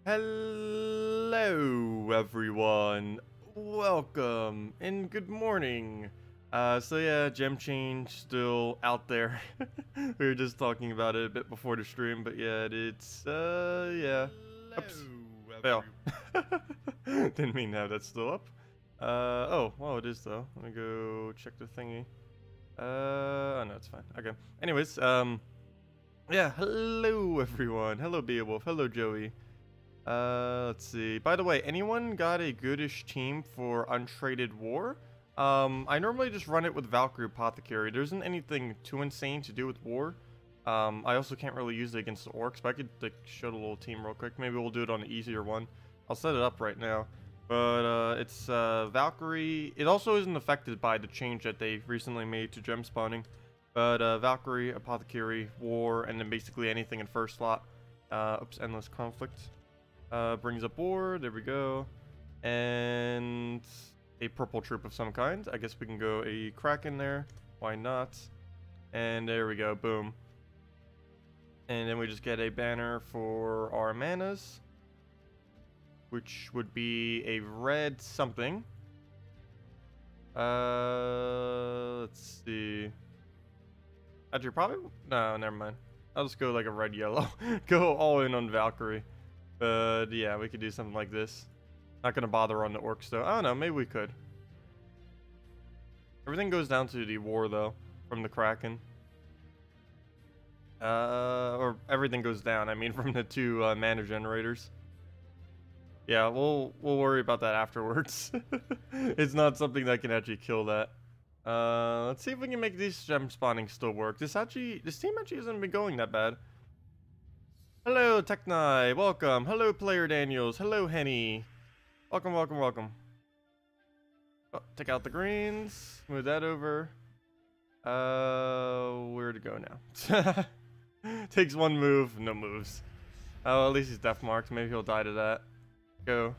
Hello everyone, welcome and good morning. So yeah, gem change still out there. We were just talking about it a bit before the stream, but yeah, it's yeah. Oops. Fail. Didn't mean to have that still up. Oh, well it is though. Let me go check the thingy. Oh no, it's fine. Okay. Anyways, yeah, hello everyone. Hello Beowulf, hello Joey. Let's see. By the way, anyone got a goodish team for Untraded War? I normally just run it with Valkyrie Apothecary. There isn't anything too insane to do with War. I also can't really use it against the Orcs, but I could like show the little team real quick. Maybe we'll do it on an easier one. I'll set it up right now. But, it's, Valkyrie. It also isn't affected by the change that they recently made to gem spawning. But, Valkyrie, Apothecary, War, and then basically anything in first slot. Oops, Endless Conflict. Brings up War, there we go. And a purple troop of some kind. I guess we can go a Kraken there. Why not? And there we go, boom. And then we just get a banner for our manas, which would be a red something. Let's see. Actually, probably, no, never mind. I'll just go like a red yellow. Go all in on Valkyrie. But yeah, we could do something like this. Not gonna bother on the Orcs though. I don't know, maybe we could. Everything goes down to the War though, from the Kraken. Or everything goes down, I mean, from the two mana generators. Yeah, we'll worry about that afterwards. It's not something that can actually kill that. Let's see if we can make these gem spawning still work. This team actually hasn't been going that bad. Hello, Techni, welcome. Hello, Player Daniels. Hello, Henny. Welcome, welcome, welcome. Oh, take out the greens. Move that over. Where to go now? Takes one move, no moves. Oh, at least he's death marked. Maybe he'll die to that. Go.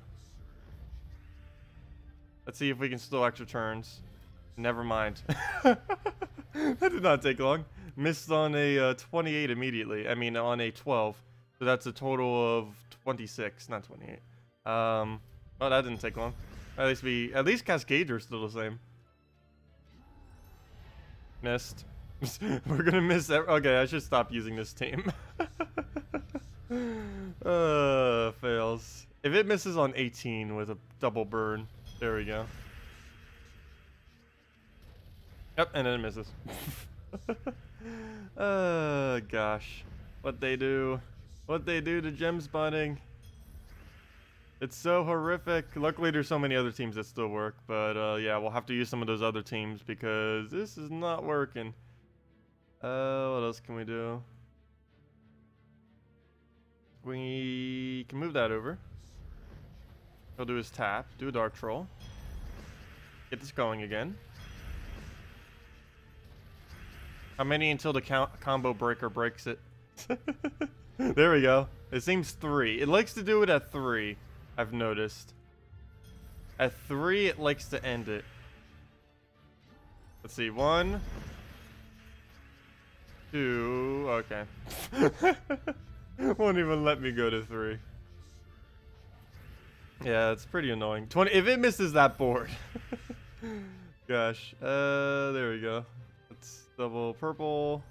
Let's see if we can still extra turns. Never mind. That did not take long. Missed on a 28 immediately. I mean, on a 12. So that's a total of 26, not 28. Oh, that didn't take long. At least Cascades are still the same. Missed. We're gonna miss. Okay, I should stop using this team. Fails. If it misses on 18 with a double burn, there we go. Yep, and then it misses. Gosh, what they do to gem spawning. It's so horrific. Luckily, there's so many other teams that still work, but yeah, we'll have to use some of those other teams because this is not working. What else can we do? We can move that over. He'll do his tap, do a Dark Troll. Get this going again. How many until the combo breaker breaks it? There we go. It seems 3. It likes to do it at 3, I've noticed. At 3, it likes to end it. Let's see. 1, 2. Okay. Won't even let me go to 3. Yeah, it's pretty annoying. 20. If it misses that board. Gosh. There we go. Let's double purple.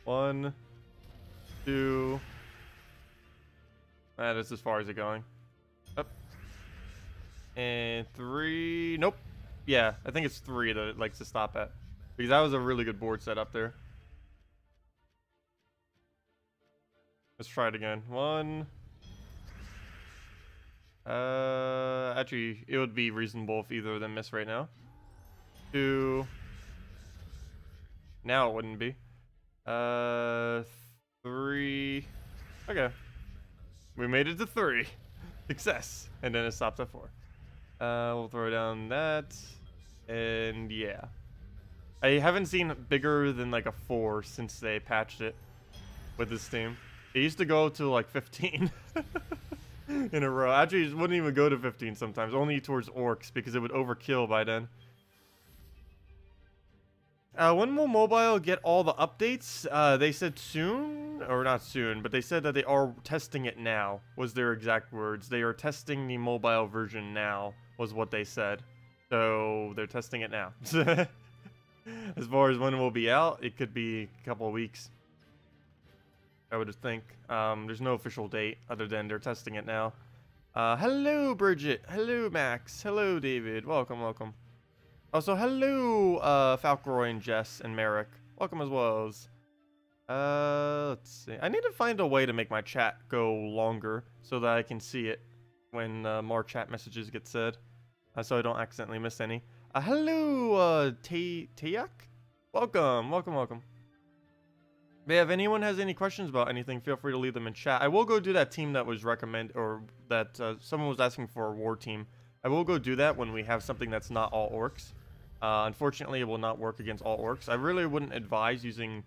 1, 2. That's as far as it going. Up. And 3. Nope. Yeah, I think it's 3 that it likes to stop at. Because that was a really good board set up there. Let's try it again. 1. Actually, it would be reasonable if either of them miss right now. 2. Now it wouldn't be. 3. Okay. We made it to 3. Success. And then it stops at 4. We'll throw down that. And yeah. I haven't seen bigger than like a 4 since they patched it with this team. It used to go to like 15 in a row. Actually, it wouldn't even go to 15 sometimes. Only towards Orcs because it would overkill by then. When will mobile get all the updates? They said soon, or not soon, but they said that they are testing it now, was their exact words. They are testing the mobile version now, was what they said. So, they're testing it now. As far as when it will be out, it could be a couple of weeks. I would think. There's no official date, other than they're testing it now. Hello, Bridget. Hello, Max. Hello, David. Welcome, welcome. Also, hello, Falkroy and Jess and Merrick. Welcome as well. Let's see. I need to find a way to make my chat go longer so that I can see it when more chat messages get said, so I don't accidentally miss any. Hello, Tayak. Welcome, welcome, welcome. But yeah, if anyone has any questions about anything, feel free to leave them in chat. I will go do that team that was recommended, or that someone was asking for a war team. I will go do that when we have something that's not all orcs. Unfortunately, it will not work against all orcs. I really wouldn't advise using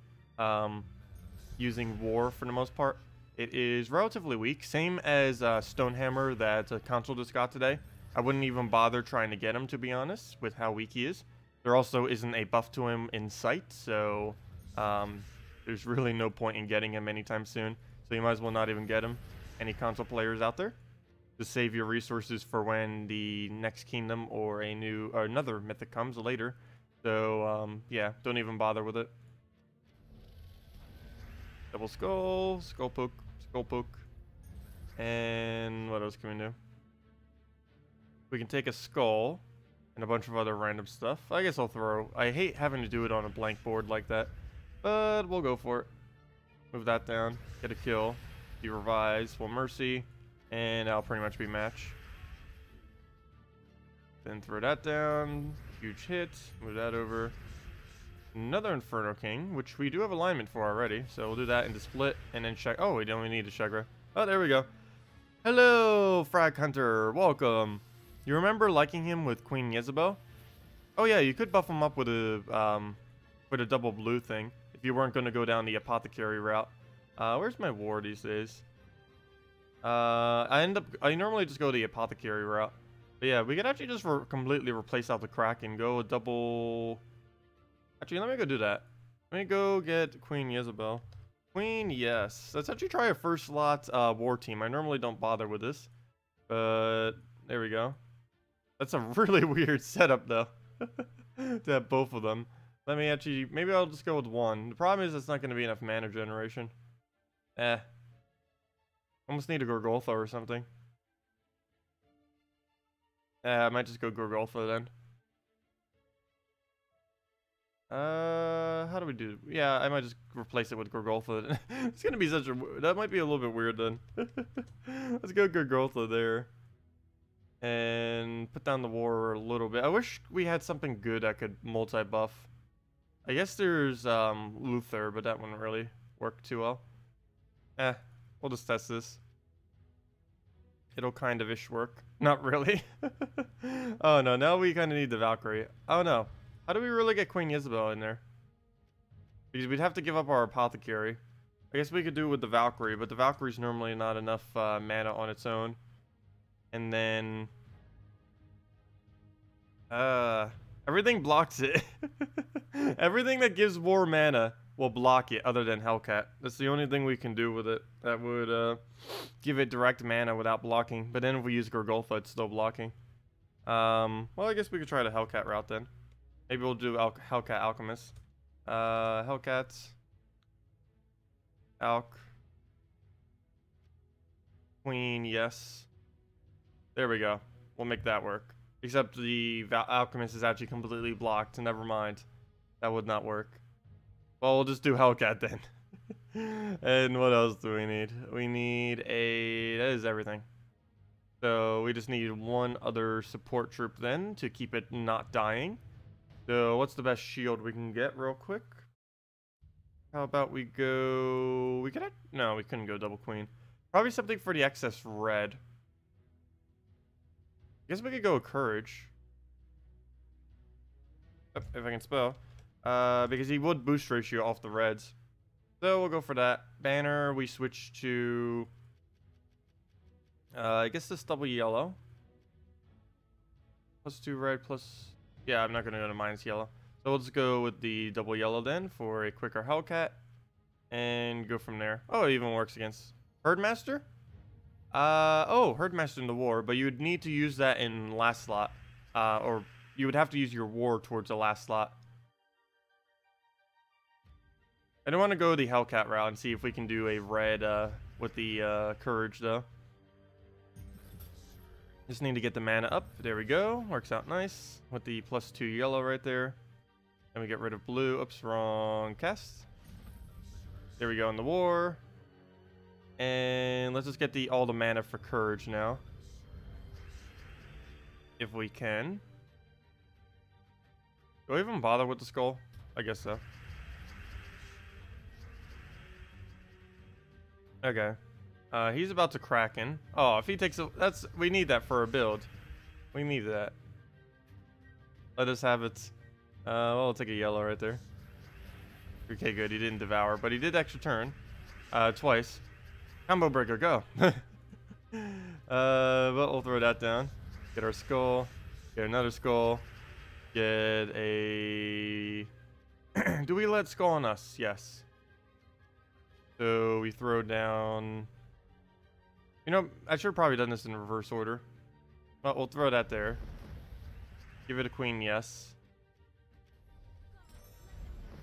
using war for the most part. It is relatively weak, same as Stonehammer that console just got today. I wouldn't even bother trying to get him, to be honest, with how weak he is. There also isn't a buff to him in sight, so there's really no point in getting him anytime soon. So you might as well not even get him. Any console players out there? To save your resources for when the next kingdom or another mythic comes later. So yeah, don't even bother with it. Double skull, skull poke, and what else can we do? We can take a skull and a bunch of other random stuff. I guess I'll throw. I hate having to do it on a blank board like that, but we'll go for it. Move that down, get a kill, be revised, well mercy. And I'll pretty much be match. Then throw that down. Huge hit. Move that over. Another Inferno King, which we do have alignment for already. So we'll do that into split and then check. Oh, we don't even need a Shagra. Oh, there we go. Hello, Frag Hunter. Welcome. You remember liking him with Queen Jezebel? Oh yeah, you could buff him up with a double blue thing if you weren't going to go down the apothecary route. Where's my war these days? I normally just go the apothecary route. But yeah, we could actually just completely replace out the crack and go a double. Actually, let me go do that. Let me go get Queen Jezebel. Queen, yes. Let's actually try a first slot war team. I normally don't bother with this, but there we go. That's a really weird setup though. To have both of them. Let me actually, maybe I'll just go with one. The problem is it's not going to be enough mana generation. Almost need a Gorgolfa or something. I might just go Gorgolfa then. How do we do? Yeah, I might just replace it with Gorgolfa. It's gonna be such a. That might be a little bit weird then. Let's go Gorgolfa there. And put down the war a little bit. I wish we had something good that could multi-buff. I guess there's Luther, but that wouldn't really work too well. We'll just test this. It'll kind of ish work. Not really. Oh no, now we kind of need the Valkyrie. Oh no. How do we really get Queen Jezebel in there? Because we'd have to give up our apothecary. I guess we could do it with the Valkyrie, but the Valkyrie's normally not enough mana on its own. And then everything blocks it. Everything that gives war mana will block it, other than Hellcat. That's the only thing we can do with it that would give it direct mana without blocking. But then if we use Gorgolfa, it's still blocking. Well, I guess we could try the Hellcat route then. Maybe we'll do Hellcat Alchemist. Hellcat. Alch. Queen, yes. There we go. We'll make that work. Except the Alchemist is actually completely blocked. Never mind. That would not work. Well, we'll just do Hellcat then. And what else do we need? We need a... That is everything. So we just need one other support troop then to keep it not dying. So what's the best shield we can get real quick? How about we go... We could... No, we couldn't go double queen. Probably something for the excess red. I guess we could go with courage. If I can spell. Because he would boost ratio off the reds. So we'll go for that. Banner, we switch to... I guess this double yellow. +2 red, plus... Yeah, I'm not going to go to minus yellow. So let's go with the double yellow then for a quicker Hellcat. And go from there. Oh, it even works against Herdmaster? Oh, Herdmaster in the war, but you would need to use that in last slot. Or you would have to use your war towards the last slot. I don't want to go the Hellcat route and see if we can do a red with the courage though. Just need to get the mana up. There we go. Works out nice with the +2 yellow right there. And we get rid of blue. Oops, wrong cast. There we go in the war. And let's just get all the mana for courage now. If we can. Do I even bother with the skull? I guess so. Okay. He's about to Kraken. Oh, if he takes a... we need that for a build. We need that. Let us have it. Well, I'll take a yellow right there. Okay, good. He didn't devour, but he did extra turn. Twice. Combo breaker, go. But we'll throw that down. Get our skull. Get another skull. Get a... Do we let skull on us? Yes. So we throw down... You know, I should have probably done this in reverse order. But we'll throw that there. Give it a queen, yes.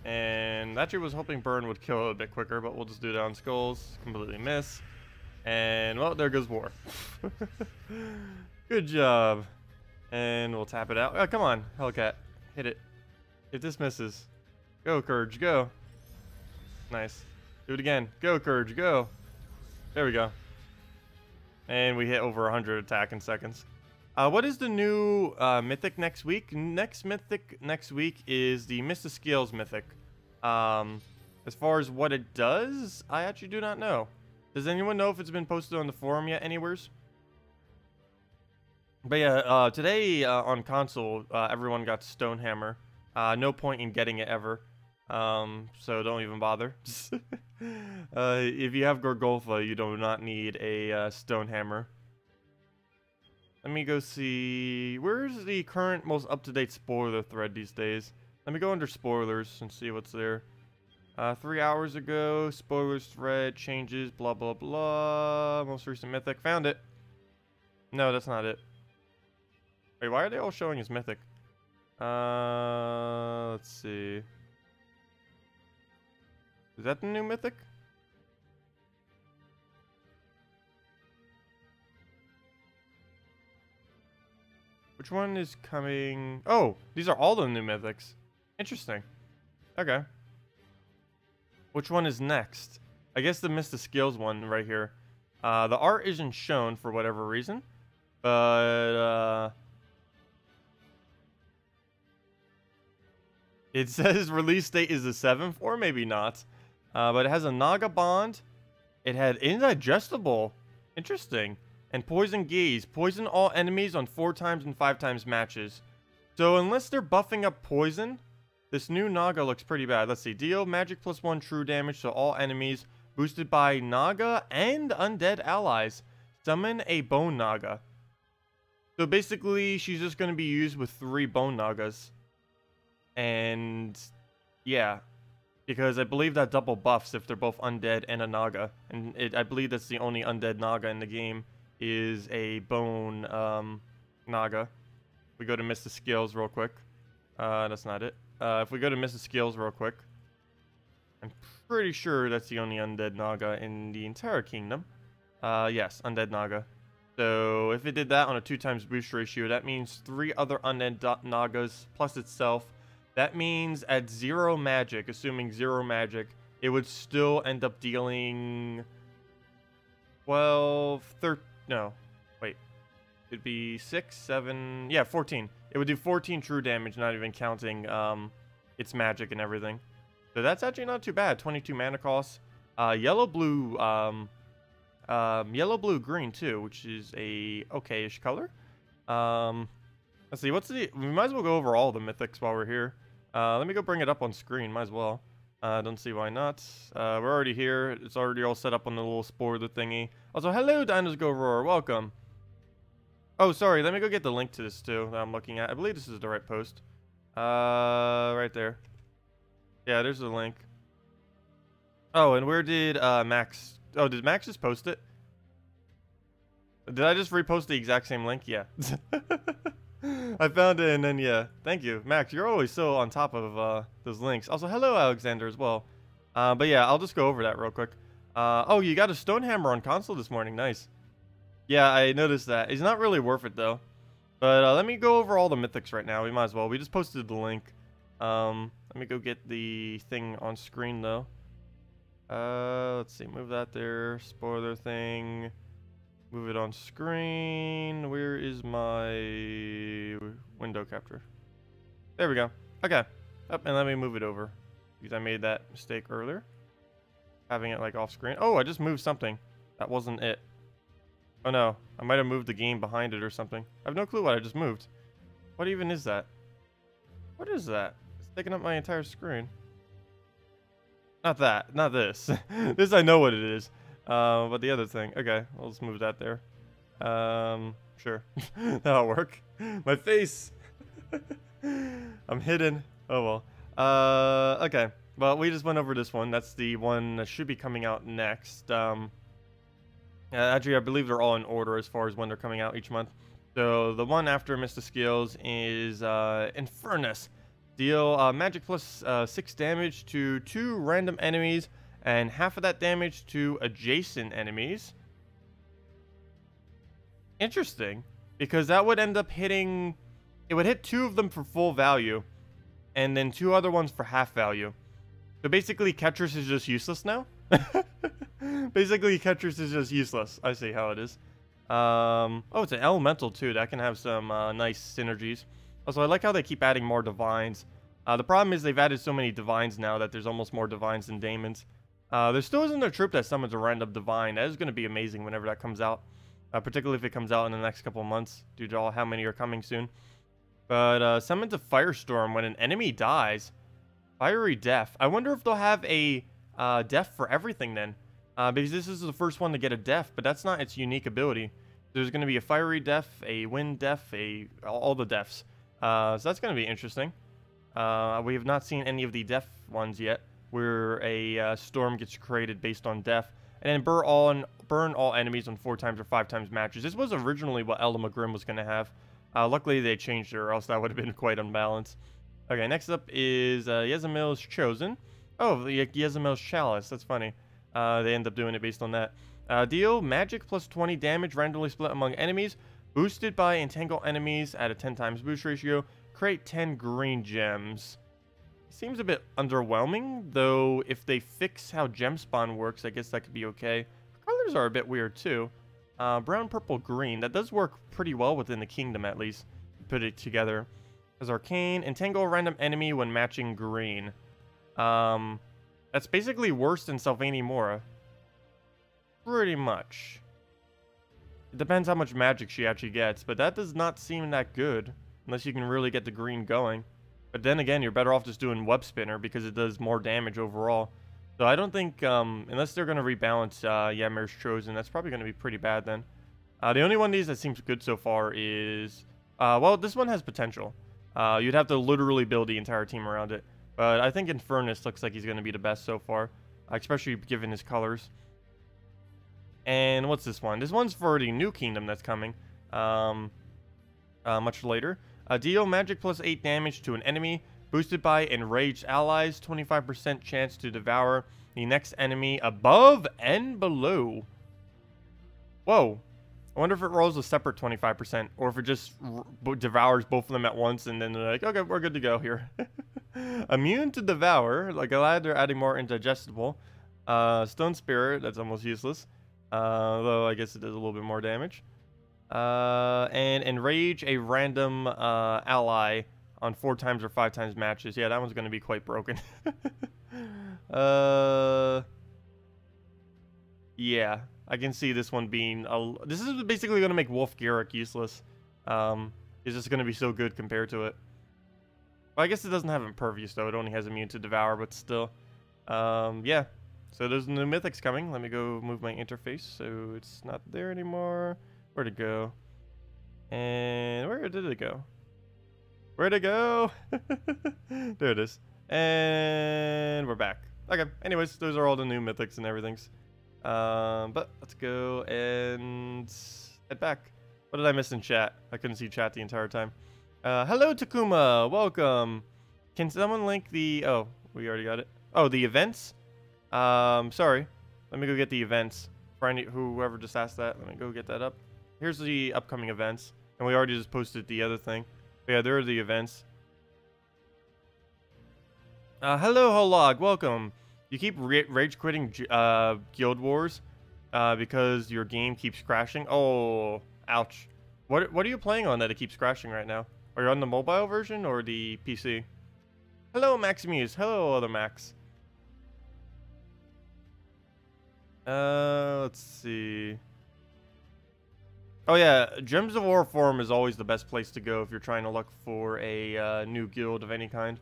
And actually was hoping burn would kill it a bit quicker, but we'll just do it on skulls. Completely miss. And, well, there goes war. Good job. And we'll tap it out. Oh, come on, Hellcat. Hit it. If this misses. Go, Courage, go. Nice. Do it again. Go, Courage, go. There we go. And we hit over 100 attack in seconds. What is the new mythic next week? Next mythic next week is the Mr. Scales mythic. As far as what it does, I actually do not know. Does anyone know if it's been posted on the forum yet anywheres? But yeah, today on console, everyone got Stonehammer. No point in getting it ever. So don't even bother. If you have Gorgolfa, you do not need a Stonehammer. Let me go see... Where's the current most up-to-date spoiler thread these days? Let me go under spoilers and see what's there. 3 hours ago, spoilers thread, changes, blah, blah, blah. Most recent mythic. Found it. No, that's not it. Wait, why are they all showing as mythic? Let's see. Is that the new mythic? Which one is coming? Oh, these are all the new mythics. Interesting. Okay. Which one is next? I guess the Mr. Skills one right here. The art isn't shown for whatever reason. But, it says release date is the 7th, or maybe not. But it has a Naga Bond. It had Indigestible. Interesting. And Poison Gaze. Poison all enemies on 4 times and 5 times matches. So unless they're buffing up Poison, this new Naga looks pretty bad. Let's see. Deal magic +1 true damage to all enemies. Boosted by Naga and undead allies. Summon a Bone Naga. So basically, she's just going to be used with 3 Bone Nagas. And yeah. Because I believe that double buffs if they're both undead and a Naga. And I believe that's the only undead Naga in the game. Is a bone Naga. We go to Mr. Skills real quick. That's not it. If we go to Mr. Skills real quick, I'm pretty sure that's the only undead Naga in the entire kingdom. Yes, undead Naga. So if it did that on a 2 times boost ratio, that means 3 other undead Nagas plus itself. That means at 0 magic, assuming 0 magic, it would still end up dealing 12, 13. No, wait. It'd be 6, 7... Yeah, 14. It would do 14 true damage, not even counting its magic and everything. So that's actually not too bad. 22 mana cost. Yellow, blue, green too, which is a okay-ish color. Let's see, what's the... We might as well go over all the mythics while we're here. Let me go bring it up on screen. Might as well. Don't see why not. We're already here. It's already all set up on the little spoiler thingy. Also, hello, Dinos Go Roar. Welcome. Oh, sorry. Let me go get the link to this, too, that I'm looking at. I believe this is the right post. Right there. Yeah, there's the link. Oh, and where did Max... Oh, did Max just post it? Did I just repost the exact same link? Yeah. I found it and then, yeah. Thank you. Max, you're always so on top of those links. Also, hello, Alexander, as well. But yeah, I'll just go over that real quick. Oh, you got a Stonehammer on console this morning. Nice. Yeah, I noticed that. It's not really worth it, though. But let me go over all the mythics right now. We might as well. We just posted the link. Let me go get the thing on screen, though. Let's see. Move that there. Spoiler thing. Move it on screen. Where is my window capture? There we go. Okay. Up, and let me move it over. Because I made that mistake earlier. Having it like off screen. Oh, I just moved something. That wasn't it. Oh no. I might have moved the game behind it or something. I have no clue what I just moved. What even is that? What is that? It's taking up my entire screen. Not that. Not this. This I know what it is. But the other thing. Okay, I'll just move that there. Sure. That'll work. My face. I'm hidden. Oh well. Okay. Well, we just went over this one. That's the one that should be coming out next. Actually, I believe they're all in order as far as when they're coming out each month. So the one after Mr. Skills is Infernus. Deal magic plus 6 damage to 2 random enemies and half of that damage to adjacent enemies. Interesting, because that would end up hitting... It would hit 2 of them for full value, and then 2 other ones for half value. So basically, Ketris is just useless now. Basically, Ketris is just useless. I see how it is. Oh, it's an elemental too. That can have some nice synergies. Also, I like how they keep adding more divines. The problem is they've added so many divines now that there's almost more divines than daemons. There still isn't a troop that summons a random divine. That is going to be amazing whenever that comes out. Particularly if it comes out in the next couple of months, due to how many are coming soon. But summons a firestorm when an enemy dies. Fiery death. I wonder if they'll have a death for everything then. Because this is the first one to get a death, but that's not its unique ability. There's going to be a fiery death, a wind death, all the deaths. So that's going to be interesting. We have not seen any of the death ones yet, where a storm gets created based on death. And then burn all enemies on 4 times or 5 times matches. This was originally what Elamagrim was going to have. Luckily they changed it, or else that would have been quite unbalanced. Okay, next up is Yezamil's Chosen. Oh, Yezamil's Chalice. That's funny. They end up doing it based on that. Deal magic plus 20 damage randomly split among enemies. Boosted by entangle enemies at a 10 times boost ratio. Create 10 green gems. Seems a bit underwhelming, though if they fix how gem spawn works, I guess that could be okay. Colors are a bit weird too. Brown, purple, green. That does work pretty well within the kingdom at least. Put it together. As arcane, entangle a random enemy when matching green. That's basically worse than Sylvanie Mora. Pretty much. It depends how much magic she actually gets, but that does not seem that good. Unless you can really get the green going. But then again, you're better off just doing Web Spinner because it does more damage overall. So I don't think, unless they're going to rebalance Ymir's Chosen, that's probably going to be pretty bad then. The only one of these that seems good so far is... well, this one has potential. You'd have to literally build the entire team around it. But I think Infernus looks like he's going to be the best so far. Especially given his colors. And what's this one? This one's for the new kingdom that's coming. Much later. Deal magic plus 8 damage to an enemy. Boosted by enraged allies. 25% chance to devour the next enemy above and below. Whoa. I wonder if it rolls a separate 25%. Or if it just devours both of them at once. And then they're like, okay, we're good to go here. Immune to devour. Like, glad they're adding more indigestible. Stone Spirit. That's almost useless. Though I guess it does a little bit more damage. And enrage a random ally on 4 times or 5 times matches. Yeah, that one's going to be quite broken. Yeah, I can see this one being... this is basically going to make Wolf Garrick useless. It's just going to be so good compared to it. Well, I guess it doesn't have Impervious, though. It only has Immune to Devour, but still. Yeah. So there's new mythics coming. Let me go move my interface so it's not there anymore. Where'd it go? And where did it go? Where'd it go? There it is. And we're back. Okay, anyways, those are all the new mythics and everything's. But let's go and head back. What did I miss in chat? I couldn't see chat the entire time. Hello, Takuma. Welcome. Can someone link the... Oh, we already got it. Oh, the events? Sorry. Let me go get the events. For whoever just asked that, let me go get that up. Here's the upcoming events. And we already just posted the other thing. But yeah, there are the events. Hello, Holog. Welcome. You keep rage quitting Guild Wars because your game keeps crashing. Oh, ouch. What are you playing on that it keeps crashing right now? Are you on the mobile version or the PC? Hello, Maximus. Hello, other Max. Let's see. Oh yeah, Gems of War Forum is always the best place to go if you're trying to look for a new guild of any kind.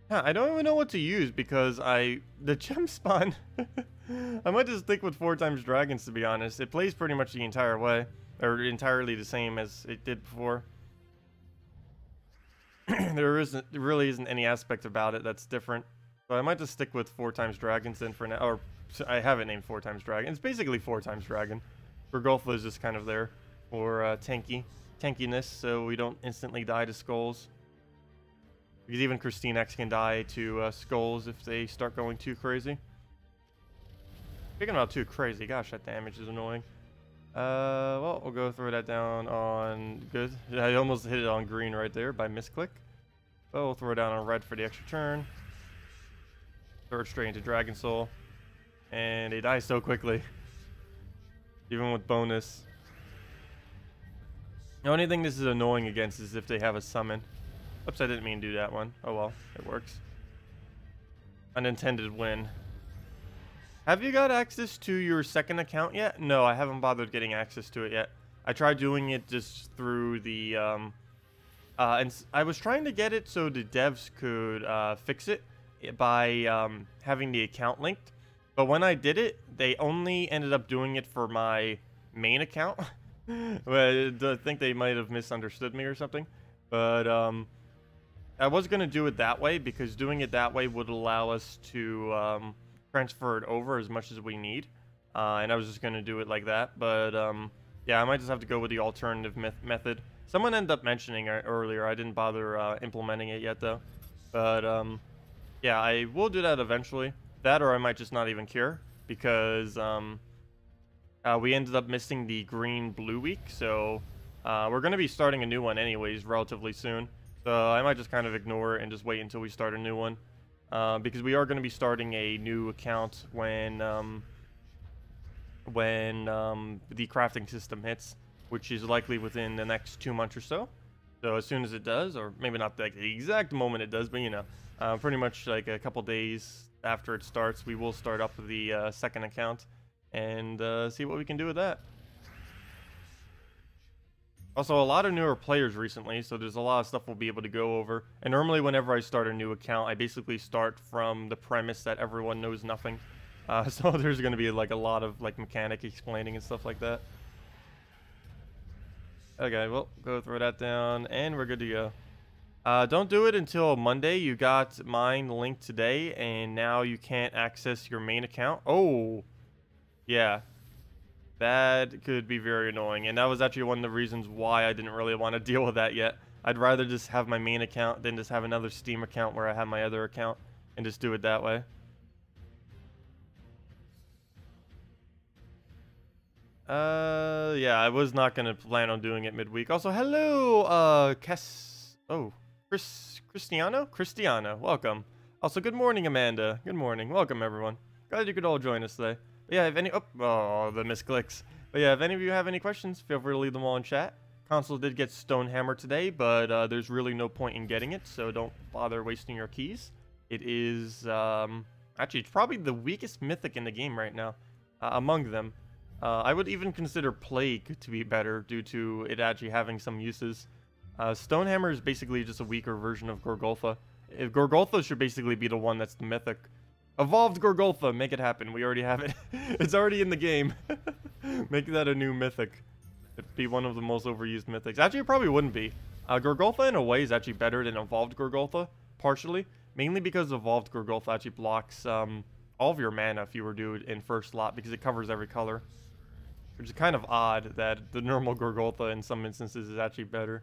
Yeah, I don't even know what to use because the gem spawn. I might just stick with 4x dragons, to be honest. It plays pretty much the entire way, or entirely the same as it did before. There really isn't any aspect about it that's different. So I might just stick with 4x dragons then for now. Or I have it named 4x dragon. It's basically 4x dragon. Gorgolfa is just kind of there for tankiness, so we don't instantly die to skulls. Because even Christine X can die to skulls if they start going too crazy. Speaking about too crazy, gosh, that damage is annoying. Well, we'll go throw that down on good. I almost hit it on green right there by misclick. But we'll throw it down on red for the extra turn. Throw it straight into Dragon Soul. And they die so quickly. Even with bonus. The only thing this is annoying against is if they have a summon. Oops, I didn't mean to do that one. Oh well, it works. Unintended win. Have you got access to your second account yet? No, I haven't bothered getting access to it yet. I tried doing it just through the... and I was trying to get it so the devs could fix it by having the account linked. But when I did it, they only ended up doing it for my main account. Well, I think they might have misunderstood me or something. But I was going to do it that way because doing it that way would allow us to transfer it over as much as we need. And I was just going to do it like that. But yeah, I might just have to go with the alternative method. Someone ended up mentioning it earlier. I didn't bother implementing it yet, though. But yeah, I will do that eventually. That or I might just not even care because we ended up missing the green-blue week. So we're going to be starting a new one anyways relatively soon. So I might just kind of ignore it and just wait until we start a new one. Because we are going to be starting a new account when the crafting system hits, which is likely within the next 2 months or so. So as soon as it does, or maybe not like the exact moment it does, but you know, pretty much like a couple days after it starts, we will start up the second account and see what we can do with that. Also, a lot of newer players recently, so there's a lot of stuff we'll be able to go over. And normally whenever I start a new account, I basically start from the premise that everyone knows nothing. So there's going to be like a lot of like mechanic explaining and stuff like that. Okay, well, go throw that down, and we're good to go. Don't do it until Monday. You got mine linked today, and now you can't access your main account. Oh, yeah. That could be very annoying, and that was actually one of the reasons why I didn't really want to deal with that yet. I'd rather just have my main account than just have another Steam account where I have my other account, and just do it that way. Yeah, I was not going to plan on doing it midweek. Also, hello, Cristiano, welcome. Also, good morning, Amanda. Good morning. Welcome, everyone. Glad you could all join us today. But yeah, if any... Oh, the misclicks. But yeah, if any of you have any questions, feel free to leave them all in chat. Console did get Stonehammer today, but there's really no point in getting it, so don't bother wasting your keys. It is... actually, it's probably the weakest mythic in the game right now, among them. I would even consider Plague to be better due to it actually having some uses. Stonehammer is basically just a weaker version of Gorgolfa. Gorgolfa should basically be the one that's the mythic. Evolved Gorgolfa, make it happen. We already have it. It's already in the game. Make that a new mythic. It'd be one of the most overused mythics. Actually, it probably wouldn't be. Gorgolfa in a way is actually better than Evolved Gorgolfa, partially. Mainly because Evolved Gorgolfa actually blocks all of your mana if you were to do it in first slot, because it covers every color. Which is kind of odd that the normal Gorgolfa in some instances is actually better.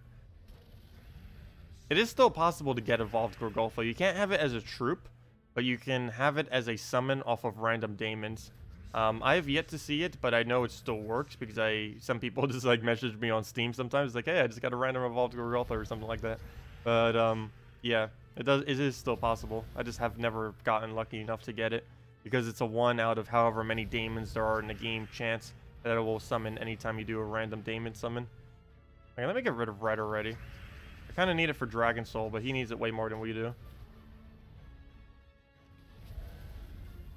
It is still possible to get Evolved Gorgolfa. You can't have it as a troop, but you can have it as a summon off of random daemons. I have yet to see it, but I know it still works because some people just like message me on Steam sometimes like, hey, I just got a random Evolved Gorgolfa or something like that. But yeah, it is still possible. I just have never gotten lucky enough to get it because it's a 1 out of however many daemons there are in the game chance that it will summon anytime you do a random daemon summon. Okay, let me get rid of Red already. I kind of need it for Dragon Soul, but he needs it way more than we do.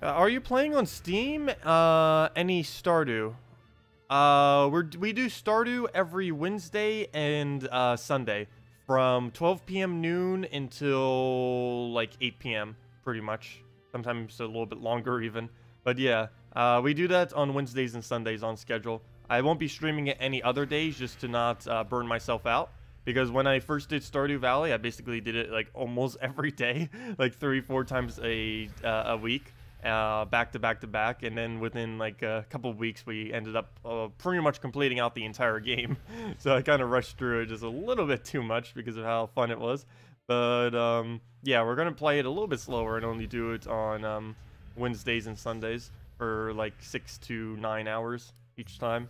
Are you playing on Steam? Any Stardew? We do Stardew every Wednesday and Sunday from 12 p.m. noon until like 8 p.m. pretty much. Sometimes a little bit longer even. But yeah, we do that on Wednesdays and Sundays on schedule. I won't be streaming it any other days just to not burn myself out. Because when I first did Stardew Valley, I basically did it like almost every day, like 3-4 times a week, back to back to back. And then within like a couple of weeks, we ended up pretty much completing out the entire game. So I kind of rushed through it just a little bit too much because of how fun it was. But yeah, we're going to play it a little bit slower and only do it on Wednesdays and Sundays for like 6 to 9 hours each time.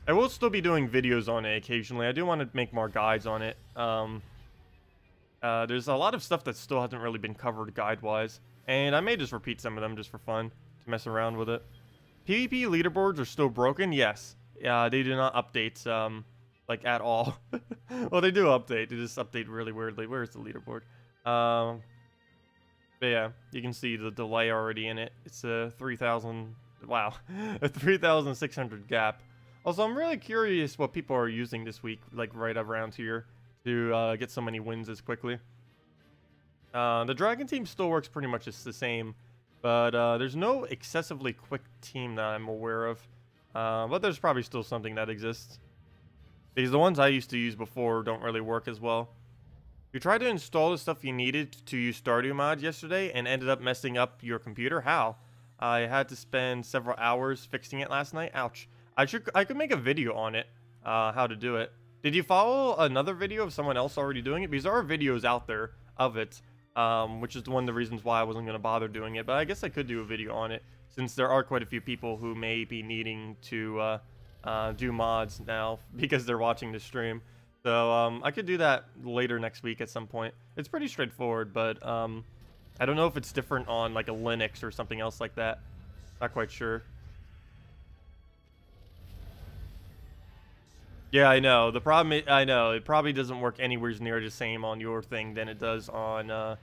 I will still be doing videos on it occasionally. I do want to make more guides on it. There's a lot of stuff that still hasn't really been covered guide-wise. And I may just repeat some of them just for fun, to mess around with it. PvP leaderboards are still broken? Yes. They do not update, like, at all. Well, they do update. They just update really weirdly. Where's the leaderboard? But yeah, you can see the delay already in it. It's a 3,000... Wow. A 3,600 gap. Also, I'm really curious what people are using this week, like right around here, to get so many wins as quickly. The Dragon team still works pretty much the same, but there's no excessively quick team that I'm aware of. But there's probably still something that exists. Because the ones I used to use before don't really work as well. You tried to install the stuff you needed to use Stardew mod yesterday and ended up messing up your computer? How? I had to spend several hours fixing it last night. Ouch. I could make a video on it, how to do it. Did you follow another video of someone else already doing it? Because there are videos out there of it, which is one of the reasons why I wasn't going to bother doing it. But I guess I could do a video on it, since there are quite a few people who may be needing to do mods now because they're watching the stream. So I could do that later next week at some point. It's pretty straightforward, but I don't know if it's different on like a Linux or something else like that. Not quite sure. Yeah, I know. The problem I know, it probably doesn't work anywhere near the same on your thing than it does on,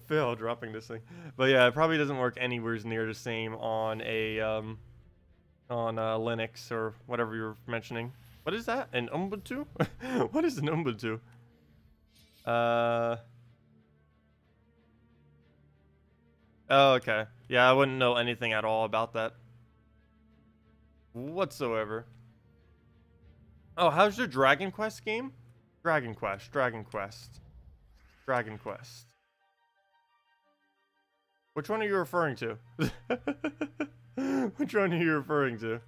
Fail dropping this thing. But yeah, it probably doesn't work anywhere near the same on a, Linux or whatever you're mentioning. What is that? An Ubuntu? What is an Ubuntu? Oh, okay. Yeah, I wouldn't know anything at all about that. Whatsoever. Oh, how's your Dragon Quest game? Dragon Quest. Which one are you referring to? Which one are you referring to?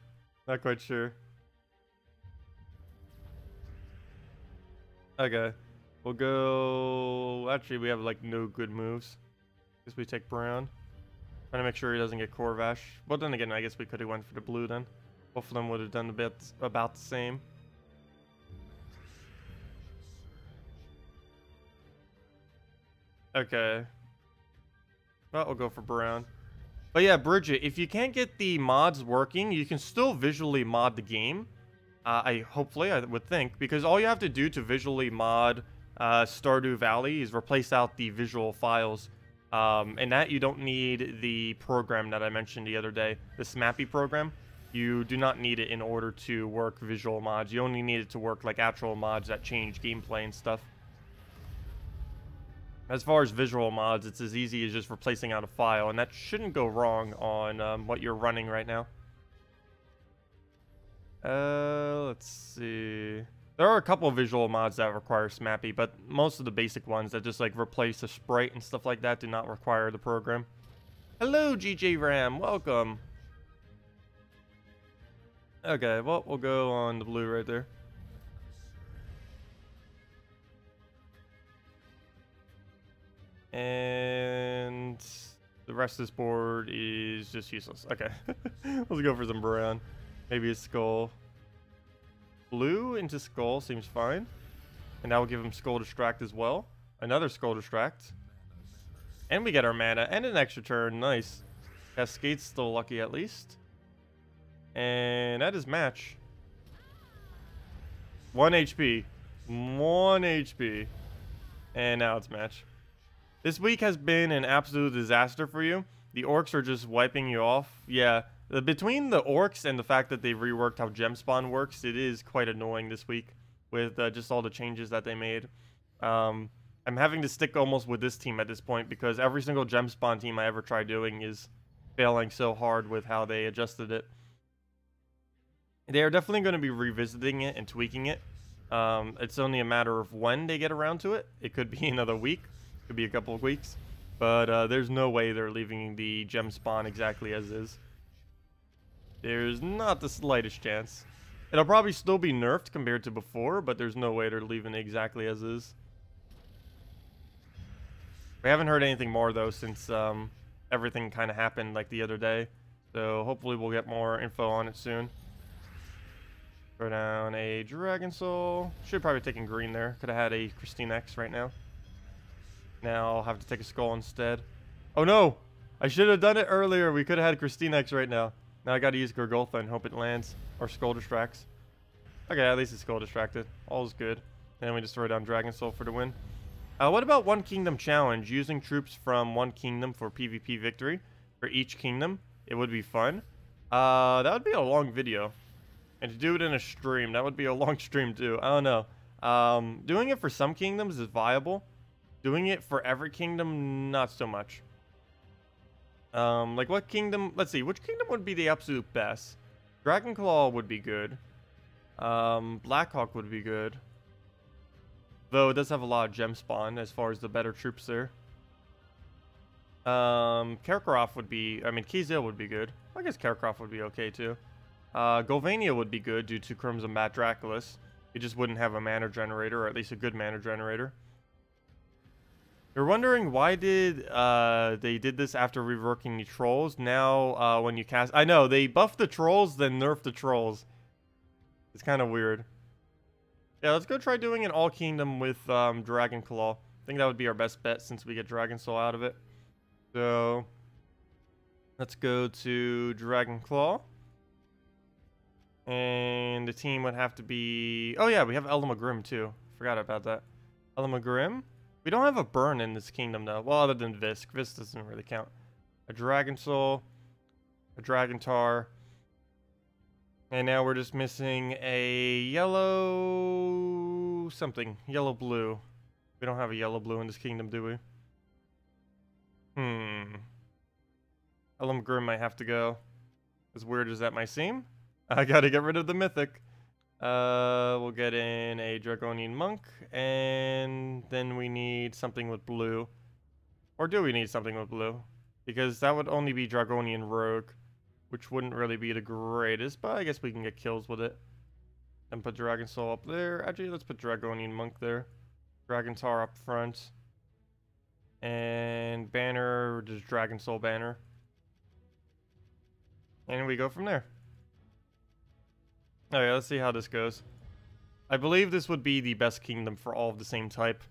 Not quite sure. Okay. We'll go... Actually, we have, like, no good moves. Guess we take Brown. Trying to make sure he doesn't get Corvash. But then again, I guess we could have went for the blue then. Both of them would have done a bit about the same. Okay. Well, we'll go for Brown. But yeah, Bridget, if you can't get the mods working, you can still visually mod the game. I would think, because all you have to do to visually mod Stardew Valley is replace out the visual files. And that you don't need the program that I mentioned the other day, the Smappy program. You do not need it in order to work visual mods. You only need it to work like actual mods that change gameplay and stuff. As far as visual mods, it's as easy as just replacing out a file, and that shouldn't go wrong on what you're running right now. Let's see. There are a couple of visual mods that require Smappy, but most of the basic ones that just like replace a sprite and stuff like that do not require the program. Hello, GJ Ram. Welcome. Okay, well, we'll go on the blue right there. And the rest of this board is just useless. Okay, let's go for some brown. Maybe a skull. Blue into skull seems fine. And that will give him skull distract as well. Another skull distract. And we get our mana and an extra turn. Nice. Cascade's still lucky at least. And that is match. 1 HP. 1 HP. And now it's match. This week has been an absolute disaster for you. The orcs are just wiping you off. Yeah. Between the orcs and the fact that they've reworked how gem spawn works, it is quite annoying this week with just all the changes that they made. I'm having to stick almost with this team at this point because every single gem spawn team I ever try doing is failing so hard with how they adjusted it. They are definitely going to be revisiting it and tweaking it. It's only a matter of when they get around to it. It could be another week. It could be a couple of weeks. But there's no way they're leaving the gem spawn exactly as is. There's not the slightest chance. It'll probably still be nerfed compared to before, but there's no way they're leaving it exactly as is. We haven't heard anything more, though, since everything kind of happened like the other day. So hopefully we'll get more info on it soon. Throw down a Dragon Soul. Should probably taken green there. Could have had a KrissTigger right now. Now I'll have to take a skull instead. Oh no! I should have done it earlier. We could have had KrissTigger right now. Now I gotta use Gargoltha and hope it lands. Or skull distracts. Okay, at least it's skull distracted. All's good. And we just throw down Dragon Soul for the win. What about One Kingdom Challenge? Using troops from one kingdom for PvP victory. For each kingdom. It would be fun. That would be a long video. And to do it in a stream, that would be a long stream too. I don't know. Doing it for some kingdoms is viable. Doing it for every kingdom, not so much. Like what kingdom? Let's see. Which kingdom would be the absolute best? Dragonclaw would be good. Blackhawk would be good. Though it does have a lot of gem spawn as far as the better troops there. Karkaroff would be... I mean, Keyzil would be good. I guess Karkaroff would be okay too. Golvania would be good due to Crimson Bat Draculus. It just wouldn't have a mana generator, or at least a good mana generator. You're wondering why did they did this after reworking the trolls? Now when you cast... I know, they buffed the trolls, then nerfed the trolls. It's kind of weird. Yeah, let's go try doing an all kingdom with Dragonclaw. I think that would be our best bet since we get Dragon Soul out of it. So let's go to Dragonclaw. And the team would have to be... Oh yeah, we have Elamagrim too. Forgot about that. Elamagrim. We don't have a burn in this kingdom though. Well, other than Visk. Visk doesn't really count. A Dragon Soul. A Dragontar. And now we're just missing a yellow... something. Yellow-blue. We don't have a yellow-blue in this kingdom, do we? Elamagrim might have to go. As weird as that might seem. I gotta get rid of the mythic. We'll get in a Dragonian Monk, and then we need something with blue. Or do we need something with blue? Because that would only be Dragonian Rogue, which wouldn't really be the greatest, but I guess we can get kills with it. And put Dragon Soul up there. Actually, let's put Dragonian Monk there. Dragontar up front. And banner, just Dragon Soul banner. And we go from there. Okay, let's see how this goes. I believe this would be the best kingdom for all of the same type.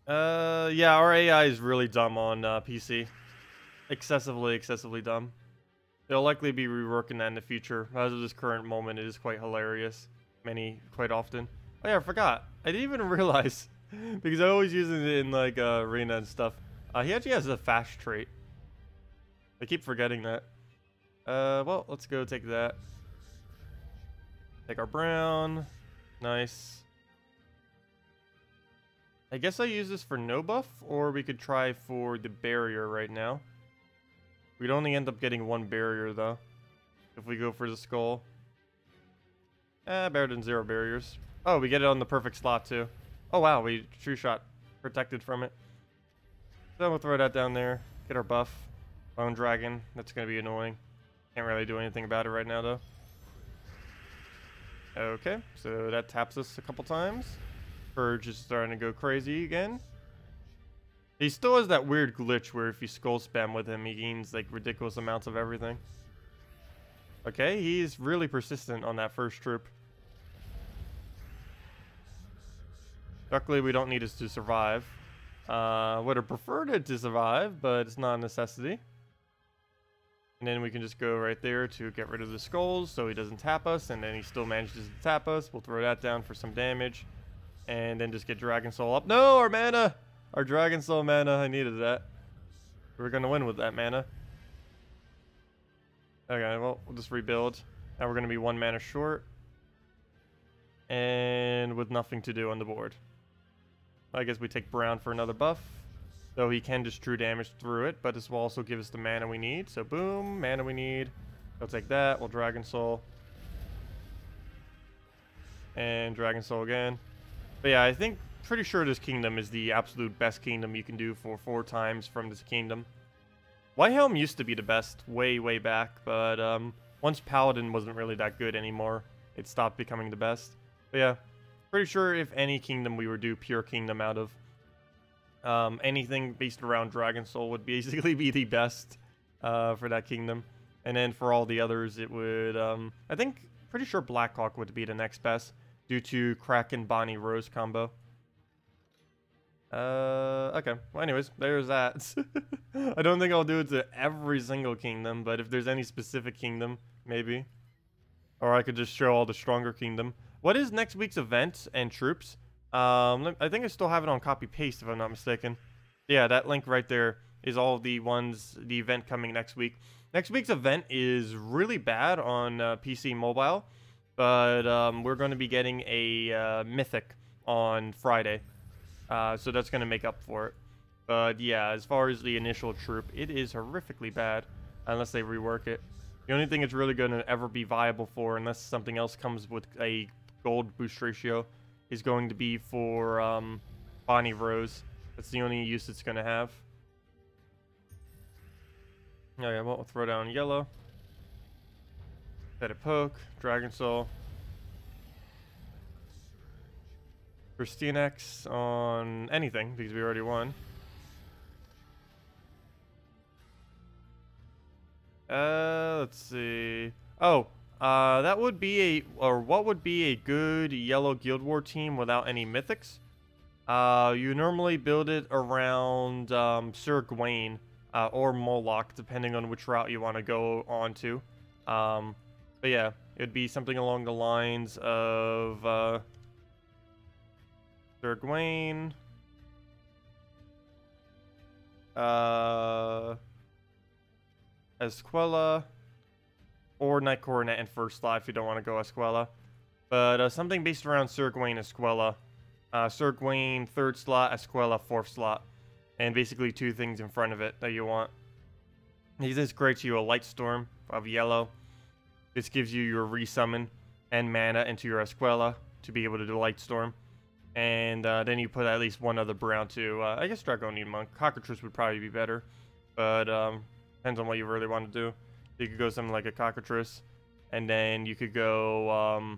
Yeah, our AI is really dumb on PC. Excessively dumb. They'll likely be reworking that in the future. As of this current moment, it is quite hilarious. Quite often. Oh yeah, I forgot. I didn't even realize. Because I always use it in like arena and stuff. He actually has a fast trait. I keep forgetting that. Well, let's go take that. Take our brown. Nice. I guess I use this for no buff, or we could try for the barrier right now. We'd only end up getting one barrier, though. if we go for the skull. Better than 0 barriers. Oh, we get it on the perfect slot too. Oh wow, we true shot protected from it. So we'll throw that down there. Get our buff. Bone dragon. That's gonna be annoying. Can't really do anything about it right now though. Okay, so that taps us a couple times. Purge is starting to go crazy again. He still has that weird glitch where if you skull spam with him, he gains like ridiculous amounts of everything. Okay, he's really persistent on that first troop. Luckily, we don't need it to survive. Would have preferred it to survive, but it's not a necessity. And then we can just go right there to get rid of the skulls so he doesn't tap us, and then he still manages to tap us. We'll throw that down for some damage. And then just get Dragon Soul up. No, our mana! Our Dragon Soul mana, I needed that. We're gonna win with that mana. Okay, well, we'll just rebuild. Now we're gonna be 1 mana short. And with nothing to do on the board. I guess we take brown for another buff. Though he can just true damage through it, but this will also give us the mana we need. So boom, mana we need. We'll take that, we'll Dragon Soul. And Dragon Soul again. But yeah, I think, pretty sure this kingdom is the absolute best kingdom you can do for 4 times from this kingdom. Whitehelm used to be the best way, way back, but once Paladin wasn't really that good anymore, it stopped becoming the best. But yeah, pretty sure if any kingdom we would do pure kingdom out of, anything based around Dragon Soul would basically be the best for that kingdom. And then for all the others, it would, I think, pretty sure Blackhawk would be the next best due to Kraken Bonnie Rose combo. Okay. Well, anyways, there's that. I don't think I'll do it to every single kingdom, but if there's any specific kingdom, maybe. Or I could just show all the stronger kingdom. What is next week's event and troops? I think I still have it on copy paste if I'm not mistaken. Yeah, that link right there is all the ones, the event coming next week. Next week's event is really bad on PC mobile, but we're going to be getting a mythic on Friday. So that's going to make up for it. But yeah, as far as the initial troop, it is horrifically bad unless they rework it. The only thing it's really going to ever be viable for, unless something else comes with a gold boost ratio, is going to be for Bonnie Rose. That's the only use it's going to have. Okay, well, we'll throw down yellow. Let it poke. Dragon Soul. Pristine X on anything, because we already won. Let's see. Oh, that would be what would be a good yellow Guild War team without any mythics? You normally build it around Sir Gawain or Moloch, depending on which route you want to go on to. But yeah, it would be something along the lines of Sir Gawain, Esquella, or Knight Coronet in first slot if you don't want to go Esquella. But something based around Sir Gawain, Esquella. Sir Gawain, 3rd slot, Esquella, 4th slot. And basically 2 things in front of it that you want. This creates you a Light Storm of yellow. This gives you your resummon and mana into your Esquella to be able to do Light Storm. And then you put at least 1 other brown too. I guess Draconian Monk. Cockatrice would probably be better. But depends on what you really want to do. You could go something like a Cockatrice. And then you could go...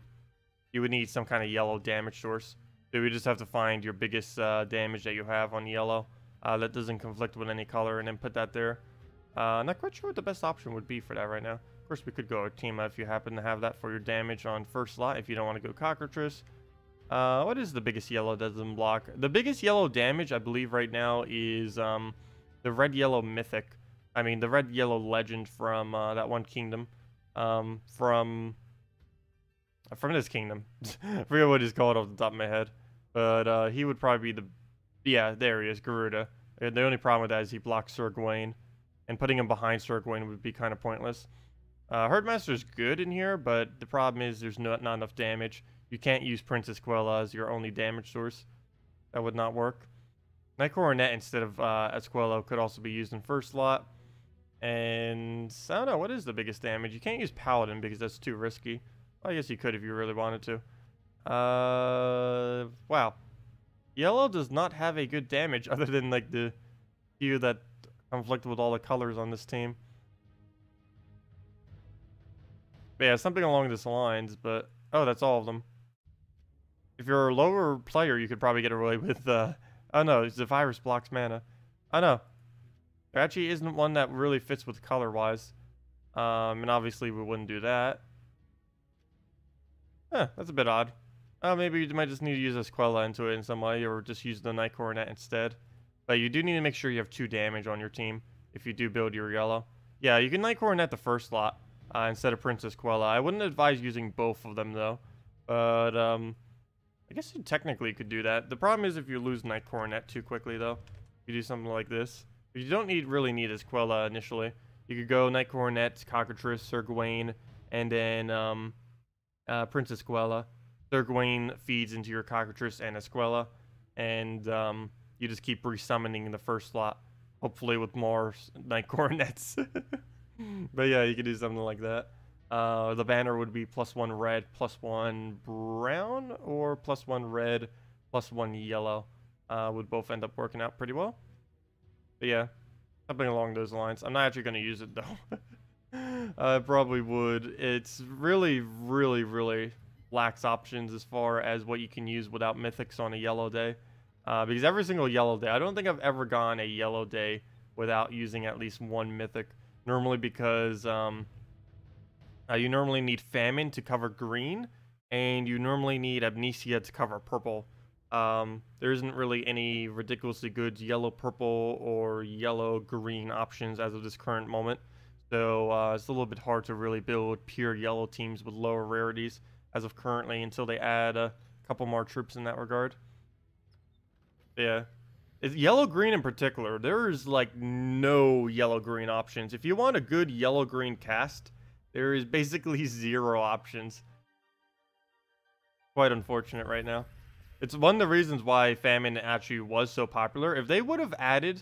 you would need some kind of yellow damage source. So we just have to find your biggest damage that you have on yellow. That doesn't conflict with any color, and then put that there. Not quite sure what the best option would be for that right now. Of course, we could go Teema if you happen to have that for your damage on 1st slot if you don't want to go Cockatrice. What is the biggest yellow that doesn't block? The biggest yellow damage, I believe, right now is the red-yellow mythic. I mean, the red-yellow legend from that one kingdom. From this kingdom. I forget what he's called off the top of my head. But he would probably be the... Yeah, there he is, Garuda. The only problem with that is he blocks Sir Gawain. And putting him behind Sir Gawain would be kind of pointless. Herdmaster is good in here, but the problem is there's not enough damage. You can't use Princess Quella as your only damage source. That would not work. Knight Coronet instead of Esquello could also be used in 1st slot. And I don't know, what is the biggest damage? You can't use Paladin because that's too risky. Well, I guess you could if you really wanted to. Wow. Yellow does not have a good damage other than like the few that conflict with all the colors on this team. But yeah, something along these lines, but oh, that's all of them. If you're a lower player, you could probably get away with oh no, Zephyrus blocks mana. Oh no. There actually isn't one that really fits with color wise. And obviously we wouldn't do that. Huh, that's a bit odd. Maybe you might just need to use a Squella into it in some way, or just use the Night Coronet instead. But you do need to make sure you have 2 damage on your team if you do build your yellow. Yeah, you can Night Coronet the first slot instead of Princess Quella. I wouldn't advise using both of them though. But I guess you technically could do that. The problem is if you lose Night Coronet too quickly though. You do something like this. But you don't really need as Quella initially. You could go Night Coronet, Cockatrice, Sir Gawain, and then Princess Quella. Sir Gawain feeds into your Cockatrice and Esquella, and you just keep resummoning in the first slot, hopefully with more Night Coronets. But yeah, you could do something like that. The banner would be +1 red, +1 brown, or +1 red, +1 yellow. Would both end up working out pretty well. But yeah, something along those lines. I'm not actually going to use it though. I probably would. It's really, really, really lacks options as far as what you can use without mythics on a yellow day. Because every single yellow day, I don't think I've ever gone a yellow day without using at least 1 mythic. Normally because you normally need Famine to cover green, and you normally need Amnesia to cover purple. There isn't really any ridiculously good yellow-purple or yellow-green options as of this current moment. So it's a little bit hard to really build pure yellow teams with lower rarities as of currently until they add a couple more troops in that regard. Yeah. It's yellow-green in particular, there's like no yellow-green options. If you want a good yellow-green cast, there is basically 0 options. Quite unfortunate right now. It's one of the reasons why Famine actually was so popular. If they would have added...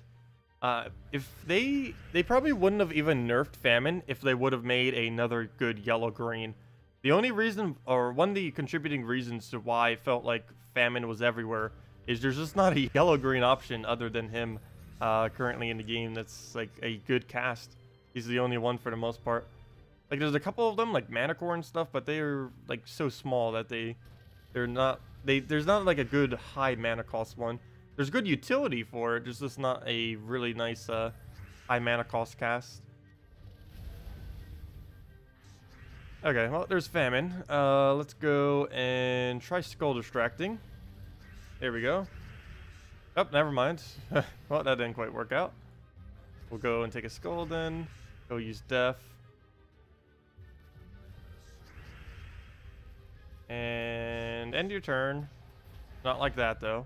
if they probably wouldn't have even nerfed Famine if they would have made another good yellow-green. The only reason, or one of the contributing reasons to why it felt like Famine was everywhere, is there's just not a yellow-green option other than him currently in the game that's like a good cast. He's the only one for the most part. Like there's a couple of them like Manicore and stuff, but they're like so small that there's not like a good high mana cost one. There's good utility for it, there's just not a really nice high mana cost cast. Okay, well, there's Famine. Let's go and try Skull Distracting. There we go. Oh, never mind. Well, that didn't quite work out. We'll go and take a Skull then. Go use Death. And end your turn. Not like that, though.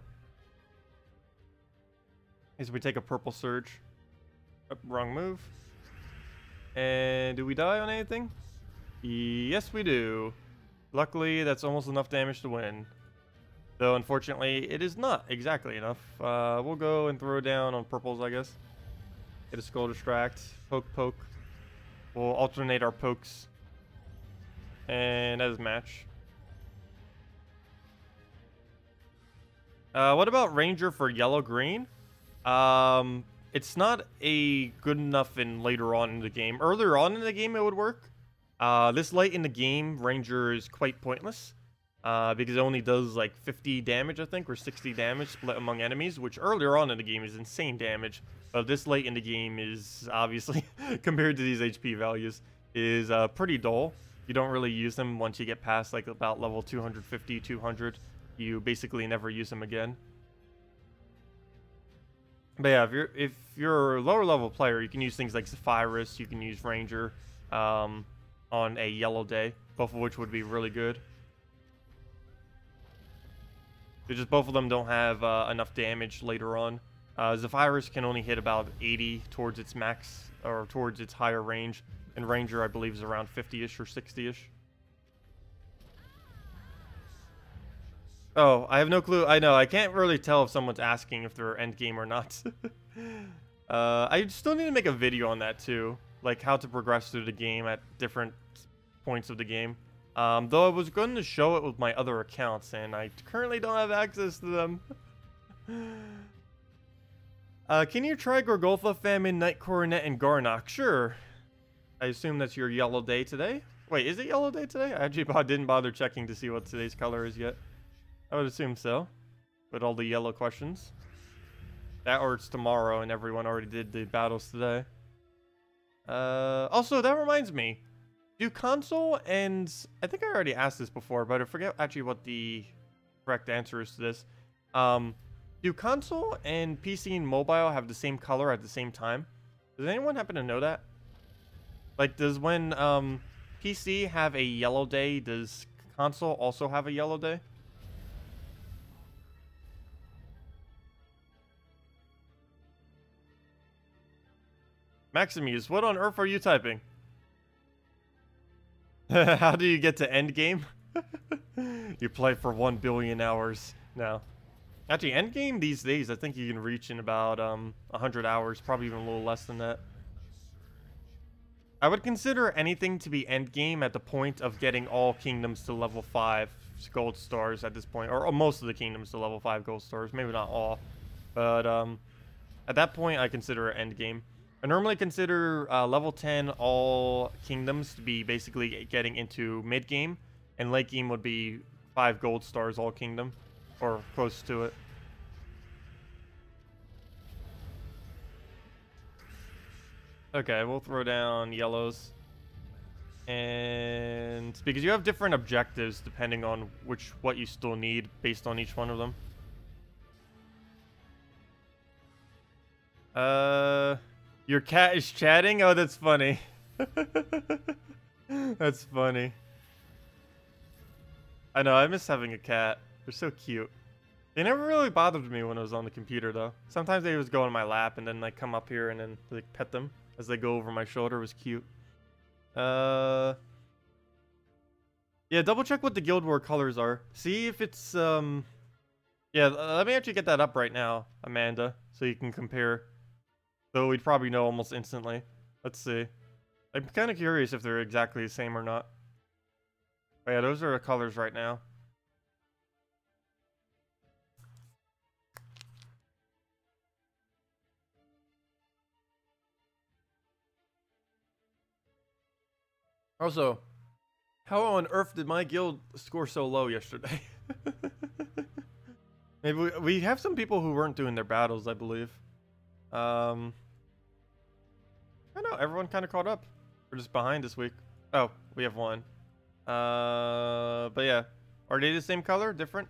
As we take a Purple Surge. Oh, wrong move. And do we die on anything? Yes, we do. Luckily, that's almost enough damage to win. Though, unfortunately, it is not exactly enough. We'll go and throw down on purples, I guess. Get a Skull Distract. Poke, poke. We'll alternate our pokes. And that is match. What about Ranger for yellow-green? It's not a good enough in later on in the game. Earlier on in the game, it would work. This late in the game, Ranger is quite pointless. Because it only does like 50 damage, I think, or 60 damage split among enemies, which earlier on in the game is insane damage. But this late in the game is obviously, compared to these HP values, is pretty dull. You don't really use them once you get past like about level 250, 200. You basically never use them again. But yeah, if you're a lower level player, you can use things like Zephyrus, you can use Ranger on a yellow day, both of which would be really good. Just both of them don't have enough damage later on. Zephyrus can only hit about 80 towards its max, or towards its higher range. And Ranger, I believe, is around 50-ish or 60-ish. Oh, I have no clue. I know, I can't really tell if someone's asking if they're endgame or not. I still need to make a video on that too, like how to progress through the game at different points of the game. Though I was going to show it with my other accounts, and I currently don't have access to them. Can you try Gorgolfa, Famine, Night Coronet, and Garnock? Sure. I assume that's your yellow day today? Wait, is it yellow day today? I actually didn't bother checking to see what today's color is yet. I would assume so, with all the yellow questions. That or it's tomorrow and everyone already did the battles today. Also, that reminds me. Do console and... I think I already asked this before, but I forget actually what the correct answer is to this. Do console and PC and mobile have the same color at the same time? Does anyone happen to know that? Like, does when PC have a yellow day, does console also have a yellow day? Maximus, what on earth are you typing? How do you get to endgame? You play for 1 billion hours now. Actually, endgame these days, I think you can reach in about 100 hours, probably even a little less than that. I would consider anything to be endgame at the point of getting all kingdoms to level 5 gold stars at this point, or most of the kingdoms to level 5 gold stars, maybe not all, but at that point I consider it endgame. I normally consider level 10 all kingdoms to be basically getting into mid game, and late game would be 5 gold stars all kingdom, or close to it. Okay, we'll throw down yellows. And because you have different objectives depending on what you still need based on each one of them. Your cat is chatting? Oh, that's funny. That's funny. I know, I miss having a cat. They're so cute. They never really bothered me when I was on the computer, though. Sometimes they just go on my lap and then like come up here and then like pet them as they go over my shoulder. It was cute. Yeah, double check what the Guild War colors are. See if it's yeah, let me actually get that up right now, Amanda, so you can compare. Though we'd probably know almost instantly. Let's see. I'm kind of curious if they're exactly the same or not. But yeah, those are the colors right now. Also, how on earth did my guild score so low yesterday? Maybe we have some people who weren't doing their battles, I believe. I don't know, everyone kind of caught up. We're just behind this week. Oh, we have one. But yeah. Are they the same color? Different?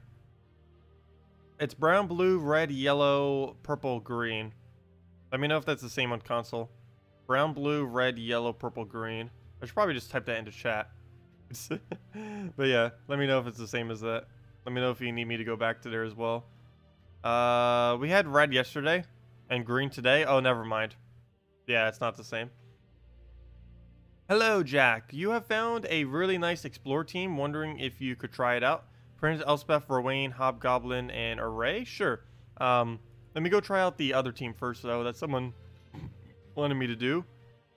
It's brown, blue, red, yellow, purple, green. Let me know if that's the same on console. Brown, blue, red, yellow, purple, green. I should probably just type that into chat. But yeah, let me know if it's the same as that. Let me know if you need me to go back to there as well. We had red yesterday and green today. Oh, never mind. Yeah, it's not the same. Hello, Jack. You have found a really nice explore team. Wondering if you could try it out. Prince, Elspeth, Rowan, Hobgoblin, and Array? Sure. Let me go try out the other team first, though. That's someone wanted me to do.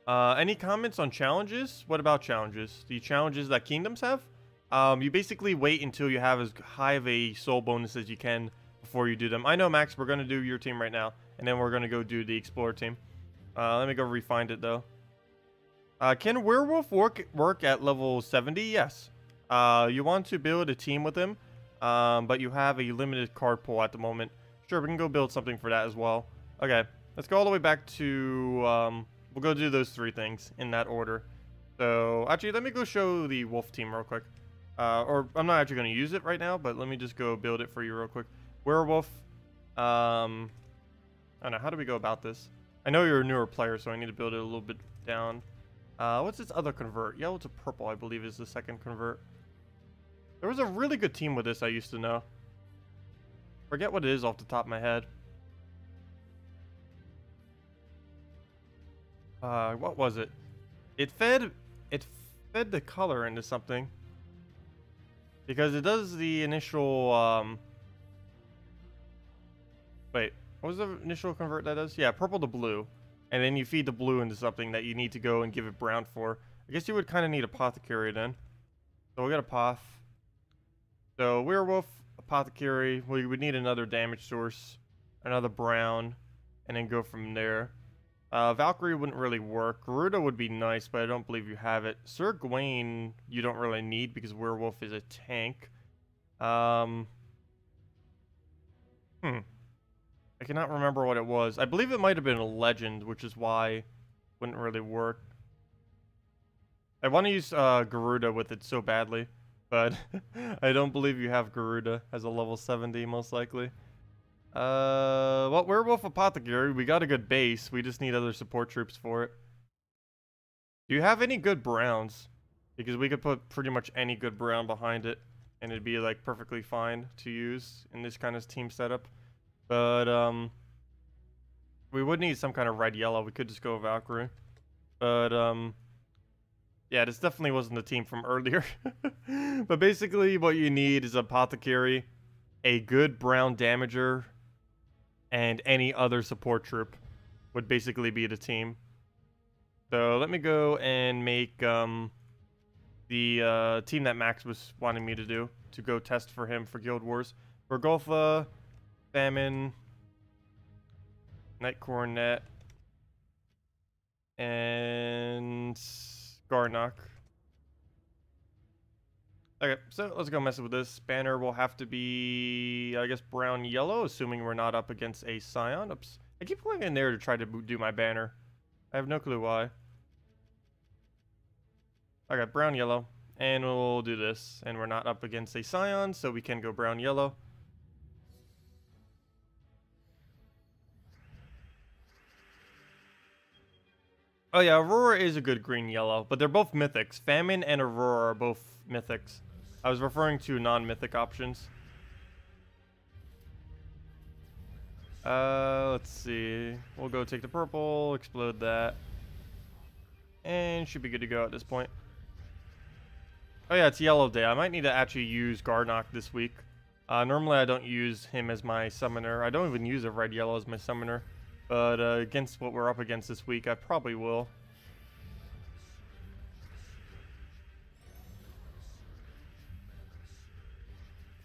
Any comments on challenges? What about challenges? The challenges that kingdoms have? You basically wait until you have as high of a soul bonus as you can before you do them. I know, Max, we're going to do your team right now, and then we're going to go do the Explorer team. Let me go refind it, though. Can Werewolf work at level 70? Yes. You want to build a team with him, but you have a limited card pool at the moment. Sure, we can go build something for that as well. Okay, let's go all the way back to... we'll go do those 3 things in that order. So, actually, let me go show the wolf team real quick. Or, I'm not actually going to use it right now, but let me just go build it for you real quick. Werewolf. I don't know, how do we go about this? I know you're a newer player, so I need to build it a little bit down. What's its other convert? Yellow to purple, I believe, is the second convert. There was a really good team with this I used to know. Forget what it is off the top of my head. What was it? It fed the color into something. Because it does the initial, wait. What was the initial convert that does? Yeah, purple to blue. And then you feed the blue into something that you need to go and give it brown for. I guess you would kind of need apothecary then. So we'll get a poth. So werewolf, apothecary. We would need another damage source, another brown, and then go from there. Valkyrie wouldn't really work. Garuda would be nice, but I don't believe you have it. Sir Gawain you don't really need because werewolf is a tank. I cannot remember what it was. I believe it might have been a legend, which is why it wouldn't really work. I want to use Garuda with it so badly, but I don't believe you have Garuda as a level 70 most likely. Well, werewolf apothecary, we got a good base. We just need other support troops for it. Do you have any good browns? Because we could put pretty much any good brown behind it, and it'd be like perfectly fine to use in this kind of team setup. But we would need some kind of red yellow. We could just go Valkyrie. But yeah, this definitely wasn't the team from earlier. But basically what you need is apothecary, a good brown damager, and any other support troop would basically be the team. So let me go and make the team that Max was wanting me to do, to go test for him for Guild Wars. Bergolfa, Famine, Night Coronet, and Garnock. Okay, so let's go mess with this. Banner will have to be, I guess, brown-yellow, assuming we're not up against a Scion. Oops. I keep going in there to try to do my banner. I have no clue why. Okay, brown-yellow. And we'll do this. And we're not up against a Scion, so we can go brown-yellow. Oh yeah, Aurora is a good green-yellow, but they're both mythics. Famine and Aurora are both mythics. I was referring to non-mythic options. Let's see. We'll go take the purple, explode that. And should be good to go at this point. Oh yeah, it's yellow day. I might need to actually use Garnock this week. Normally I don't use him as my summoner. I don't even use a red-yellow as my summoner. But against what we're up against this week, I probably will.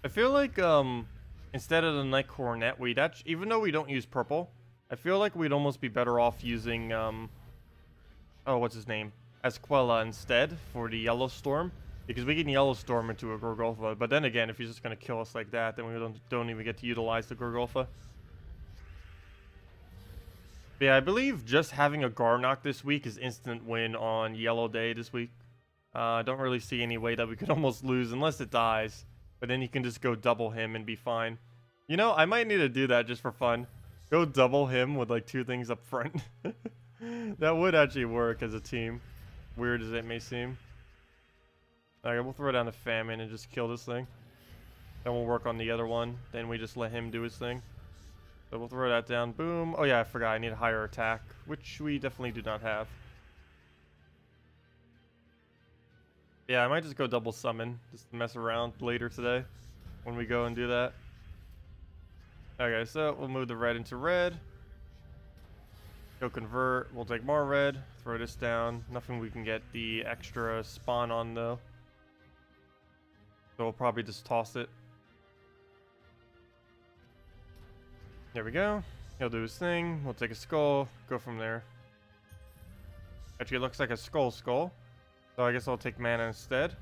I feel like instead of the Night Coronet, we'd actually, even though we don't use purple, I feel like we'd almost be better off using oh, what's his name? Esquella instead for the Yellow Storm, because we can Yellow Storm into a Gorgolfa. But then again, if he's just gonna kill us like that, then we don't even get to utilize the Gorgolfa. But yeah, I believe just having a Garnock this week is instant win on Yellow Day this week. I don't really see any way that we could almost lose unless it dies. But then you can just go double him and be fine. You know, I might need to do that just for fun. Go double him with like 2 things up front. That would actually work as a team. Weird as it may seem. Alright, we'll throw down a Famine and just kill this thing. Then we'll work on the other one. Then we just let him do his thing. So we'll throw that down. Boom. Oh yeah, I forgot. I need a higher attack, which we definitely do not have. Yeah, I might just go double summon, just to mess around later today when we go and do that. Okay, so we'll move the red into red. Go convert. We'll take more red. Throw this down. Nothing we can get the extra spawn on though. So we'll probably just toss it. There we go. He'll do his thing. We'll take a skull. Go from there. Actually, it looks like a skull. So I guess I'll take mana instead.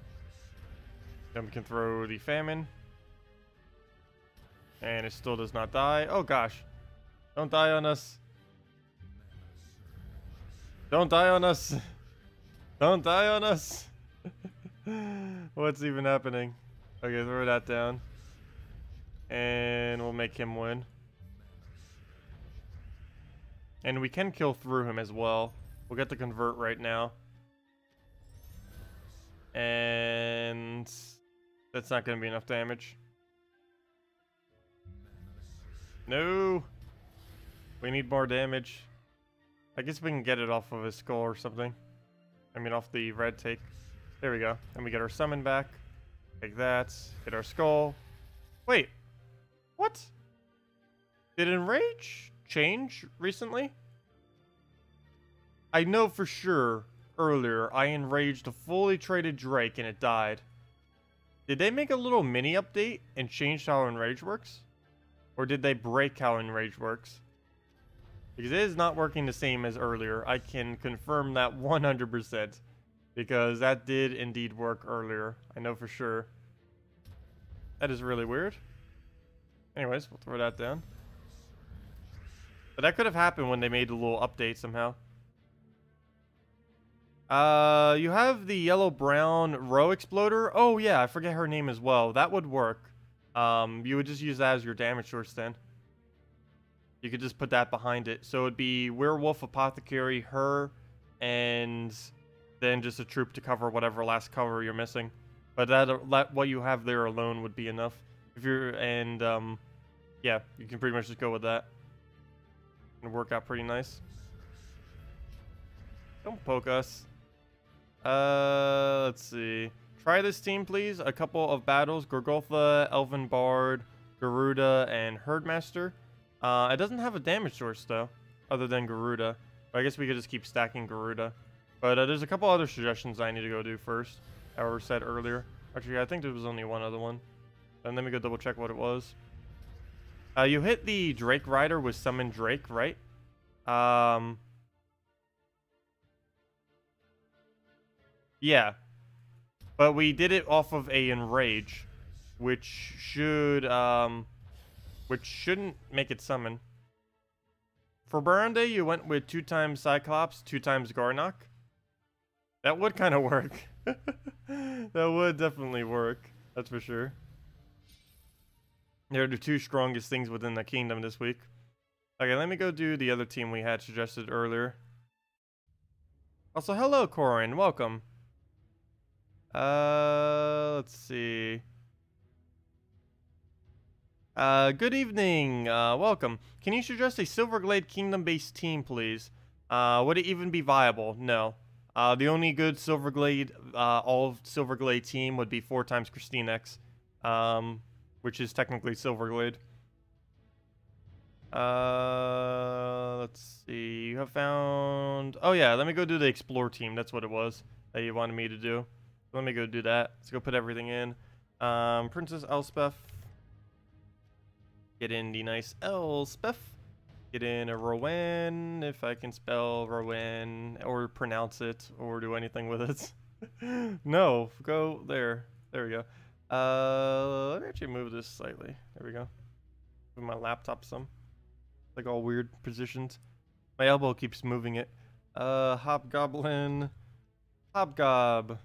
Then we can throw the Famine. And it still does not die. Oh gosh. Don't die on us. Don't die on us. Don't die on us. What's even happening? Okay, throw that down. And we'll make him win. And we can kill through him as well. We'll get the convert right now. And that's not going to be enough damage. No. We need more damage. I guess we can get it off of his skull or something. I mean, off the red take. There we go. And we get our summon back. Take that. Hit our skull. Wait. What? Did Enrage change recently? I know for sure earlier I enraged a fully traded Drake and it died. Did they make a little mini update and change how Enrage works? Or did they break how Enrage works? Because it is not working the same as earlier. I can confirm that 100%. Because that did indeed work earlier. I know for sure. That is really weird. Anyways, we'll throw that down. But that could have happened when they made a little update somehow. You have the yellow-brown row exploder. Oh, yeah, I forget her name as well. That would work. You would just use that as your damage source then. You could just put that behind it. So it'd be Werewolf, Apothecary, her, and then just a troop to cover whatever last cover you're missing. But that what you have there alone would be enough. If you're, and, yeah, you can pretty much just go with that. It'll work out pretty nice. Don't poke us. Let's see. Try this team, please. A couple of battles. Gorgotha, Elven Bard, Garuda, and Herdmaster. It doesn't have a damage source, though, other than Garuda. But I guess we could just keep stacking Garuda. But there's a couple other suggestions I need to go do first, that were said earlier. Actually, I think there was only one other one. And let me go double check what it was. You hit the Drake Rider with Summon Drake, right? Yeah. But we did it off of a Enrage, which shouldn't make it summon. For Barande, you went with 2 times Cyclops, 2 times Garnock. That would kind of work. That would definitely work. That's for sure. They're the 2 strongest things within the kingdom this week. Okay, let me go do the other team we had suggested earlier. Also, hello, Corin. Welcome. Let's see. Good evening. Welcome. Can you suggest a Silverglade Kingdom-based team, please? Would it even be viable? No. The only good Silverglade, all Silverglade team would be 4 times Christine X, which is technically Silverglade. Let's see. You have found... Oh, yeah. Let me go do the Explore team. That's what it was that you wanted me to do. Let me go do that. Let's go put everything in. Princess Elspeth. Get in the nice Elspeth. Get in a Rowan, if I can spell Rowan, or pronounce it, or do anything with it. No, go there. There we go. Let me actually move this slightly. There we go. Move my laptop some. Like all weird positions. My elbow keeps moving it. Hobgoblin. Hobgob.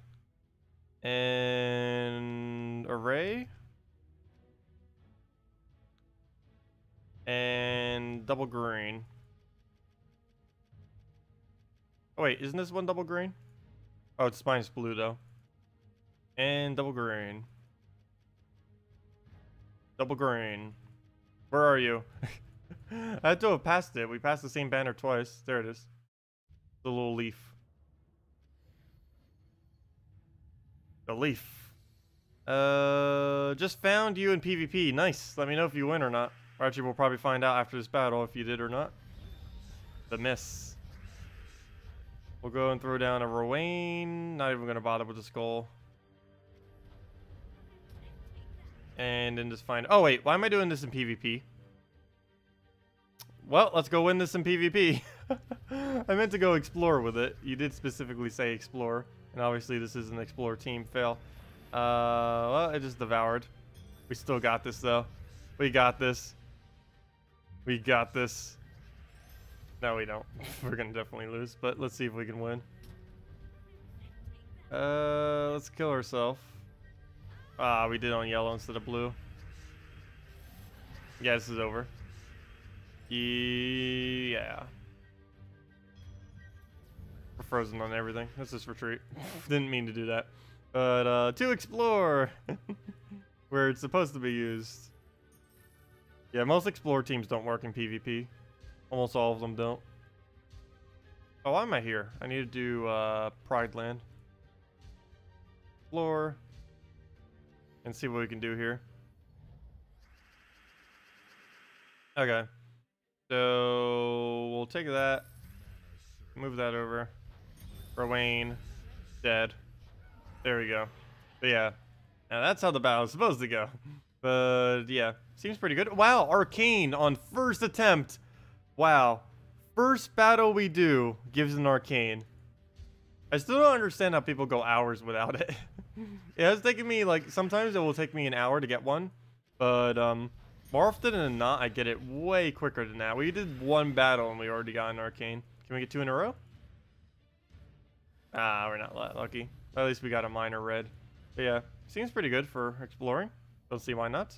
And Array. And double green. Oh wait, isn't this one double green? Oh, it's mine's blue though. And double green. Double green. Where are you? I had to have passed it. We passed the same banner twice. There it is. The little leaf. The leaf. Just found you in PvP. Nice. Let me know if you win or not. Or actually, we'll probably find out after this battle if you did or not. The miss. We'll go and throw down a Rowan. Not even going to bother with the skull. And then just find... Oh, wait. Why am I doing this in PvP? Well, let's go win this in PvP. I meant to go explore with it. You did specifically say explore. And obviously, this is an explore team fail. Well, it just devoured. We still got this, though. We got this. We got this. No, we don't. We're gonna definitely lose, but let's see if we can win. Let's kill ourselves. Ah, we did on yellow instead of blue. Yeah, this is over. Yeah. We're frozen on everything. Let's just retreat. Didn't mean to do that. But, to explore! Where it's supposed to be used. Yeah, most Explore teams don't work in PvP. Almost all of them don't. Oh, why am I here? I need to do Pride Land. Explore. And see what we can do here. Okay. So we'll take that. Move that over. Rowan. Dead. There we go. But yeah. Now that's how the battle's supposed to go. But yeah. Seems pretty good. Wow. Arcane on first attempt. Wow. First battle we do gives an arcane. I still don't understand how people go hours without it. It has taken me, like, sometimes it will take me an hour to get one. But, more often than not, I get it way quicker than that. We did one battle and we already got an arcane. Can we get 2 in a row? Ah, we're not that lucky. At least we got a minor red. But yeah, seems pretty good for exploring. Don't see why not.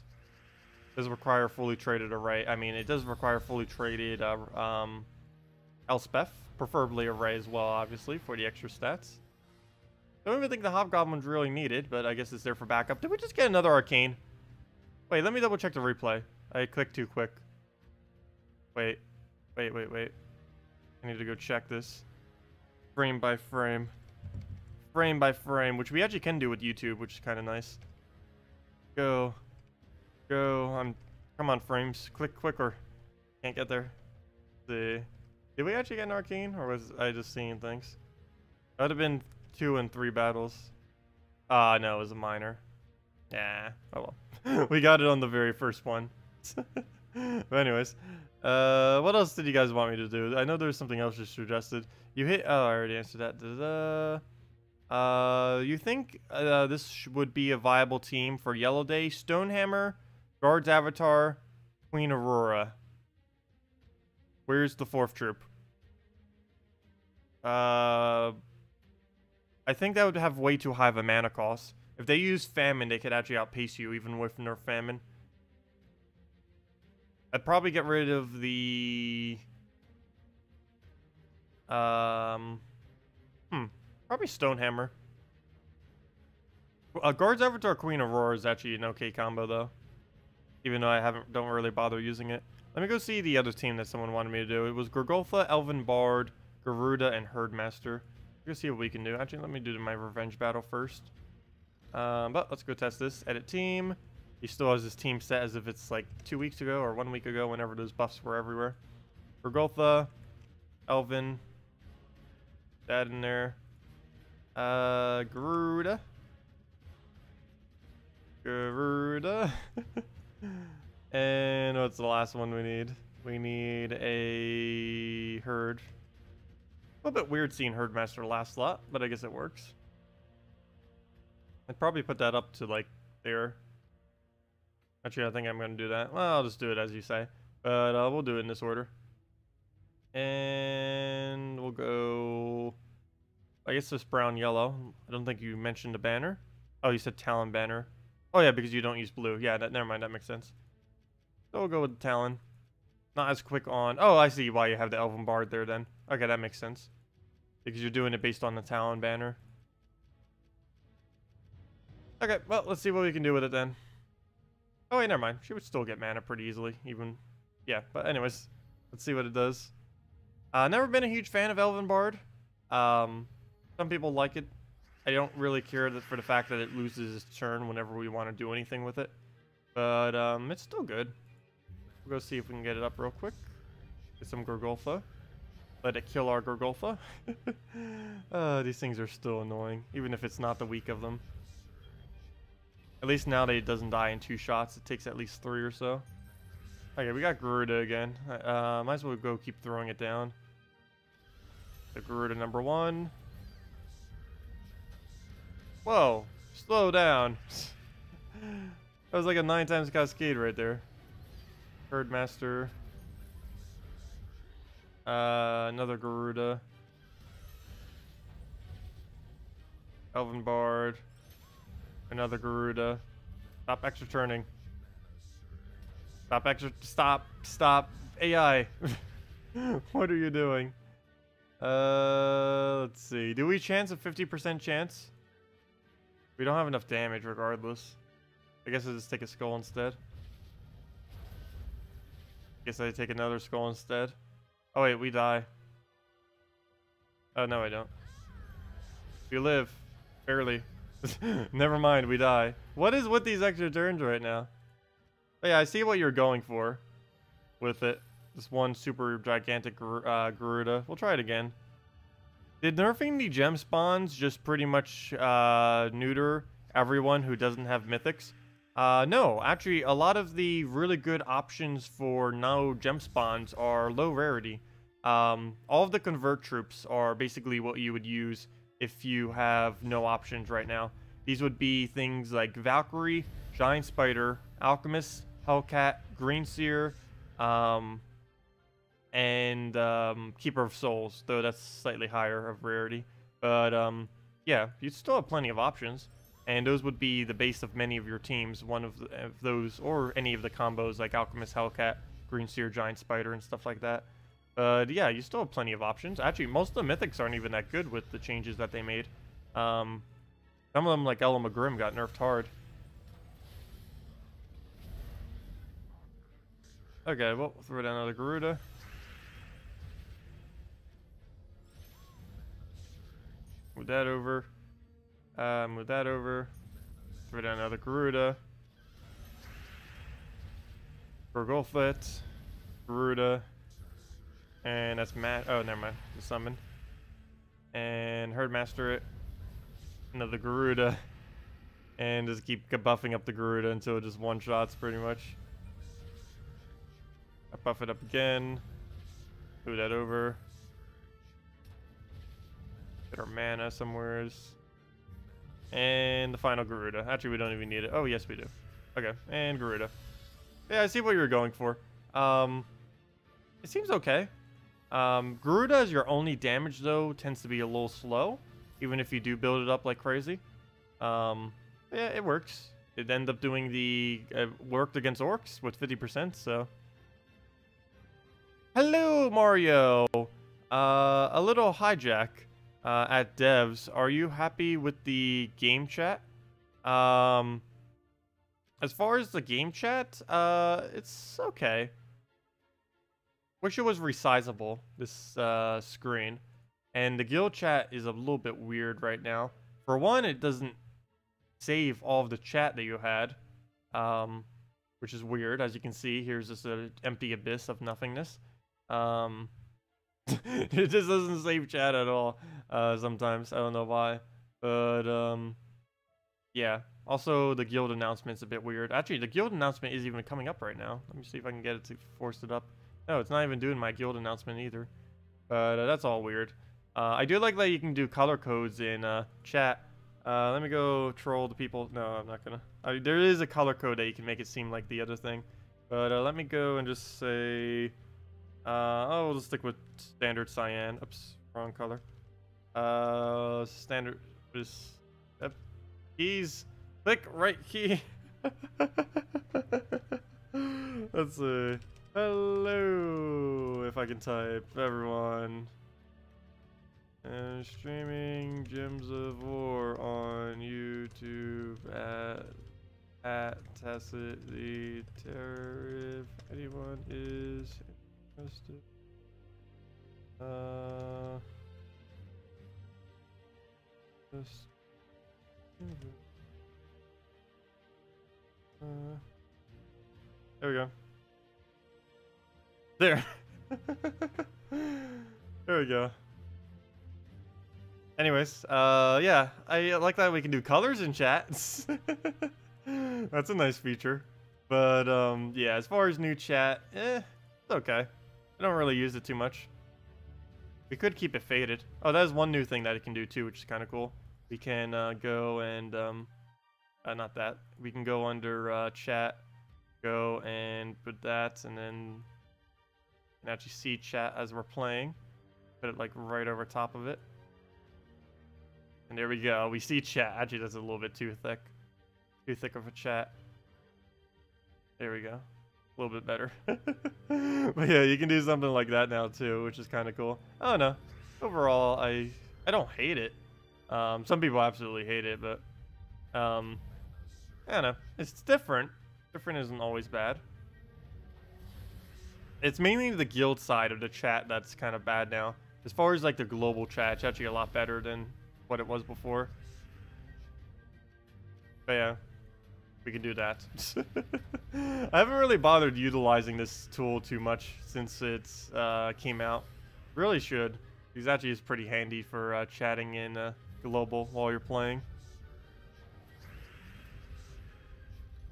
Does require fully traded array. I mean, it does require fully traded Elspeth, preferably array as well, obviously, for the extra stats. Don't even think the Hobgoblin's really needed, but I guess it's there for backup. Did we just get another arcane? Wait, let me double check the replay. I clicked too quick. Wait. I need to go check this. Frame by frame. Frame by frame, which we actually can do with YouTube, which is kind of nice. Go. Come on, frames. Click quicker. Can't get there. Let's see. Did we actually get an arcane, or was I just seeing things? That would have been 2 and 3 battles. No, it was a minor. Yeah. Oh well. We got it on the very first one. But anyways, what else did you guys want me to do? I know there's something else just suggested. You hit. Oh, I already answered that. You think this would be a viable team for Yellow Day? Stonehammer, Guard's Avatar, Queen Aurora. Where's the 4th troop? I think that would have way too high of a mana cost. If they use Famine, they could actually outpace you even with Nerf Famine. I'd probably get rid of the... probably Stonehammer. Guard's Avatar Queen Aurora is actually an okay combo, though. Even though I don't really bother using it. Let me go see the other team that someone wanted me to do. It was Gorgolfa, Elven Bard, Garuda, and Herdmaster. Let's see what we can do. Actually, let me do my revenge battle first. But let's go test this. Edit team. He still has his team set as if it's like 2 weeks ago or 1 week ago, whenever those buffs were everywhere. Gorgolfa, Elven, that in there. Garuda. And what's the last one we need? We need a Herd. A little bit weird seeing Herdmaster last slot, but I guess it works. I'd probably put that up to like there. Actually, I think I'm going to do that. Well, I'll just do it as you say. But we'll do it in this order. And we'll go... I guess this brown yellow. I don't think you mentioned a banner. Oh, you said Talon banner. Oh yeah, because you don't use blue. Yeah, never mind, that makes sense. So we'll go with the Talon. Not as quick on... Oh, I see why you have the Elven Bard there then. Okay, that makes sense. Because you're doing it based on the Talon banner. Okay, well, let's see what we can do with it then. Oh wait, never mind. She would still get mana pretty easily, even... Yeah, but anyways, let's see what it does. Never been a huge fan of Elven Bard. Some people like it. I don't really care for the fact that it loses its turn whenever we want to do anything with it. But it's still good. We'll go see if we can get it up real quick. Get some Gorgolfa. Let it kill our Gorgolfa. These things are still annoying, even if it's not the weak of them. At least now that it doesn't die in 2 shots, it takes at least 3 or so. Okay, we got Garuda again. Might as well go keep throwing it down. The Garuda number 1. Whoa, slow down. That was like a 9 times cascade right there. Herdmaster. Another Garuda. Elven Bard. Another Garuda. Stop extra turning. Stop. AI. What are you doing? Let's see. Do we chance a 50% chance? We don't have enough damage regardless. I guess I'll just take a skull instead. Guess I take another skull instead. Oh wait, we die. Oh no, I don't. We live. Barely. Never mind, we die. What is with these extra turns right now? Oh, yeah, I see what you're going for with it. This one super gigantic Garuda. We'll try it again. Did nerfing the gem spawns just pretty much neuter everyone who doesn't have mythics? No, actually, a lot of the really good options for no gem spawns are low rarity. All of the convert troops are basically what you would use if you have no options right now. These would be things like Valkyrie, Giant Spider, Alchemist, Hellcat, Green Seer, and Keeper of Souls, though that's slightly higher of rarity. But yeah, you still have plenty of options, and those would be the base of many of your teams. One of those, or any of the combos like Alchemist, Hellcat, Green Seer, Giant Spider, and stuff like that. But yeah, you still have plenty of options. Actually, most of the mythics aren't even that good with the changes that they made. Some of them, like Ella McGrim, got nerfed hard. Okay, well, we'll throw down another Garuda. Move that over. Move that over. Throw down another Garuda. Fangowolf, Garuda. And that's Matt. Oh, never mind. The summon. And Herdmaster it. Another Garuda. And just keep buffing up the Garuda until it just one-shots pretty much. I buff it up again. Move that over. Get our mana somewheres. And the final Garuda. Actually, we don't even need it. Oh, yes, we do. Okay, and Garuda. Yeah, I see what you were going for. It seems okay. Garuda as your only damage, though, tends to be a little slow, even if you do build it up like crazy. Yeah, it works. It ended up doing the... worked against orcs with 50%, so... Hello, Mario! A little hijack at devs. Are you happy with the game chat? As far as the game chat, it's okay. Wish it was resizable, this screen. And the guild chat is a little bit weird right now. For one, it doesn't save all of the chat that you had, which is weird. As you can see, here's just an empty abyss of nothingness. It just doesn't save chat at all sometimes. I don't know why. But, yeah. Also, the guild announcement's a bit weird. Actually, the guild announcement isn't even coming up right now. Let me see if I can get it to force it up. No, it's not even doing my guild announcement either. But that's all weird. I do like that you can do color codes in chat. Let me go troll the people. No, I'm not gonna. There is a color code that you can make it seem like the other thing. But let me go and just say... oh, we'll just stick with standard cyan. Oops, wrong color. Standard is... Yep. Keys. Click right key. Let's see. Hello, if I can type, everyone. And streaming Gems of War on YouTube at Tacet the Terror if anyone is interested. There we go. There. There we go. Anyways, yeah, I like that we can do colors in chat. That's a nice feature. But, yeah, as far as new chat, it's okay. I don't really use it too much. We could keep it faded. Oh, that is one new thing that it can do too, which is kind of cool. We can go and, not that. We can go under chat, go and put that, and then you can actually see chat as we're playing. Put it like right over top of it. And there we go. We see chat. Actually, that's a little bit too thick. Too thick of a chat. There we go. A little bit better. But yeah, you can do something like that now too, which is kind of cool. I don't know. Overall, I don't hate it. Some people absolutely hate it, but I don't know. It's different. Different isn't always bad. It's mainly the guild side of the chat that's kind of bad now. As far as like the global chat, it's actually a lot better than what it was before. But yeah. we can do that. I haven't really bothered utilizing this tool too much since it's came out. Really should. Because actually is pretty handy for chatting in global while you're playing.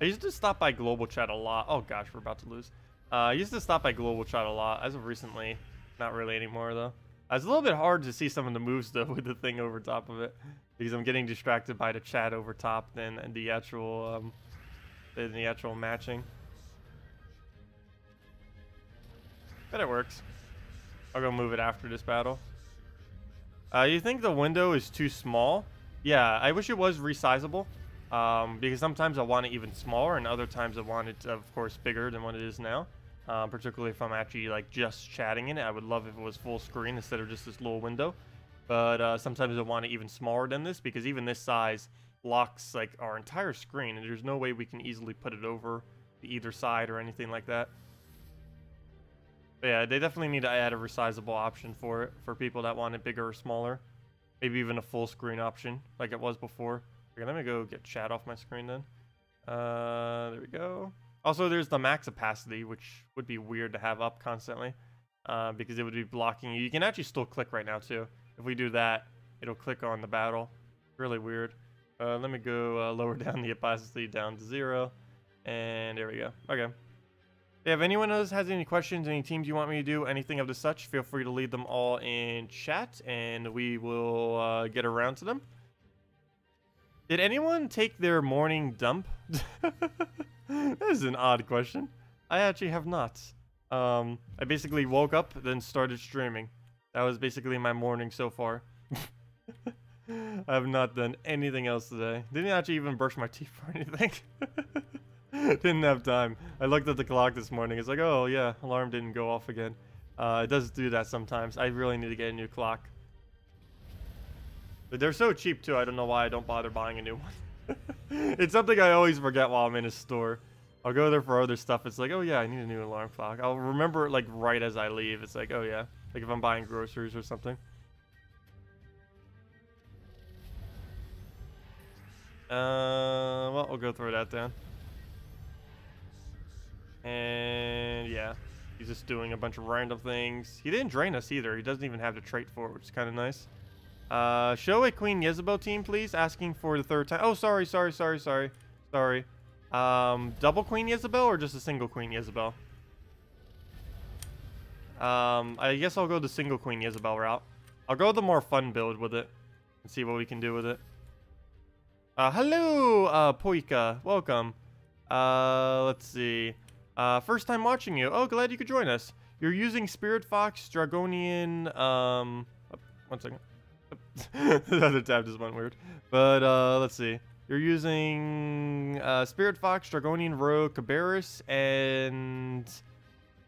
I used to stop by global chat a lot. Oh gosh, we're about to lose. I used to stop by global chat a lot. As of recently, not really anymore though. It's a little bit hard to see some of the moves though with the thing over top of it, because I'm getting distracted by the chat over top than the actual matching. But it works. I'll go move it after this battle. You think the window is too small? Yeah, I wish it was resizable. Because sometimes I want it even smaller, and other times I want it, of course, bigger than what it is now. Particularly if I'm actually like just chatting in it. I would love if it was full screen instead of just this little window. But sometimes I want it even smaller than this, because even this size blocks like our entire screen, and there's no way we can easily put it over to either side or anything like that. But yeah, they definitely need to add a resizable option for it for people that want it bigger or smaller. Maybe even a full screen option like it was before. Okay, let me go get chat off my screen then. There we go. Also, there's the max opacity, which would be weird to have up constantly, because it would be blocking you. You can actually still click right now too. If we do that, it'll click on the battle. Really weird. Let me go lower down the opacity down to 0, and there we go. Okay. Yeah, if anyone else has any questions, any teams you want me to do, anything of the such, feel free to leave them all in chat, and we will get around to them. Did anyone take their morning dump? That is an odd question. I actually have not. I basically woke up, then started streaming. That was basically my morning so far. I have not done anything else today. Didn't actually even brush my teeth or anything. Didn't have time. I looked at the clock this morning. It's like, oh yeah, alarm didn't go off again. It does do that sometimes. I really need to get a new clock. But they're so cheap too. I don't know why I don't bother buying a new one. It's something I always forget while I'm in a store. I'll go there for other stuff. It's like, oh yeah, I need a new alarm clock. I'll remember it like right as I leave. It's like, oh yeah, like if I'm buying groceries or something. Well, I'll go throw that down. And yeah, he's just doing a bunch of random things. He didn't drain us either. He doesn't even have the trait for it, which is kind of nice. Show a Queen Jezebel team, please. Asking for the third time. Oh, sorry. Double Queen Jezebel or just a single Queen Jezebel? I guess I'll go the single Queen Jezebel route. I'll go the more fun build with it and see what we can do with it. Hello, Poika. Welcome. Let's see. First time watching you. Oh, glad you could join us. You're using Spirit Fox, Dragonian, one second. The other tab just went weird. But, let's see. You're using, Spirit Fox, Dragonian Rogue, Cabarrus, and,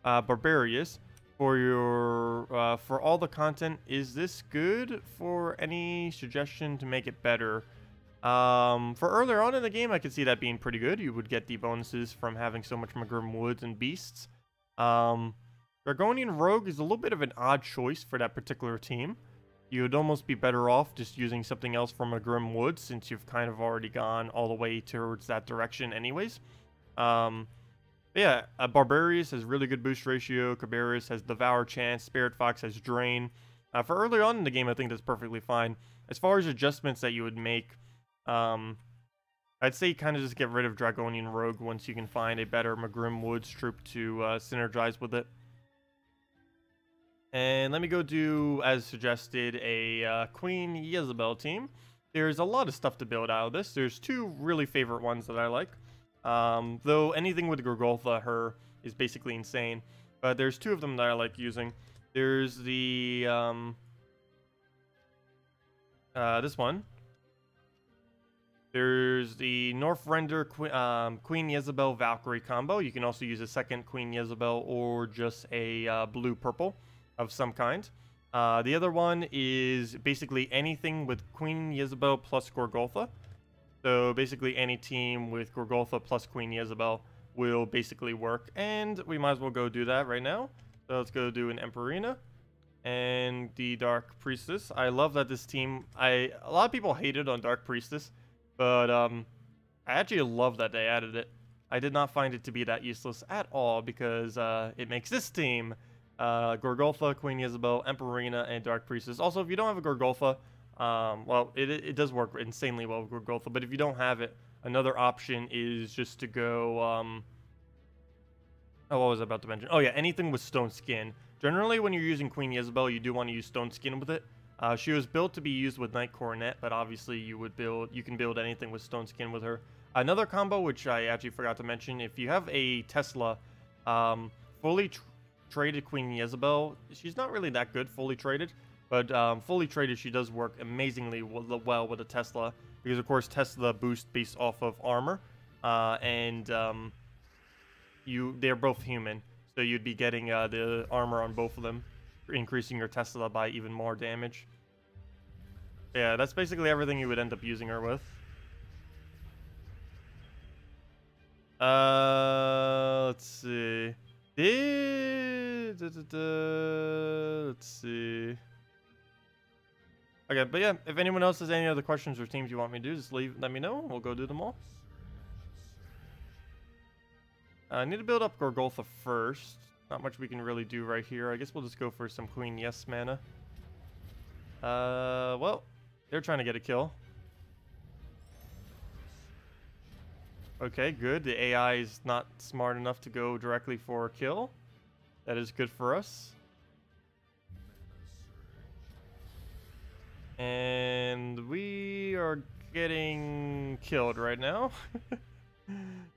Barbarius for your, for all the content. Is this good? For any suggestion to make it better? For earlier on in the game, I could see that being pretty good. You would get the bonuses from having so much Magrim Woods and Beasts. Dragonian Rogue is a little bit of an odd choice for that particular team. You would almost be better off just using something else from Magrim Woods, since you've kind of already gone all the way towards that direction anyways. Yeah, Barbarius has really good boost ratio. Cabarrus has Devour Chance. Spirit Fox has Drain. For early on in the game, I think that's perfectly fine. As far as adjustments that you would make, I'd say kind of just get rid of Dragonian Rogue once you can find a better Magrim Woods troop to synergize with it. And let me go do, as suggested, a Queen Jezebel team. There's a lot of stuff to build out of this. There's two really favorite ones that I like. Though anything with Gorgoltha, her, is basically insane. But there's two of them that I like using. There's the, this one. There's the North Render Queen Jezebel Valkyrie combo. You can also use a second Queen Jezebel or just a blue-purple of some kind. The other one is basically anything with Queen Jezebel plus Gorgoltha. So basically any team with Gorgoltha plus Queen Jezebel will basically work. And we might as well go do that right now. So let's go do an Emperina and the Dark Priestess. I love that this team... a lot of people hated on Dark Priestess. But I actually love that they added it. I did not find it to be that useless at all because it makes this team Gorgolfa, Queen Isabel, Emperorina, and Dark Priestess. Also, if you don't have a Gorgolfa, well, it does work insanely well with Gorgolfa, but if you don't have it, another option is just to go, oh, what was I about to mention? Oh yeah, anything with stone skin. Generally, when you're using Queen Isabel, you do want to use stone skin with it. She was built to be used with Knight Coronet, but obviously you can build anything with stone skin with her. Another combo, which I actually forgot to mention, if you have a Tesla, fully traded Queen Isabel, she's not really that good fully traded, but fully traded she does work amazingly well with a Tesla, because of course Tesla boost based off of armor, and they're both human, so you'd be getting the armor on both of them, increasing your Tesla by even more damage. Yeah, that's basically everything you would end up using her with. Let's see. Let's see. Okay, but yeah, if anyone else has any other questions or teams you want me to do, just let me know. We'll go do them all. I need to build up Gorgolfa first. Not much we can really do right here. I guess we'll just go for some Queen Yes mana. Well, they're trying to get a kill. Okay, good. The AI is not smart enough to go directly for a kill. That is good for us. And we are getting killed right now.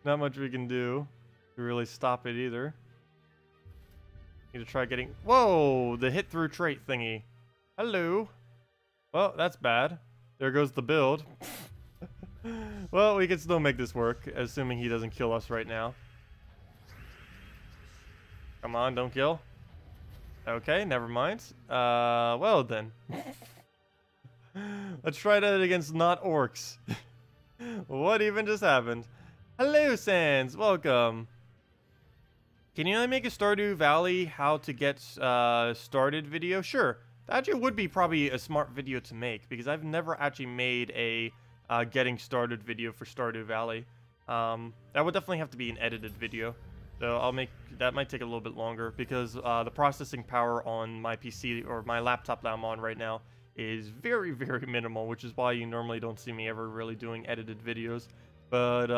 Not much we can do to really stop it either. Need to try getting... Whoa! The hit through trait thingy. Hello. Well, that's bad. There goes the build. Well, we can still make this work, assuming he doesn't kill us right now. Come on, don't kill. Okay, never mind. Well then. Let's try that against not orcs. What even just happened? Hello, Sans. Welcome. Can you make a Stardew Valley how to get started video? Sure. That actually would be probably a smart video to make, because I've never actually made a getting started video for Stardew Valley. That would definitely have to be an edited video. So I'll make that. Might take a little bit longer because the processing power on my PC or my laptop that I'm on right now is very, very minimal, which is why you normally don't see me ever really doing edited videos. But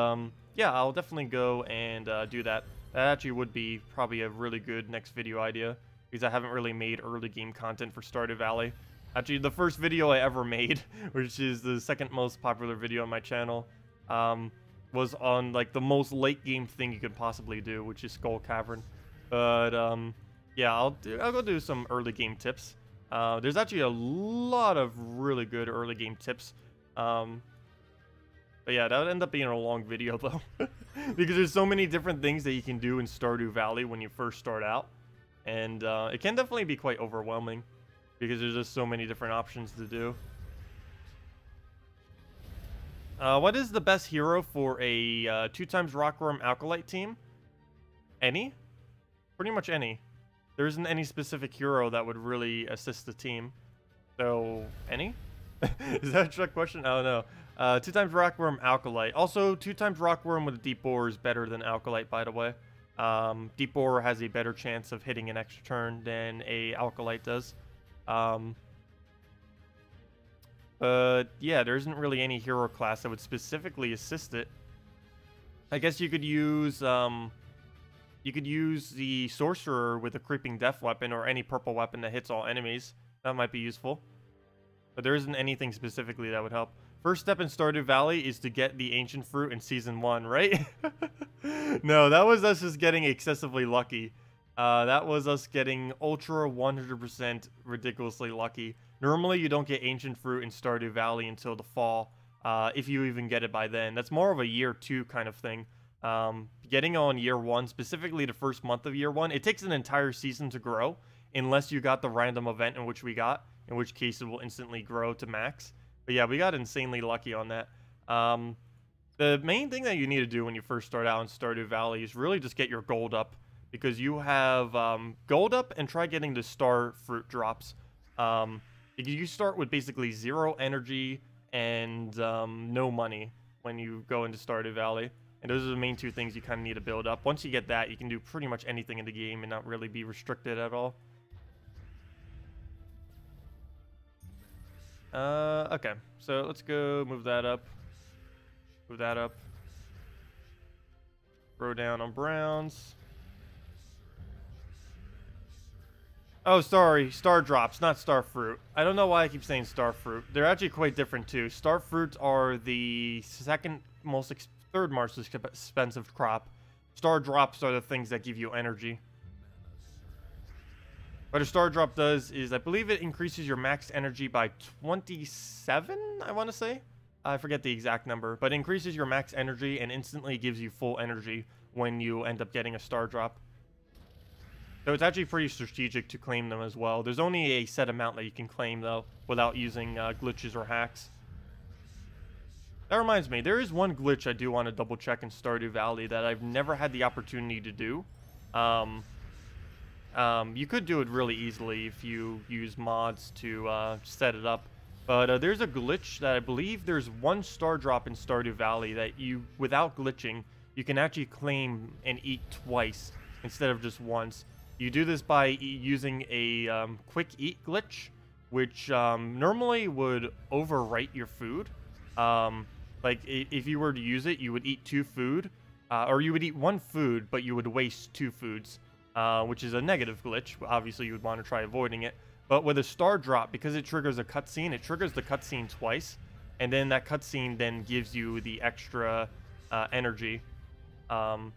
yeah, I'll definitely go and do that. That actually would be probably a really good next video idea, because I haven't really made early game content for Stardew Valley. Actually, the first video I ever made, which is the second most popular video on my channel, was on like the most late game thing you could possibly do, which is Skull Cavern. But yeah, I'll go do some early game tips. There's actually a lot of really good early game tips. But yeah, that would end up being a long video though, because there's so many different things that you can do in Stardew Valley when you first start out, and it can definitely be quite overwhelming, because there's just so many different options to do. What is the best hero for a 2x Rockworm Alkalite team? Any? Pretty much any. There isn't any specific hero that would really assist the team. So, any? Is that a trick question? I don't know. 2x Rockworm Alkalite. Also, 2x Rockworm with a Deep Borer is better than Alkalite, by the way. Deep Borer has a better chance of hitting an extra turn than a Alkalite does. But yeah, there isn't really any hero class that would specifically assist it. I guess you could use the Sorcerer with a Creeping Death weapon, or any purple weapon that hits all enemies. That might be useful. But there isn't anything specifically that would help. First step in Stardew Valley is to get the Ancient Fruit in Season 1, right? No, that was us just getting excessively lucky. That was us getting ultra 100% ridiculously lucky. Normally, you don't get Ancient Fruit in Stardew Valley until the fall, if you even get it by then. That's more of a year 2 kind of thing. Getting on year 1, specifically the first month of year 1, it takes an entire season to grow, unless you got the random event in which we got, in which case it will instantly grow to max. But yeah, we got insanely lucky on that. The main thing that you need to do when you first start out in Stardew Valley is really just get your gold up, because you have gold up and try getting the star fruit drops. You start with basically 0 energy and no money when you go into Stardew Valley. And those are the main two things you kind of need to build up. Once you get that, you can do pretty much anything in the game and not really be restricted at all. Okay, so let's go move that up. Move that up. Throw down on browns. Oh, sorry, star drops, not star fruit. I don't know why I keep saying star fruit. They're actually quite different too. Star fruits are the third most expensive crop. Star drops are the things that give you energy. What a star drop does is, I believe it increases your max energy by 27, I want to say. I forget the exact number, but it increases your max energy and instantly gives you full energy when you end up getting a star drop. So it's actually pretty strategic to claim them as well. There's only a set amount that you can claim, though, without using glitches or hacks. That reminds me, there is one glitch I do want to double check in Stardew Valley that I've never had the opportunity to do. You could do it really easily if you use mods to set it up. But there's a glitch that I believe there's one star drop in Stardew Valley that you, without glitching, you can actually claim and eat twice instead of just once. You do this by using a quick eat glitch, which normally would overwrite your food. Like if you were to use it, you would eat 2 food, or you would eat 1 food, but you would waste 2 foods, which is a negative glitch. Obviously, you would want to try avoiding it. But with a star drop, because it triggers a cutscene, it triggers the cutscene twice, and then that cutscene then gives you the extra energy. I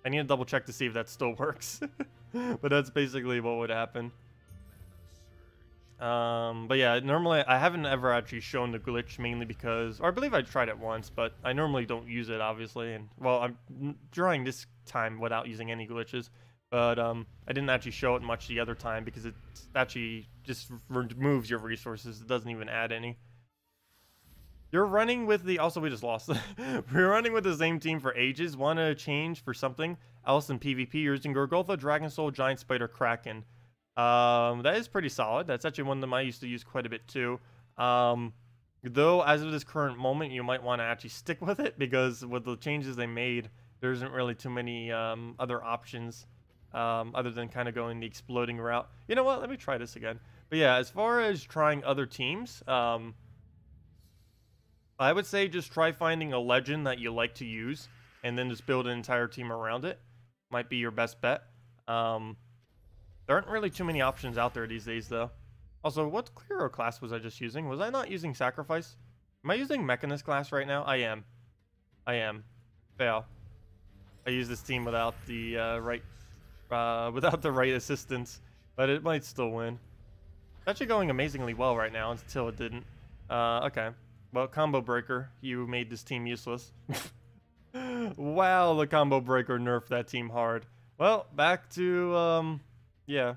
need to double check to see if that still works. But that's basically what would happen. But yeah, normally I haven't ever actually shown the glitch, mainly because, or I believe I tried it once, but I normally don't use it, obviously. And well, I'm trying this time without using any glitches. But I didn't actually show it much the other time because it actually just removes your resources. It doesn't even add any. You're running with the... Also, we just lost. We're running with the same team for ages. Want to change for something else in PvP? You're using Gorgotha, Dragon Soul, Giant Spider, Kraken. That is pretty solid. That's actually one of them I used to use quite a bit too. Though, as of this current moment, you might want to actually stick with it because with the changes they made, there isn't really too many other options. Other than kind of going the exploding route. You know what? Let me try this again. But yeah, as far as trying other teams, I would say just try finding a legend that you like to use, and then just build an entire team around it. Might be your best bet. There aren't really too many options out there these days, though. Also, what hero class was I just using? Was I not using Sacrifice? Am I using Mechanist class right now? I am. Fail. I use this team without the without the right assistance, but it might still win. It's actually going amazingly well right now until it didn't. Okay. Well, Combo Breaker, you made this team useless. Wow, the Combo Breaker nerfed that team hard. Well, back to, yeah.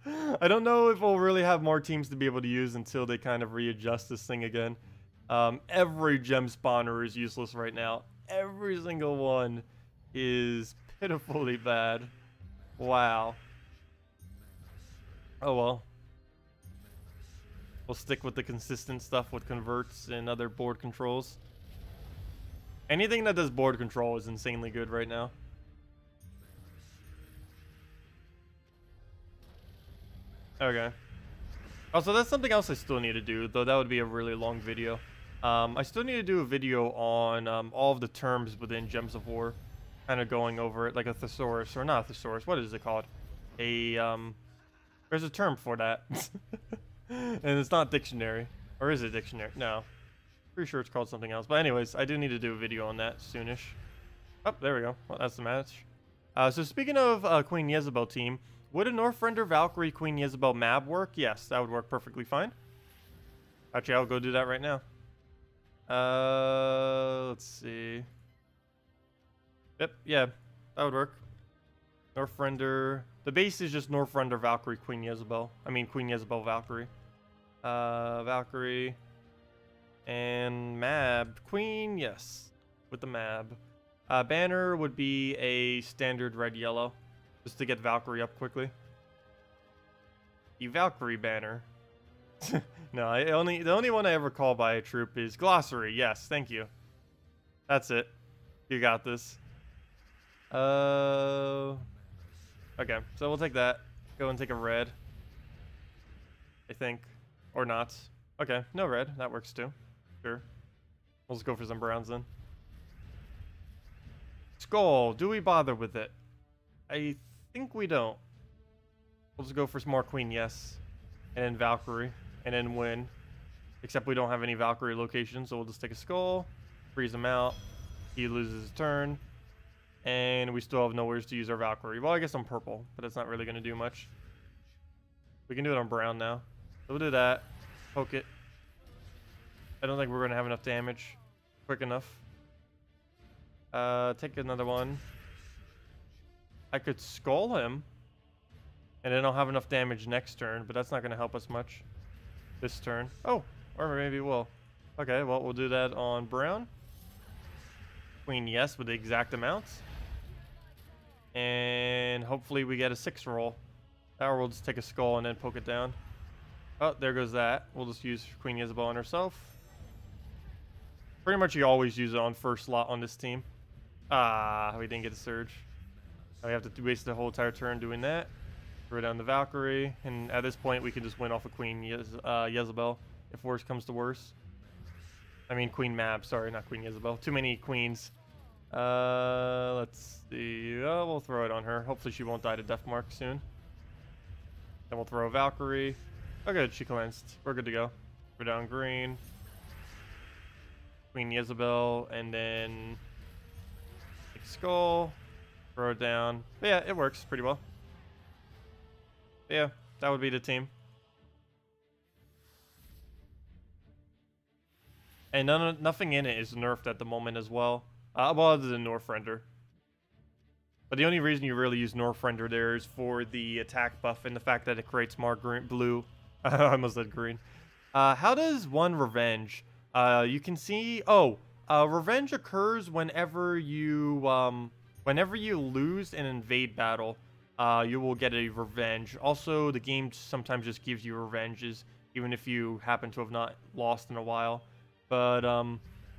I don't know if we'll really have more teams to be able to use until they kind of readjust this thing again. Every gem spawner is useless right now. Every single one is pitifully bad. Wow. Oh well. We'll stick with the consistent stuff with converts and other board controls. Anything that does board control is insanely good right now. Okay. Also, that's something else I still need to do, though that would be a really long video. I still need to do a video on all of the terms within Gems of War. Kind of going over it, like a thesaurus, or not a thesaurus, what is it called? There's a term for that. And it's not dictionary. Or is it dictionary? No. Pretty sure it's called something else. But anyways, I do need to do a video on that soonish. Oh, there we go. Well, that's the match. So speaking of Queen Jezebel team, would a Northrender Valkyrie Queen Jezebel Mab work? Yes, that would work perfectly fine. Actually, I'll go do that right now. Let's see. Yep, yeah, that would work. Northrender. The base is just Northrender Valkyrie Queen Jezebel. I mean, Queen Jezebel Valkyrie. Valkyrie. And Mab. Queen, yes. With the Mab. Banner would be a standard red-yellow. Just to get Valkyrie up quickly. The Valkyrie banner. No, the only one I ever call by a troop is Glossary. Yes, thank you. That's it. You got this. Okay, so we'll take that. Go and take a red. I think. Or not. Okay, no red. That works too. Sure. We'll just go for some browns then. Skull. Do we bother with it? I think we don't. We'll just go for some more queen, yes. And then Valkyrie. And then win. Except we don't have any Valkyrie locations, so we'll just take a skull. Freeze him out. He loses his turn. And we still have nowhere to use our Valkyrie. Well, I guess on purple, but it's not really going to do much. We can do it on brown now. So we'll do that. Poke it. I don't think we're going to have enough damage quick enough. Take another one. I could skull him. And then I'll have enough damage next turn, but that's not going to help us much this turn. Oh, or maybe it will. Okay, well, we'll do that on brown. Queen, yes, with the exact amounts. And hopefully we get a 6 roll. Or we'll just take a skull and then poke it down. Oh, there goes that. We'll just use Queen Isabel on herself. Pretty much you always use it on first slot on this team. Ah, we didn't get a surge. We have to waste the whole entire turn doing that. Throw down the Valkyrie. And at this point, we can just win off of Queen Jezebel, if worse comes to worse. I mean, Queen Mab. Sorry, not Queen Jezebel. Too many queens. Let's see. Oh, we'll throw it on her. Hopefully she won't die to Deathmark soon. Then we'll throw a Valkyrie. Oh, good. She cleansed. We're good to go. Throw down green. Queen Jezebel. And then take skull. Throw it down. But yeah, it works pretty well. But yeah, that would be the team. And nothing in it is nerfed at the moment as well. Well, other than Northrender. But the only reason you really use Northrender there is for the attack buff and the fact that it creates more green, blue. I almost said green. How does one revenge? You can see. Oh, revenge occurs whenever you lose an invade battle. You will get a revenge. Also, the game sometimes just gives you revenges, even if you happen to have not lost in a while. But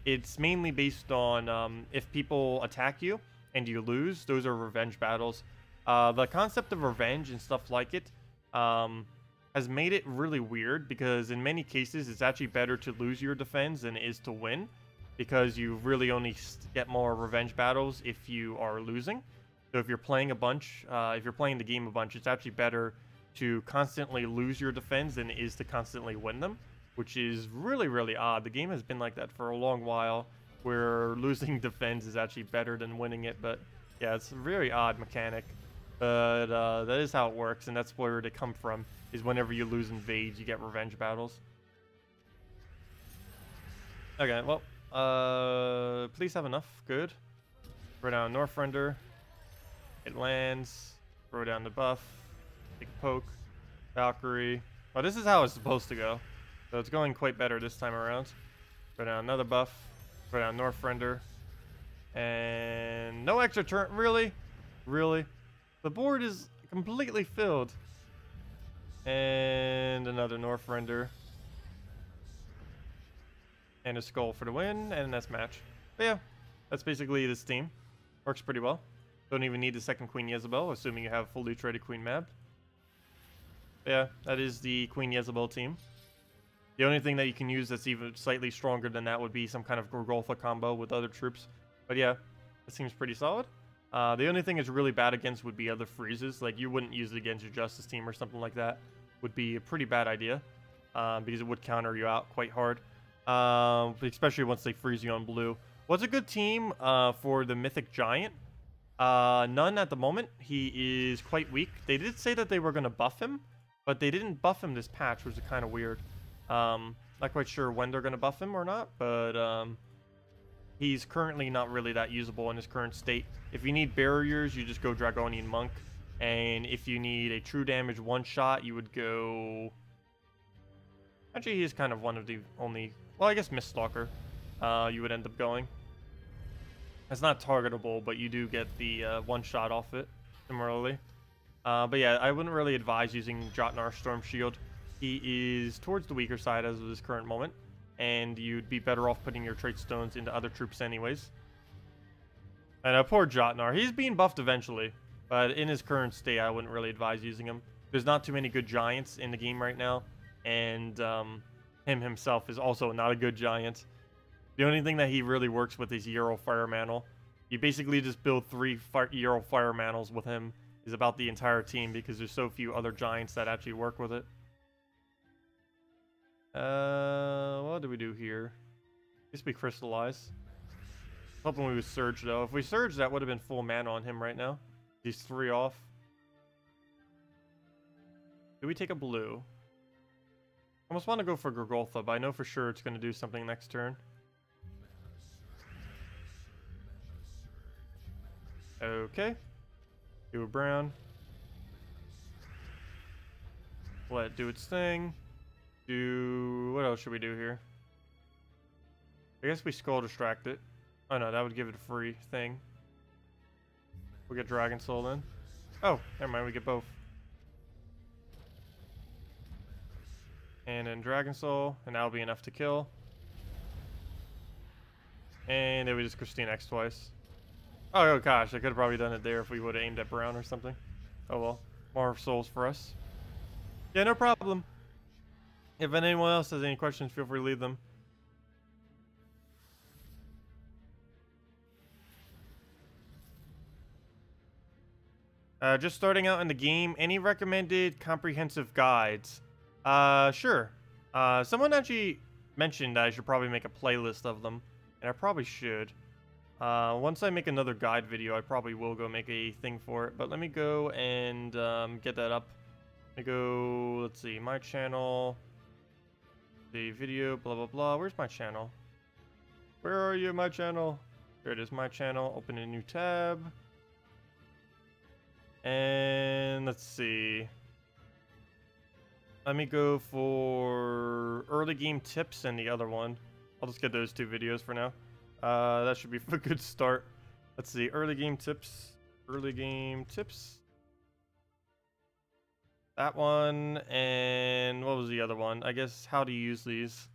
it's mainly based on if people attack you and you lose, those are revenge battles. The concept of revenge and stuff like it has made it really weird, because in many cases it's actually better to lose your defense than it is to win, because you really only get more revenge battles if you are losing. So if you're playing a bunch, if you're playing the game a bunch, it's actually better to constantly lose your defense than it is to constantly win them, which is really, really odd. The game has been like that for a long while, where losing defense is actually better than winning it. But yeah, it's a very odd mechanic. But that is how it works, and that's where they come from, is whenever you lose invades, you get revenge battles. Okay, well, please have enough. Good. Throw down Northrender. It lands. Throw down the buff. Take a poke. Valkyrie. Well, this is how it's supposed to go. So it's going quite better this time around. Throw down another buff. Throw down Northrender. And no extra turn. Really? Really? The board is completely filled. And another Northrender. And a skull for the win. And that's match. But yeah, that's basically this team. Works pretty well. Don't even need the second Queen Jezebel, assuming you have fully traded Queen Mab. But yeah, that is the Queen Jezebel team. The only thing that you can use that's even slightly stronger than that would be some kind of Gorgolfa combo with other troops. But yeah, it seems pretty solid. The only thing it's really bad against would be other freezes. Like, you wouldn't use it against your Justice team or something like that. Would be a pretty bad idea. Because it would counter you out quite hard. Especially once they freeze you on blue. What's a good team for the Mythic Giant? None at the moment. He is quite weak. They did say that they were going to buff him, but they didn't buff him this patch, which is kind of weird. Not quite sure when they're going to buff him or not, but he's currently not really that usable in his current state. If you need barriers, you just go Dragonian Monk, and if you need a true damage one-shot, you would go... Actually, he's kind of one of the only... Well, I guess Miststalker you would end up going. It's not targetable, but you do get the one-shot off it, similarly. But yeah, I wouldn't really advise using Jotnar Storm Shield. He is towards the weaker side as of this current moment, and you'd be better off putting your trait stones into other troops anyways. And poor Jotnar, he's being buffed eventually, but in his current state, I wouldn't really advise using him. There's not too many good giants in the game right now, and him himself is also not a good giant. The only thing that he really works with is Euro Fire Mantle. You basically just build 3 Euro Fire Mantles with him, is about the entire team, because there's so few other giants that actually work with it. What do we do here? I guess we crystallize. Hoping we would surge though. If we surge, that would have been full mana on him right now. He's 3 off. Do we take a blue? I almost want to go for Gorgoltha, but I know for sure it's going to do something next turn. Okay. Do a brown. Let it do its thing. What else should we do here? I guess we Skull Distract it. Oh no, that would give it a free thing. We'll get Dragon Soul then. Oh, never mind, we get both. And then Dragon Soul, and that'll be enough to kill. And then we just Christine X twice. Oh gosh, I could have probably done it there if we would have aimed at Brown or something. Oh well, more souls for us. Yeah, no problem. If anyone else has any questions, feel free to leave them. Just starting out in the game, any recommended comprehensive guides? Sure. Someone actually mentioned I should probably make a playlist of them, and I probably should. Once I make another guide video, I probably will go make a thing for it, but let me go and get that up. Let me go, let's see, my channel, the video, blah, blah, blah. Where's my channel? Where are you, my channel? There it is, my channel. Open a new tab. And let's see. Let me go for early game tips and the other one. I'll just get those 2 videos for now. That should be a good start. Let's see, early game tips. Early game tips. That one, and what was the other one? I guess how to use these.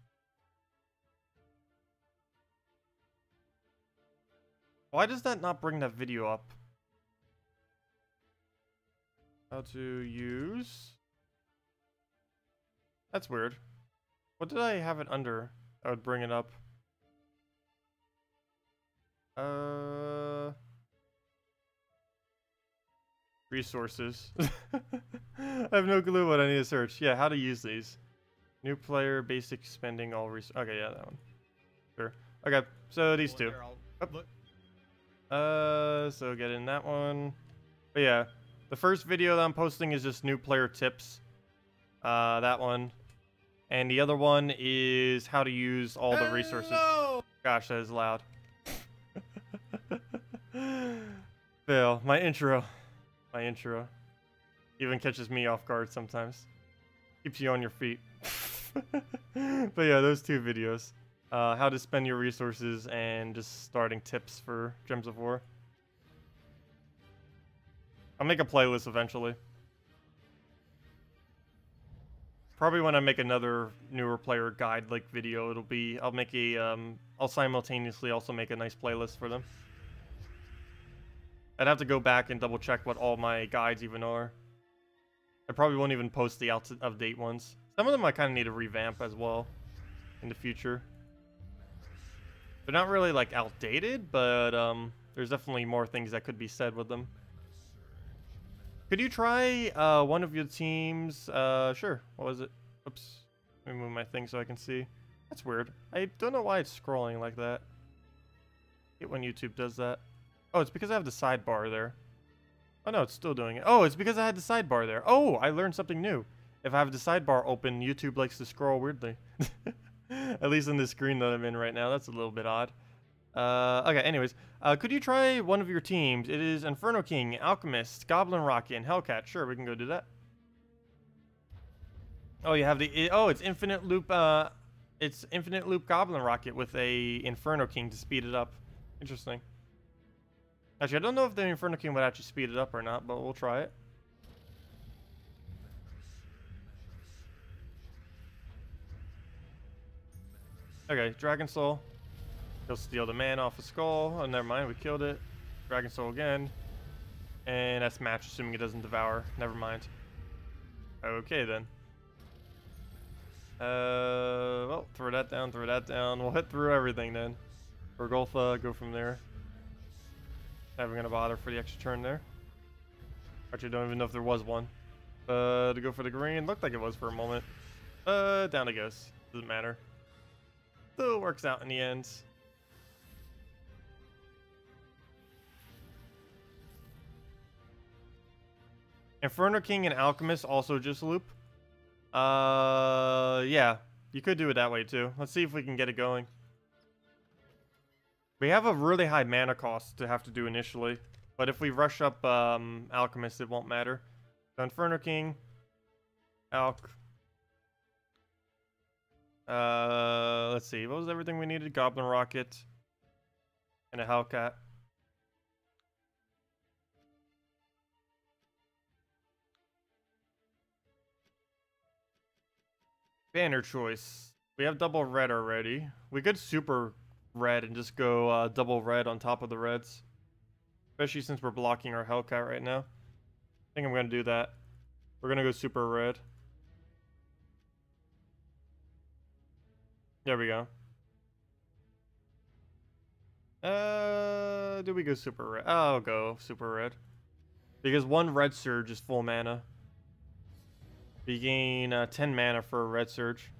Why does that not bring that video up? How to use. That's weird. What did I have it under? I would bring it up. Resources. I have no clue what I need to search. Yeah, how to use these. New player, basic spending, all okay, yeah, that one. Sure. Okay, so these 2. So get in that one. But yeah, the first video that I'm posting is just new player tips. That one. And the other one is how to use all the resources. No! Gosh, that is loud. Fail. My intro. My intro. Even catches me off guard sometimes. Keeps you on your feet. But yeah, those 2 videos. How to spend your resources and just starting tips for Gems of War. I'll make a playlist eventually. Probably when I make another newer player guide like video, it'll be, I'll make a, I'll simultaneously also make a nice playlist for them. I'd have to go back and double check what all my guides even are. I probably won't even post the out of date ones. Some of them I kind of need to revamp as well in the future. They're not really like outdated, but there's definitely more things that could be said with them. Could you try one of your teams? Sure. What was it? Oops. Let me move my thing so I can see. That's weird. I don't know why it's scrolling like that. I hate when YouTube does that. Oh, it's because I have the sidebar there. Oh no, it's still doing it. Oh, it's because I had the sidebar there. Oh, I learned something new. If I have the sidebar open, YouTube likes to scroll weirdly. At least in the screen that I'm in right now. That's a little bit odd. Okay, anyways. Could you try one of your teams? It is Inferno King, Alchemist, Goblin Rocket, and Hellcat. Sure, we can go do that. Oh, you have the... Oh, it's Infinite Loop... It's Infinite Loop Goblin Rocket with a Inferno King to speed it up. Interesting. Actually, I don't know if the Inferno King would actually speed it up or not, but we'll try it. Okay, Dragon Soul. He'll steal the man off a skull. Oh, never mind, we killed it. Dragon Soul again. And that's match, assuming it doesn't devour. Never mind. Okay, then. Well, throw that down, throw that down. We'll hit through everything then. For Golfa, go from there. Never gonna bother for the extra turn there. Actually, don't even know if there was one. To go for the green, looked like it was for a moment. Down it goes. Doesn't matter. Still works out in the end. Inferno King and Alchemist also just loop. Yeah, you could do it that way too. Let's see if we can get it going. We have a really high mana cost to have to do initially, but if we rush up Alchemist, it won't matter. So Inferno King, Alch. Let's see. What was everything we needed? Goblin Rocket and a Hellcat. Banner choice. We have double red already. We could super red and just go double red on top of the reds. Especially since we're blocking our Hellcat right now. I think I'm going to do that. We're going to go super red. There we go. Do we go super red? I'll go super red. Because one red surge is full mana. We gain 10 mana for a red surge.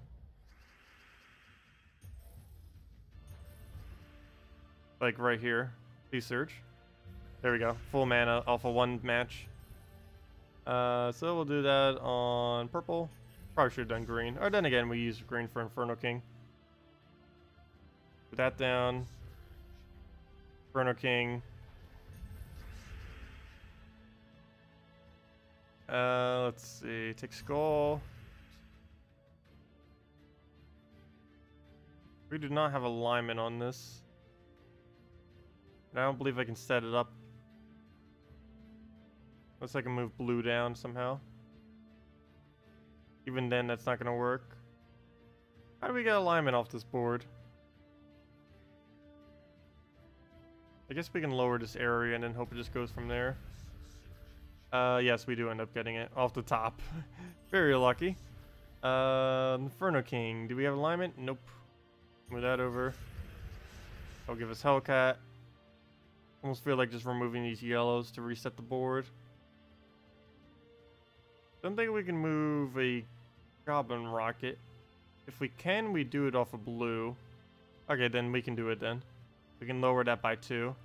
Like right here. Please surge. There we go. Full mana off of one match. So we'll do that on purple. Probably should have done green. Or then again, we use green for Inferno King. Put that down. Inferno King. Let's see. Take skull. We do not have alignment on this. And I don't believe I can set it up. Unless I can move blue down somehow. Even then, that's not going to work. How do we get alignment off this board? I guess we can lower this area and then hope it just goes from there. Yes, we do end up getting it off the top. Very lucky. Inferno King. Do we have alignment? Nope. Move that over. I'll give us Hellcat. Almost feel like just removing these yellows to reset the board. Don't think we can move a Goblin Rocket. If we can, we do it off of blue. Okay, then we can do it then. We can lower that by 2.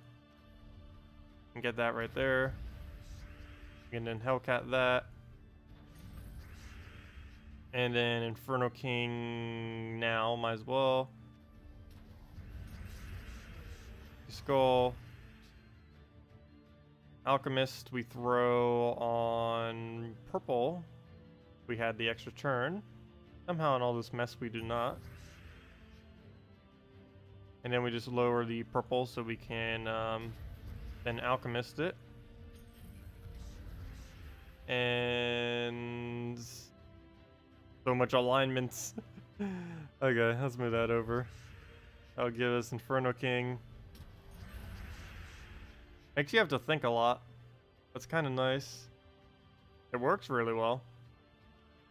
And get that right there. And then Hellcat that. And then Inferno King now, might as well. Skull. Alchemist we throw on purple. We had the extra turn. Somehow in all this mess we do not. And then we just lower the purple so we can then Alchemist it. And so much alignments. Okay, let's move that over. That'll give us Inferno King. Makes you have to think a lot. That's kind of nice. It works really well.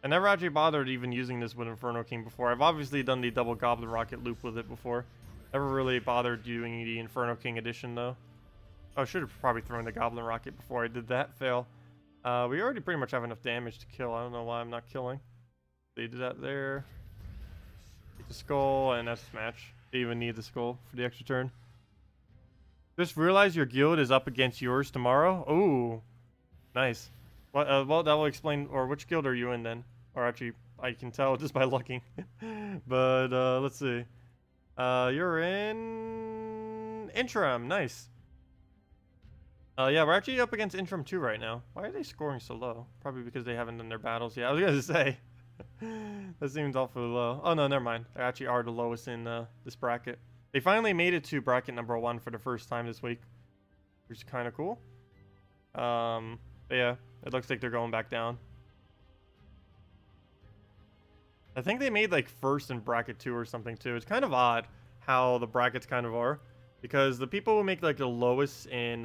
I never actually bothered even using this with Inferno King before. I've obviously done the double Goblin Rocket loop with it before. Never really bothered doing the Inferno King edition though. Oh, I should have probably thrown the Goblin Rocket before I did that. Fail. We already pretty much have enough damage to kill. I don't know why I'm not killing. They did that there. Take the skull, and that's match. They even need the skull for the extra turn. Just realize your guild is up against yours tomorrow. Ooh, nice. Well, that will explain. Or which guild are you in then? Or actually, I can tell just by looking. But let's see. You're in Interim. Nice. Yeah, we're actually up against Interim 2 right now. Why are they scoring so low? Probably because they haven't done their battles yet. I was gonna say. That seems awfully low. Oh no, never mind. They actually are the lowest in this bracket. They finally made it to bracket number 1 for the first time this week, which is kind of cool. But yeah, it looks like they're going back down. I think they made like first in bracket 2 or something too. It's kind of odd how the brackets kind of are, because the people who make like the lowest in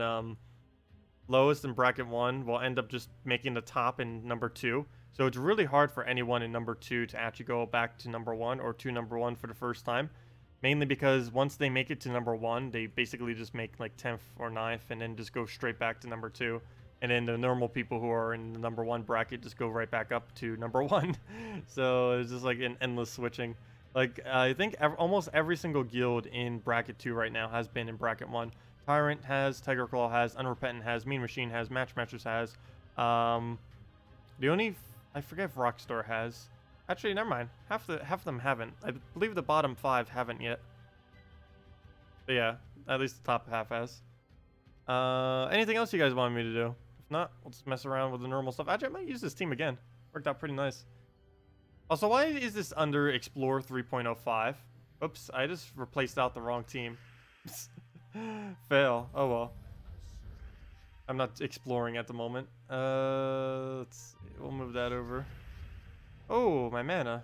bracket 1 will end up just making the top in number 2. So it's really hard for anyone in number 2 to actually go back to number 1 or to number 1 for the first time. Mainly because once they make it to number 1, they basically just make like 10th or 9th and then just go straight back to number 2. And then the normal people who are in the number 1 bracket just go right back up to number 1. So it's just like an endless switching. Like, I think almost every single guild in bracket 2 right now has been in bracket 1. Tyrant has, Tiger Claw has, Unrepentant has, Mean Machine has, Matchmatchers has. The only... I forget if Rockstar has. Actually, never mind. Half of them haven't. I believe the bottom 5 haven't yet. But yeah, at least the top half has. Anything else you guys want me to do? If not, we'll just mess around with the normal stuff. Actually, I might use this team again. Worked out pretty nice. Also, why is this under Explore 3.05? Oops, I just replaced out the wrong team. Fail. Oh well. I'm not exploring at the moment. Let's see. We'll move that over. Oh, my mana.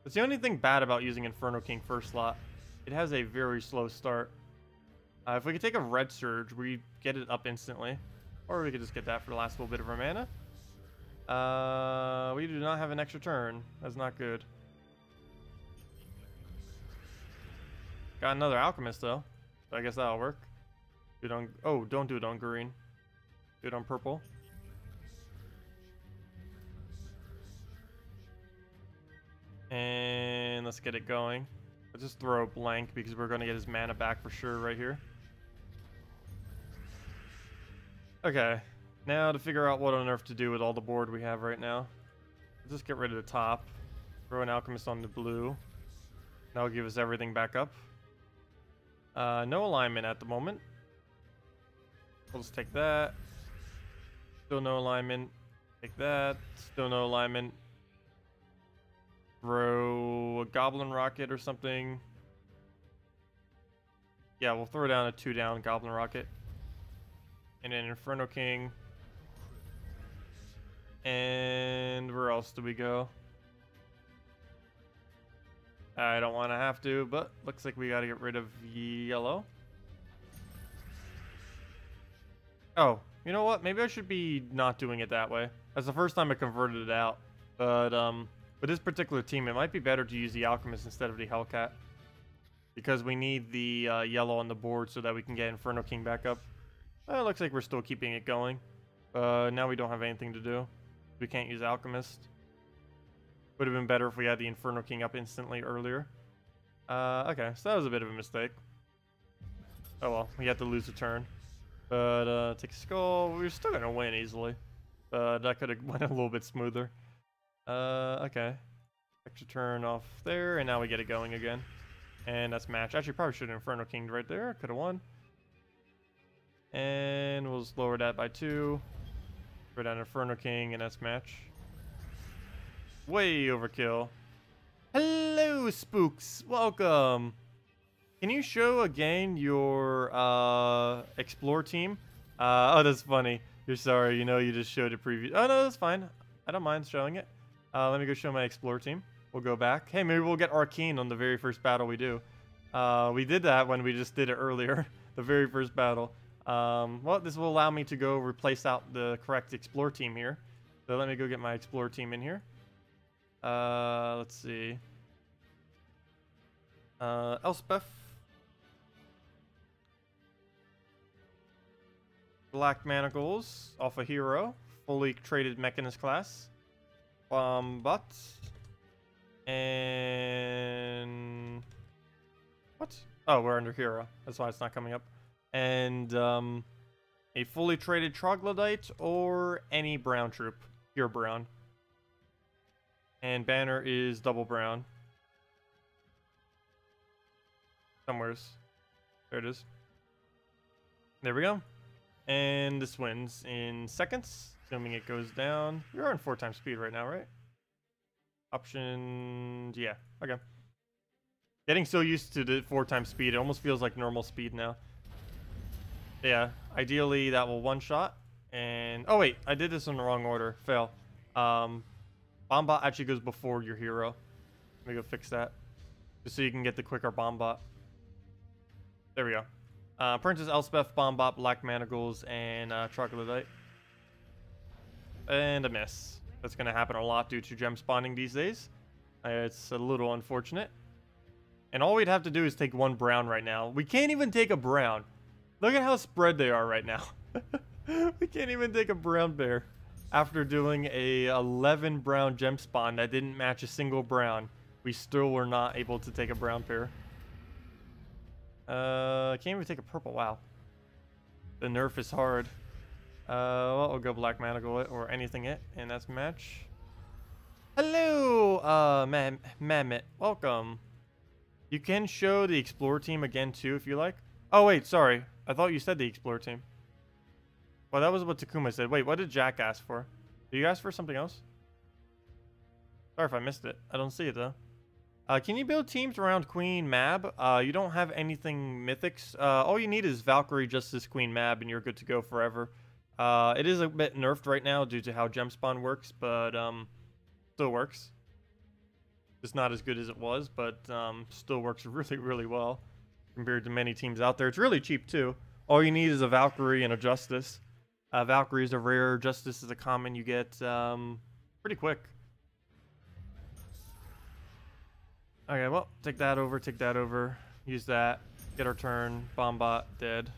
That's the only thing bad about using Inferno King first slot. It has a very slow start. If we could take a Red Surge, we get it up instantly. Or we could just get that for the last little bit of our mana. We do not have an extra turn. That's not good. Got another Alchemist, though. So I guess that'll work. Do it on... Oh, don't do it on green. Do it on purple. And let's get it going. Let's just throw a blank because we're going to get his mana back for sure right here. Okay. Now to figure out what on earth to do with all the board we have right now. Let's just get rid of the top. Throw an Alchemist on the blue. That'll give us everything back up. No alignment at the moment. We'll just take that. Still no alignment. Take that. Still no alignment. Throw a Goblin Rocket or something. Yeah, we'll throw down a 2-down Goblin Rocket. And an Inferno King. And where else do we go? I don't want to have to, but looks like we got to get rid of yellow. Oh, you know what? Maybe I should be not doing it that way. That's the first time I converted it out. But with this particular team, it might be better to use the Alchemist instead of the Hellcat. Because we need the yellow on the board so that we can get Inferno King back up. It looks like we're still keeping it going. Now we don't have anything to do. We can't use Alchemist. Would have been better if we had the Inferno King up instantly earlier. Okay, so that was a bit of a mistake. Oh well, we had to lose a turn. But take a skull. We were still gonna win easily. That could have went a little bit smoother. Okay. Extra turn off there, and now we get it going again. And that's match. Actually, probably should have Inferno King'd right there. Could have won. And we'll just lower that by 2. Throw down Inferno King, and that's match. Way overkill. Hello, spooks. Welcome. Can you show again your Explore team? Oh, that's funny. You're sorry. You know you just showed a preview. Oh, no, that's fine. I don't mind showing it. Let me go show my Explore team. We'll go back. Hey, maybe we'll get Arcane on the very first battle we do. We did that when we just did it earlier. The very first battle. Well, this will allow me to go replace out the correct Explore team here. So let me go get my Explore team in here. Let's see. Elspeth. Black Manacles, off a hero. Fully traded Mechanist class. But. And. What? Oh, we're under hero. That's why it's not coming up. And, a fully traded Troglodyte or any brown troop. Pure brown. And banner is double brown. Somewheres. There it is. There we go. And this wins in seconds, assuming it goes down. We're on 4 times speed right now, right? Options, yeah, okay. Getting so used to the 4 times speed, it almost feels like normal speed now. Yeah, ideally that will one-shot. And, oh wait, I did this in the wrong order. Fail. Bombot actually goes before your hero. Let me go fix that. Just so you can get the quicker bomb bot. There we go. Princess Elspeth, bomb bot, black manacles, and troglodyte. And a miss. That's going to happen a lot due to gem spawning these days. It's a little unfortunate. And all we'd have to do is take one brown right now. We can't even take a brown. Look at how spread they are right now. We can't even take a brown bear. After doing a 11 brown gem spawn that didn't match a single brown, we still were not able to take a brown pair. Can't even take a purple. Wow. The nerf is hard. Well, we'll go black manacle it or anything it, and that's match. Hello, Mammoth. Welcome. You can show the Explorer team again too if you like. Oh wait, sorry. I thought you said the Explorer team. Well, that was what Takuma said. Wait, what did Jack ask for? Did you ask for something else? Sorry if I missed it. I don't see it though. Can you build teams around Queen Mab? You don't have anything mythics. All you need is Valkyrie, Justice, Queen Mab, and you're good to go forever. It is a bit nerfed right now due to how gem spawn works, but still works. It's not as good as it was, but still works really, really well compared to many teams out there. It's really cheap too. All you need is a Valkyrie and a Justice. Valkyrie is a rare, Justice is a common. You get pretty quick. Okay, well, take that over, use that, get our turn, bomb bot, dead.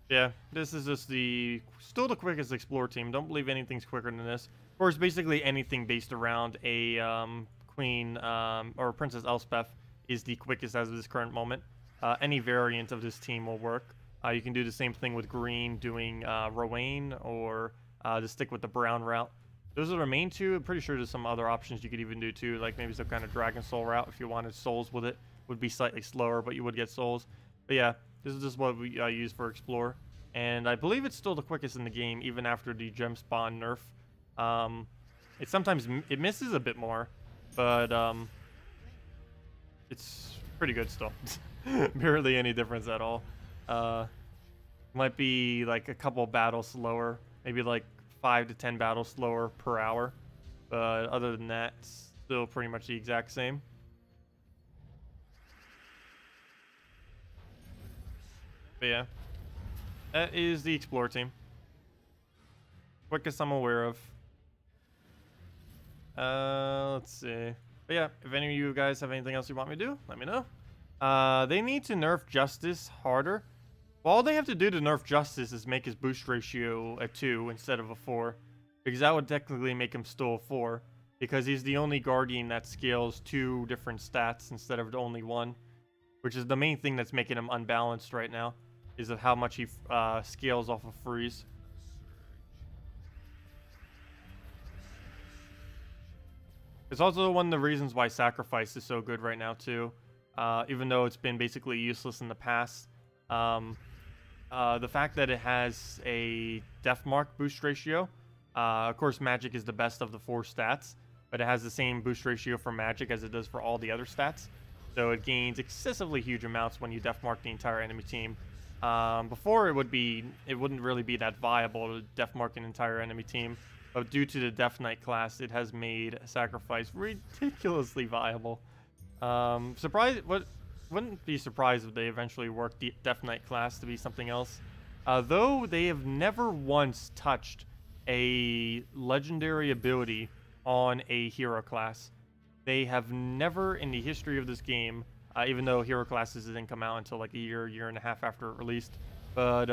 Yeah, this is just still the quickest Explorer team. Don't believe anything's quicker than this. Of course, basically anything based around a Queen or Princess Elspeth is the quickest as of this current moment. Any variant of this team will work. You can do the same thing with green, doing Rowan, or just stick with the brown route. Those are the main two. I'm pretty sure there's some other options you could even do too, like maybe some kind of Dragon Soul route if you wanted souls with it. Would be slightly slower, but you would get souls. But yeah, this is just what we use for Explore. And I believe it's still the quickest in the game, even after the gem spawn nerf. It sometimes it misses a bit more, but it's pretty good still. Barely any difference at all. Might be like a couple battles slower, maybe like 5 to 10 battles slower per hour, but other than that, it's still pretty much the exact same. But yeah, that is the Explorer team. Quickest I'm aware of. Let's see. But yeah, if any of you guys have anything else you want me to do, let me know. They need to nerf Justice harder. Well, all they have to do to nerf Justice is make his boost ratio a 2 instead of a 4. Because that would technically make him still a 4. Because he's the only Guardian that scales 2 different stats instead of only 1. Which is the main thing that's making him unbalanced right now. Is of how much he scales off of freeze. It's also one of the reasons why Sacrifice is so good right now too. Even though it's been basically useless in the past. The fact that it has a Death Mark boost ratio. Of course, Magic is the best of the 4 stats. But it has the same boost ratio for Magic as it does for all the other stats. So it gains excessively huge amounts when you Death Mark the entire enemy team. Before it wouldn't really be that viable to Death Mark an entire enemy team. But due to the Death Knight class, it has made Sacrifice ridiculously viable. Wouldn't be surprised if they eventually work the Death Knight class to be something else. Though they have never once touched a legendary ability on a hero class. They have never in the history of this game, even though hero classes didn't come out until like a year and a half after it released. But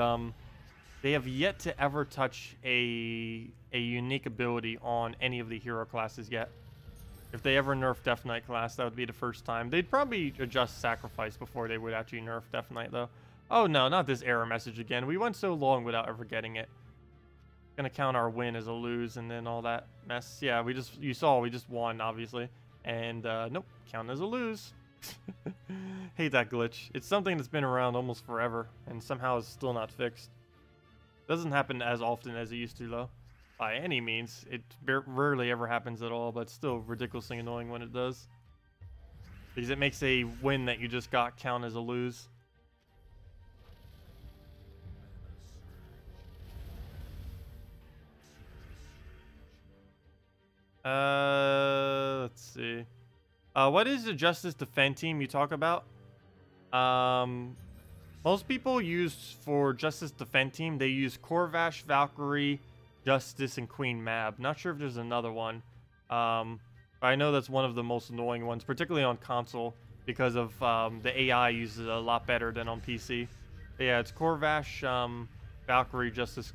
they have yet to ever touch a unique ability on any of the hero classes yet. If they ever nerf Death Knight class, that would be the first time. They'd probably adjust Sacrifice before they would actually nerf Death Knight, though. Oh no, not this error message again. We went so long without ever getting it. Gonna count our win as a lose and then all that mess. Yeah, you saw we just won, obviously. And nope, count as a lose. Hate that glitch. It's something that's been around almost forever and somehow is still not fixed. Doesn't happen as often as it used to, though. By any means. It rarely ever happens at all, but still ridiculously annoying when it does. Because it makes a win that you just got count as a lose. Let's What is the Justice Defend team you talk about? Most people use for Justice Defend team, they use Corvash, Valkyrie, Justice, and Queen Mab. Not sure if there's another one. I know that's one of the most annoying ones, particularly on console, because of the AI uses it a lot better than on PC. But yeah, it's Corvash, Valkyrie, Justice,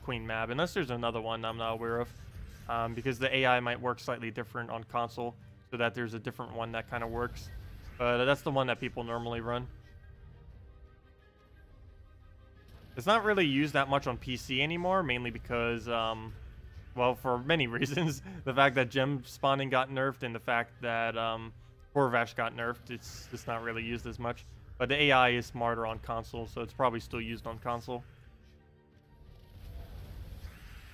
Queen Mab, unless there's another one I'm not aware of, because the AI might work slightly different on console, so that there's a different one that kind of works. But that's the one that people normally run. It's not really used that much on PC anymore, mainly because, well, for many reasons. The fact that gem spawning got nerfed and the fact that Corvash got nerfed, it's just not really used as much. But the AI is smarter on console, so it's probably still used on console.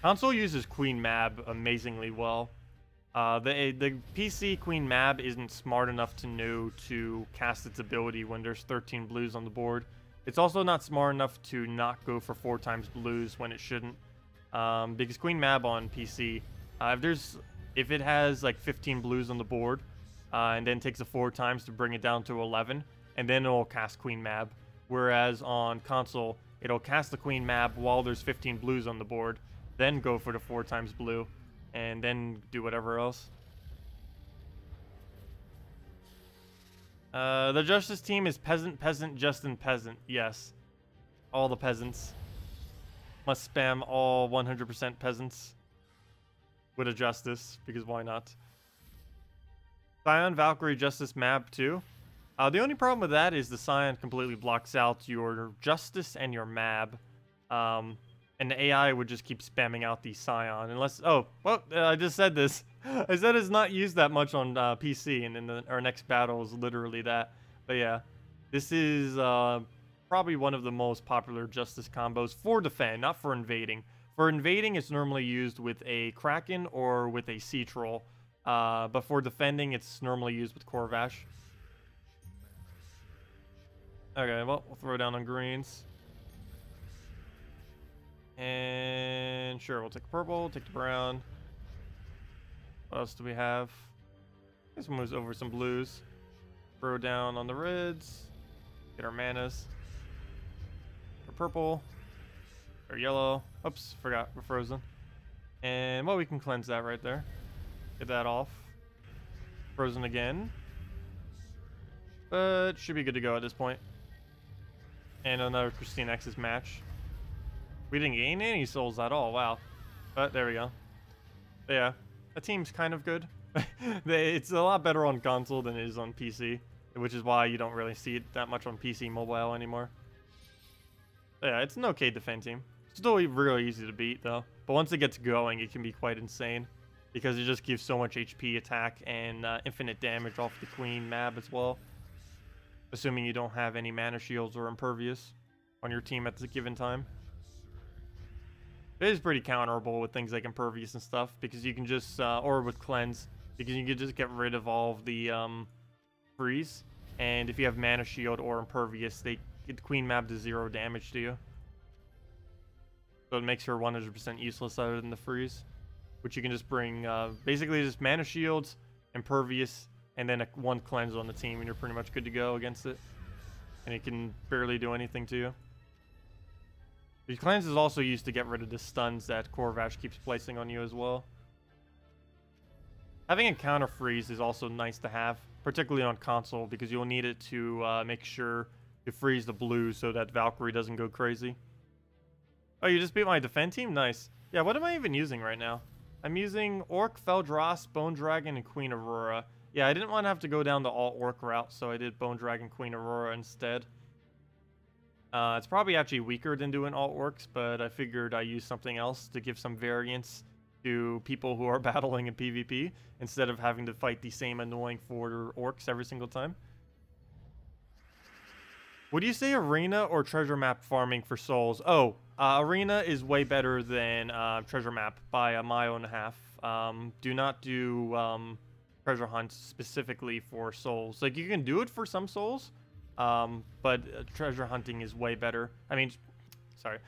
Console uses Queen Mab amazingly well. The PC Queen Mab isn't smart enough to know to cast its ability when there's 13 blues on the board. It's also not smart enough to not go for 4 times blues when it shouldn't. Because Queen Mab on PC, if it has like 15 blues on the board, and then takes it 4 times to bring it down to 11, and then it'll cast Queen Mab. Whereas on console, it'll cast the Queen Mab while there's 15 blues on the board, then go for the 4 times blue, and then do whatever else. The Justice team is Peasant, Peasant, Justin, Peasant. Yes. All the peasants. Must spam all 100% peasants with a Justice, because why not? Scion, Valkyrie, Justice, Mab too. The only problem with that is the Scion completely blocks out your Justice and your Mab. And the AI would just keep spamming out the Scion, unless... Oh, well, I just said this. I said it's not used that much on PC, and then our next battle is literally that. But yeah, this is probably one of the most popular Justice combos for defend, not for invading. For invading, it's normally used with a Kraken or with a Sea Troll. But for defending, it's normally used with Corvash. Okay, well, we'll throw down on greens. And sure, we'll take the purple, take the brown. What else do we have? This one moves over some blues. Throw down on the reds. Get our manas. For purple. Or yellow. Oops, forgot, we're frozen. And well, we can cleanse that right there. Get that off. Frozen again. But should be good to go at this point. And another Christine X's match. We didn't gain any souls at all, wow. But there we go. But yeah, the team's kind of good. It's a lot better on console than it is on PC, which is why you don't really see it that much on PC mobile anymore. But yeah, it's an okay defend team. Still really easy to beat though. But once it gets going, it can be quite insane. Because it just gives so much HP attack and infinite damage off the Queen Mab as well. Assuming you don't have any mana shields or impervious on your team at the given time. It is pretty counterable with things like impervious and stuff, because you can just, or with cleanse, because you can just get rid of all of the freeze, and if you have mana shield or impervious, they get Queen Mab to 0 damage to you. So it makes her 100% useless other than the freeze, which you can just bring, basically just mana shields, impervious, and then one cleanse on the team, and you're pretty much good to go against it. And it can barely do anything to you. The cleanse is also used to get rid of the stuns that Corvash keeps placing on you as well. Having a counter freeze is also nice to have, particularly on console, because you'll need it to make sure to freeze the blue so that Valkyrie doesn't go crazy. Oh, you just beat my defend team? Nice. Yeah, what am I even using right now? I'm using Orc, Feldross, Bone Dragon, and Queen Aurora. Yeah, I didn't want to have to go down the all-Orc route, so I did Bone Dragon, Queen Aurora instead. It's probably actually weaker than doing all orcs, but I figured I use something else to give some variance to people who are battling in PvP instead of having to fight the same annoying 4 orcs every single time. Would you say arena or treasure map farming for souls? Oh, arena is way better than treasure map by a mile and a half. Do not do treasure hunts specifically for souls. Like, you can do it for some souls. But treasure hunting is way better. I mean, sorry.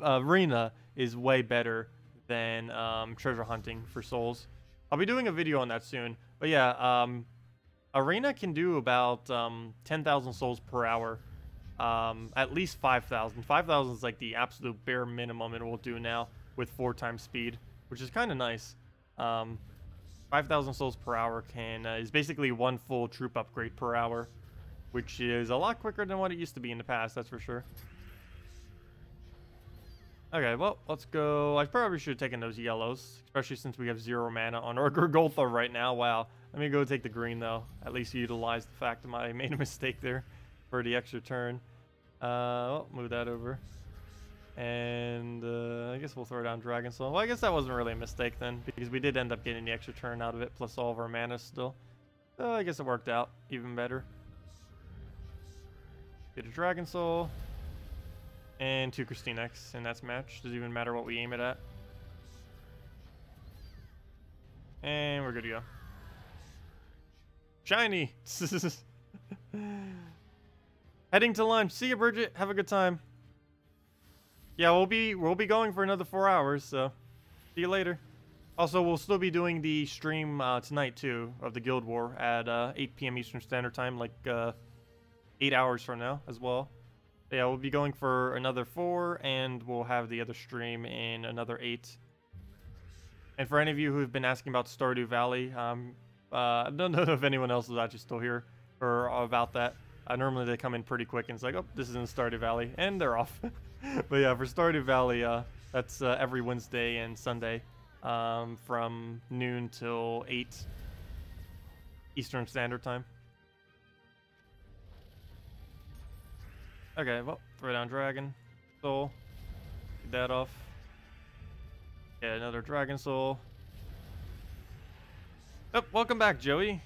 Arena is way better than treasure hunting for souls. I'll be doing a video on that soon. But yeah, Arena can do about 10,000 souls per hour. At least 5,000. 5,000 is like the absolute bare minimum it will do now with 4 times speed, which is kind of nice. 5,000 souls per hour is basically 1 full troop upgrade per hour, which is a lot quicker than what it used to be in the past, that's for sure. Okay, well, let's go. I probably should have taken those yellows, especially since we have 0 mana on our Gurgoltha right now. Wow. Let me go take the green, though. At least utilize the fact that I made a mistake there for the extra turn. Well, move that over. And I guess we'll throw down Dragon Soul. Well, I guess that wasn't really a mistake then, because we did end up getting the extra turn out of it, plus all of our mana still. So I guess it worked out even better. Get a Dragon Soul. And 2 KrissTigger, and that's matched. Doesn't even matter what we aim it at. And we're good to go. Shiny! Heading to lunch. See you, Bridget. Have a good time. Yeah, we'll be going for another 4 hours, so see you later. Also, we'll still be doing the stream tonight too of the Guild War at 8 p.m. Eastern Standard Time, like 8 hours from now as well. Yeah, we'll be going for another 4, and we'll have the other stream in another 8. And for any of you who've been asking about Stardew Valley, I don't know if anyone else is actually still here or about that. Normally they come in pretty quick, and it's like, oh, this is in Stardew Valley, and they're off. But yeah, for Stardew Valley, that's every Wednesday and Sunday from noon till 8 Eastern Standard Time. Okay, well, throw down Dragon Soul. Get that off. Get another Dragon Soul. Oh, welcome back, Joey.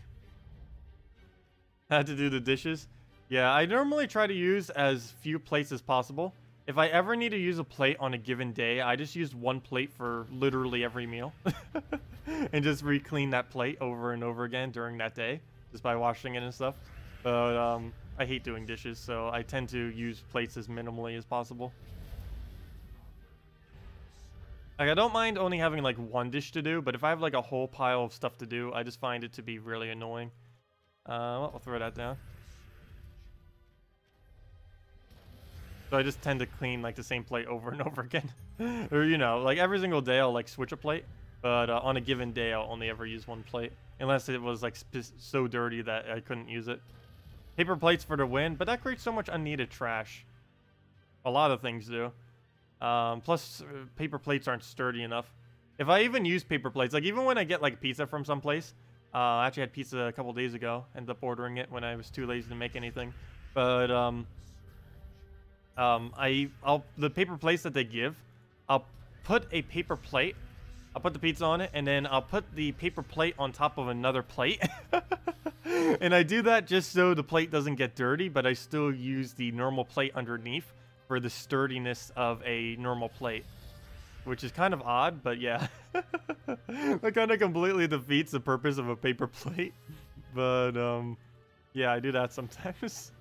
Had to do the dishes. Yeah, I normally try to use as few plates as possible. If I ever need to use a plate on a given day, I just use 1 plate for literally every meal. And just re-clean that plate over and over again during that day, just by washing it and stuff. But, I hate doing dishes, so I tend to use plates as minimally as possible. Like, I don't mind only having, like, 1 dish to do, but if I have, like, a whole pile of stuff to do, I just find it to be really annoying. Well, I'll throw that down. So I just tend to clean, like, the same plate over and over again. Or, you know, like, every single day I'll, like, switch a plate. But on a given day, I'll only ever use 1 plate. Unless it was, like, so dirty that I couldn't use it. Paper plates for the win, but that creates so much unneeded trash. A lot of things do. Plus, paper plates aren't sturdy enough. If I even use paper plates, like even when I get like pizza from someplace, I actually had pizza a couple days ago. Ended up ordering it when I was too lazy to make anything. But the paper plates that they give, I'll put a paper plate. I'll put the pizza on it, and then I'll put the paper plate on top of another plate. And I do that just so the plate doesn't get dirty, but I still use the normal plate underneath for the sturdiness of a normal plate. Which is kind of odd, but yeah. That kind of completely defeats the purpose of a paper plate. But, yeah, I do that sometimes.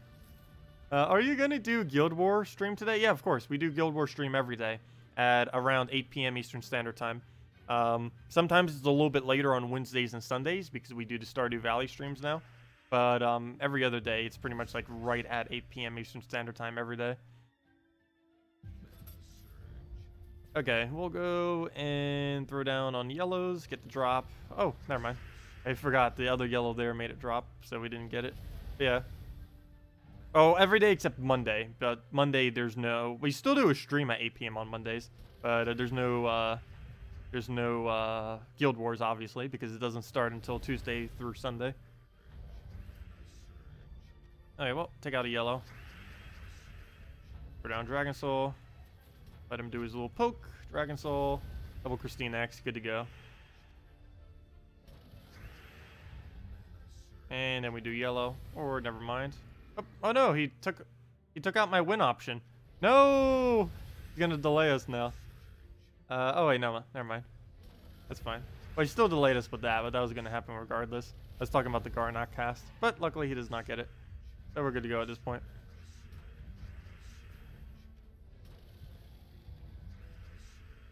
Are you going to do Guild War stream today? Yeah, of course. We do Guild War stream every day at around 8 p.m. Eastern Standard Time. Sometimes it's a little bit later on Wednesdays and Sundays because we do the Stardew Valley streams now. But every other day, it's pretty much like right at 8 p.m. Eastern Standard Time every day. Okay, we'll go and throw down on yellows, get the drop. Oh, never mind. I forgot the other yellow there made it drop, so we didn't get it. Yeah. Oh, every day except Monday. But Monday, there's no... We still do a stream at 8 p.m. on Mondays. But there's no Guild Wars, obviously, because it doesn't start until Tuesday through Sunday. Okay, well, take out a yellow. Throw down Dragon Soul. Let him do his little poke. Dragon Soul. Double KrissTigger. Good to go. And then we do yellow. Or never mind. Oh no, he took out my win option. No! He's gonna delay us now. Oh wait, no, never mind. That's fine. Well, he still delayed us with that, but that was gonna happen regardless. I was talking about the Garnock cast. But luckily he does not get it. So we're good to go at this point.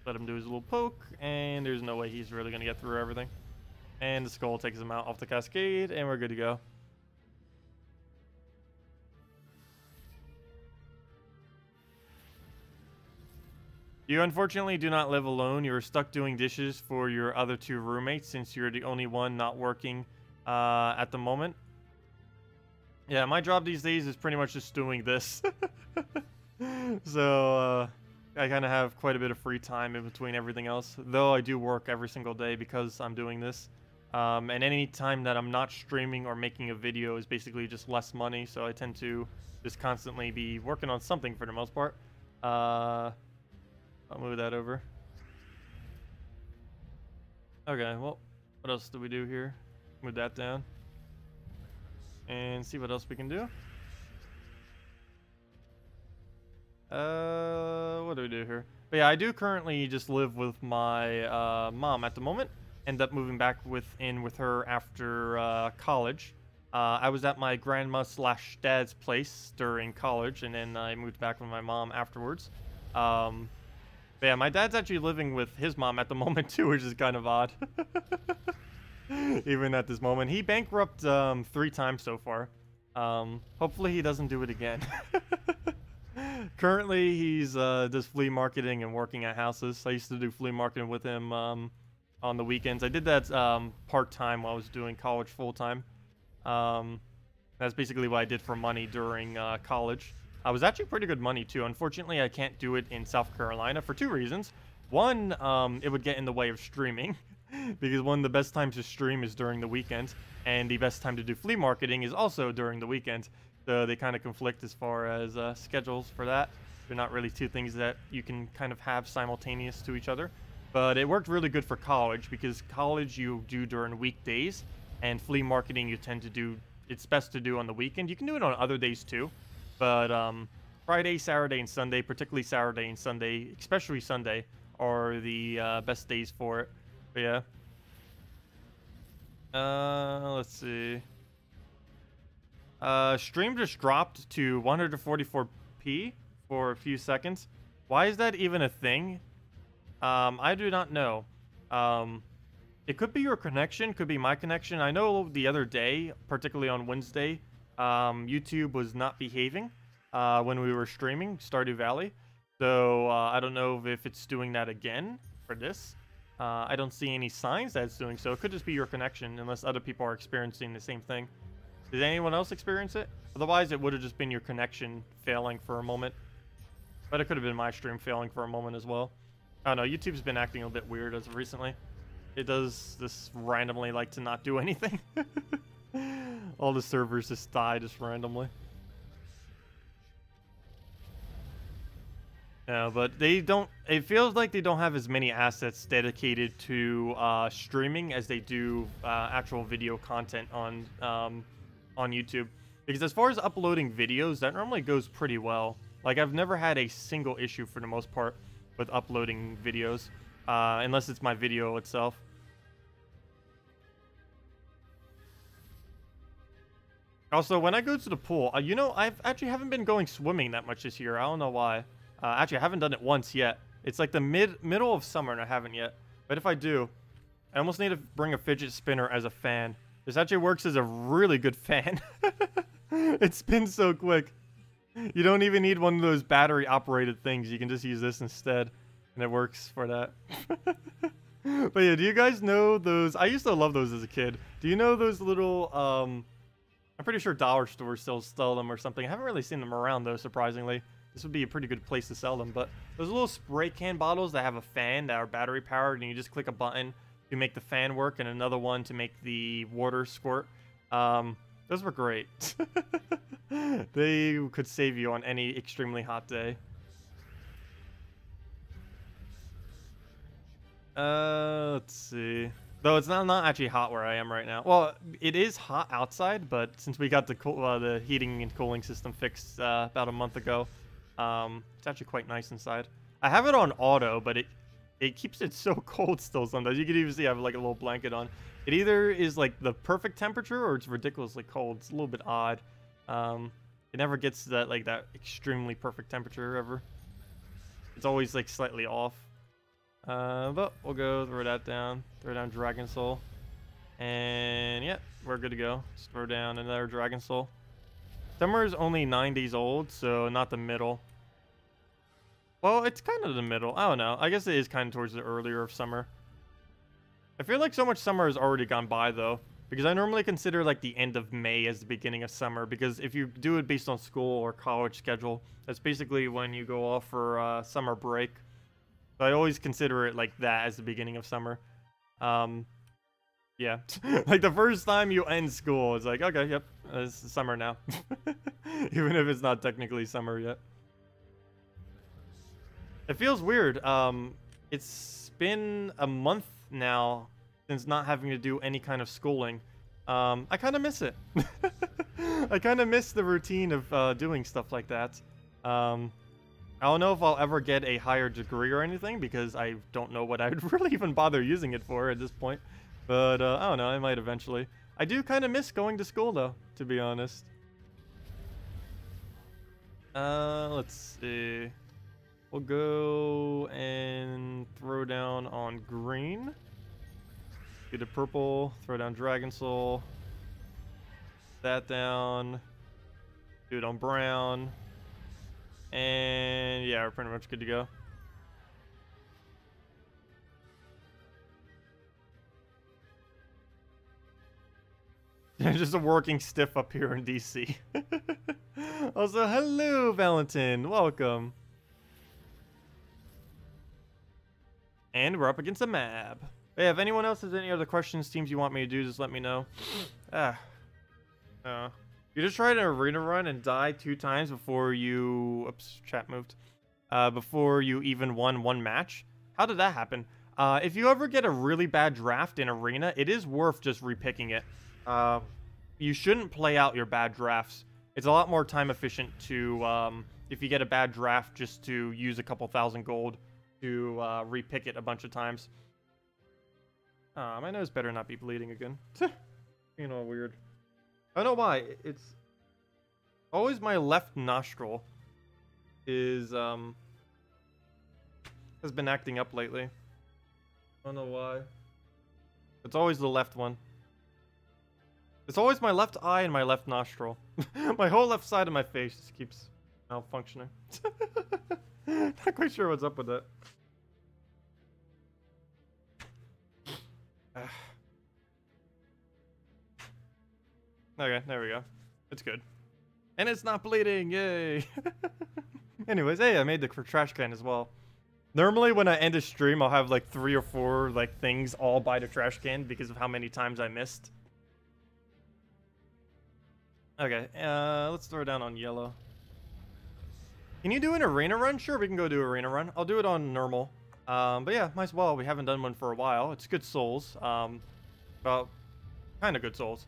Let him do his little poke, and there's no way he's really going to get through everything. And the skull takes him out off the cascade, and we're good to go. You unfortunately do not live alone. You're stuck doing dishes for your other 2 roommates since you're the only one not working at the moment. Yeah, my job these days is pretty much just doing this. So, I kind of have quite a bit of free time in between everything else. Though I do work every single day because I'm doing this. And any time that I'm not streaming or making a video is basically just less money. So I tend to just constantly be working on something for the most part. I'll move that over. Okay, well, what else do we do here? Move that down. And see what else we can do. What do we do here? But yeah, I do currently just live with my mom at the moment. End up moving back in with her after college. I was at my grandma / dad's place during college, and then I moved back with my mom afterwards. But yeah, my dad's actually living with his mom at the moment too, which is kind of odd. Even at this moment. He bankrupted 3 times so far. Hopefully he doesn't do it again. Currently, he's does flea marketing and working at houses. I used to do flea marketing with him on the weekends. I did that part-time while I was doing college full-time. That's basically what I did for money during college. I was actually pretty good money, too. Unfortunately, I can't do it in South Carolina for 2 reasons. One, it would get in the way of streaming. Because one of the best times to stream is during the weekend. And the best time to do flea marketing is also during the weekend. So they kind of conflict as far as schedules for that. They're not really 2 things that you can kind of have simultaneous to each other. But it worked really good for college, because college you do during weekdays, and flea marketing you tend to do, it's best to do on the weekend. You can do it on other days too, but Friday, Saturday, and Sunday, particularly Saturday and Sunday, especially Sunday, are the best days for it. But yeah. Let's see. Stream just dropped to 144p for a few seconds. Why is that even a thing? I do not know. It could be your connection, could be my connection. I know the other day, particularly on Wednesday, YouTube was not behaving when we were streaming Stardew Valley. So I don't know if it's doing that again for this. I don't see any signs that it's doing so. It could just be your connection, unless other people are experiencing the same thing. Did anyone else experience it? Otherwise, it would have just been your connection failing for a moment. But it could have been my stream failing for a moment as well. I don't know, YouTube's been acting a bit weird as of recently. It does this randomly like to not do anything. All the servers just die just randomly. No, but they don't, it feels like they don't have as many assets dedicated to streaming as they do actual video content on YouTube. Because as far as uploading videos, that normally goes pretty well. Like, I've never had a single issue for the most part with uploading videos, unless it's my video itself. Also, when I go to the pool, you know, I've actually haven't been going swimming that much this year. I don't know why. Actually, I haven't done it once yet. It's like the middle of summer and I haven't yet. But if I do, I almost need to bring a fidget spinner as a fan. This actually works as a really good fan. It spins so quick. You don't even need one of those battery operated things. You can just use this instead. And it works for that. But yeah, do you guys know those? I used to love those as a kid. Do you know those little, I'm pretty sure dollar stores still sell them or something. I haven't really seen them around though, surprisingly. This would be a pretty good place to sell them. But those little spray can bottles that have a fan that are battery powered, and you just click a button to make the fan work and another one to make the water squirt. Those were great. They could save you on any extremely hot day. Let's see. Though it's not actually hot where I am right now. Well, it is hot outside, but since we got the heating and cooling system fixed about a month ago, it's actually quite nice inside. I have it on auto, but it keeps it so cold still sometimes. You can even see I have like a little blanket on. It either is like the perfect temperature or it's ridiculously cold. It's a little bit odd. It never gets to that extremely perfect temperature ever. It's always like slightly off. But we'll go throw that down. Throw down Dragon Soul. And yeah, we're good to go. Just throw down another Dragon Soul. Summer is only 9 days old, so not the middle. Well, it's kind of the middle. I don't know. I guess it is kind of towards the earlier of summer. I feel like so much summer has already gone by, though. Because I normally consider, like, the end of May as the beginning of summer. Because if you do it based on school or college schedule, that's basically when you go off for summer break. So I always consider it like that as the beginning of summer. Yeah. Like, the first time you end school, it's like, okay, yep, it's summer now. Even if it's not technically summer yet. It feels weird. It's been a month now since not having to do any kind of schooling. I kind of miss it. I kind of miss the routine of doing stuff like that. I don't know if I'll ever get a higher degree or anything, because I don't know what I'd really even bother using it for at this point. But I don't know, I might eventually. I do kind of miss going to school, though, to be honest. Let's see. We'll go and throw down on green. Get a purple, throw down Dragon Soul. That down. Do it on brown. And yeah, we're pretty much good to go. Just a working stiff up here in DC. Also, hello, Valentin. Welcome. And we're up against a map. Yeah, if anyone else has any other questions, teams you want me to do, just let me know. You just tried an arena run and died 2 times before you... Oops, chat moved. Before you even won 1 match? How did that happen? If you ever get a really bad draft in arena, it is worth just repicking it. You shouldn't play out your bad drafts. It's a lot more time efficient to, if you get a bad draft, just to use a couple thousand gold to repick it a bunch of times. My nose better not be bleeding again. You know, weird. I don't know why. It's always my left nostril is has been acting up lately. I don't know why. It's always the left one. It's always my left eye and my left nostril. My whole left side of my face just keeps malfunctioning. Not quite sure what's up with that. Okay, there we go. It's good. And it's not bleeding, yay! Anyways, hey, I made the trash can as well. Normally when I end a stream, I'll have like 3 or 4 like things all by the trash can because of how many times I missed. Okay, let's throw it down on yellow. Can you do an arena run? Sure, we can go do arena run. I'll do it on normal. But yeah, might as well. We haven't done one for a while. It's good souls. Well, kind of good souls.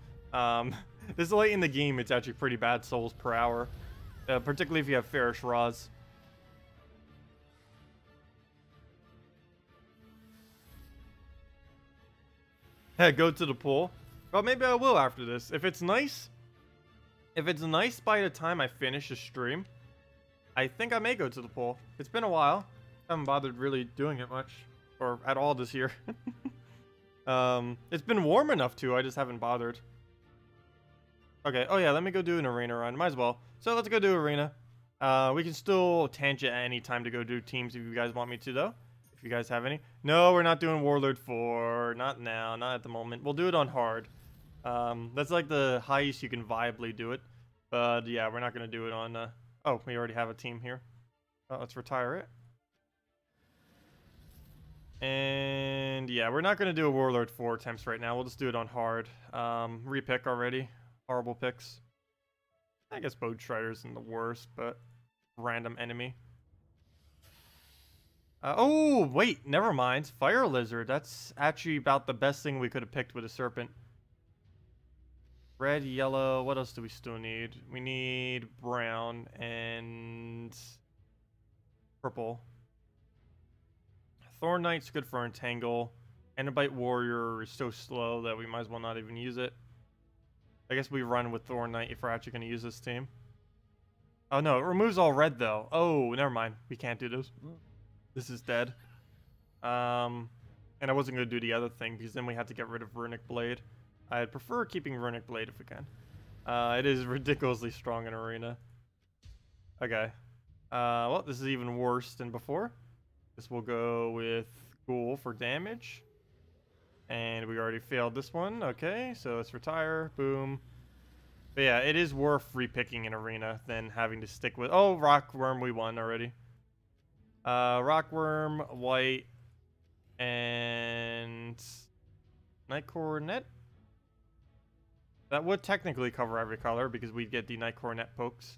This late in the game, it's actually pretty bad souls per hour. Particularly if you have Ferrous Rods. Hey, go to the pool. Well, maybe I will after this. If it's nice by the time I finish the stream, I think I may go to the pool. It's been a while. I haven't bothered really doing it much. Or at all this year. It's been warm enough to, I just haven't bothered. Okay, oh yeah, let me go do an arena run. Might as well. So let's go do arena. We can still tangent at any time to go do teams if you guys want me to, though. If you guys have any. No, we're not doing Warlord 4. Not now, not at the moment. We'll do it on hard. That's like the highest you can viably do it. But yeah, we're not going to do it on... Oh, we already have a team here. Let's retire it. And yeah, we're not going to do a Warlord 4 attempts right now. We'll just do it on hard. Repick already. Horrible picks. I guess Bode Strider isn't the worst, but random enemy. Oh, wait, never mind. Fire Lizard. That's actually about the best thing we could have picked with a Serpent. Red, yellow. What else do we still need? We need brown and purple. Thorn Knight's good for Entangle. Enabite Warrior is so slow that we might as well not even use it. I guess we run with Thorn Knight if we're actually going to use this team. Oh no, it removes all red though. Oh, never mind. We can't do this. This is dead. And I wasn't going to do the other thing because then we had to get rid of Runic Blade. I'd prefer keeping Runic Blade if we can. It is ridiculously strong in Arena. Okay. Well, this is even worse than before. This will go with Ghoul for damage. And we already failed this one. Okay, so let's retire. Boom. But yeah, it is worth repicking an arena than having to stick with... Oh, Rockworm, we won already. Rockworm, white, and... Nightcore Net? That would technically cover every color because we'd get the Nightcore Net pokes.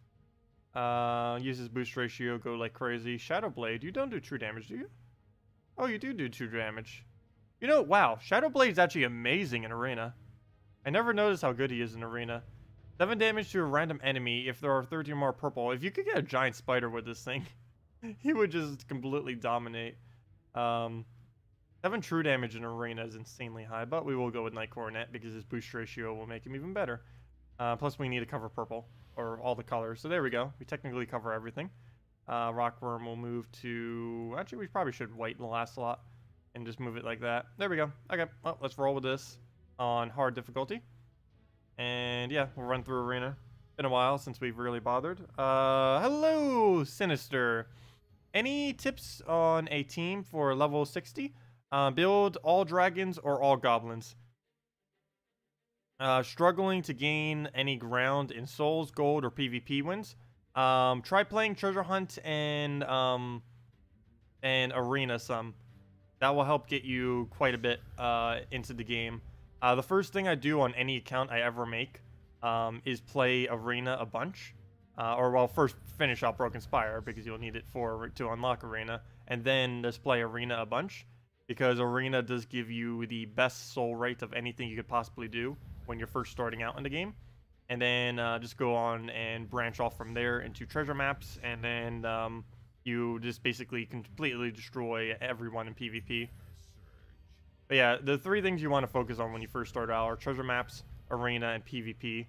Uses boost ratio, go like crazy. Shadow Blade, you don't do true damage, do you? Oh, you do true damage. You know, wow, Shadow Blade's actually amazing in Arena. I never noticed how good he is in Arena. 7 damage to a random enemy if there are 13 more purple. If you could get a giant spider with this thing, he would just completely dominate. 7 true damage in Arena is insanely high, but we will go with Night Coronet because his boost ratio will make him even better. Plus we need to cover purple, or all the colors. So there we go. We technically cover everything. Rockworm will move to... Actually, we probably should white in the last slot and just move it like that. There we go. Okay, well, let's roll with this on hard difficulty. And yeah, we'll run through Arena. Been a while since we've really bothered. Hello, Sinister. Any tips on a team for level 60? Build all dragons or all goblins. Struggling to gain any ground in souls, gold, or PvP wins. Try playing treasure hunt and arena some. That will help get you quite a bit into the game. The first thing I do on any account I ever make is play arena a bunch. Or well, first finish out Broken Spire because you'll need it to unlock arena, and then just play arena a bunch because arena does give you the best soul rate of anything you could possibly do when you're first starting out in the game. And then just go on and branch off from there into treasure maps, and then you just basically completely destroy everyone in PvP. But yeah, the 3 things you want to focus on when you first start out are treasure maps, arena, and PvP.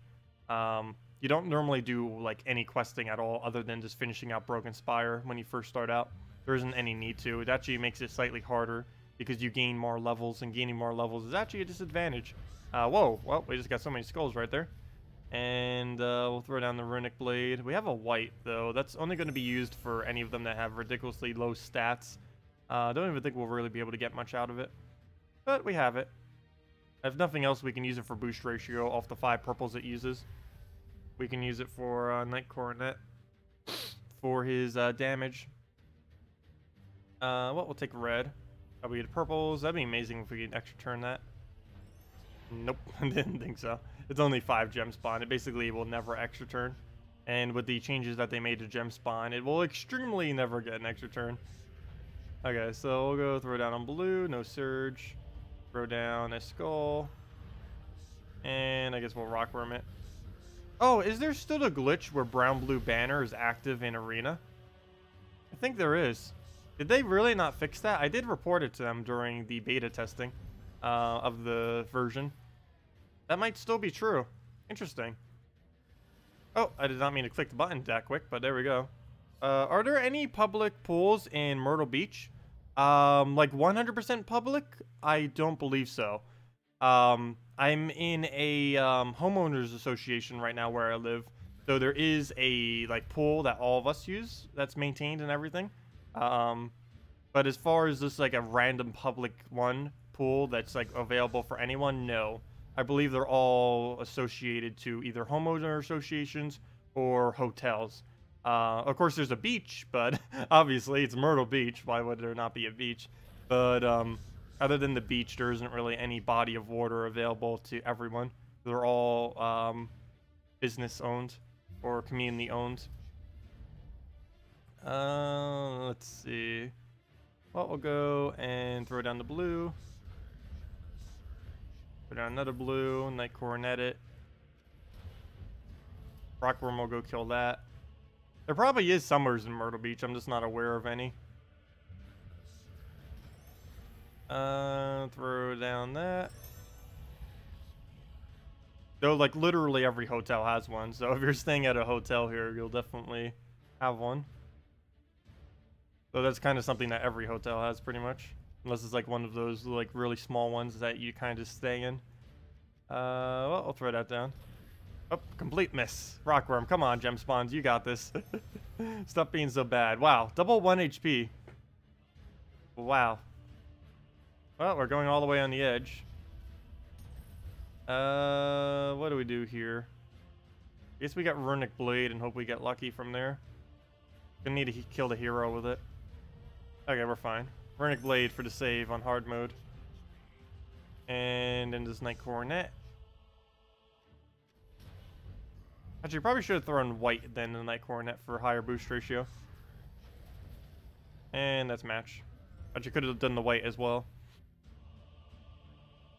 You don't normally do like any questing at all other than just finishing out Broken Spire when you first start out. There isn't any need to. It actually makes it slightly harder because you gain more levels, and gaining more levels is actually a disadvantage. Whoa, well, we just got so many skulls right there. And we'll throw down the Runic Blade. We have a white, though. That's only going to be used for any of them that have ridiculously low stats. Don't even think we'll really be able to get much out of it. But we have it. If nothing else, we can use it for boost ratio off the 5 purples it uses. We can use it for Night Coronet for his damage. Well, we'll take red. We get purples. That'd be amazing if we could extra turn that. Nope, I didn't think so. It's only 5 gem spawn. It basically will never extra turn. And with the changes that they made to gem spawn, it will extremely never get an extra turn. Okay, so we'll go throw down on blue. No surge. Throw down a skull. And I guess we'll rockworm it. Oh, is there still a glitch where brown-blue banner is active in arena? I think there is. Did they really not fix that? I did report it to them during the beta testing of the version. That might still be true. Interesting. Oh, I did not mean to click the button that quick, but there we go. Are there any public pools in Myrtle Beach? Like 100% public? I don't believe so. I'm in a homeowners association right now where I live. So there is a like pool that all of us use that's maintained and everything. But as far as just like a random public pool that's like available for anyone, no. I believe they're all associated to either homeowner associations or hotels. Of course, there's a beach, but obviously it's Myrtle Beach. Why would there not be a beach? But other than the beach, there isn't really any body of water available to everyone. They're all business owned or community owned. Let's see. Well, we'll go and throw down the blue. Put down another blue, Night Coronet it. Rockworm will go kill that. There probably is summers in Myrtle Beach, I'm just not aware of any. Throw down that. Though, like, literally every hotel has one, so if you're staying at a hotel here, you'll definitely have one. So that's kind of something that every hotel has, pretty much. Unless it's like one of those like really small ones that you kind of stay in. Well, I'll throw that down. Oh, complete miss. Rockworm, come on, gem spawns, you got this. Stop being so bad. Wow, double 1 HP. Wow. Well, we're going all the way on the edge. What do we do here? I guess we got Runic Blade and hope we get lucky from there. Gonna need to kill the hero with it. Okay, we're fine. Runic Blade for the save on hard mode. And then this Night Coronet. Actually, probably should have thrown white then the Night Coronet for higher boost ratio. And that's match. Actually, could have done the white as well.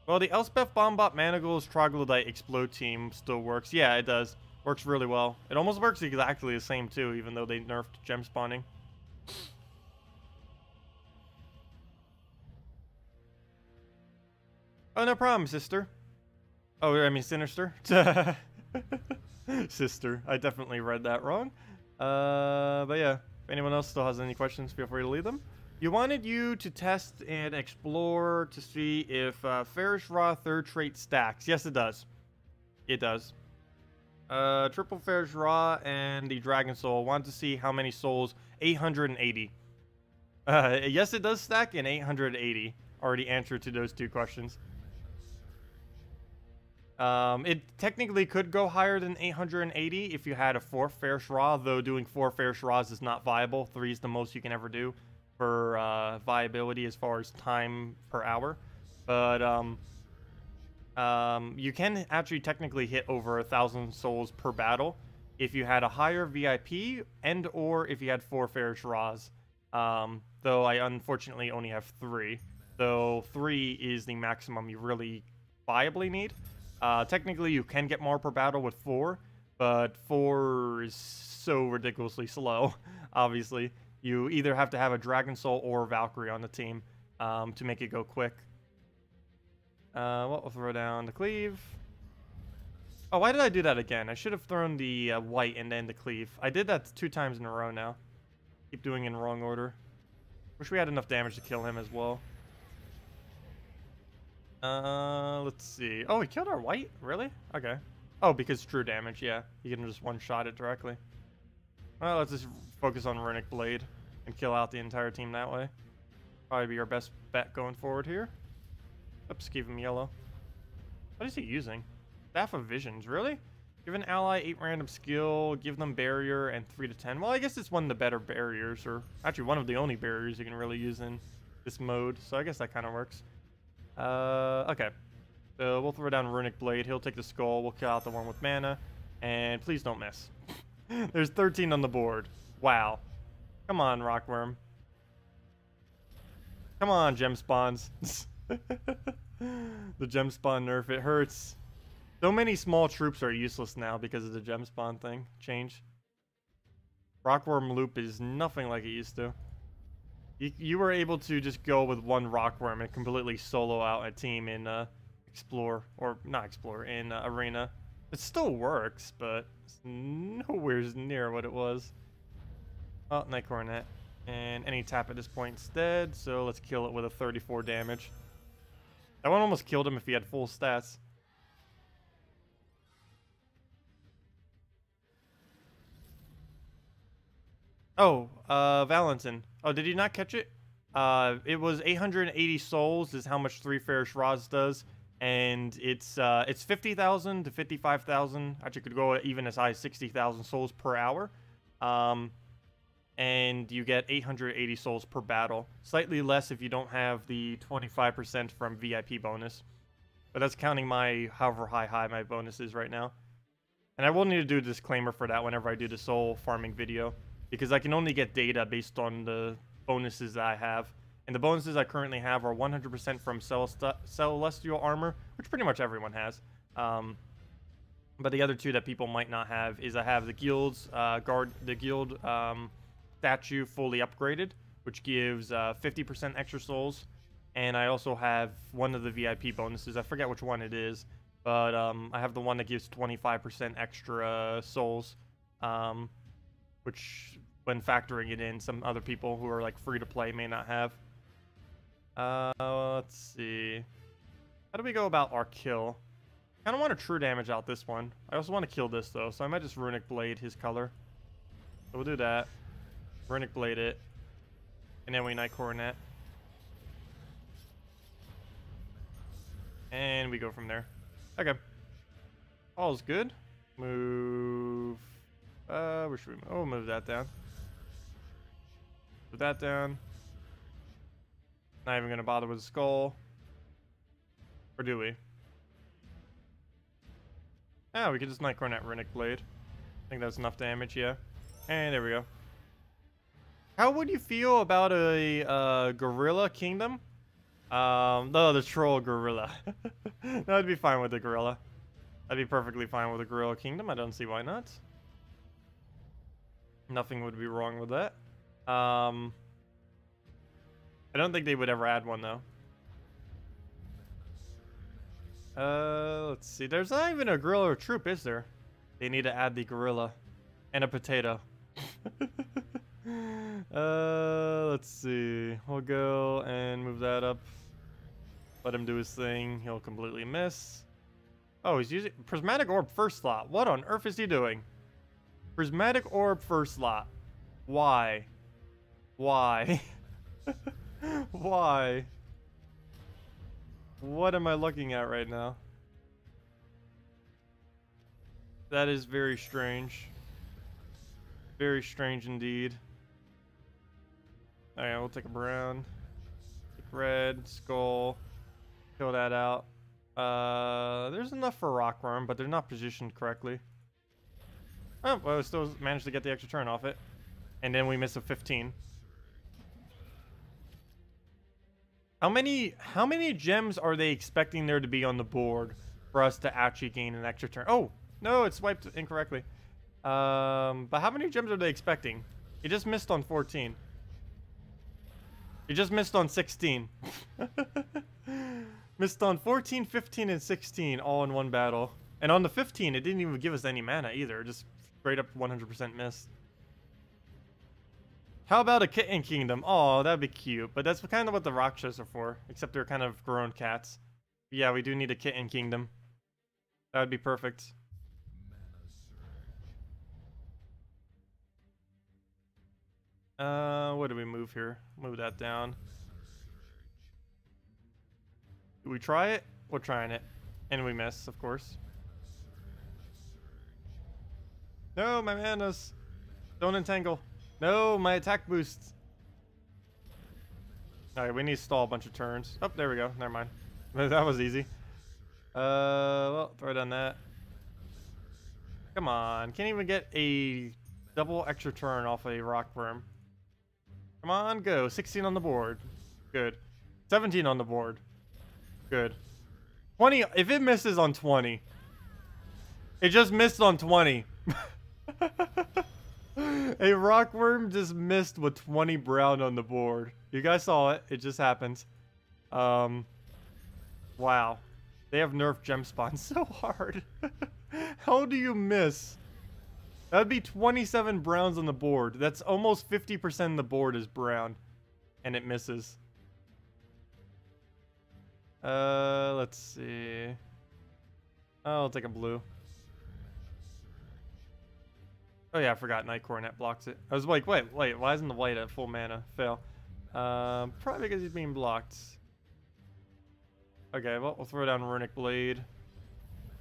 Well, the Elspeth Bombot Manacles Troglodyte Explode team still works. Yeah, it does. Works really well. It almost works exactly the same too, even though they nerfed gem spawning. Oh, no problem, sister. Oh, I mean sinister. Sister. I definitely read that wrong. But yeah, if anyone else still has any questions, feel free to leave them. You wanted you to test and explore to see if Ferrous Raw third trait stacks. Yes, it does. It does. Triple Ferrous Raw and the Dragon Soul. Want to see how many souls? 880. Yes, it does stack in 880. Already answered to those two questions. It technically could go higher than 880 if you had a 4th Ferrous Raw, though doing 4 Ferrous Raws is not viable. 3 is the most you can ever do for viability as far as time per hour. But you can actually technically hit over 1,000 souls per battle if you had a higher VIP and or if you had 4 Ferrous Raws. Though I unfortunately only have 3. Though 3 is the maximum you really viably need. Technically you can get more per battle with 4, but 4 is so ridiculously slow, obviously. You either have to have a Dragon Soul or Valkyrie on the team to make it go quick. We'll throw down the Cleave. Oh, why did I do that again? I should have thrown the white and then the Cleave. I did that 2 times in a row now. Keep doing it in wrong order. Wish we had enough damage to kill him as well. Let's see. Oh, he killed our white? Really? Okay. Oh, because true damage, yeah. You can just one-shot it directly. Well, let's just focus on Runic Blade and kill out the entire team that way. Probably be our best bet going forward here. Oops, give him yellow. What is he using? Staff of Visions, really? Give an ally 8 random skill, give them barrier, and 3 to 10. Well, I guess it's one of the better barriers, or actually one of the only barriers you can really use in this mode, so I guess that kind of works. Okay. So we'll throw down Runic Blade. He'll take the skull. We'll kill out the one with mana. And please don't miss. There's 13 on the board. Wow. Come on, Rockworm. Come on, gem spawns. The gem spawn nerf, it hurts. So many small troops are useless now because of the gem spawn thing. Change. Rockworm loop is nothing like it used to. You were able to just go with one Rockworm and completely solo out a team in Explore, or not Explore, in Arena. It still works, but it's nowhere near what it was. Oh, Night Coronet. And any tap at this point instead, so let's kill it with a 34 damage. That one almost killed him if he had full stats. Oh, Valentin. Oh, did you not catch it? It was 880 souls is how much 3 Ferrous Raws does. And it's 50,000 to 55,000. Actually, could go even as high as 60,000 souls per hour. And you get 880 souls per battle. Slightly less if you don't have the 25% from VIP bonus. But that's counting my however high my bonus is right now. And I will need to do a disclaimer for that whenever I do the soul farming video. Because I can only get data based on the bonuses that I have. And the bonuses I currently have are 100% from Celestial Armor, which pretty much everyone has. But the other two that people might not have is I have the guild's guild statue fully upgraded, which gives 50% extra souls. And I also have one of the VIP bonuses. I forget which one it is, but I have the one that gives 25% extra souls, which, when factoring it in, some other people who are like free to play may not have. Let's see. How do we go about our kill? Kind of want to true damage out this one. I also want to kill this though, so I might just Runic Blade his color. So we'll do that. Runic Blade it. And then we Night Coronet. And we go from there. Okay. All's good. Move. Where should we move? Oh, move that down. Put that down. Not even going to bother with the skull. Or do we? Ah, we could just Night Coronet Runic Blade. I think that's enough damage, yeah. And there we go. How would you feel about a Gorilla Kingdom? No, the Troll Gorilla. No, I'd be fine with the Gorilla. I'd be perfectly fine with a Gorilla Kingdom. I don't see why not. Nothing would be wrong with that. I don't think they would ever add one, though. Let's see. There's not even a Gorilla troop, is there? They need to add the Gorilla. And a potato. Let's see. We'll go and move that up. Let him do his thing. He'll completely miss. Oh, he's using Prismatic Orb first slot. What on earth is he doing? Prismatic Orb first slot. Why? Why? Why? What am I looking at right now? That is very strange. Very strange indeed. Alright, we'll take a brown. Take red, skull. Kill that out. There's enough for Rockworm, but they're not positioned correctly. Oh, well, we still managed to get the extra turn off it. And then we miss a 15. How many gems are they expecting there to be on the board for us to actually gain an extra turn? Oh, no, it's swiped incorrectly. But how many gems are they expecting? He just missed on 14. He just missed on 16. Missed on 14, 15, and 16 all in one battle. And on the 15, it didn't even give us any mana either. Just straight up 100% missed. How about a Kitten Kingdom? Oh, that'd be cute. But that's kind of what the Rakshas are for. Except they're kind of grown cats. But yeah, we do need a Kitten Kingdom. That would be perfect. What do we move here? Move that down. Do we try it? We're trying it. And we miss, of course. No, my manas. Don't entangle. No, my attack boosts. Alright, we need to stall a bunch of turns. Oh, there we go. Never mind. That was easy. Well, throw down that. Come on. Can't even get a double extra turn off a Rockworm. Come on, go. 16 on the board. Good. 17 on the board. Good. 20. If it misses on 20. It just missed on 20. A Rockworm just missed with 20 brown on the board. You guys saw it. It just happened. Wow. They have nerfed gem spawn so hard. How do you miss? That would be 27 browns on the board. That's almost 50% of the board is brown. And it misses. Let's see. I'll take a blue. Oh yeah, I forgot Night Coronet blocks it. I was like, wait, why isn't the white at full mana? Fail. Probably because he's being blocked. Okay, well, we'll throw down Runic Blade.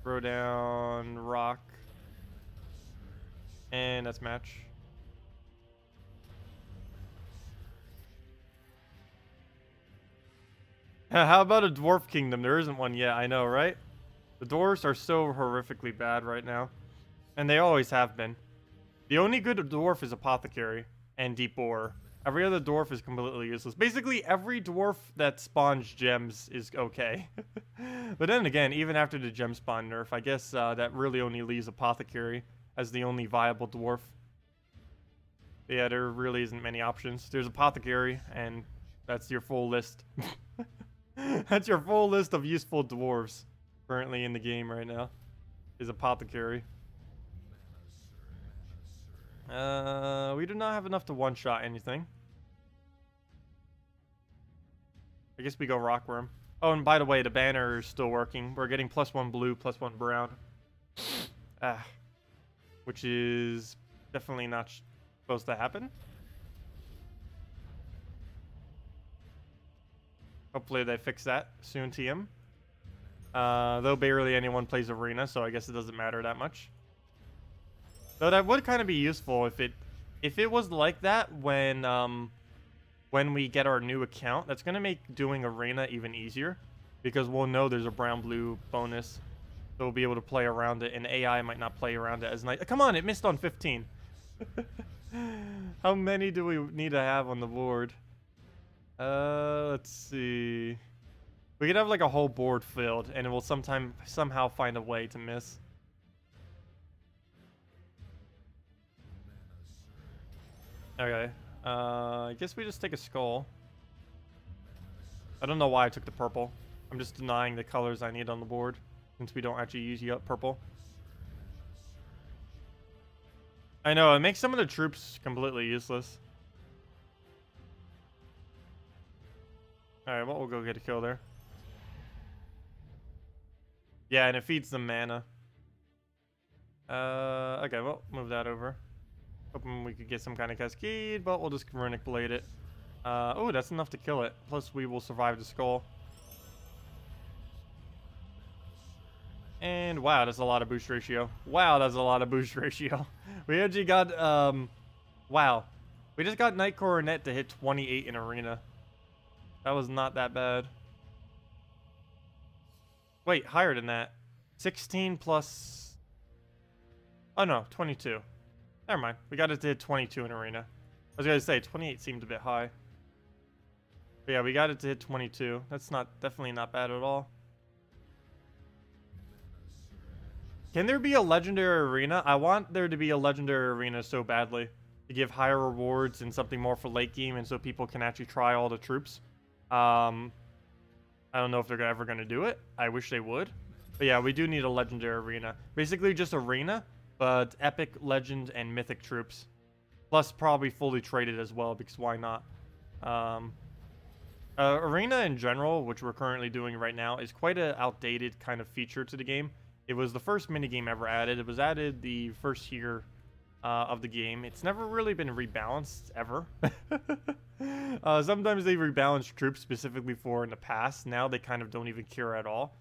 Throw down Rock. And that's match. How about a Dwarf Kingdom? There isn't one yet, I know, right? The dwarves are so horrifically bad right now. And they always have been. The only good dwarf is Apothecary and Deep Borer. Every other dwarf is completely useless. Basically, every dwarf that spawns gems is okay. But then again, even after the gem spawn nerf, I guess that really only leaves Apothecary as the only viable dwarf. But yeah, there really isn't many options. There's Apothecary, and that's your full list. That's your full list of useful dwarves currently in the game right now. Is Apothecary. We do not have enough to one-shot anything. I guess we go Rockworm. Oh, and by the way, the banner is still working. We're getting +1 blue, +1 brown. Which is definitely not supposed to happen. Hopefully they fix that soon, TM. Though barely anyone plays Arena, so I guess it doesn't matter that much. Though that would kind of be useful if it was like that when we get our new account. That's gonna make doing Arena even easier because we'll know there's a brown-blue bonus, so we'll be able to play around it, and AI might not play around it as nice. Come on, it missed on 15. How many do we need to have on the board? Let's see. We could have like a whole board filled, and it will somehow find a way to miss. Okay. I guess we just take a skull. I don't know why I took the purple. I'm just denying the colors I need on the board, since we don't actually use purple. I know, it makes some of the troops completely useless. Alright, well, we'll go get a kill there. Yeah, and it feeds the mana. Okay, well, move that over. Hoping we could get some kind of cascade, but we'll just Runic Blade it. Oh, that's enough to kill it. Plus, we will survive the skull. And wow, that's a lot of boost ratio. Wow, that's a lot of boost ratio. We actually got, wow. We just got Night Coronet to hit 28 in Arena. That was not that bad. Wait, higher than that. 16 plus... Oh no, 22. Never mind. We got it to hit 22 in Arena. I was going to say, 28 seemed a bit high. But yeah, we got it to hit 22. That's definitely not bad at all. Can there be a legendary arena? I want there to be a legendary arena so badly. To give higher rewards and something more for late game, and so people can actually try all the troops. I don't know if they're ever going to do it. I wish they would. But yeah, we do need a legendary arena. Basically just arena, but epic, legend, and mythic troops. Plus probably fully traded as well, because why not? Arena in general, which we're currently doing right now, is quite an outdated kind of feature to the game. It was the first minigame ever added. It was added the first year of the game. It's never really been rebalanced, ever. Sometimes they rebalance troops specifically for in the past. Now they kind of don't even care at all.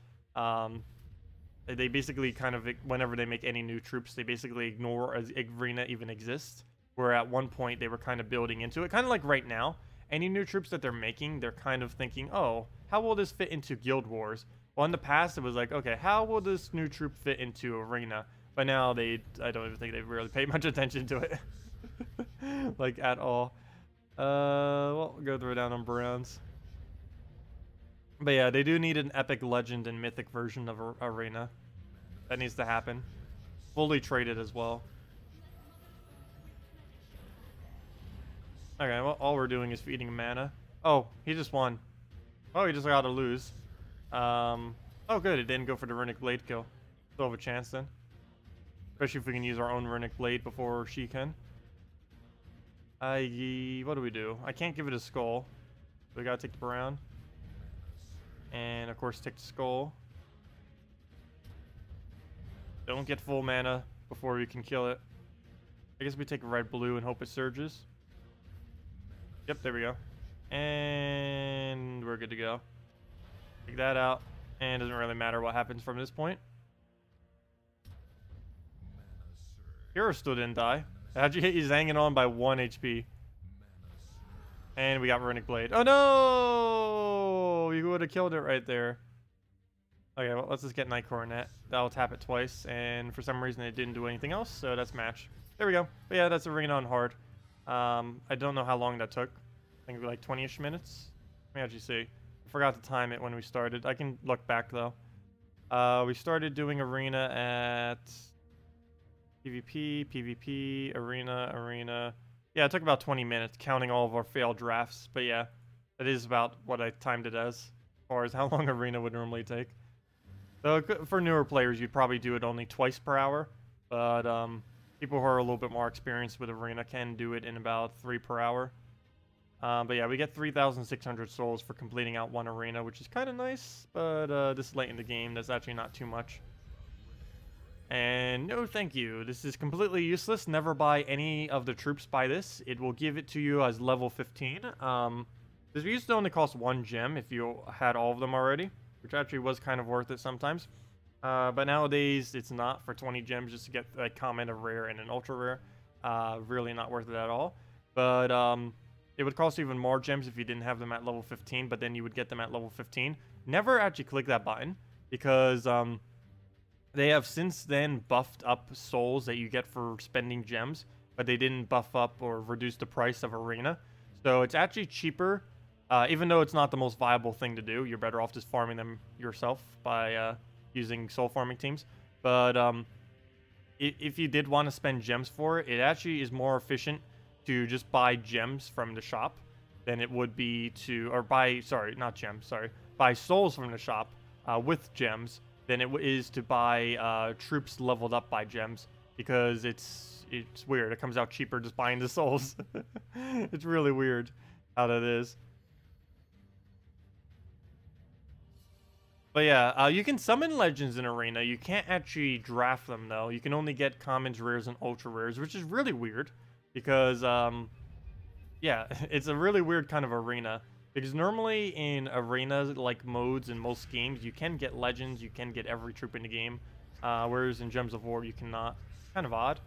They basically kind of, whenever they make any new troops, they basically ignore as Arena even exists. Where at one point they were kind of building into it. Kind of like right now. Any new troops that they're making, they're kind of thinking, oh, how will this fit into Guild Wars? Well, in the past, it was like, okay, how will this new troop fit into Arena? But now I don't even think they really pay much attention to it. Like, at all. Well, we'll go throw down on Browns. But yeah, they do need an epic, legend, and mythic version of Arena. That needs to happen. Fully traded as well. Okay, well, all we're doing is feeding mana. Oh, he just won. Oh, he just got to lose. Oh, good. It didn't go for the Runic Blade kill. Still have a chance then. Especially if we can use our own Runic Blade before she can. What do we do? I can't give it a skull. We gotta take the Brown. And, of course, take the skull. Don't get full mana before we can kill it. I guess we take a red-blue and hope it surges. Yep, there we go. And we're good to go. Take that out. And it doesn't really matter what happens from this point. Hero still didn't die. How'd you hit? He's hanging on by 1 HP. And we got Runic Blade. Oh no! You would have killed it right there. Okay, well, let's just get Night Coronet. That'll tap it twice. And for some reason it didn't do anything else. So that's match. There we go. But yeah, that's Arena on hard. I don't know how long that took. I think like 20-ish minutes. Let me actually see. I forgot to time it when we started. I can look back though. We started doing Arena at PvP, PvP, Arena. Yeah, it took about 20 minutes, counting all of our failed drafts. But yeah, that is about what I timed it as far as how long Arena would normally take. So for newer players, you'd probably do it only twice per hour. But people who are a little bit more experienced with Arena can do it in about 3 per hour. But yeah, we get 3,600 souls for completing out one arena, which is kind of nice. But this late in the game, that's actually not too much. And no thank you. This is completely useless. Never buy any of the troops by this. It will give it to you as level 15. This used to only cost 1 gem if you had all of them already, which actually was kind of worth it sometimes. But nowadays, it's not for 20 gems just to get like common, a rare, and an ultra rare. Really not worth it at all. But it would cost even more gems if you didn't have them at level 15, but then you would get them at level 15. Never actually click that button because they have since then buffed up souls that you get for spending gems, but they didn't buff up or reduce the price of arena. So it's actually cheaper, even though it's not the most viable thing to do. You're better off just farming them yourself by using soul farming teams. But if you did want to spend gems for it, it actually is more efficient to just buy gems from the shop than it would be to, or buy, sorry, not gems, sorry, buy souls from the shop with gems than it is to buy troops leveled up by gems, because it's weird. It comes out cheaper just buying the souls. It's really weird how that is. But yeah, you can summon legends in Arena. You can't actually draft them, though. You can only get commons, rares, and ultra rares, which is really weird. Because, yeah, it's a really weird kind of arena. Because normally in arena, like modes in most games, you can get legends, you can get every troop in the game. Whereas in Gems of War, you cannot. Kind of odd.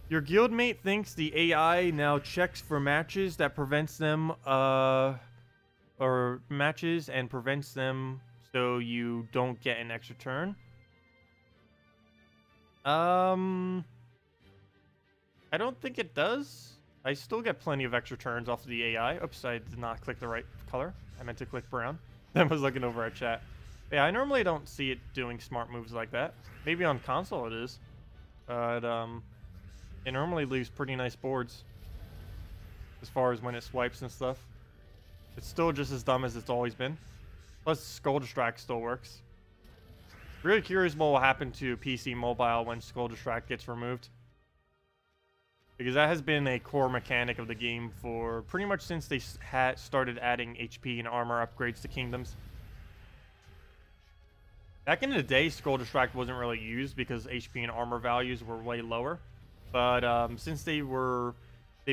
Your guildmate thinks the AI now checks for matches that prevents them, or matches and prevents them so you don't get an extra turn. I don't think it does. I still get plenty of extra turns off of the AI. Oops, I did not click the right color. I meant to click brown. I was looking over at chat. Yeah, I normally don't see it doing smart moves like that. Maybe on console it is. But, it normally leaves pretty nice boards. As far as when it swipes and stuff. It's still just as dumb as it's always been. Plus, Skull Distract still works. Really curious what will happen to PC Mobile when Skull Distract gets removed. Because that has been a core mechanic of the game for pretty much since they started adding HP and armor upgrades to kingdoms. Back in the day, Skull Distract wasn't really used because HP and armor values were way lower. But since they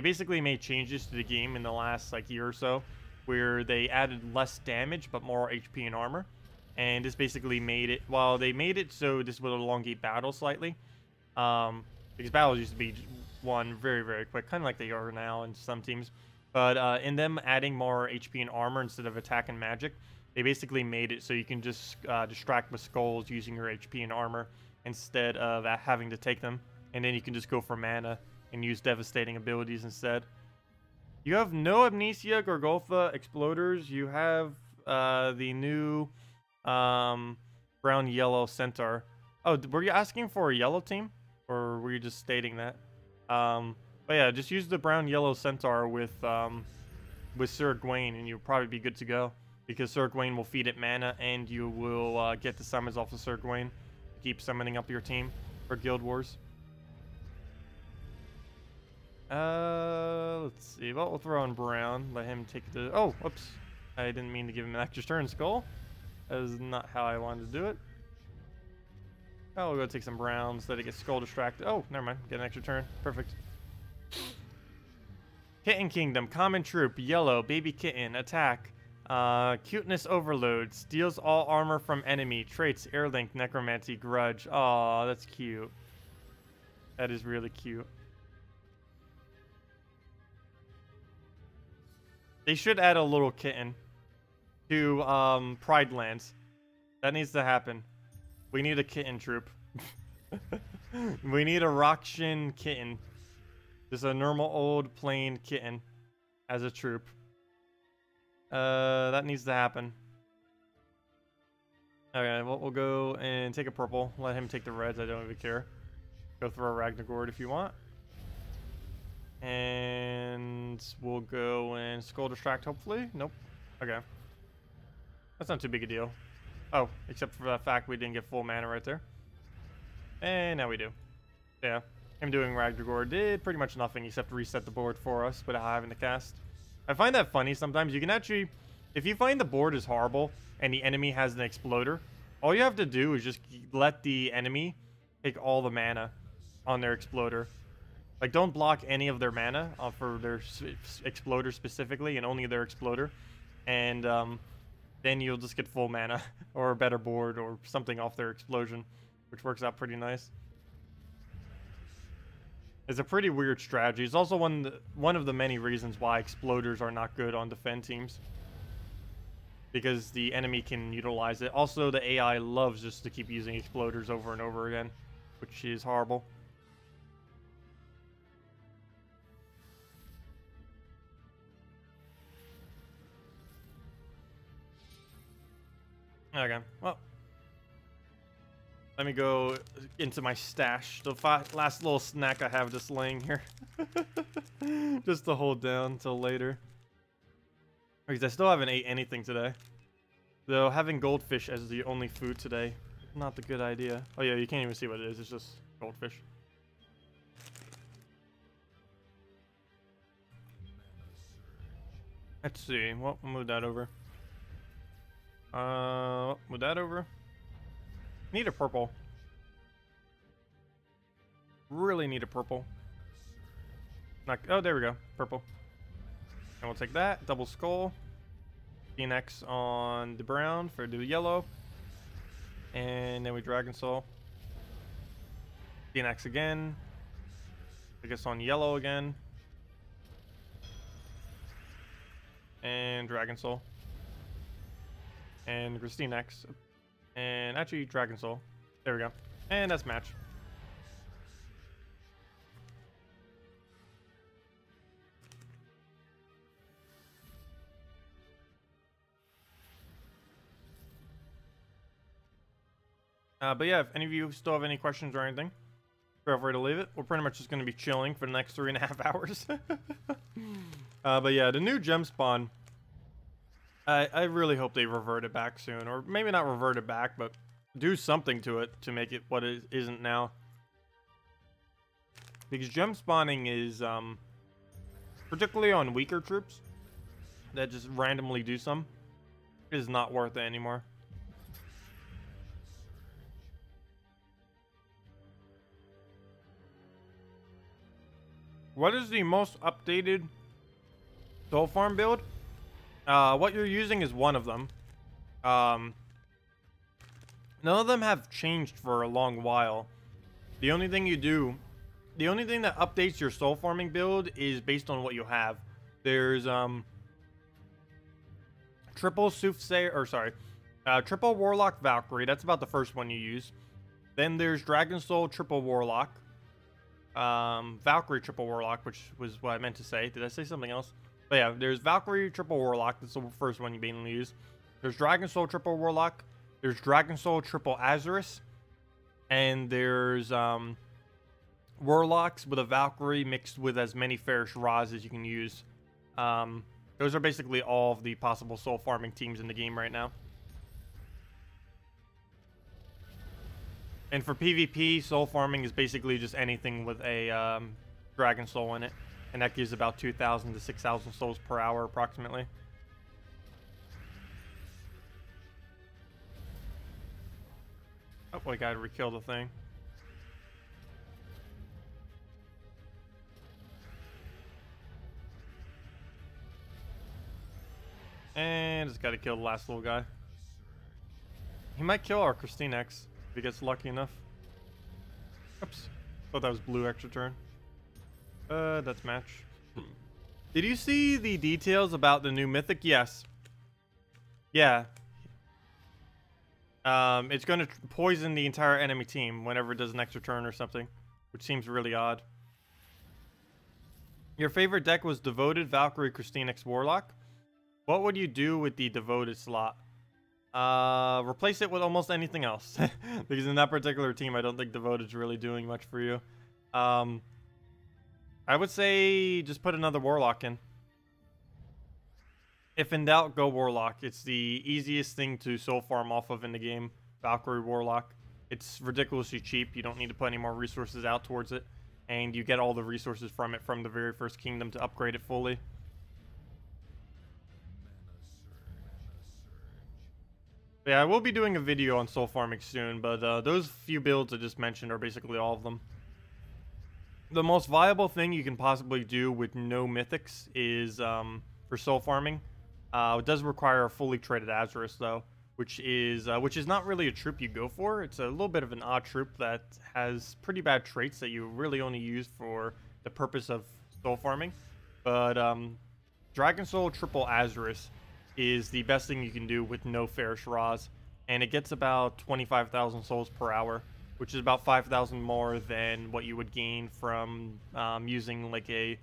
basically made changes to the game in the last like year or so, where they added less damage but more HP and armor. And this basically made it, well, they made it so this would elongate battles slightly. Because battles used to be won very, very quick, kind of like they are now in some teams. But in them adding more HP and armor instead of attack and magic, they basically made it so you can just distract with skulls using your HP and armor instead of having to take them. And then you can just go for mana and use devastating abilities instead. You have no Amnesia, Gorgolfa, Exploders. You have the new brown-yellow Centaur. Oh, were you asking for a yellow team? Or were you just stating that? But yeah, just use the brown-yellow Centaur with Sir Gawain, and you'll probably be good to go. Because Sir Gawain will feed it mana, and you will get the summons off of Sir Gawain. Keep summoning up your team for Guild Wars. Let's see. Well, we'll throw in brown. Let him take the... Oh, whoops. I didn't mean to give him an extra turn, Skull. That is not how I wanted to do it. Oh, we'll go take some browns. Let it get Skull distracted. Oh, never mind. Get an extra turn. Perfect. Kitten Kingdom. Common troop. Yellow. Baby kitten. Attack. Cuteness overload. Steals all armor from enemy. Traits. Air link. Necromancy. Grudge. Aw, that's cute. That is really cute. They should add a little kitten to Pride Lands. That needs to happen. We need a kitten troop. We need a Rakshin kitten. Just a normal old plain kitten as a troop. That needs to happen. Okay, well, we'll go and take a purple. Let him take the reds. I don't even care. Go throw a Ragnagord if you want. And we'll go and Skull Distract, hopefully. Nope. Okay. That's not too big a deal. Oh, except for the fact we didn't get full mana right there. And now we do. Yeah. him doing Ragdagor did pretty much nothing except reset the board for us without having to cast. I find that funny sometimes. You can actually, if you find the board is horrible and the enemy has an exploder, all you have to do is just let the enemy take all the mana on their exploder. Like, don't block any of their mana for their exploder specifically, and only their exploder. And then you'll just get full mana or a better board or something off their explosion, which works out pretty nice. It's a pretty weird strategy. It's also one of the many reasons why exploders are not good on defend teams, because the enemy can utilize it. Also, the AI loves just to keep using exploders over and over again, which is horrible. Okay, well, let me go into my stash. The last little snack I have just laying here. Just to hold down until later. Because I still haven't ate anything today. Though having goldfish as the only food today, not the good idea. Oh yeah, you can't even see what it is. It's just goldfish. Let's see. Well, we'll move that over. Move that over. Need a purple. Really need a purple. Oh, there we go. Purple. And we'll take that. Double skull. Phoenix on the brown for the yellow. And then we Dragon Soul. Phoenix again. I guess on yellow again. And Dragon Soul. And KrissTigger. And actually Dragon Soul. There we go. And that's match. But yeah, if any of you still have any questions or anything, feel free to leave it. We're pretty much just going to be chilling for the next 3.5 hours. But yeah, the new gem spawn, I really hope they revert it back soon. Or maybe not revert it back, but do something to it to make it what it isn't now. Because gem spawning is, particularly on weaker troops that just randomly do some, is not worth it anymore. What is the most updated soul farm build? What you're using is one of them. None of them have changed for a long while. The only thing that updates your soul farming build is based on what you have. There's triple soothsayer, or sorry, triple warlock Valkyrie. That's about the first one you use. Then there's Dragon Soul triple warlock. Valkyrie triple warlock, which was what I meant to say. Did I say something else? But yeah, there's Valkyrie triple warlock. That's the first one you mainly use. There's Dragon Soul triple warlock. There's Dragon Soul triple Azurus. And there's warlocks with a Valkyrie mixed with as many Fairish Ras as you can use. Those are basically all of the possible soul farming teams in the game right now. And for PvP, soul farming is basically just anything with a Dragon Soul in it. And that gives about 2,000 to 6,000 souls per hour, approximately. Oh, I gotta re-kill the thing. And just gotta kill the last little guy. He might kill our KrissTigger if he gets lucky enough. Oops. Thought that was blue extra turn. That's match. Did you see the details about the new mythic? Yes. Yeah. It's gonna poison the entire enemy team whenever it does an extra turn or something, which seems really odd. Your favorite deck was Devoted, Valkyrie, KrissTigger, Warlock. What would you do with the Devoted slot? Replace it with almost anything else. Because in that particular team, I don't think Devoted's really doing much for you. I would say just put another Warlock in. If in doubt, go Warlock. It's the easiest thing to soul farm off of in the game. Valkyrie Warlock. It's ridiculously cheap. You don't need to put any more resources out towards it. and you get all the resources from it from the very first kingdom to upgrade it fully. Yeah, I will be doing a video on soul farming soon, but those few builds I just mentioned are basically all of them. The most viable thing you can possibly do with no mythics is for soul farming. It does require a fully traded Azurus though, which is not really a troop you go for. It's a little bit of an odd troop that has pretty bad traits that you really only use for the purpose of soul farming. But Dragon Soul triple Azurus is the best thing you can do with no Farish Raws, and it gets about 25,000 souls per hour, which is about 5,000 more than what you would gain from using like a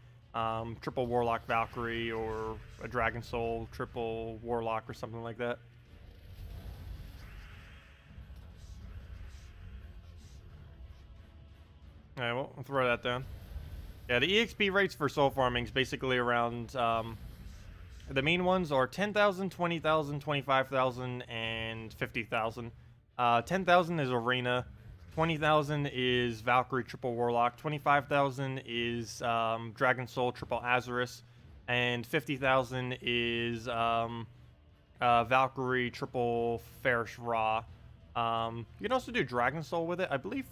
triple Warlock Valkyrie or a Dragon Soul triple Warlock or something like that. Alright, well, I'll throw that down. Yeah, the EXP rates for soul farming is basically around, the main ones are 10,000, 20,000, 25,000, and 50,000. 10,000 is Arena, 20,000 is Valkyrie triple Warlock, 25,000 is Dragon Soul triple Azurus, and 50,000 is Valkyrie triple Farish Ra. You can also do Dragon Soul with it. I believe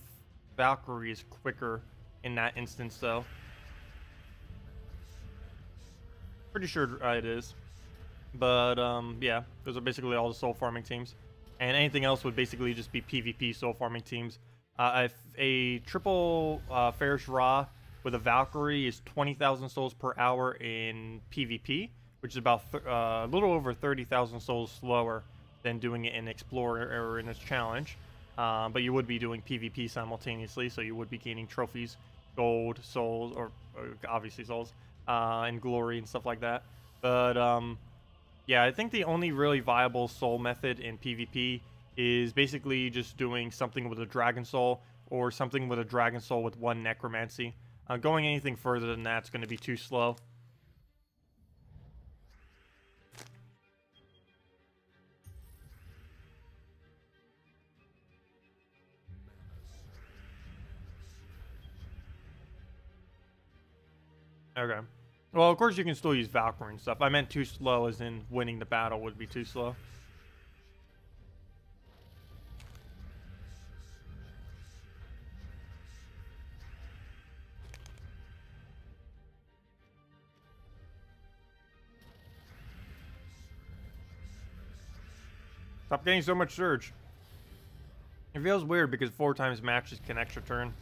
Valkyrie is quicker in that instance, though. Pretty sure it is. But, yeah, those are basically all the soul farming teams. And anything else would basically just be PvP soul farming teams. If a triple Farish Ra with a Valkyrie is 20,000 souls per hour in PvP, which is about a little over 30,000 souls slower than doing it in Explorer or in its challenge. But you would be doing PvP simultaneously, so you would be gaining trophies, gold, souls, or obviously souls, and glory and stuff like that. But yeah, I think the only really viable soul method in PvP is basically just doing something with a Dragon Soul or something with a Dragon Soul with one Necromancy. Going anything further than that's going to be too slow. Okay. Well, of course you can still use Valkyrie and stuff. I meant too slow as in winning the battle would be too slow. Stop getting so much surge. It feels weird because 4 times matches can extra turn.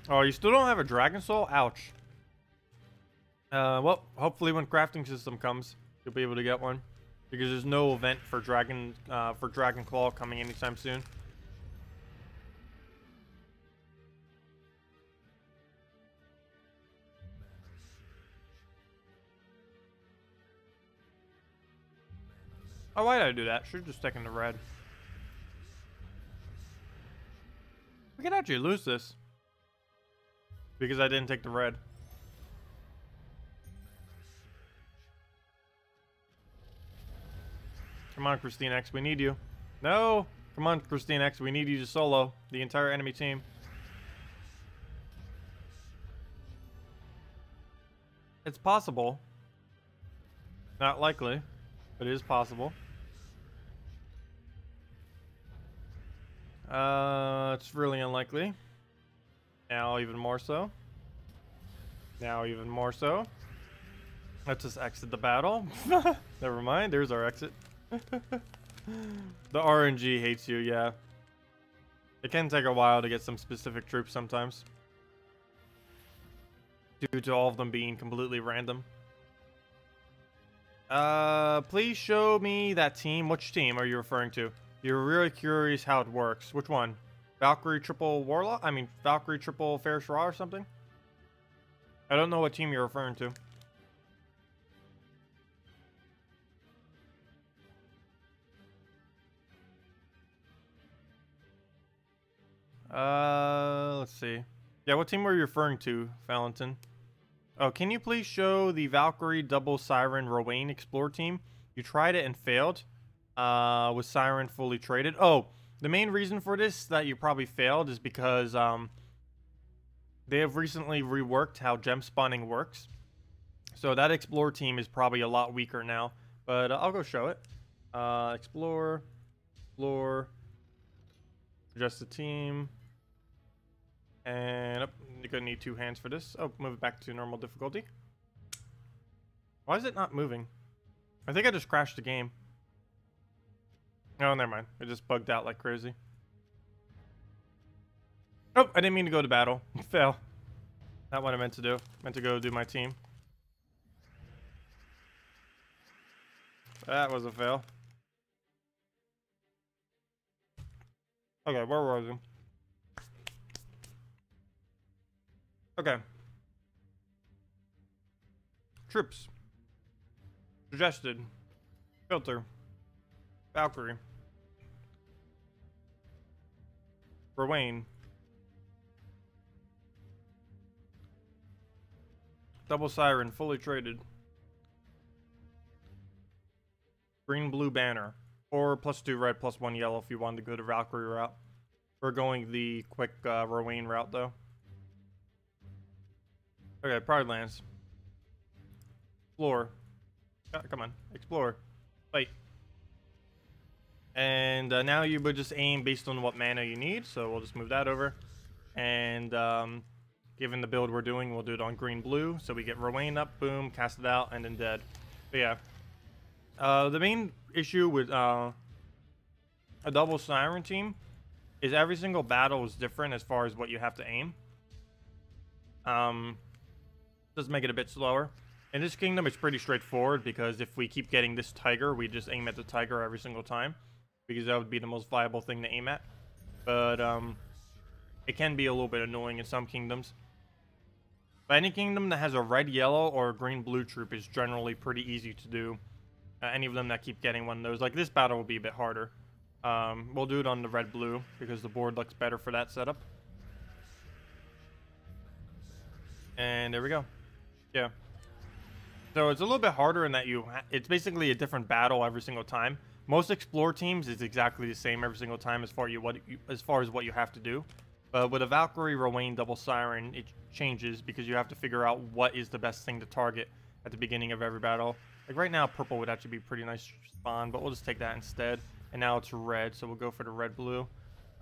Oh, you still don't have a Dragon Soul? Ouch. Well, hopefully when crafting system comes, you'll be able to get one. Because there's no event for Dragon Claw coming anytime soon. Oh, why did I do that? Should have just taken the red. We could actually lose this. Because I didn't take the red. Come on, Christine X, we need you. No! Come on, Christine X, we need you to solo the entire enemy team. It's possible. Not likely, but it is possible. It's really unlikely. Now even more so. Now even more so. Let's just exit the battle. Never mind, there's our exit. The RNG hates you, yeah. It can take a while to get some specific troops sometimes. Due to all of them being completely random. Please show me that team. Which team are you referring to? You're really curious how it works. Which one? Valkyrie triple Warlock? I mean, Valkyrie triple Farish Ra or something? I don't know what team you're referring to. Let's see. Yeah, what team were you referring to, Valentin? Oh, can you please show the Valkyrie double Siren Rowain Explore team? You tried it and failed. With Siren fully traded. Oh, the main reason for this that you probably failed is because they have recently reworked how gem spawning works. So that explore team is probably a lot weaker now, but I'll go show it. Explore, adjust the team, and you're gonna need 2 hands for this. Oh, move it back to normal difficulty. Why is it not moving? I think I just crashed the game. Oh, never mind. It just bugged out like crazy. Oh, I didn't mean to go to battle. Fail. Not what I meant to do. Meant to go do my team. That was a fail. Okay, where was I? Okay. Troops. Suggested. Filter. Valkyrie. Rowan. Double Siren, fully traded. Green, blue banner. Or +2 red, +1 yellow if you wanted to go the Valkyrie route. We're going the quick Rowan route though. Okay, Pride Lands. Explore. Come on, explore. Fight. And now you would just aim based on what mana you need, so we'll just move that over. And given the build we're doing, we'll do it on green-blue, so we get Rowan up, boom, cast it out, and then dead. But yeah. The main issue with a double Siren team is every single battle is different as far as what you have to aim. Does make it a bit slower. In this kingdom, it's pretty straightforward because if we keep getting this tiger, we just aim at the tiger every single time because that would be the most viable thing to aim at. But it can be a little bit annoying in some kingdoms. But any kingdom that has a red, yellow, or green, blue troop is generally pretty easy to do. Any of them that keep getting one of those, like this battle will be a bit harder. We'll do it on the red, blue because the board looks better for that setup. And there we go. Yeah. So it's a little bit harder in that it's basically a different battle every single time. Most explore teams is exactly the same every single time as far as what you have to do. But with a Valkyrie, Rowan, double Siren, it changes because you have to figure out what is the best thing to target at the beginning of every battle. Like right now, purple would actually be pretty nice spawn, but we'll just take that instead. And now it's red, so we'll go for the red-blue.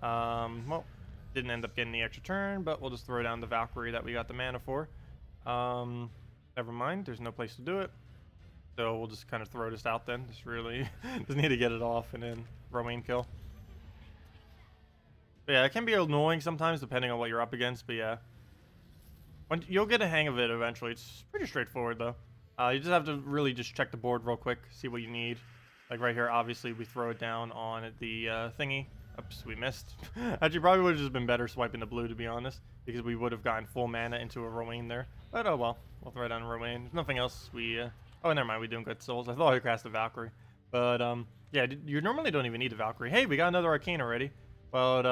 Well, didn't end up getting the extra turn, but we'll just throw down the Valkyrie that we got the mana for. Never mind, there's no place to do it. So we'll just kind of throw this out then. Just really just need to get it off and then Rowan kill. But yeah, it can be annoying sometimes depending on what you're up against, but yeah. You'll get a hang of it eventually. It's pretty straightforward though. You just have to really just check the board real quick, see what you need. Like right here, obviously we throw it down on the thingy. Oops, we missed. Actually, probably would have just been better swiping the blue, to be honest, because we would have gotten full mana into a Rowan there. But oh well, we'll throw down a Rowan. There's nothing else we... Oh, never mind, we're doing good souls. I thought I cast a Valkyrie. But, yeah, you normally don't even need a Valkyrie. Hey, we got another Arcane already. But,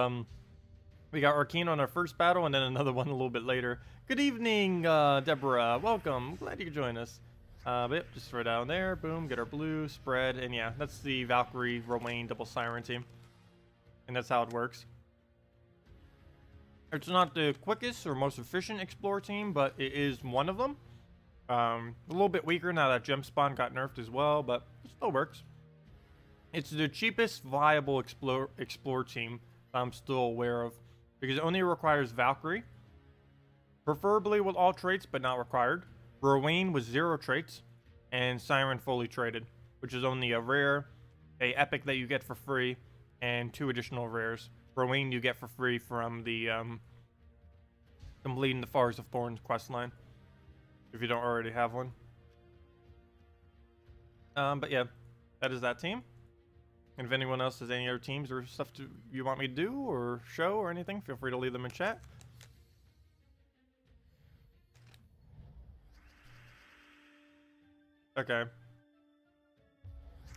we got Arcane on our first battle, and then another one a little bit later. Good evening, Deborah. Welcome. Glad you could join us. But yep, just throw it down there. Boom, get our blue, spread. And yeah, that's the Valkyrie, Rowan, double Siren team. And that's how it works. It's not the quickest or most efficient explore team, but it is one of them. A little bit weaker now that gem spawn got nerfed as well, but it still works. It's the cheapest viable explore team I'm still aware of, because it only requires Valkyrie, preferably with all traits, but not required. Rowan with 0 traits, and Siren fully traded, which is only a rare, a epic that you get for free, and 2 additional rares. Rowan you get for free from the completing the Forest of Thorns questline, if you don't already have one. But yeah, that is that team. And if anyone else has any other teams or stuff you want me to do or show or anything, feel free to leave them in chat. Okay.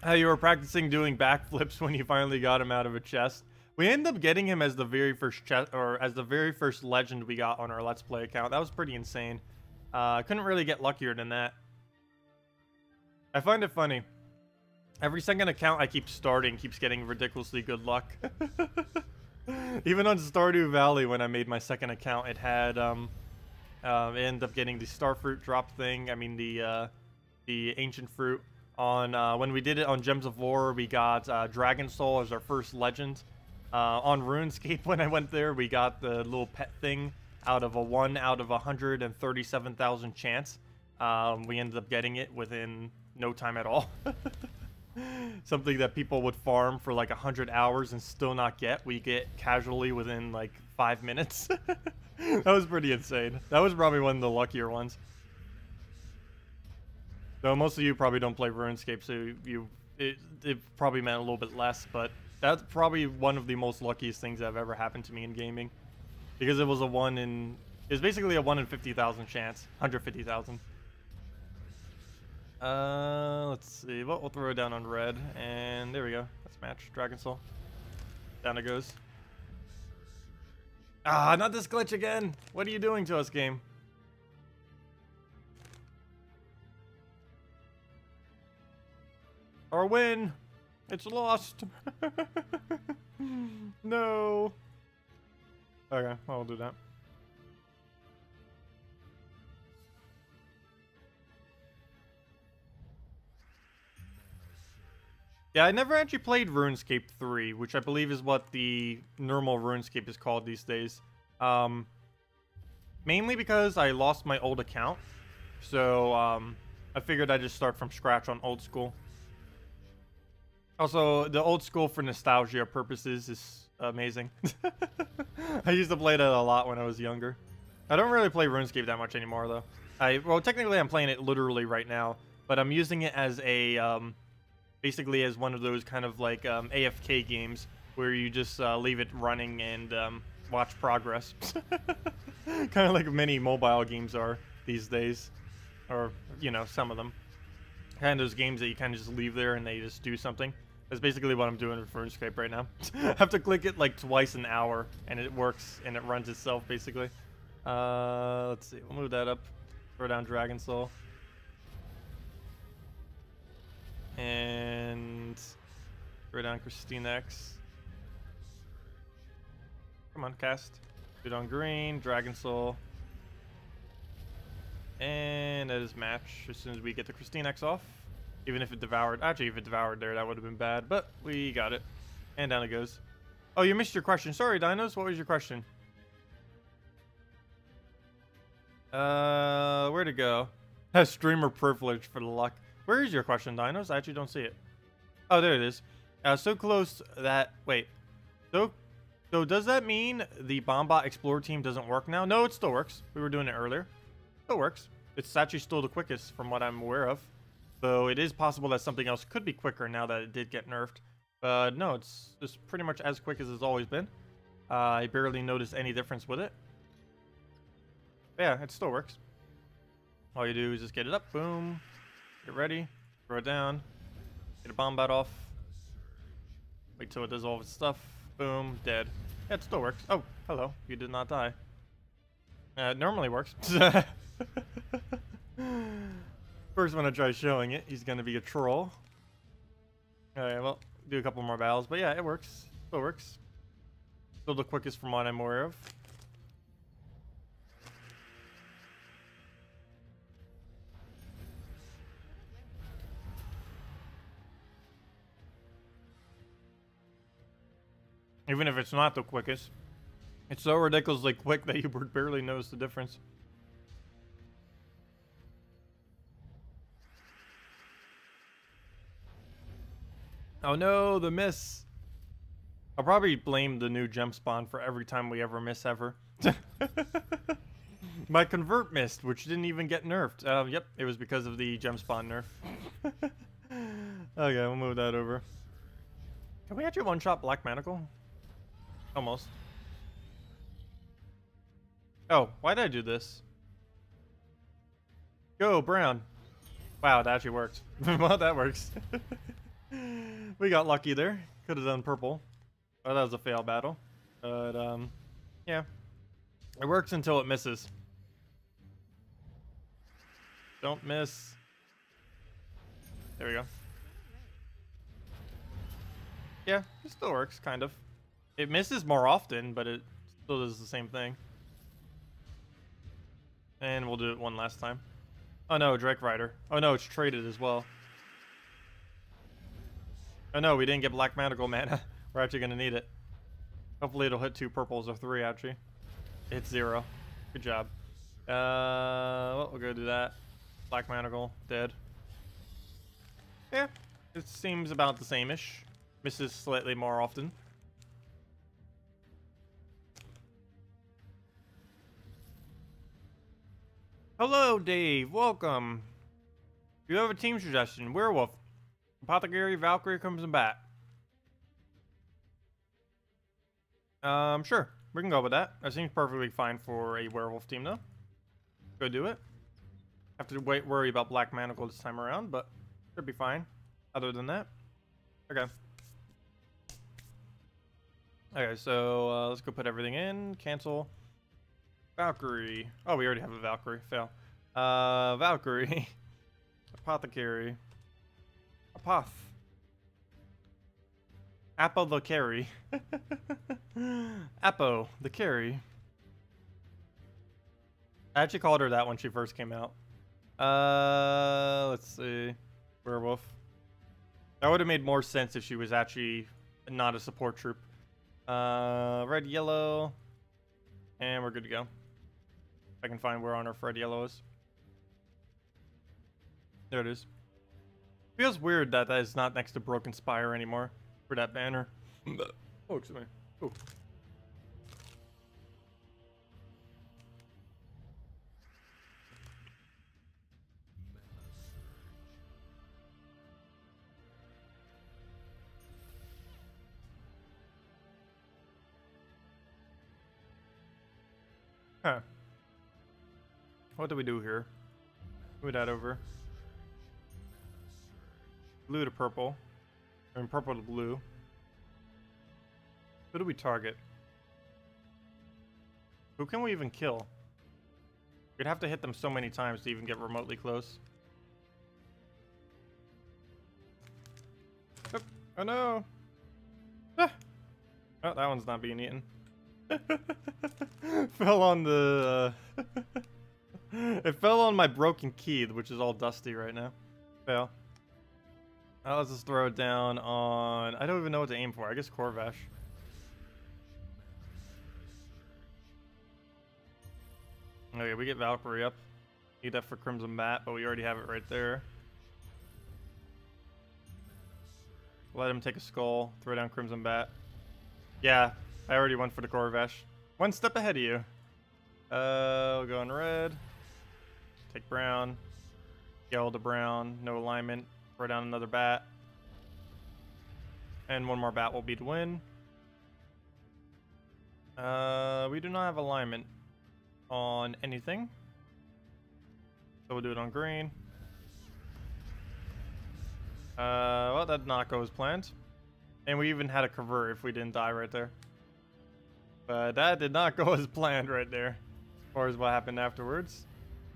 How you were practicing doing backflips when you finally got him out of a chest. We ended up getting him as the very first chest, or as the very first legend we got on our Let's Play account. That was pretty insane. Couldn't really get luckier than that. I find it funny. Every second account I keep starting keeps getting ridiculously good luck. Even on Stardew Valley, when I made my second account, it had End up getting the starfruit drop thing. I mean the ancient fruit. On when we did it on Gems of Lore, we got Dragon Soul as our first legend. On RuneScape, when I went there, we got the little pet thing out of a 1 out of 137,000 chance. We ended up getting it within no time at all. Something that people would farm for like 100 hours and still not get, we get casually within like 5 minutes. That was pretty insane. That was probably one of the luckier ones. Though most of you probably don't play RuneScape, so it probably meant a little bit less, but that's probably one of the most luckiest things that have ever happened to me in gaming. Because it was basically a 1 in 50,000 chance. 150,000. Let's see. Well, we'll throw it down on red, and there we go. Let's match. Dragon Soul. Down it goes. Ah, not this glitch again! What are you doing to us, game? Our win! It's lost! No! Okay, well, we'll do that. Yeah, I never actually played RuneScape 3, which I believe is what the normal RuneScape is called these days. Mainly because I lost my old account. So, I figured I'd just start from scratch on old school. Also, the old school for nostalgia purposes is amazing. I used to play that a lot when I was younger. I don't really play RuneScape that much anymore, though. Well, technically I'm playing it literally right now, but I'm using it as a, basically as one of those kind of like AFK games where you just leave it running and watch progress. Kind of like many mobile games are these days. Or, you know, some of them. Kind of those games that you kind of just leave there and they just do something. That's basically what I'm doing with RuneScape right now. I have to click it like twice an hour and it works and it runs itself basically. Let's see, we'll move that up. Throw down Dragon Soul. And throw down KrissTigger. Come on, cast. Put on green, Dragon Soul. And that is match as soon as we get the KrissTigger off. Even if it devoured. Actually, if it devoured there, that would have been bad. But we got it. And down it goes. Oh, you missed your question. Sorry, Dinos. What was your question? Where'd it go? Has streamer privilege for the luck. Where is your question, Dinos? I actually don't see it. Oh, there it is. So close that... Wait. So does that mean the Bombot Explorer team doesn't work now? No, it still works. We were doing it earlier. Still works. It's actually still the quickest from what I'm aware of. Though it is possible that something else could be quicker now that it did get nerfed. But no, it's pretty much as quick as it's always been. I barely noticed any difference with it. But yeah, it still works. All you do is just get it up, boom, get ready, throw it down, get a Bombot off, wait till it does all of its stuff, boom, dead. Yeah, it still works. Oh, hello, you did not die. It normally works. First when I try showing it, he's gonna be a troll. Alright, well, do a couple more battles, but yeah, it works. Still works. Still the quickest from what I'm aware of. Even if it's not the quickest, it's so ridiculously quick that you would barely notice the difference. Oh no, the miss. I'll probably blame the new gem spawn for every time we ever miss ever. My convert missed, which didn't even get nerfed. Yep, it was because of the gem spawn nerf. Okay, we'll move that over. Can we actually one-shot Black Manacle? Almost. Oh, why did I do this? Go, brown. Wow, that actually worked. Well, that works. We got lucky there. Could have done purple. Oh, that was a fail battle. But, yeah. It works until it misses. Don't miss. There we go. Yeah, it still works, kind of. It misses more often, but it still does the same thing. And we'll do it one last time. Oh no, Drake Rider. Oh no, it's traded as well. Oh no, we didn't get Black Magical mana. We're actually gonna need it. Hopefully it'll hit 2 purples or 3 actually. It hits 0. Good job. Well, we'll go do that. Black Magical, dead. Yeah, it seems about the same-ish. Misses slightly more often. Hello, Dave. Welcome. You have a team suggestion. Werewolf. Apothecary, Valkyrie comes in bat. Sure. We can go with that. That seems perfectly fine for a werewolf team, though. Go do it. Have to worry about Black Manacle this time around, but should be fine. Other than that. Okay. Okay, so let's go put everything in. Cancel. Valkyrie. Oh, we already have a Valkyrie. Fail. Valkyrie. Apothecary. Apoth. Apo the carry. Apo the carry. I actually called her that when she first came out. Let's see. Werewolf. That would have made more sense if she was actually not a support troop. Red, yellow. And we're good to go. I can find where on Earth red, yellow is. There it is. Feels weird that that is not next to Broken Spire anymore for that banner. Oh, excuse me. Ooh. Huh. What do we do here? Move that over. Blue to purple. I mean, purple to blue. Who do we target? Who can we even kill? We'd have to hit them so many times to even get remotely close. Oh, oh no! Ah. Oh, that one's not being eaten. Fell on the... It fell on my broken key, which is all dusty right now. Fail. Let's just throw it down on... I don't even know what to aim for. I guess Corvash. Okay, we get Valkyrie up. Need that for Crimson Bat, but we already have it right there. Let him take a skull. Throw down Crimson Bat. Yeah, I already went for the Corvash. One step ahead of you. We'll go in red. Take brown. Yellow to brown. No alignment. Throw down another bat. And one more bat will be to win. We do not have alignment on anything. So we'll do it on green. Well, that did not go as planned. And we even had a convert if we didn't die right there. But that did not go as planned right there. As far as what happened afterwards.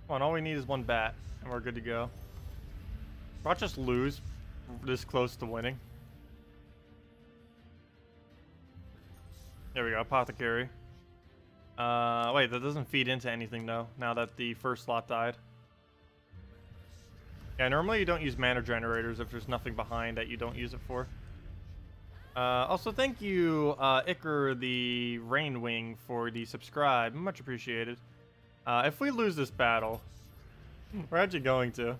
Come on, all we need is one bat. And we're good to go. I'll just lose this close to winning. There we go, Apothecary. Wait, that doesn't feed into anything though, now that the first slot died. Yeah, normally you don't use mana generators if there's nothing behind that you don't use it for. Also, thank you, Iker the Rainwing, for the subscribe. Much appreciated. If we lose this battle, we're actually going to.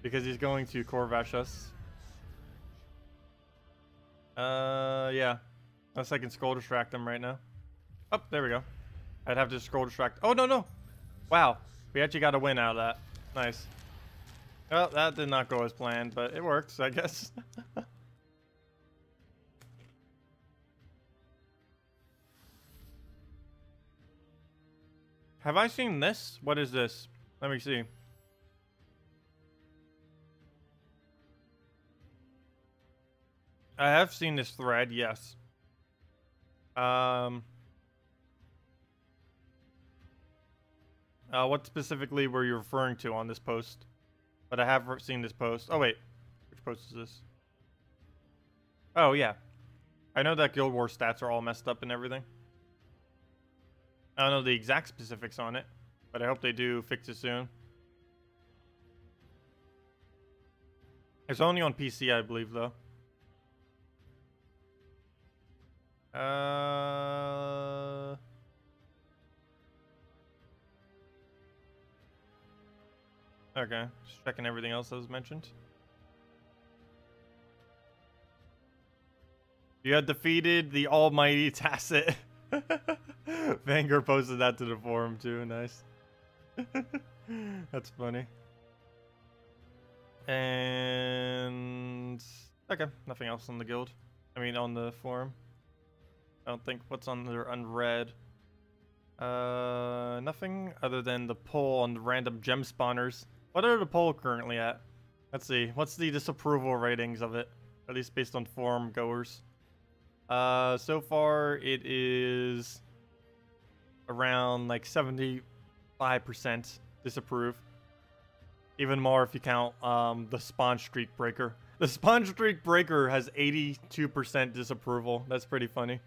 Because he's going to Corvash us. Yeah. Unless I can scroll distract him right now. Oh, there we go. I'd have to scroll distract. Oh, no, no. Wow. We actually got a win out of that. Nice. Well, that did not go as planned, but it works, I guess. Have I seen this? What is this? Let me see. I have seen this thread, yes. What specifically were you referring to on this post? But I have seen this post. Oh, wait. Which post is this? Oh, yeah. I know that Guild Wars stats are all messed up and everything. I don't know the exact specifics on it, but but I hope they do fix it soon. It's only on PC, I believe, though. Okay, just checking everything else that was mentioned. You had defeated the almighty Tacet. Vanger posted that to the forum too. Nice. That's funny. And okay, nothing else on the guild. I mean, on the forum. I don't think what's on there unread. Nothing other than the poll on the random gem spawners. What are the poll currently at? Let's see. What's the disapproval ratings of it? At least based on forum goers. So far it is around like 75% disapprove. Even more if you count the spawn streak breaker. The spawn streak breaker has 82% disapproval. That's pretty funny.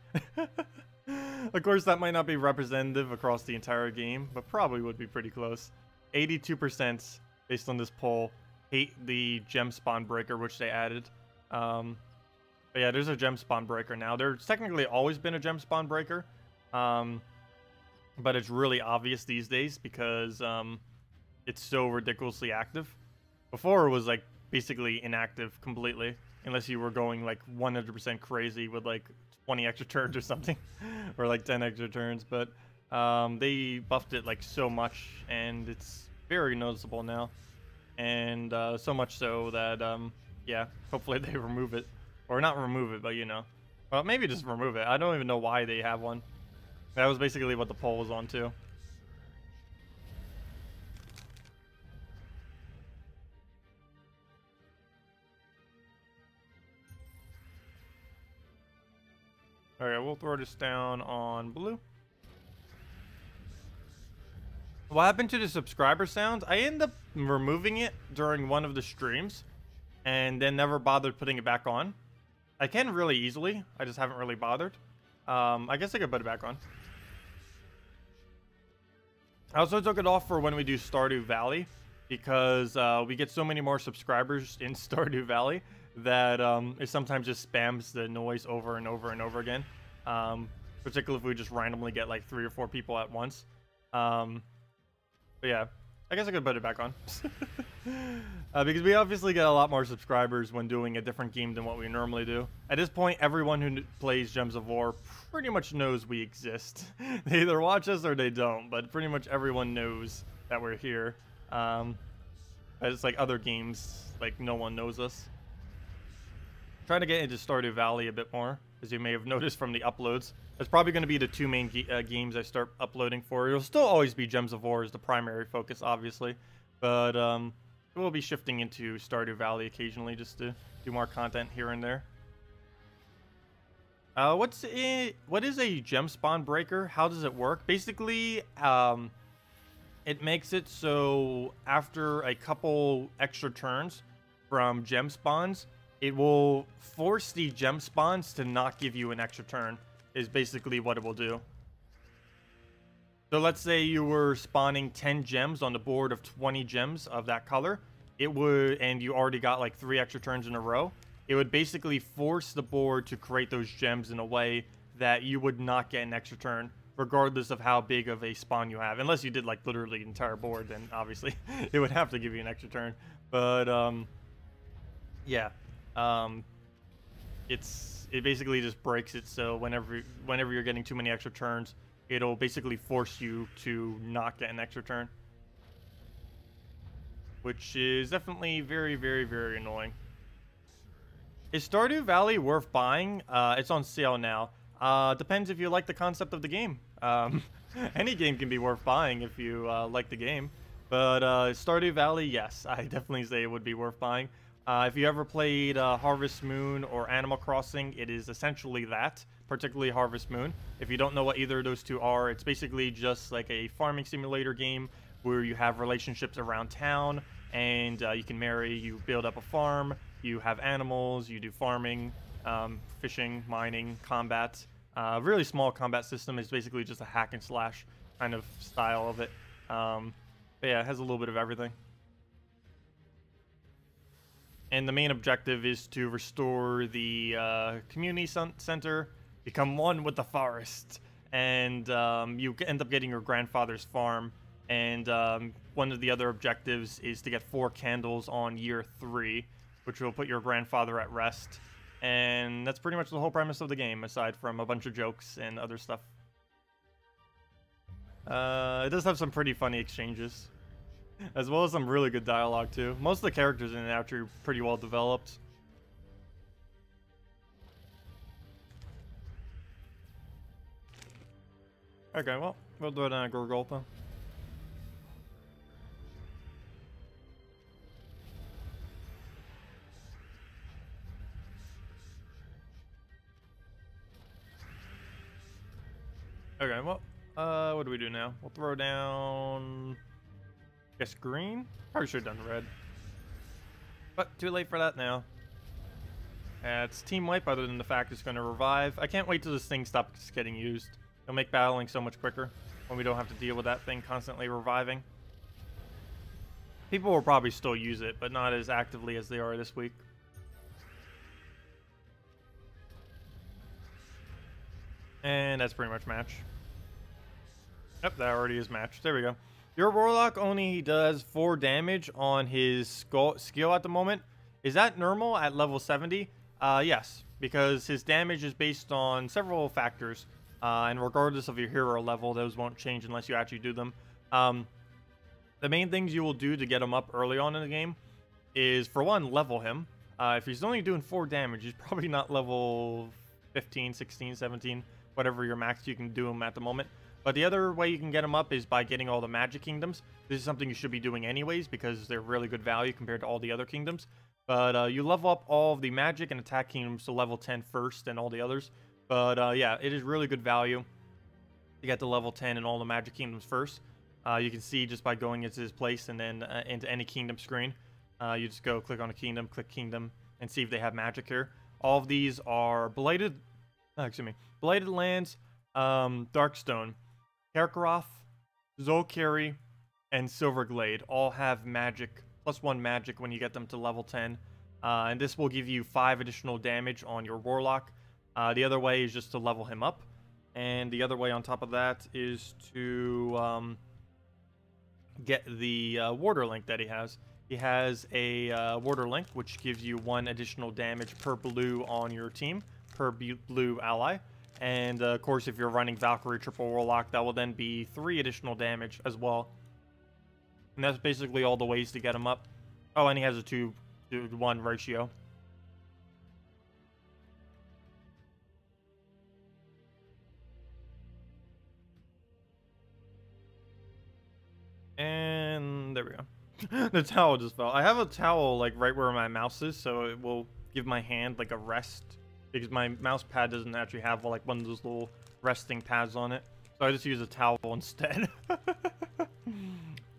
Of course, that might not be representative across the entire game, but probably would be pretty close. 82% based on this poll hate the gem spawn breaker, which they added. But yeah, there's a gem spawn breaker now. There's technically always been a gem spawn breaker, but it's really obvious these days because it's so ridiculously active. Before it was like basically inactive completely, unless you were going like 100% crazy with like 20 extra turns or something, or like 10 extra turns. But they buffed it like so much, and it's very noticeable now, and so much so that yeah, hopefully they remove it. Or not remove it, but you know. Well, maybe just remove it. I don't even know why they have one. That was basically what the poll was on, too. Alright, we'll throw this down on blue. What happened to the subscriber sounds? I ended up removing it during one of the streams, and then never bothered putting it back on. I can really easily. I just haven't really bothered. I guess I could put it back on. I also took it off for when we do Stardew Valley, because we get so many more subscribers in Stardew Valley that it sometimes just spams the noise over and over and over again. Particularly if we just randomly get like 3 or 4 people at once. But yeah, I guess I could put it back on. Because we obviously get a lot more subscribers when doing a different game than what we normally do. At this point, everyone who plays Gems of War pretty much knows we exist. They either watch us or they don't, but pretty much everyone knows that we're here. It's like other games, like no one knows us. Trying to get into Stardew Valley a bit more, as you may have noticed from the uploads. That's probably going to be the 2 main games I start uploading for. It'll still always be Gems of War as the primary focus, obviously. But we'll be shifting into Stardew Valley occasionally just to do more content here and there. What is a gem spawn breaker? How does it work? Basically, it makes it so after a couple extra turns from gem spawns, it will force the gem spawns to not give you an extra turn, is basically what it will do. So let's say you were spawning 10 gems on the board of 20 gems of that color. It would, and you already got like 3 extra turns in a row. It would basically force the board to create those gems in a way that you would not get an extra turn, regardless of how big of a spawn you have. Unless you did like literally the entire board, then obviously it would have to give you an extra turn. But yeah, it basically just breaks it so whenever you're getting too many extra turns, it'll basically force you to not get an extra turn, which is definitely very, very, very annoying. Is Stardew Valley worth buying? It's on sale now. Depends if you like the concept of the game. Any game can be worth buying if you like the game. But Stardew Valley, yes, I definitely say it would be worth buying. If you ever played Harvest Moon or Animal Crossing, it is essentially that, particularly Harvest Moon. If you don't know what either of those two are, it's basically just like a farming simulator game where you have relationships around town, and you can marry, you build up a farm, you have animals, you do farming, fishing, mining, combat. Really small combat system. Is basically just a hack and slash kind of style of it. But yeah, it has a little bit of everything. And the main objective is to restore the community center, become one with the forest, and you end up getting your grandfather's farm. And one of the other objectives is to get 4 candles on year 3, which will put your grandfather at rest. And that's pretty much the whole premise of the game, aside from a bunch of jokes and other stuff. It does have some pretty funny exchanges, as well as some really good dialogue too. Most of the characters in it are actually pretty well developed. Okay, well, we'll do it on a Gorgolta. Okay, well, what do we do now? We'll throw down, I guess, green? Probably should have done red. But too late for that now. It's team wipe other than the fact it's going to revive. I can't wait till this thing stops getting used. It'll make battling so much quicker when we don't have to deal with that thing constantly reviving. People will probably still use it, but not as actively as they are this week. And that's pretty much match. Yep, that already is matched. There we go. Your Warlock only does 4 damage on his skill at the moment. Is that normal at level 70? Yes, because his damage is based on several factors. And regardless of your hero level, those won't change unless you actually do them. The main things you will do to get him up early on in the game is, for one, level him. If he's only doing 4 damage, he's probably not level 15, 16, 17, whatever your max you can do him at the moment. But the other way you can get him up is by getting all the magic kingdoms. This is something you should be doing anyways because they're really good value compared to all the other kingdoms. But you level up all of the magic and attack kingdoms to level 10 first and all the others. But yeah, it is really good value to get to level 10 and all the magic kingdoms first. You can see just by going into his place and then into any kingdom screen. You just go click on a kingdom, click kingdom, and see if they have magic here. All of these are Blighted Lands, Darkstone, Karkaroth, Zolkiri, and Silverglade all have magic, +1 magic when you get them to level 10. And this will give you 5 additional damage on your Warlock. The other way is just to level him up. And the other way on top of that is to get the Warder Link that he has. He has a Warder Link, which gives you 1 additional damage per blue on your team, per blue ally. And, of course, if you're running Valkyrie Triple Warlock, that will then be 3 additional damage as well. And that's basically all the ways to get him up. Oh, and he has a 2-to-1 ratio. And there we go. The towel just fell. I have a towel, like, right where my mouse is, so it will give my hand, like, a rest. Because my mouse pad doesn't actually have, like, one of those little resting pads on it. So I just use a towel instead.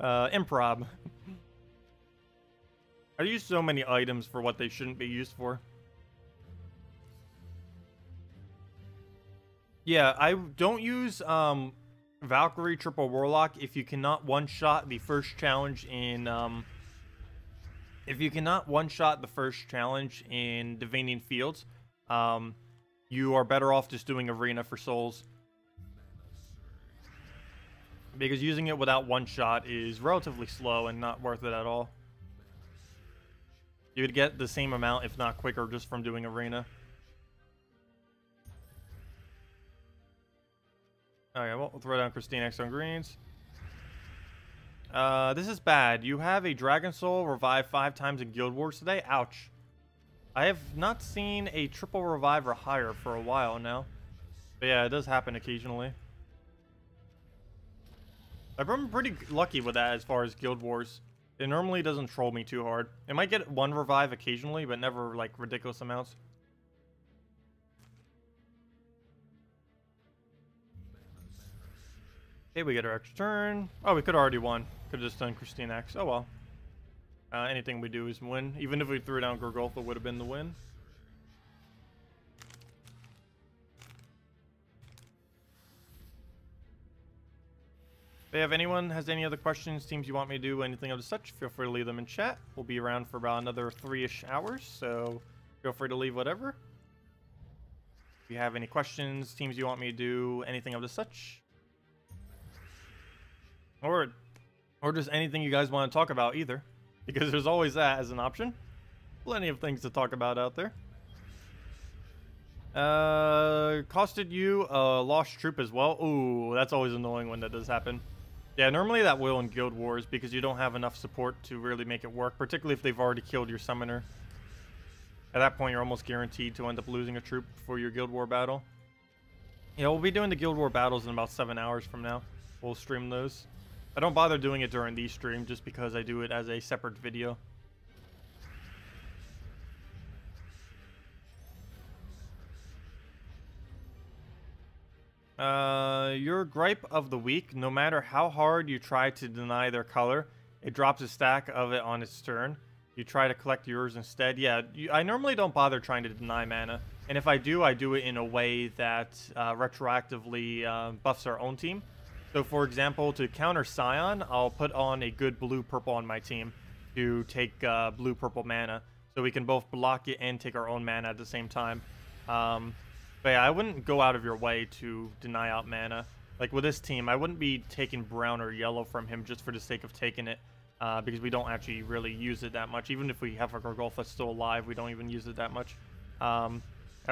Improv. I use so many items for what they shouldn't be used for. Yeah, I don't use, Valkyrie Triple Warlock if you cannot one-shot the first challenge in, Devanian Fields, you are better off just doing Arena for souls. Because using it without one-shot is relatively slow and not worth it at all. You would get the same amount, if not quicker, just from doing Arena. Okay, well, we'll throw down KrissTigger on greens. This is bad. You have a Dragon Soul revive 5 times in Guild Wars today? Ouch. I have not seen a triple revive or higher for a while now. But yeah, it does happen occasionally. I've been pretty lucky with that as far as Guild Wars. It normally doesn't troll me too hard. It might get 1 revive occasionally, but never, like, ridiculous amounts. Okay, we get our extra turn. Oh, we could have already won. Could have just done KrissTigger. Oh well. Anything we do is win. Even if we threw down Gorgolfa, would have been the win. If anyone has any other questions, teams you want me to do, anything of such, feel free to leave them in chat. We'll be around for about another 3-ish hours, so feel free to leave whatever. If you have any questions, teams you want me to do, anything of the such. Or just anything you guys want to talk about either. Because there's always that as an option. Plenty of things to talk about out there. Costed you a lost troop as well. Ooh, that's always annoying when that does happen. Yeah, normally that will in Guild Wars because you don't have enough support to really make it work, particularly if they've already killed your summoner. At that point, you're almost guaranteed to end up losing a troop for your Guild War battle. Yeah, we'll be doing the Guild War battles in about 7 hours from now. We'll stream those. I don't bother doing it during these streams just because I do it as a separate video. Your gripe of the week, no matter how hard you try to deny their color, it drops a stack of it on its turn. You try to collect yours instead. Yeah, I normally don't bother trying to deny mana. And if I do it in a way that retroactively buffs our own team. So for example, to counter Scion, I'll put on a good blue-purple on my team to take blue-purple mana. So we can both block it and take our own mana at the same time. But yeah, I wouldn't go out of your way to deny out mana. Like with this team, I wouldn't be taking brown or yellow from him just for the sake of taking it. Because we don't actually really use it that much. Even if we have a Gargolf that's still alive, we don't even use it that much. I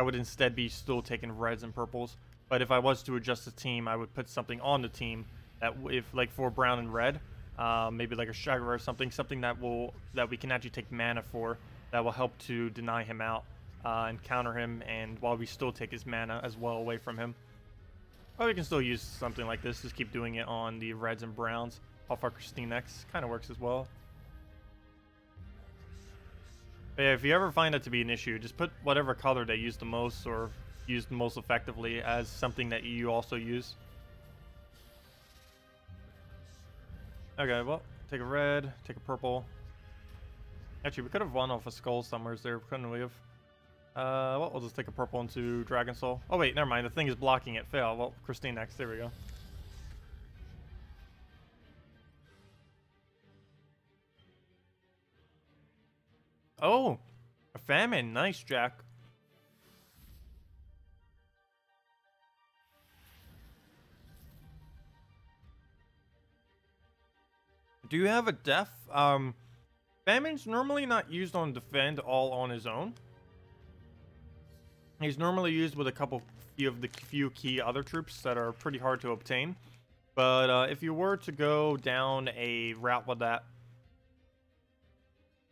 would instead be still taking reds and purples. But if I was to adjust the team, I would put something on the team that, if like for brown and red, maybe like a Shagger or something that we can actually take mana for, that will help to deny him out and counter him, and while we still take his mana as well away from him. Or we can still use something like this, just keep doing it on the reds and browns. Off our KrissTigger kind of works as well. But yeah, if you ever find that to be an issue, just put whatever color they use the most or use the most effectively as something that you also use. Okay, well, take a red, take a purple. Actually, we could have won off a skull somewhere there, couldn't we have? Well, we'll just take a purple into Dragon Soul. Oh wait, never mind, the thing is blocking it. Fail. Well, KrissTigger, there we go. Oh, a famine. Nice, Jack. Do you have a def? Famine's normally not used on defend all on his own. He's normally used with a few key other troops that are pretty hard to obtain. But if you were to go down a route with that,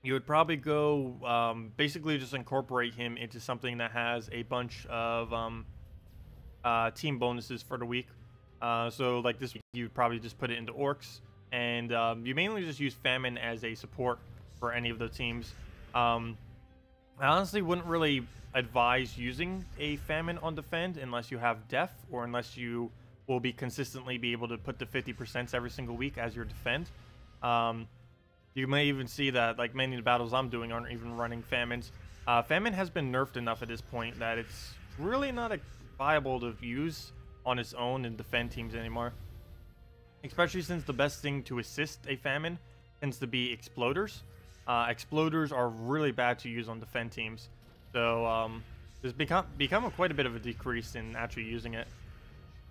you would probably go, basically just incorporate him into something that has a bunch of team bonuses for the week. So like this week, you'd probably just put it into Orcs. And you mainly just use Famine as a support for any of the teams. I honestly wouldn't really advise using a Famine on defend unless you have Def, or unless you will be consistently be able to put the 50% every single week as your defend. You may even see that like many of the battles I'm doing aren't even running Famines. Famine has been nerfed enough at this point that it's really not viable to use on its own in defend teams anymore. Especially since the best thing to assist a Famine tends to be Exploders. Exploders are really bad to use on defend teams. So there's become quite a bit of a decrease in actually using it.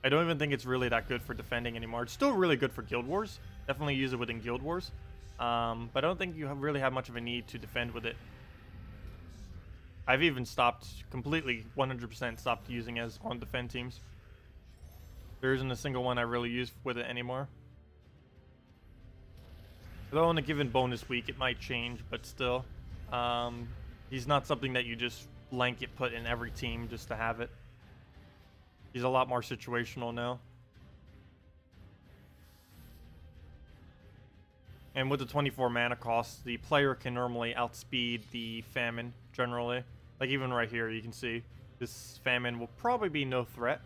I don't even think it's really that good for defending anymore. It's still really good for Guild Wars. Definitely use it within Guild Wars. But I don't think you really have much of a need to defend with it. I've even stopped completely, 100% stopped using as on defend teams. There isn't a single one I really use with it anymore. Though on a given bonus week it might change, but still. He's not something that you just blanket put in every team just to have it. He's a lot more situational now. And with the 24 mana cost, the player can normally outspeed the Famine, generally. Like even right here, you can see this Famine will probably be no threat.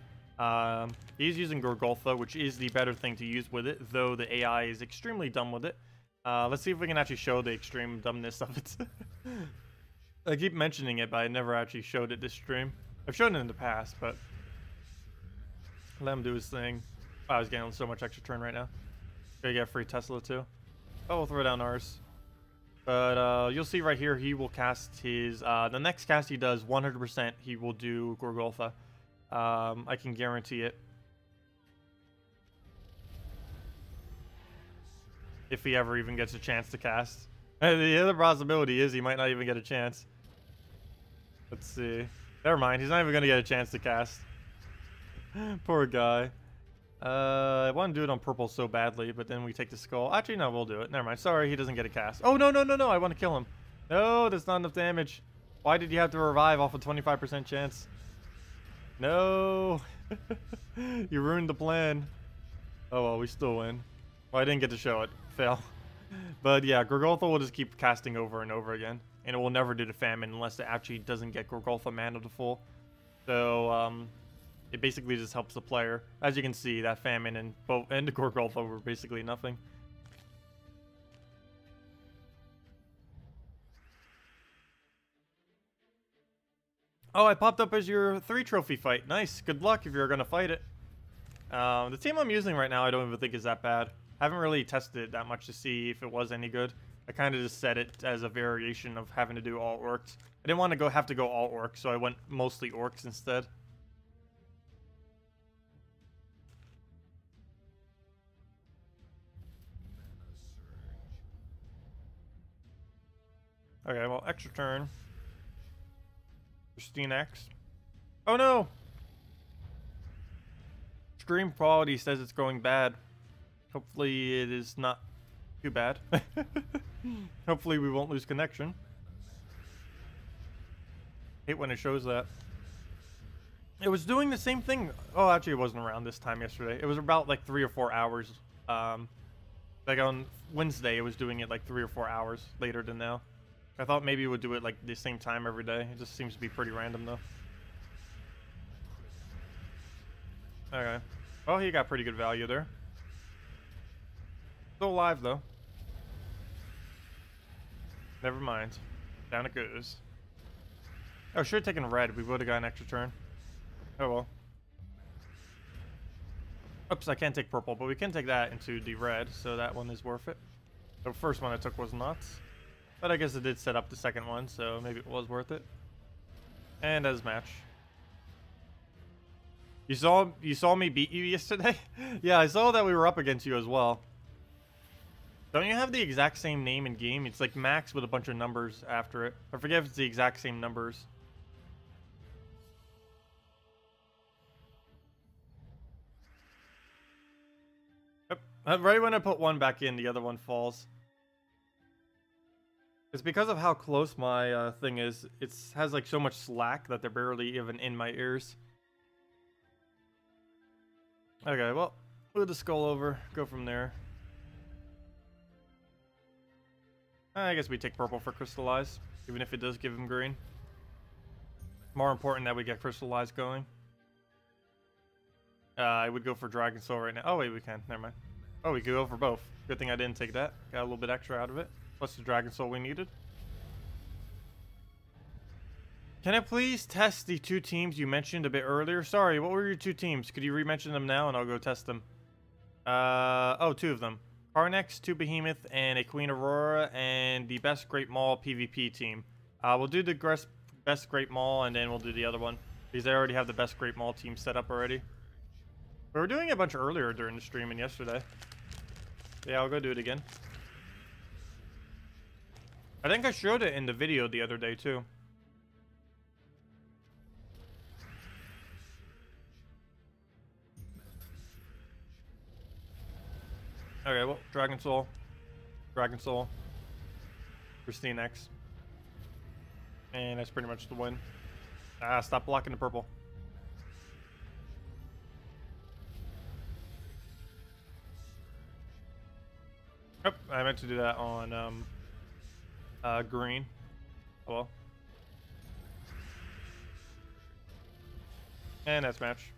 He's using Gorgoltha, which is the better thing to use with it, though the AI is extremely dumb with it. Let's see if we can actually show the extreme dumbness of it. I keep mentioning it, but I never actually showed it this stream. I've shown it in the past, but let him do his thing. Wow, I was getting so much extra turn right now. Gonna get free Tesla too. Oh, we'll throw down ours. But you'll see right here, he will cast his, the next cast he does, 100%, he will do Gorgolfa. I can guarantee it. If he ever even gets a chance to cast. The other possibility is he might not even get a chance. Let's see. Never mind, he's not even going to get a chance to cast. Poor guy. I want to do it on purple so badly, but then we take the skull. Actually, no, we'll do it. Never mind. Sorry, he doesn't get a cast. Oh, no, no, no, no. I want to kill him. No, that's not enough damage. Why did you have to revive off a 25% chance? No. You ruined the plan. Oh, well, we still win. Well, I didn't get to show it. Fail. But yeah, Gorgolfa will just keep casting over and over again. And it will never do the famine unless it actually doesn't get Gorgolfa mana to full. So, it basically just helps the player. As you can see, that famine and the Gorgolfa were basically nothing. Oh, I popped up as your 3 trophy fight. Nice. Good luck if you're going to fight it. The team I'm using right now I don't even think is that bad. I haven't really tested it that much to see if it was any good. I kind of just set it as a variation of having to do all orcs. I didn't want to have to go all orcs, so I went mostly orcs instead. Okay, well, extra turn. ssaszix. Oh no! Stream quality says it's going bad. Hopefully it is not too bad. Hopefully we won't lose connection. Hate when it shows that. It was doing the same thing. Oh, actually it wasn't around this time yesterday. It was about like 3 or 4 hours. Like on Wednesday it was doing it like 3 or 4 hours later than now. I thought maybe it would do it like the same time every day. It just seems to be pretty random though. Okay. Well, he got pretty good value there. Still alive though. Never mind. Down it goes. Oh, should have taken red. We would have got an extra turn. Oh well. Oops, I can't take purple, but we can take that into the red, so that one is worth it. The first one I took was nuts. But I guess it did set up the second one, so maybe it was worth it. And as match. You saw me beat you yesterday? Yeah, I saw that we were up against you as well. Don't you have the exact same name in game? It's like Max with a bunch of numbers after it. I forget if it's the exact same numbers. Yep. Right when I put one back in, the other one falls. It's because of how close my thing is. It has like so much slack that they're barely even in my ears. Okay, well, move the skull over, go from there. I guess we take purple for crystallize, even if it does give him green. More important that we get crystallize going. I would go for Dragon Soul right now. Oh wait, we can. Never mind. Oh, we could go for both. Good thing I didn't take that. Got a little bit extra out of it. Plus the Dragon Soul we needed. Can I please test the 2 teams you mentioned a bit earlier? Sorry, what were your 2 teams? Could you re-mention them now and I'll go test them? Oh, 2 of them. Carnex, 2 Behemoth, and a Queen Aurora, and the Best Great Maul PvP team. We'll do the Best Great Maul, and then we'll do the other one. Because I already have the Best Great Maul team set up already. We were doing it a bunch earlier during the stream and yesterday. Yeah, I'll go do it again. I think I showed it in the video the other day, too. Okay, well, Dragon Soul, ssaszix, and that's pretty much the win. Stop blocking the purple. Oh, I meant to do that on green. Oh well. And that's match.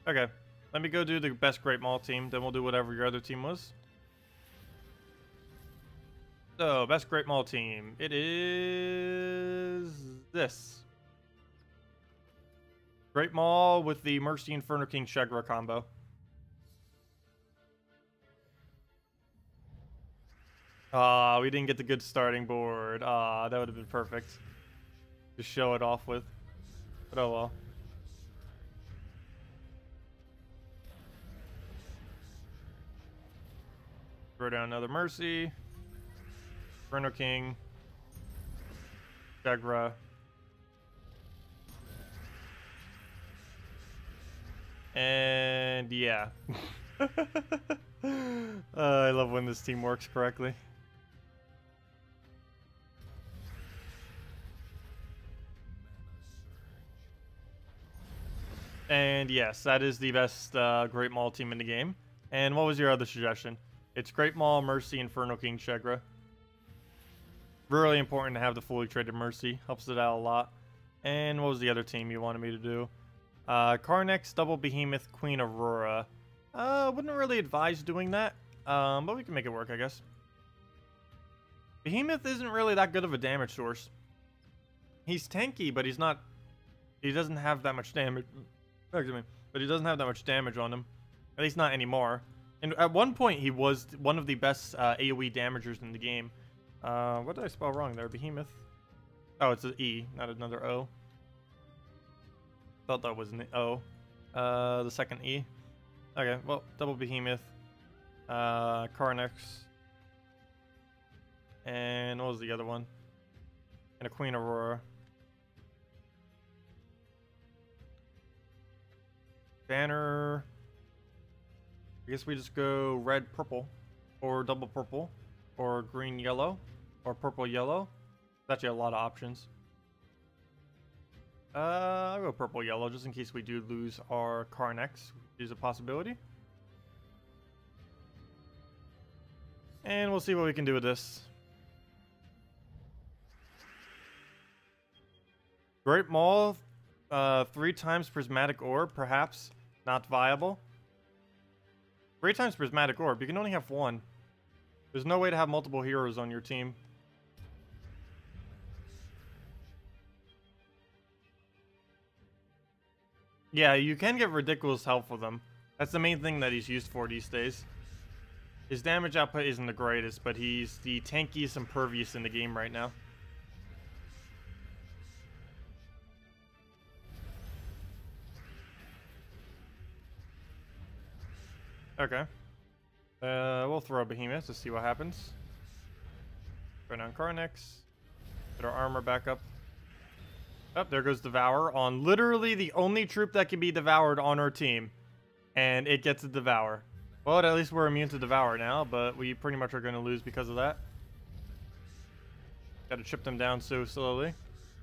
Okay. Let me go do the Best Great Maul team, then we'll do whatever your other team was. So, Best Great Maul team. It is this. Great Maul with the Mercy Inferno King Shegra combo. Ah, we didn't get the good starting board. Ah, that would have been perfect to show it off with. But oh well. Throw down another Mercy. Inferno King. Jagra. And yeah. I love when this team works correctly. And yes, that is the best Great Maul team in the game. And what was your other suggestion? It's Great Maul, Mercy, Inferno King, Chegra. Really important to have the fully traded Mercy. Helps it out a lot. And what was the other team you wanted me to do? Carnex, Double Behemoth, Queen Aurora. Wouldn't really advise doing that. But we can make it work, I guess. Behemoth isn't really that good of a damage source. He's tanky, but he's not... He doesn't have that much damage. Excuse me. But he doesn't have that much damage on him. At least not anymore. And at one point, he was one of the best AoE damagers in the game. What did I spell wrong there? Behemoth? Oh, it's an E, not another O. Thought that was an O. The second E. Okay, well, Double Behemoth. Carnex. And what was the other one? And a Queen Aurora. Banner. I guess we just go red, purple. Or double purple. Or green, yellow. Or purple, yellow. There's actually a lot of options. I'll go purple, yellow, just in case we do lose our Carnex, which is a possibility. And we'll see what we can do with this. Great Maul, 3 times Prismatic Orb, perhaps not viable. 3 times Prismatic Orb, you can only have 1. There's no way to have multiple heroes on your team. Yeah, you can get ridiculous health with him. That's the main thing that he's used for these days. His damage output isn't the greatest, but he's the tankiest impervious in the game right now. Okay. We'll throw a Behemoth to see what happens. Throw down Carnex. Put our armor back up. Oh, there goes Devour on literally the only troop that can be devoured on our team. And it gets a Devour. Well, at least we're immune to Devour now, but we pretty much are going to lose because of that. Got to chip them down so slowly.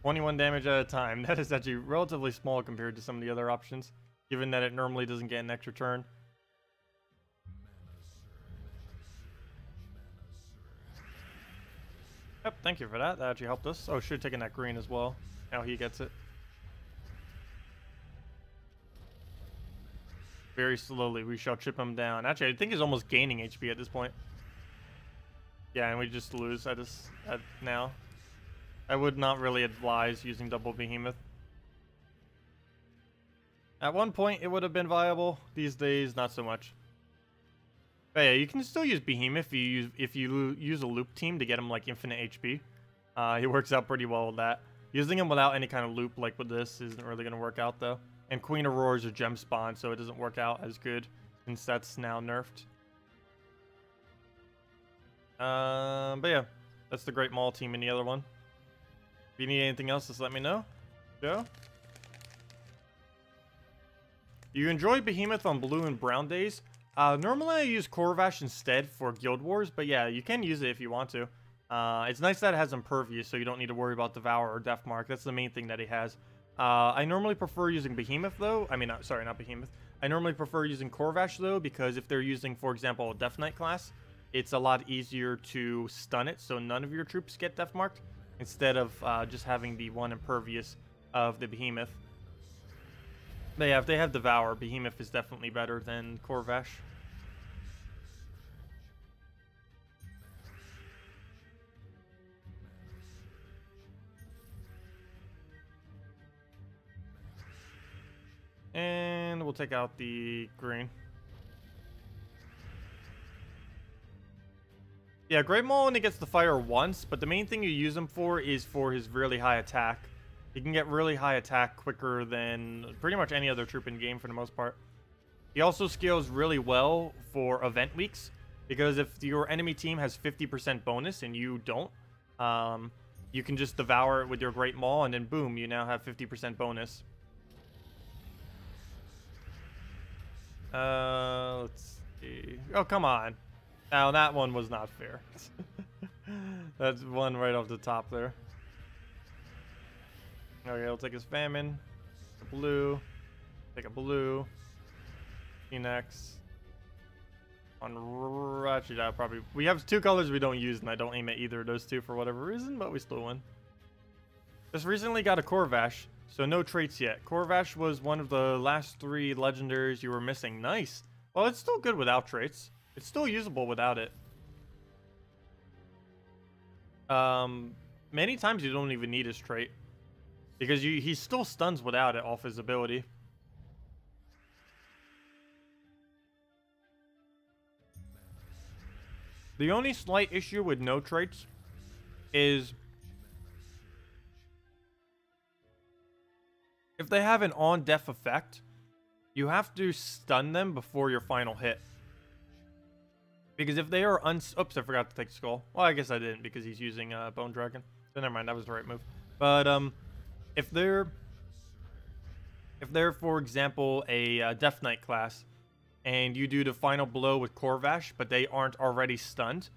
21 damage at a time. That is actually relatively small compared to some of the other options, given that it normally doesn't get an extra turn. Yep, thank you for that. That actually helped us. Oh, should have taken that green as well. Now he gets it. Very slowly, we shall chip him down. Actually, I think he's almost gaining HP at this point. Yeah, and we just lose now. I would not really advise using Double Behemoth. At one point, it would have been viable. These days, not so much. But yeah, you can still use Behemoth if you use a loop team to get him like infinite HP. He works out pretty well with that. Using him without any kind of loop like with this isn't really going to work out though. And Queen Aurora is a gem spawn, so it doesn't work out as good since that's now nerfed. But yeah, that's the Great Maul team in the other one. If you need anything else, just let me know. Joe? Do you enjoy Behemoth on blue and brown days? Normally I use Corvash instead for Guild Wars, but yeah, you can use it if you want to. It's nice that it has Impervious, so you don't need to worry about Devour or Deathmark. That's the main thing that he has. I normally prefer using Behemoth, though. I mean, sorry, not Behemoth. I normally prefer using Corvash, though, because if they're using, for example, a Death Knight class, it's a lot easier to stun it, so none of your troops get Deathmarked, instead of just having the one Impervious of the Behemoth. But yeah, if they have Devour, Behemoth is definitely better than Corvash. And we'll take out the green. Yeah, Great Maul only gets the fire once, but the main thing you use him for is for his really high attack. He can get really high attack quicker than pretty much any other troop in game for the most part. He also scales really well for event weeks, because if your enemy team has 50% bonus and you don't, you can just devour it with your Great Maul, and then boom, you now have 50% bonus. Let's see. Oh, come on. Now, that one was not fair. That's one right off the top there. Okay, we'll take his famine. A blue. Take a blue. Phoenix. On actually, that probably. We have two colors we don't use, and I don't aim at either of those two for whatever reason, but we still win. Just recently got a Corvash, so no traits yet. Corvash was one of the last 3 legendaries you were missing. Nice. Well, it's still good without traits. It's still usable without it. Many times you don't even need his trait, because he still stuns without it off his ability. The only slight issue with no traits is if they have an on-death effect, you have to stun them before your final hit. Because if they are oops, I forgot to take the skull. Well, I guess I didn't because he's using Bone Dragon. So never mind, that was the right move. But if they're for example a Death Knight class, and you do the final blow with Corvash, but they aren't already stunned,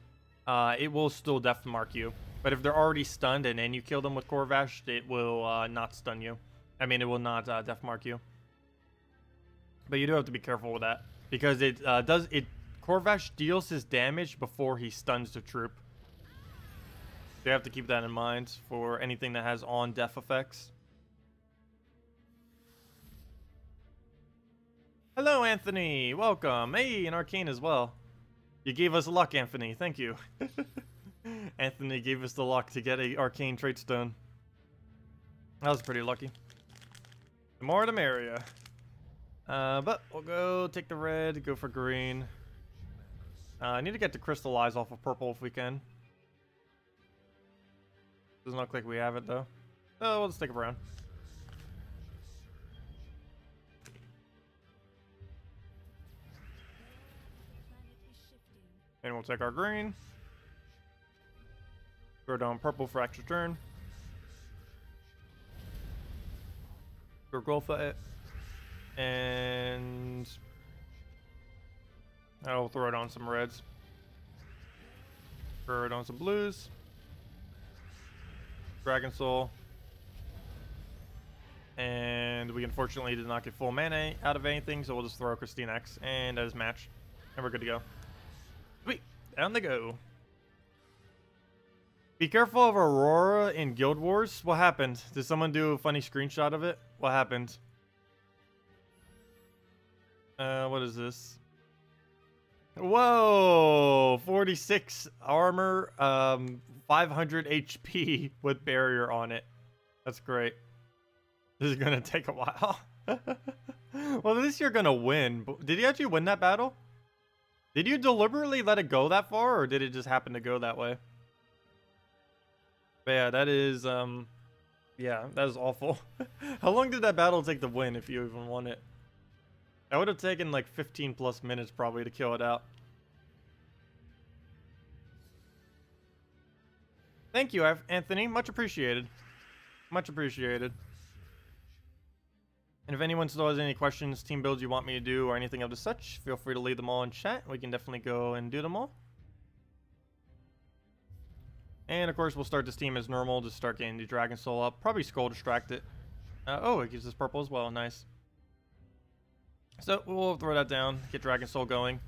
it will still death mark you. But if they're already stunned and then you kill them with Corvash, it will not stun you. I mean, it will not death mark you. But you do have to be careful with that, because it Corvash deals his damage before he stuns the troop. So you have to keep that in mind for anything that has on-death effects. Hello, Anthony. Welcome. Hey, and Arcane as well. You gave us luck, Anthony. Thank you. Anthony gave us the luck to get a Arcane trait stone. That was pretty lucky. The more the merrier. But we'll go take the red, go for green. I need to get the crystallized off of purple if we can. Doesn't look like we have it though. Oh, we'll just stick around. And we'll take our green. Throw down purple for extra turn. Go growth at it. And I'll throw it on some reds. Throw it on some blues. Dragon Soul. And we unfortunately did not get full mana out of anything, so we'll just throw Christine X, and that is match. And we're good to go. Sweet. Down they go. Be careful of Aurora in Guild Wars. What happened? Did someone do a funny screenshot of it? What happened? What is this? Whoa! 46 armor, 500 HP with barrier on it. That's great. This is gonna take a while. Well, at least you're gonna win. Did you actually win that battle? Did you deliberately let it go that far, or did it just happen to go that way? But yeah, that is, yeah, that is awful. How long did that battle take to win if you even won it? That would have taken like 15 plus minutes probably to kill it out. Thank you, Anthony. Much appreciated. Much appreciated. And if anyone still has any questions, team builds you want me to do, or anything of the such, feel free to leave them all in chat. We can definitely go and do them all. And of course, we'll start this team as normal. Just start getting the Dragon Soul up. Probably Skull Distract it. Oh, it gives us purple as well. Nice. So we'll throw that down, get Dragon Soul going,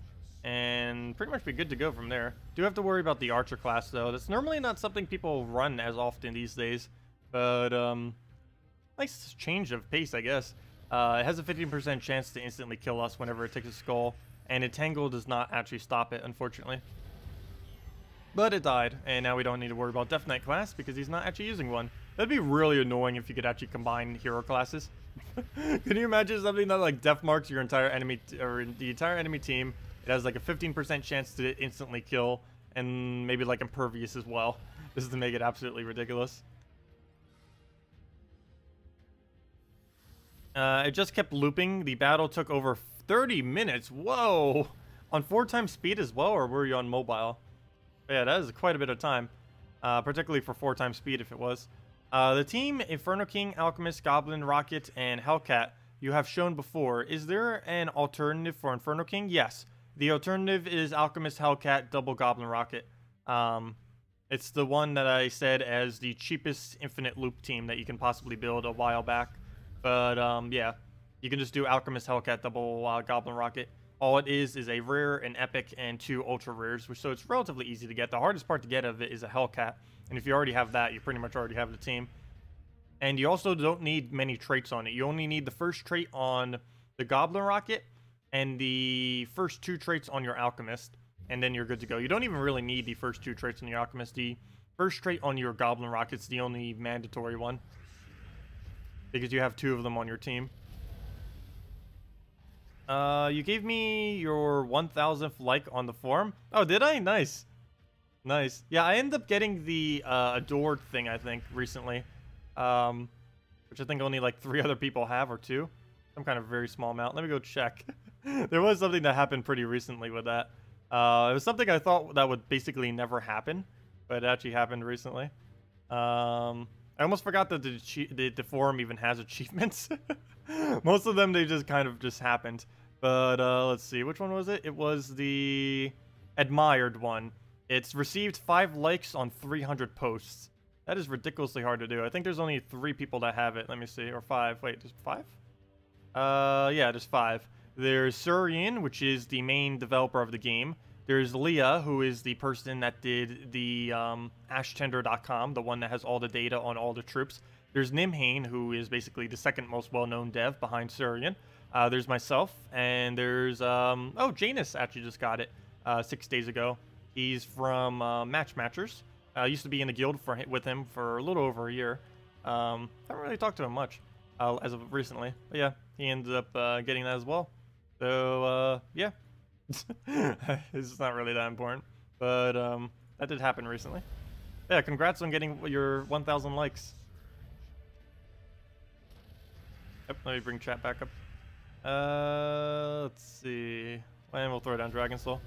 and pretty much be good to go from there. Do have to worry about the Archer class though. That's normally not something people run as often these days, but nice change of pace, I guess. It has a 15% chance to instantly kill us whenever it takes a skull, and Entangle does not actually stop it, unfortunately. But it died, and now we don't need to worry about Death Knight class because he's not actually using one. That'd be really annoying if you could actually combine hero classes. Can you imagine something that like death your entire enemy or the entire enemy team? It has like a 15% chance to instantly kill, and maybe like impervious as well. This is to make it absolutely ridiculous. It just kept looping. The battle took over 30 minutes. Whoa! On 4 times speed as well, or were you on mobile? Yeah, that is quite a bit of time. Particularly for 4 times speed if it was. The team, Inferno King, Alchemist, Goblin, Rocket, and Hellcat, you have shown before. Is there an alternative for Inferno King? Yes. The alternative is Alchemist, Hellcat, Double Goblin, Rocket. It's the one that I said as the cheapest infinite loop team that you can possibly build a while back. But, yeah. You can just do Alchemist, Hellcat, Double Goblin, Rocket. All it is a rare, an epic, and 2 ultra rares, so it's relatively easy to get. The hardest part to get of it is a Hellcat, and if you already have that, you pretty much already have the team. And you also don't need many traits on it. You only need the first trait on the Goblin Rocket, and the first 2 traits on your Alchemist, and then you're good to go. You don't even really need the first 2 traits on your Alchemist. The first trait on your Goblin Rocket's the only mandatory one, because you have 2 of them on your team. You gave me your 1000th like on the forum. Oh, did I? Nice. Nice. Yeah, I ended up getting the adored thing, I think, recently. Which I think only like 3 other people have, or 2. Some kind of very small amount. Let me go check. There was something that happened pretty recently with that. It was something I thought that would basically never happen, but it actually happened recently. I almost forgot that the forum even has achievements. Most of them, they just kind of just happened. But let's see, which one was it? It was the admired one. It's received 5 likes on 300 posts. That is ridiculously hard to do. I think there's only 3 people that have it. Let me see, or 5. Wait, there's 5? Yeah, there's 5. There's Surian, which is the main developer of the game. There's Leah, who is the person that did the ashtender.com, the one that has all the data on all the troops. There's Nimhane, who is basically the 2nd most well-known dev behind Surian. There's myself, and there's, oh, Janus actually just got it 6 days ago. He's from Matchmatchers. I used to be in the guild with him for a little over a year. Haven't really talked to him much as of recently. But yeah, he ended up getting that as well. So, yeah. It's not really that important. But that did happen recently. Yeah, congrats on getting your 1,000 likes. Yep, let me bring chat back up. Let's see. And we'll throw down Dragon Soul.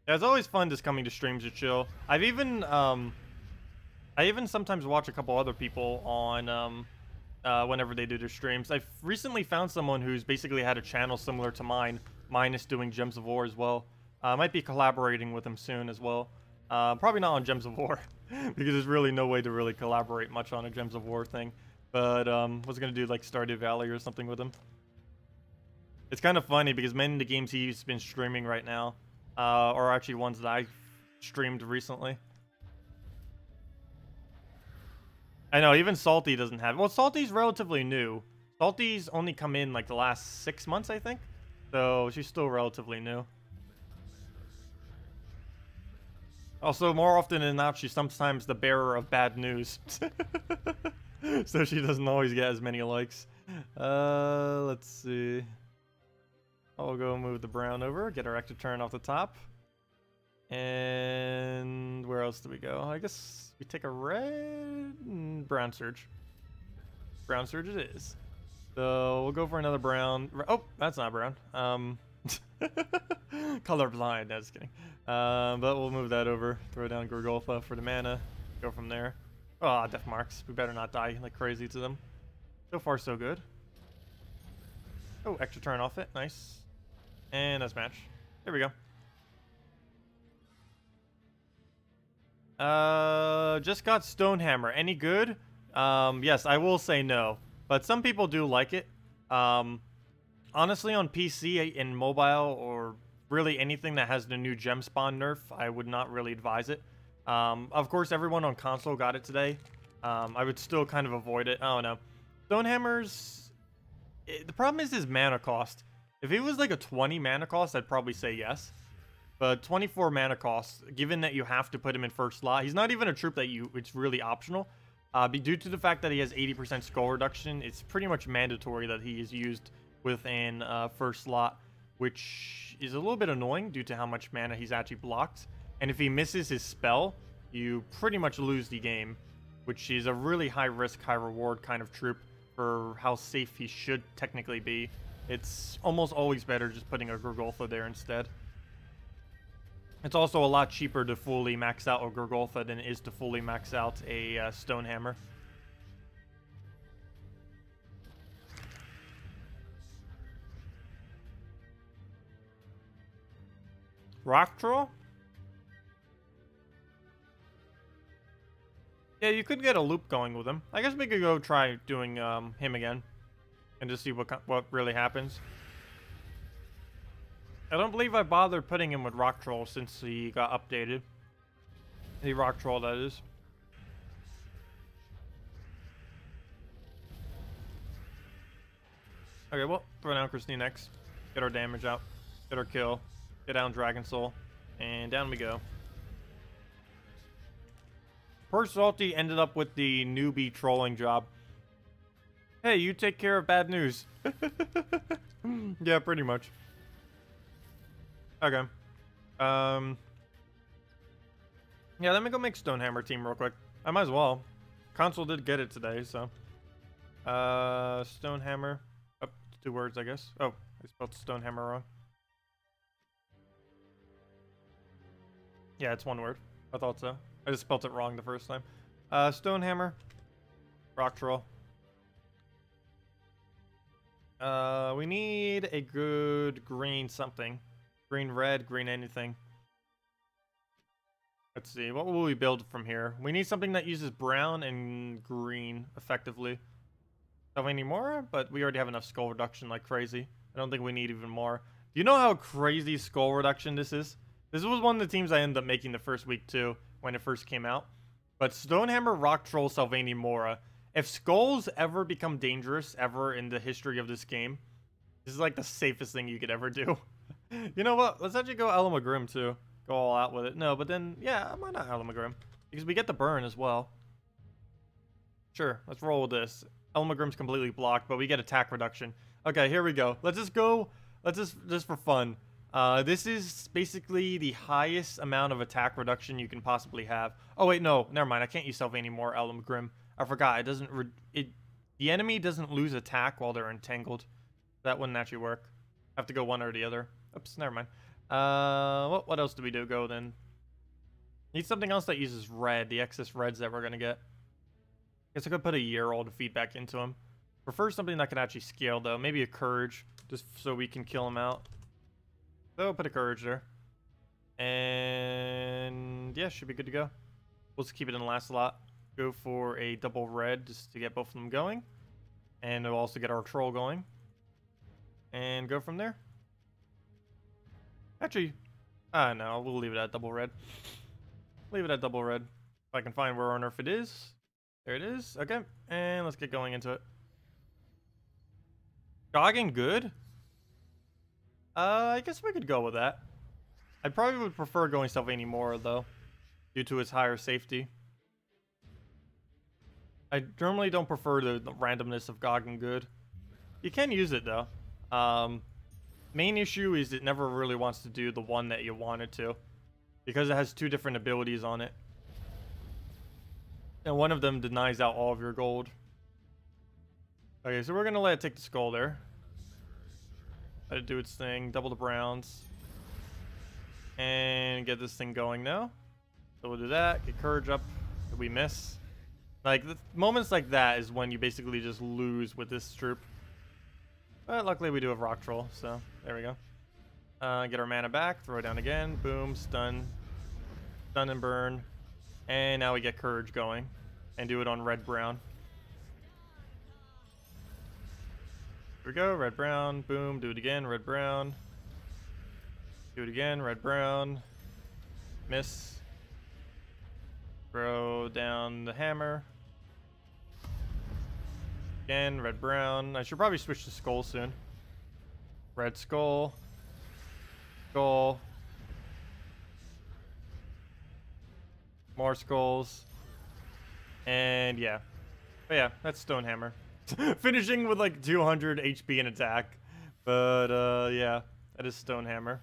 Yeah, it's always fun just coming to streams to chill. I even sometimes watch a couple other people on whenever they do their streams. I've recently found someone who's basically had a channel similar to mine, minus doing Gems of War as well. I might be collaborating with him soon as well. Probably not on Gems of War, because there's really no way to really collaborate much on a Gems of War thing. But was gonna do like Stardew Valley or something with him. It's kind of funny because many of the games he's been streaming right now are actually ones that I streamed recently. I know, even Salty doesn't have it. Well, Salty's relatively new. Salty's only come in like the last 6 months, I think. So she's still relatively new. Also, more often than not, she's sometimes the bearer of bad news. So she doesn't always get as many likes. Let's see. I'll go move the brown over, get our Ectoturn off the top. And where else do we go? I guess we take a red and brown surge. Brown surge it is. So we'll go for another brown. Oh, that's not brown. Colorblind, no, just kidding. But we'll move that over. Throw down Gorgolfa for the mana. Go from there. Oh, death marks. We better not die like crazy to them. So far, so good. Oh, extra turn off it. Nice. And that's match. There we go. Just got Stonehammer. Any good? Yes, I will say no. But some people do like it. Honestly, on PC and mobile, or really anything that has the new gem spawn nerf, I would not really advise it. Of course, everyone on console got it today. I would still kind of avoid it. I don't know. Stonehammer's... the problem is his mana cost. If it was like a 20 mana cost, I'd probably say yes. But 24 mana cost, given that you have to put him in first slot, he's not even a troop that it's really optional. Due to the fact that he has 80% skull reduction, it's pretty much mandatory that he is used within first slot which is a little bit annoying due to how much mana he's actually blocked. And if he misses his spell, you pretty much lose the game, which is a really high risk, high reward kind of troop for how safe he should technically be. It's almost always better just putting a Gurgolfa there instead. It's also a lot cheaper to fully max out a Gurgolfa than it is to fully max out a Stonehammer. Rock Troll? Yeah, you could get a loop going with him. I guess we could go try doing him again and just see what really happens. I don't believe I bothered putting him with Rock Troll since he got updated. The Rock Troll, that is. Okay, well, throw down Christine next. Get our damage out. Get our kill. Get down Dragon Soul. And down we go. Poor Salty ended up with the newbie trolling job. Hey, you take care of bad news. Yeah, pretty much. Okay. Yeah, let me go make Stonehammer team real quick. I might as well. Console did get it today, so. Stonehammer. Oh, 2 words, I guess. Oh, I spelled Stonehammer wrong. Yeah, it's 1 word. I thought so. I just spelled it wrong the first time. Stonehammer. Rock Troll. We need a good green something. Green red, green anything. Let's see, what will we build from here? We need something that uses brown and green effectively. Don't we need more? But we already have enough skull reduction like crazy. I don't think we need even more. Do you know how crazy skull reduction this is? This was one of the teams I ended up making the first week too, when it first came out. But Stonehammer, Rock Troll, Sylvania Mora. If skulls ever become dangerous ever in the history of this game, this is like the safest thing you could ever do. You know what? Let's actually go Elamagrim too. Go all out with it. No, but then, yeah, why not Elamagrim? Because we get the burn as well. Sure, let's roll with this. Elamagrim's completely blocked, but we get attack reduction. Okay, here we go. Let's just go. Let's just for fun. This is basically the highest amount of attack reduction you can possibly have. Oh wait, no, never mind. I can't use Sylvania Mora Elamagrim. I forgot. It doesn't. The enemy doesn't lose attack while they're entangled. That wouldn't actually work. I have to go one or the other. Oops, never mind. What else do we do? Go then. Need something else that uses red. The excess reds that we're gonna get. Guess I could put a year-old feedback into him. Prefer something that can actually scale though. Maybe a courage, just so we can kill him out. So I'll put a courage there. And yeah, should be good to go. We'll just keep it in the last slot. Go for a double red just to get both of them going. And we'll also get our troll going. And go from there. Actually, no, we'll leave it at double red. Leave it at double red. If I can find where on earth it is. There it is. Okay, and let's get going into it. Goggin good? I guess we could go with that. I probably would prefer going Sylvania Mora though, due to its higher safety. I normally don't prefer the randomness of Goggin good. You can use it though. Main issue is it never really wants to do the one that you want it to, because it has 2 different abilities on it. And one of them denies out all of your gold. Okay, so we're going to let it take the skull there. Let it do its thing. Double the browns. And get this thing going now. So we'll do that. Get courage up. Did we miss? Like, moments like that is when you basically just lose with this troop. But luckily we do have Rock Troll, so there we go. Get our mana back. Throw it down again. Boom. Stun. Stun and burn. And now we get courage going. And do it on red-brown. Here we go. Red-brown. Boom. Do it again. Red-brown. Do it again. Red-brown. Miss. Throw down the hammer. Again. Red-brown. I should probably switch to skull soon. Red skull. Skull. More skulls. And yeah. But yeah, that's Stonehammer. Finishing with like 200 HP and attack. But yeah. That is Stonehammer.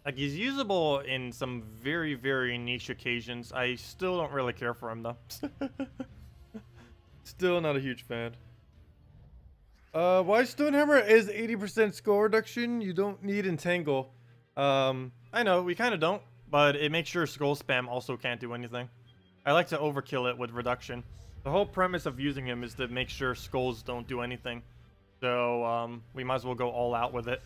Like, he's usable in some very, very niche occasions. I still don't really care for him, though. Still not a huge fan. Why Stonehammer is 80% skull reduction? You don't need Entangle. I know, we kind of don't, but it makes sure skull spam also can't do anything. I like to overkill it with reduction. The whole premise of using him is to make sure skulls don't do anything. So, we might as well go all out with it.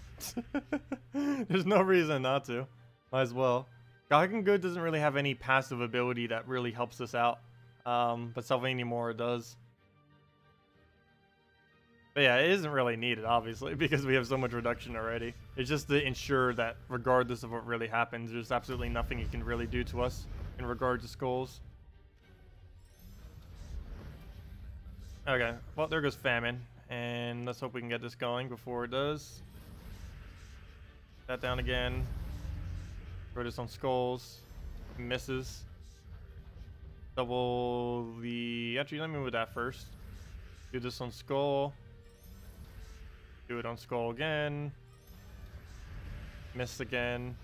There's no reason not to. Might as well. Goggin Good doesn't really have any passive ability that really helps us out. But Sylvania Moore does. But yeah, it isn't really needed, obviously, because we have so much reduction already. It's just to ensure that regardless of what really happens, there's absolutely nothing it can really do to us in regard to skulls. Okay, well, there goes Famine. And let's hope we can get this going before it does. That down again. Throw this on skulls. Misses. Double the... Actually, let me move with that first. Do this on skull. Do it on skull again. Miss again.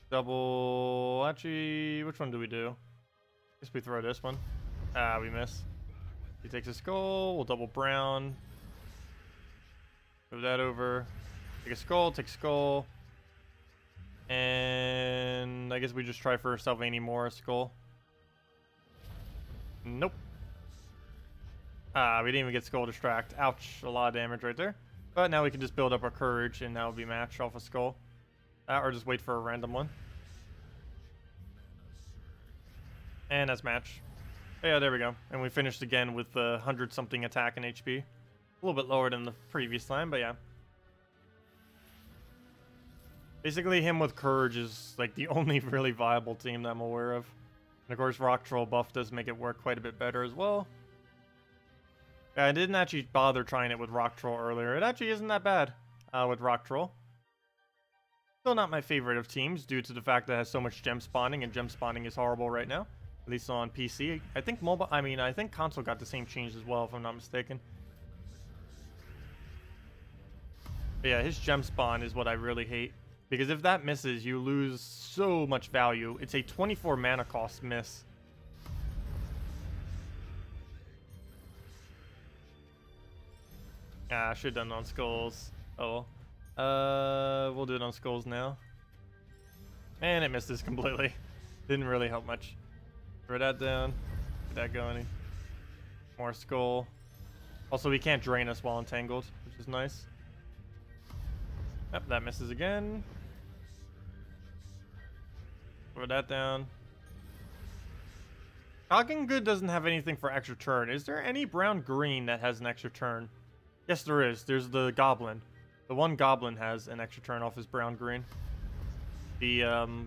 Double... Actually, which one do we do? I guess we throw this one. Ah, we miss. He takes a skull, we'll double brown. Move that over. Take a skull, take skull. And I guess we just try for Sylvania Moore skull. Nope. Ah, we didn't even get skull distract. Ouch, a lot of damage right there. But now we can just build up our courage and now it'll be matched off a skull. Or just wait for a random one. And that's match. Yeah, there we go. And we finished again with the 100-something attack and HP. A little bit lower than the previous time, but yeah. Basically, him with Courage is like the only really viable team that I'm aware of. And of course, Rock Troll buff does make it work quite a bit better as well. Yeah, I didn't actually bother trying it with Rock Troll earlier. It actually isn't that bad with Rock Troll. Still not my favorite of teams due to the fact that it has so much gem spawning, and gem spawning is horrible right now. At least on PC. I think mobile, I think console got the same change as well, if I'm not mistaken. But yeah, his gem spawn is what I really hate. Because if that misses, you lose so much value. It's a 24 mana cost miss. Ah, I should have done it on skulls. Oh well. We'll do it on skulls now. And it misses completely. Didn't really help much. Throw that down. Get that going. More skull. Also, he can't drain us while entangled, which is nice. Yep, that misses again. Throw that down. Goggin Good doesn't have anything for extra turn. Is there any brown-green that has an extra turn? Yes, there is. There's the goblin. The one goblin has an extra turn off his brown-green. The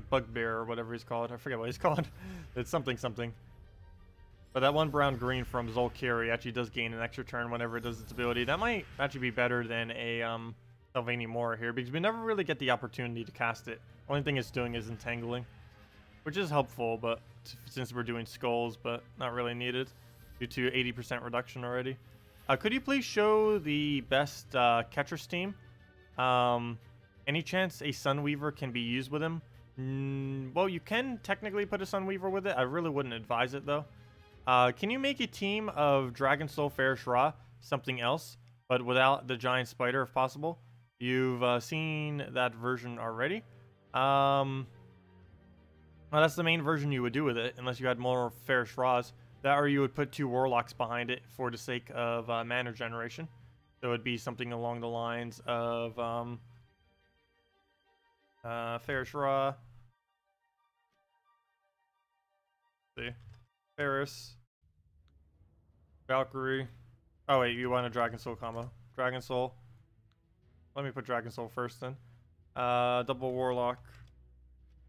bugbear or whatever he's called. I forget what he's called. It's something something. But that one brown green from Zolkiri actually does gain an extra turn whenever it does its ability. That might actually be better than a Sylvania Moore here because we never really get the opportunity to cast it. Only thing it's doing is entangling, which is helpful, but since we're doing skulls, but not really needed due to 80% reduction already. Could you please show the best catcher's team? Any chance a Sunweaver can be used with him? Well, you can technically put a Sunweaver with it. I really wouldn't advise it, though. Can you make a team of Dragon Soul, Farish Ra, something else, but without the giant spider if possible? You've seen that version already. Well, that's the main version you would do with it, unless you had more Farish Ras. That or you would put 2 Warlocks behind it for the sake of mana generation. So it would be something along the lines of... Farish Ra. See. Ferris. Valkyrie. Oh wait, you want a Dragon Soul combo. Dragon Soul. Let me put Dragon Soul first then. Double Warlock.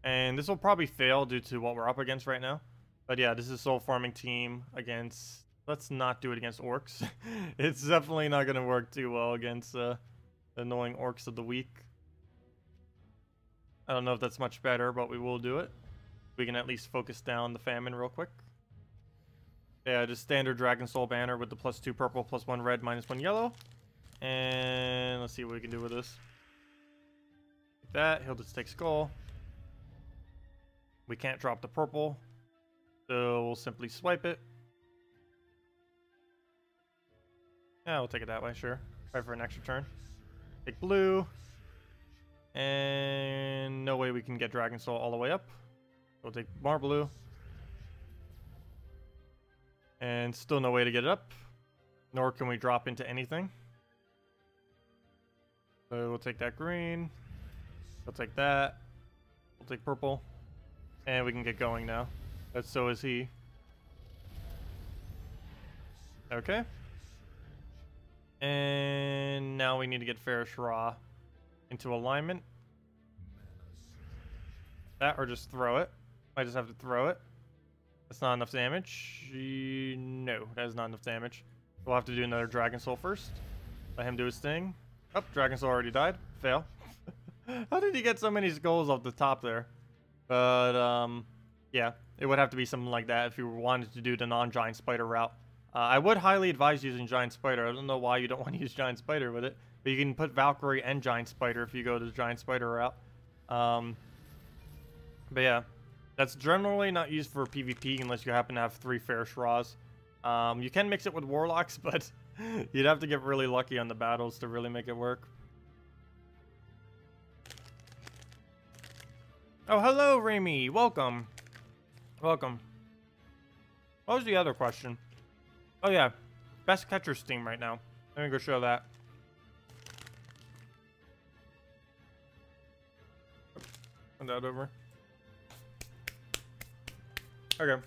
And this will probably fail due to what we're up against right now. But yeah, this is Soul Farming team against... Let's not do it against Orcs. It's definitely not going to work too well against the annoying Orcs of the week. I don't know if that's much better, but we will do it. We can at least focus down the famine real quick. Yeah, just standard Dragon Soul banner with the +2 purple, +1 red, -1 yellow. And let's see what we can do with this. Like that, he'll just take skull. We can't drop the purple, so we'll simply swipe it. Yeah, we'll take it that way, sure. Try for an extra turn. Take blue. And no way we can get Dragon Soul all the way up. We'll take more blue. And still no way to get it up. Nor can we drop into anything. So we'll take that green. We'll take that. We'll take purple. And we can get going now. But so is he. Okay. And now we need to get Farish Raw into alignment. That or just throw it. I just have to throw it. That's not enough damage. No, that is not enough damage. We'll have to do another Dragon Soul first. Let him do his thing. Oh, Dragon Soul already died. Fail. How did he get so many skulls off the top there? But, yeah. It would have to be something like that if you wanted to do the non-giant spider route. I would highly advise using Giant Spider. I don't know why you don't want to use Giant Spider with it. But you can put Valkyrie and Giant Spider if you go to the Giant Spider route. But yeah. That's generally not used for PvP unless you happen to have 3 Farish Raws. You can mix it with Warlocks, but you'd have to get really lucky on the battles to really make it work. Oh, hello, Remy. Welcome. Welcome. What was the other question? Oh, yeah. Best catcher's team right now. Let me go show that. Send that over. Okay.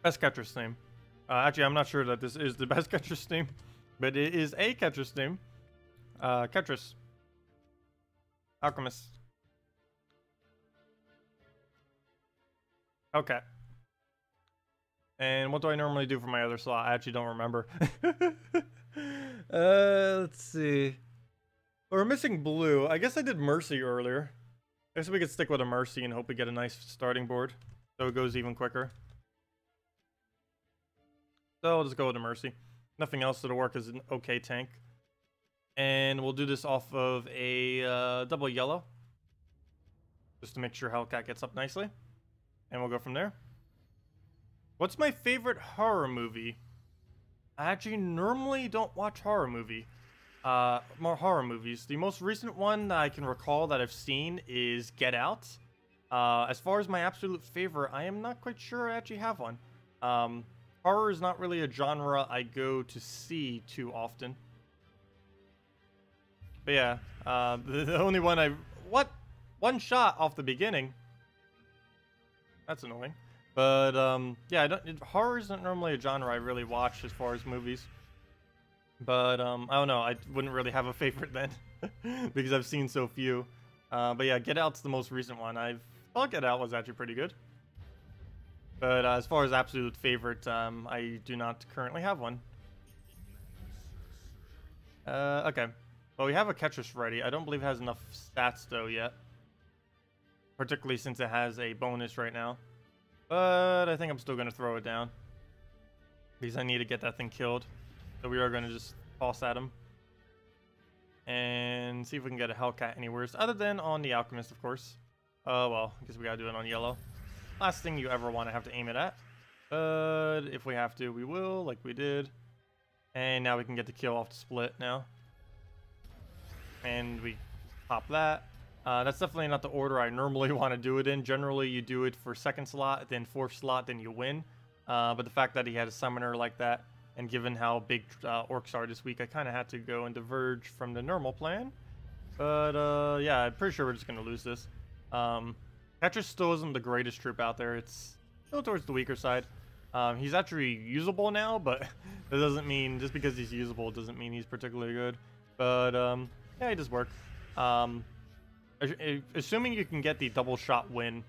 Best catcher's team. Actually, I'm not sure that this is the best catcher's team, but it is a catcher's team. Ketris. Alchemist. Okay. And what do I normally do for my other slot? I actually don't remember. Let's see. We're missing blue. I guess I did Mercy earlier. I guess we could stick with a Mercy and hope we get a nice starting board. So it goes even quicker. So I'll just go with a Mercy. Nothing else that'll work as an okay tank. And we'll do this off of a double yellow. Just to make sure Hellcat gets up nicely. And we'll go from there. What's my favorite horror movie? I actually normally don't watch horror movies. The most recent one that I can recall that I've seen is Get Out. As far as my absolute favorite, I am not quite sure I actually have one. Horror is not really a genre I go to see too often. But yeah, the only one one shot off the beginning. That's annoying. But, yeah, horror isn't normally a genre I really watch as far as movies. But, I don't know, I wouldn't really have a favorite then. Because I've seen so few. But yeah, Get Out's the most recent one. I thought Get Out was actually pretty good. But as far as absolute favorite, I do not currently have one. Okay. Well, we have a Ketris ready. I don't believe it has enough stats, though, yet. Particularly since it has a bonus right now. But I think I'm still going to throw it down. Because I need to get that thing killed. So we are going to just toss at him. And see if we can get a Hellcat anywhere. Other than on the Alchemist, of course. Well, I guess we got to do it on yellow. Last thing you ever want to have to aim it at. But if we have to, we will, like we did. And now we can get the kill off the split now. And we pop that. That's definitely not the order I normally want to do it in. Generally, you do it for second slot, then fourth slot, then you win. But the fact that he had a summoner like that, and given how big orcs are this week, I kind of had to go and diverge from the normal plan. But yeah, I'm pretty sure we're just going to lose this. Tetris still isn't the greatest troop out there. It's still towards the weaker side. He's actually usable now, but that doesn't mean, just because he's usable, doesn't mean he's particularly good. But yeah, he does work. Assuming you can get the double shot win,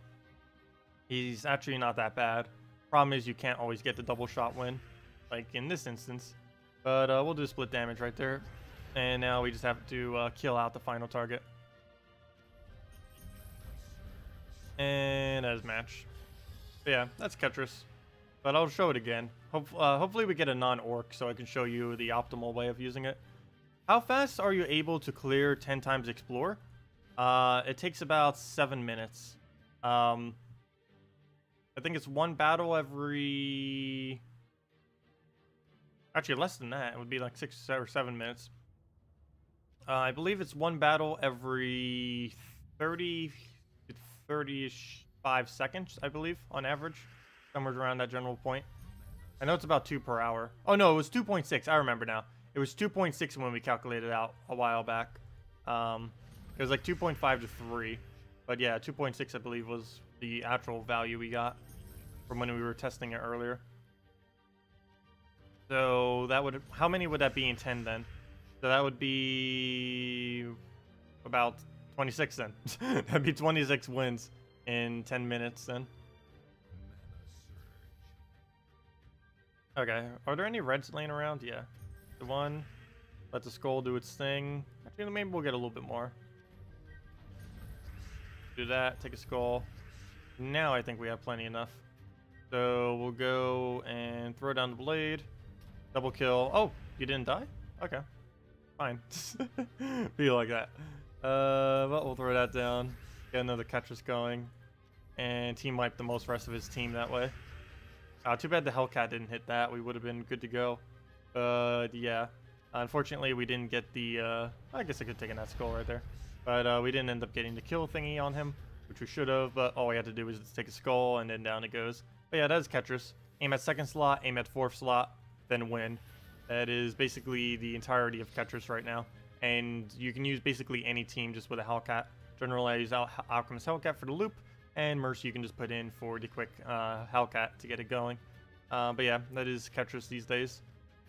he's actually not that bad. Problem is you can't always get the double shot win, like in this instance. But we'll do split damage right there. And now we just have to kill out the final target. And as match. But yeah, that's Ketris. But I'll show it again. Hopefully we get a non-orc so I can show you the optimal way of using it. How fast are you able to clear 10 times explore? It takes about 7 minutes. I think it's one battle every... Actually, less than that. It would be like 6 or 7 minutes. I believe it's one battle every 30 to 35 seconds, I believe, on average. Somewhere around that general point. I know it's about 2 per hour. Oh, no, it was 2.6. I remember now. It was 2.6 when we calculated out a while back. It was like 2.5 to 3. But yeah, 2.6, I believe, was the actual value we got from when we were testing it earlier. So that would... How many would that be in 10 then? So that would be about 26 then. That'd be 26 wins in 10 minutes then. Okay, are there any reds laying around? Yeah. The one. Let the skull do its thing. Actually, maybe we'll get a little bit more. Do that, take a skull. Now I think we have plenty enough. So we'll go and throw down the blade. Double kill. Oh, you didn't die? Okay. Fine. Feel like that. But we'll throw that down. Get another Ketris going. And team wipe the most rest of his team that way. Too bad the Hellcat didn't hit that. We would have been good to go. Yeah. Unfortunately, we didn't get the... I guess I could have taken that skull right there. But we didn't end up getting the kill thingy on him, which we should have. But all we had to do was just take a skull, and then down it goes. But yeah, that is Ketris. Aim at 2nd slot, aim at 4th slot, then win. That is basically the entirety of Ketris right now. And you can use basically any team just with a Hellcat. Generally, I use Alchemist Hellcat for the loop. And Mercy you can just put in for the quick Hellcat to get it going. But yeah, that is Ketris these days.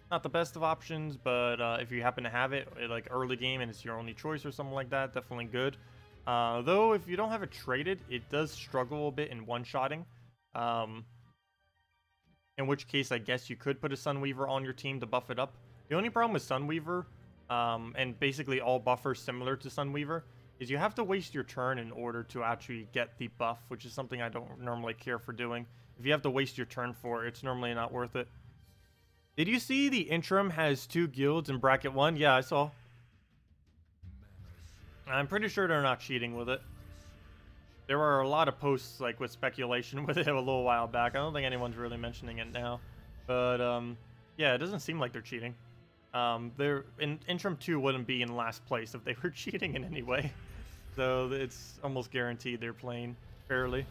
Not the best of options, but if you happen to have it like early game and it's your only choice or something like that, definitely good. Though if you don't have it traded, it does struggle a bit in one-shotting. In which case, I guess you could put a Sunweaver on your team to buff it up. The only problem with Sunweaver, and basically all buffers similar to Sunweaver, is you have to waste your turn in order to actually get the buff, which is something I don't normally care for doing. If you have to waste your turn for it, it's normally not worth it. Did you see the Interim has 2 guilds in bracket 1? Yeah, I saw. I'm pretty sure they're not cheating with it. There were a lot of posts like with speculation with it a little while back. I don't think anyone's really mentioning it now. But yeah, it doesn't seem like they're cheating. They're in Interim 2 wouldn't be in last place if they were cheating in any way. So it's almost guaranteed they're playing fairly.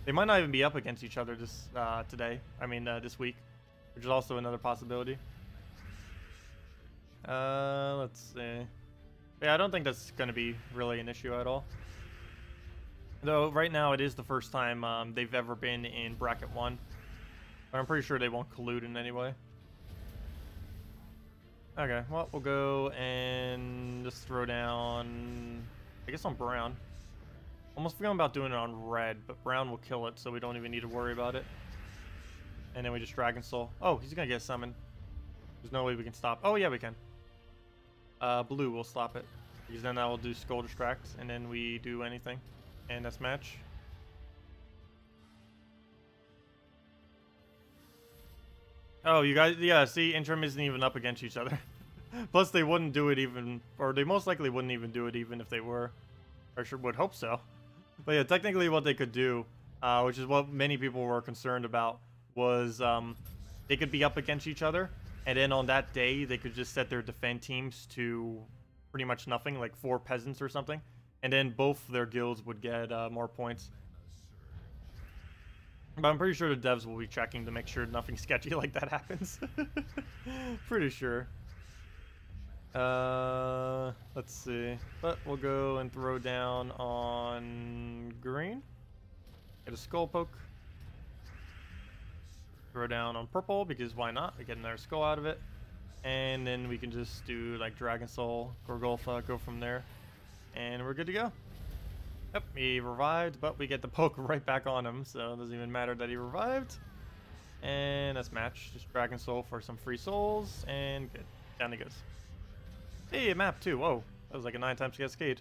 They might not even be up against each other this this week, which is also another possibility. Let's see. Yeah, I don't think that's going to be really an issue at all. Though right now it is the first time they've ever been in bracket 1. But I'm pretty sure they won't collude in any way. Okay, well, we'll go and just throw down, I guess on brown. Almost forgot about doing it on red, but brown will kill it, so we don't even need to worry about it. And then we just Dragon Soul. Oh, he's gonna get summoned. There's no way we can stop. Oh yeah, we can. Blue will stop it. Because then I will do Skull Distract, and then we do anything. And that's match. Oh, you guys, yeah, see, Interim isn't even up against each other. Plus, they wouldn't do it even, or they most likely wouldn't even do it even if they were. Or sure would hope so. But yeah, technically what they could do, which is what many people were concerned about, was they could be up against each other, and then on that day, they could just set their defend teams to pretty much nothing, like 4 peasants or something. And then both their guilds would get more points. But I'm pretty sure the devs will be checking to make sure nothing sketchy like that happens. Pretty sure. Let's see. But we'll go and throw down on green. Get a skull poke. Throw down on purple because why not? We get another skull out of it. And then we can just do like Dragon Soul, Gorgolfa, go from there. And we're good to go. Yep, he revived, but we get the poke right back on him, so it doesn't even matter that he revived. And that's match. Just Dragon Soul for some free souls, and good. Down he goes. Hey, a map too. Whoa, that was like a 9x cascade.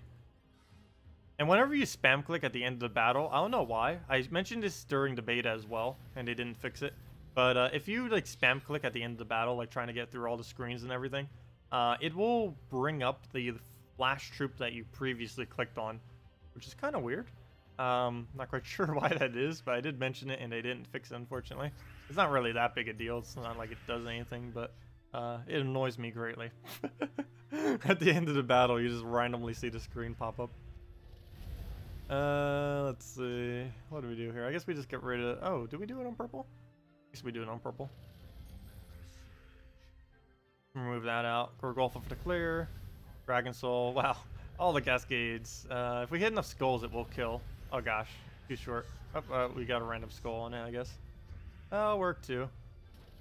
And whenever you spam click at the end of the battle, I don't know why. I mentioned this during the beta as well, and they didn't fix it. But if you like spam click at the end of the battle, like trying to get through all the screens and everything, it will bring up the flash troop that you previously clicked on, which is kind of weird. Not quite sure why that is, but I did mention it and they didn't fix it, unfortunately. It's not really that big a deal. It's not like it does anything, but it annoys me greatly. At the end of the battle, you just randomly see the screen pop up. Let's see. What do we do here? I guess we just get rid of... Oh, do we do it on purple? I guess we do it on purple. Remove that out. Gorgolfa for the clear. Dragon Soul. Wow. All the cascades. If we hit enough skulls, it will kill. Oh gosh. Too short. Oh, we got a random skull on it, I guess. That'll work too.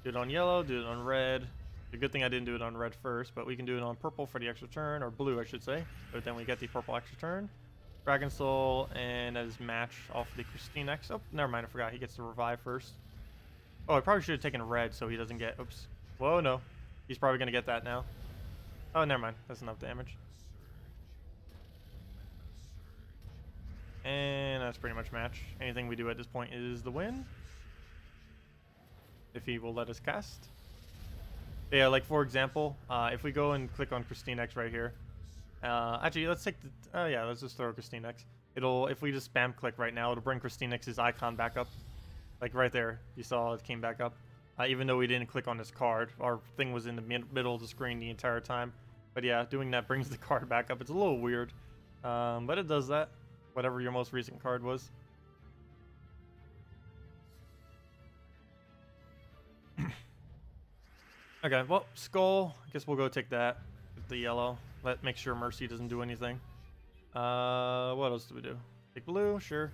Do it on yellow. Do it on red. The good thing I didn't do it on red first, but we can do it on purple for the extra turn. Or blue, I should say. But then we get the purple extra turn. Dragon Soul, and as match off the KrissTigger. Oh, never mind, I forgot. He gets to revive first. Oh, I probably should have taken red so he doesn't get... Oops. Whoa, no. He's probably going to get that now. Oh, never mind. That's enough damage. And that's pretty much match. Anything we do at this point is the win. If he will let us cast. Yeah, like for example, if we go and click on KrissTigger right here. Actually, let's take the... Oh yeah, let's just throw KrissTigger. It'll, if we just spam click right now, it'll bring KrissTigger's icon back up. Like right there, you saw it came back up. Even though we didn't click on this card, our thing was in the middle of the screen the entire time. But yeah, doing that brings the card back up. It's a little weird, but it does that. Whatever your most recent card was. Okay, well, skull. I guess we'll go take that. Get the yellow. Make sure Mercy doesn't do anything. What else do we do? Take blue, sure.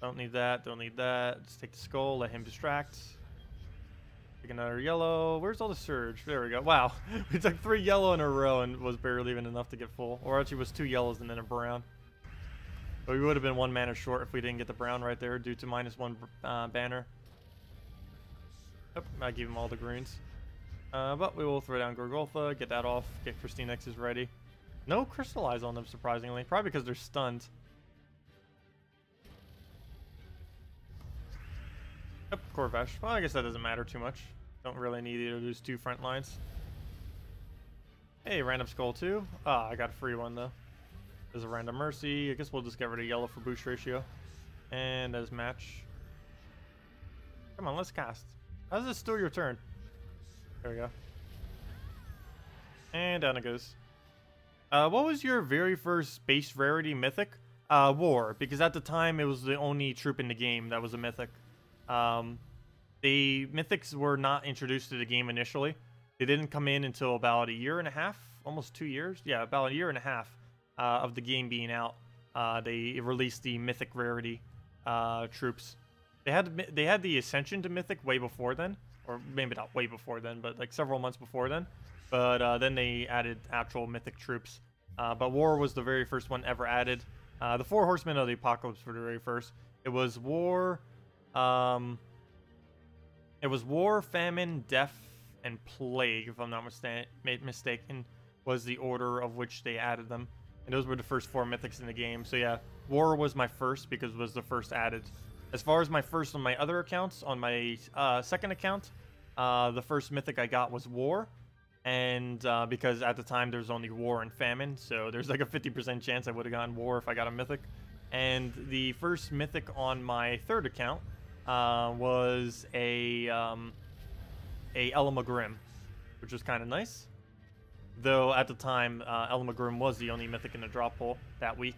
Don't need that, don't need that. Just take the skull, let him distract. Take another yellow. Where's all the surge? There we go. Wow. We took 3 yellow in a row and was barely even enough to get full. Or actually was 2 yellows and then a brown. But we would have been 1 mana short if we didn't get the brown right there due to -1 banner. Yep, I give him all the greens. But we will throw down Gorgolfa, get that off, get KrissTigger ready. No Crystallize on them, surprisingly. Probably because they're stunned. Yep, Corvash. Well, I guess that doesn't matter too much. Don't really need either of those 2 front lines. Hey, random skull too. Ah, I got a free one though. There's a random Mercy. I guess we'll just get rid of yellow for boost ratio. And as match. Come on, let's cast. How's this still your turn? There we go. And down it goes. What was your very first base rarity mythic? War, because at the time it was the only troop in the game that was a mythic. The mythics were not introduced to the game initially. They didn't come in until about 1.5 years, almost 2 years. Yeah, about 1.5 years of the game being out. They released the mythic rarity troops. They had the ascension to mythic way before then. Or maybe not way before then, but like several months before then. But then they added actual mythic troops. But War was the very first one ever added. The 4 Horsemen of the Apocalypse were the very first. It was War, Famine, Death, and Plague, if I'm not mistaken, was the order of which they added them. And those were the first 4 mythics in the game. So yeah, War was my first because it was the first added. As far as my first on my other accounts, on my second account, the first mythic I got was War. And because at the time there was only War and Famine, so there's like a 50% chance I would have gotten War if I got a mythic. And the first mythic on my third account was a Elamagrim, which was kind of nice. Though at the time, Elamagrim was the only mythic in the drop pool that week.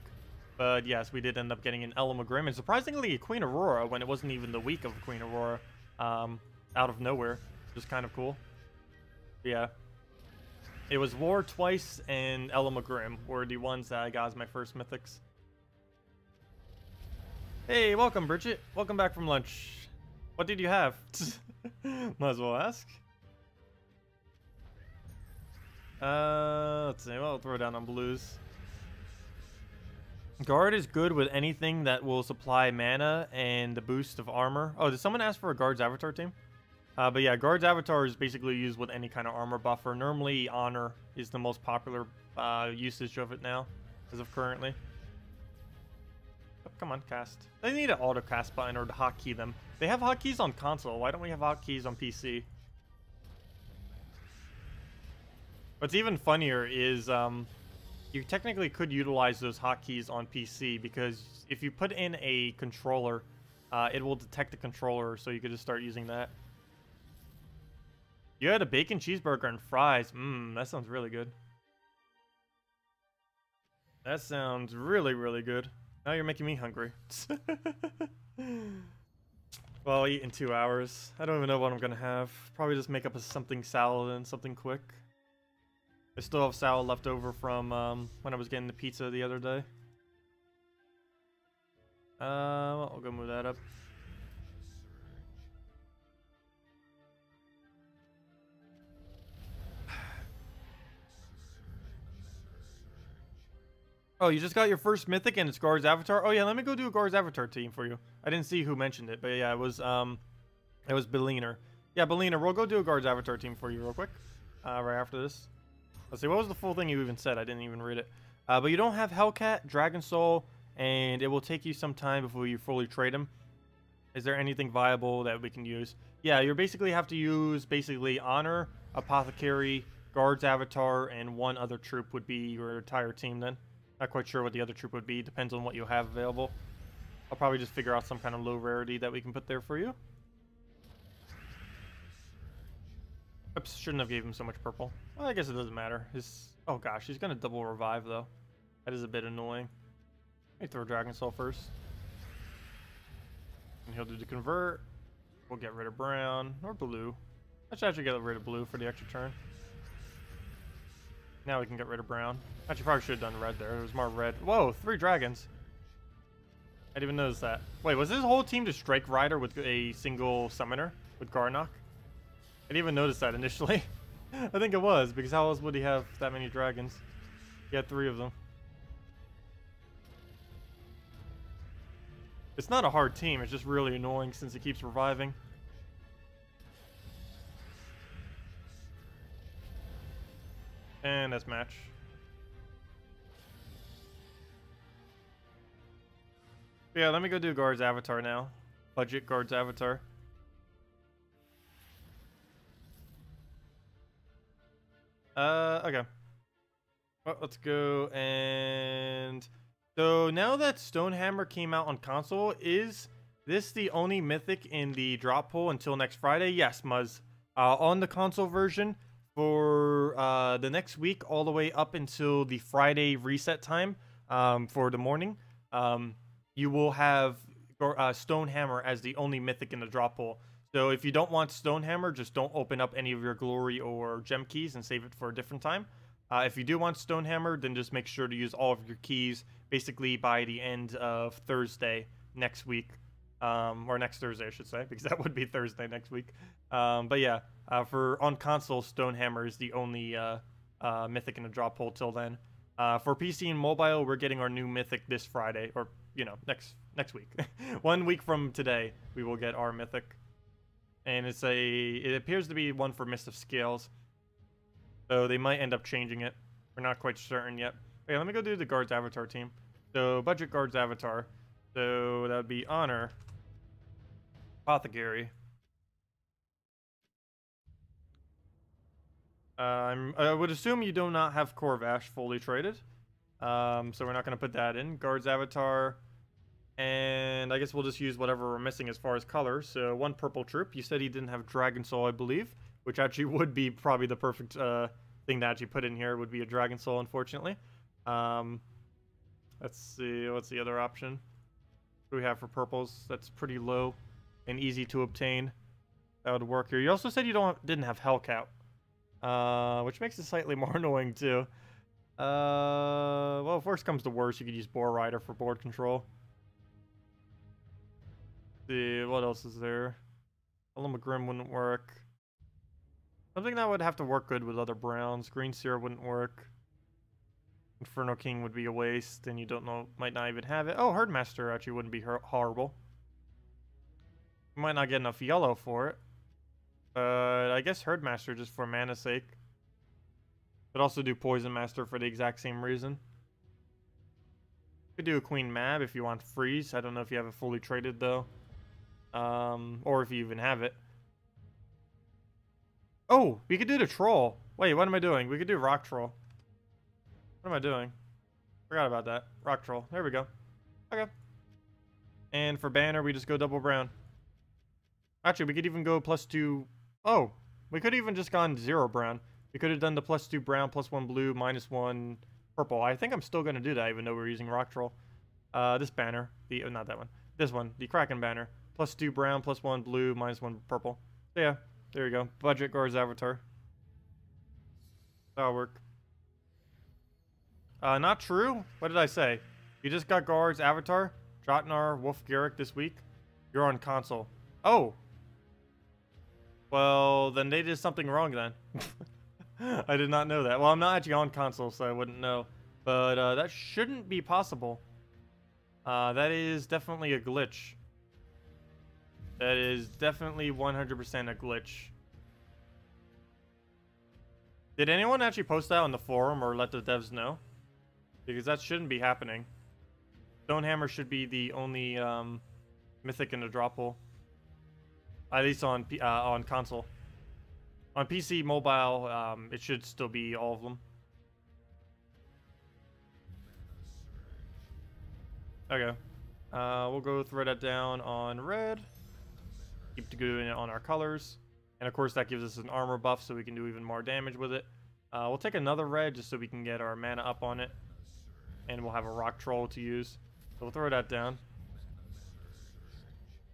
But yes, we did end up getting an Elamagrim, and surprisingly a Queen Aurora when it wasn't even the week of Queen Aurora, out of nowhere. Just kind of cool. But yeah. It was War twice and Elamagrim were the ones that I got as my first mythics. Hey, welcome Bridget. Welcome back from lunch. What did you have? Might as well ask. Let's see. Well, I'll throw down on blues. Guard is good with anything that will supply mana and the boost of armor. Oh, did someone ask for a Guard's avatar team? But yeah, Guard's avatar is basically used with any kind of armor buffer. Normally, Honor is the most popular usage of it now, as of currently. Oh, come on, cast. They need an auto cast button or to hotkey them. They have hotkeys on console. Why don't we have hotkeys on PC? What's even funnier is you technically could utilize those hotkeys on PC, because if you put in a controller, it will detect the controller, so you could just start using that. You had a bacon cheeseburger and fries. That sounds really good. That sounds really, really good. Now you're making me hungry. Well, I'll eat in 2 hours. I don't even know what I'm gonna have. Probably just make up something salad and something quick. I still have salad left over from when I was getting the pizza the other day. Well, I'll go move that up. Oh, you just got your first mythic and it's Guard's Avatar? Oh yeah, let me go do a Guard's Avatar team for you. I didn't see who mentioned it, but yeah, it was Beliner. Yeah, Beliner, we'll go do a Guard's Avatar team for you real quick. Right after this. Let's see, what was the full thing you even said? I didn't even read it. But you don't have Hellcat, Dragon Soul, and it will take you some time before you fully trade him. Is there anything viable that we can use? Yeah, you basically have to use Honor, Apothecary, Guard's Avatar, and one other troop would be your entire team then. Not quite sure what the other troop would be. Depends on what you have available. I'll probably just figure out some kind of low rarity that we can put there for you. Oops, shouldn't have gave him so much purple. Well, I guess it doesn't matter. Oh gosh, he's gonna double revive though. That is a bit annoying. Let me throw Dragon Soul first. And he'll do the convert. We'll get rid of brown or blue. I should actually get rid of blue for the extra turn. Now we can get rid of brown. Actually, probably should have done red there. There was more red. Whoa, 3 dragons. I didn't even notice that. Wait, was this whole team just Strike Rider with a single summoner with Garnock? I didn't even notice that initially. I think it was, because how else would he have that many dragons? He had 3 of them. It's not a hard team, it's just really annoying since it keeps reviving. And that's match. Yeah, let me go do Guard's Avatar now. Budget Guard's Avatar. Okay. Well, let's go and... So now that Stonehammer came out on console, is this the only mythic in the drop pool until next Friday? Yes, Muzz. On the console version, for the next week, all the way up until the Friday reset time for the morning, you will have Stonehammer as the only mythic in the drop pool. So if you don't want Stonehammer, just don't open up any of your glory or gem keys and save it for a different time. If you do want Stonehammer, then just make sure to use all of your keys basically by the end of Thursday next week. Or next Thursday, I should say, because that would be Thursday next week. But yeah, for on console, Stonehammer is the only mythic in the drop pool till then. For PC and mobile, we're getting our new mythic this Friday, or you know, next week. 1 week from today, we will get our mythic, and it appears to be one for Mist of Scales. So they might end up changing it. We're not quite certain yet. Okay, let me go do the Guard's Avatar team. So budget Guard's Avatar. So that would be Honor, Apothecary. I would assume you do not have Corvash fully traded. So we're not going to put that in. Guard's Avatar. And I guess we'll just use whatever we're missing as far as color. So 1 purple troop. You said he didn't have Dragon Soul, I believe. Which actually would be probably the perfect thing to actually put in here. Would be a Dragon Soul, unfortunately. Let's see. What's the other option? What do we have for purples? That's pretty low and easy to obtain. That would work here. You also said you didn't have Hellcat. Which makes it slightly more annoying too. Well, if worst comes to worst, you could use Boar Rider for board control. See, what else is there? Grim wouldn't work. Something that would have to work good with other browns. Green Seer wouldn't work. Inferno King would be a waste, and you might not even have it. Oh, Herdmaster actually wouldn't be horrible. You might not get enough yellow for it. But I guess Herdmaster just for mana's sake. Could also do Poison Master for the exact same reason. Could do a Queen Mab if you want Freeze. I don't know if you have it fully traded though. Or if you even have it. Oh, we could do the Troll. Wait, what am I doing? We could do Rock Troll. What am I doing? Forgot about that. Rock Troll. There we go. Okay. And for banner, we just go double brown. Actually, we could even go +2. Oh, we could even just gone 0 brown. We could have done the +2 brown, +1 blue, -1 purple. I think I'm still going to do that, even though we're using Rock Troll. This banner. Not that one. This one. The Kraken banner. +2 brown, +1 blue, -1 purple. So yeah, there you go. Budget guards avatar. That'll work. Not true? What did I say? You just got guards avatar, Jotnar, Wolf Garrick this week. You're on console. Oh! Well, then they did something wrong then. I did not know that. Well, I'm not actually on console, so I wouldn't know. But that shouldn't be possible. That is definitely a glitch. That is definitely 100% a glitch. Did anyone actually post that on the forum or let the devs know? Because that shouldn't be happening. Stonehammer should be the only mythic in the drop pool. At least on console. On PC, mobile, it should still be all of them. Okay. We'll go throw that down on red. Keep doing it on our colors. And of course that gives us an armor buff so we can do even more damage with it. We'll take another red just so we can get our mana up on it. And we'll have a rock troll to use. So we'll throw that down.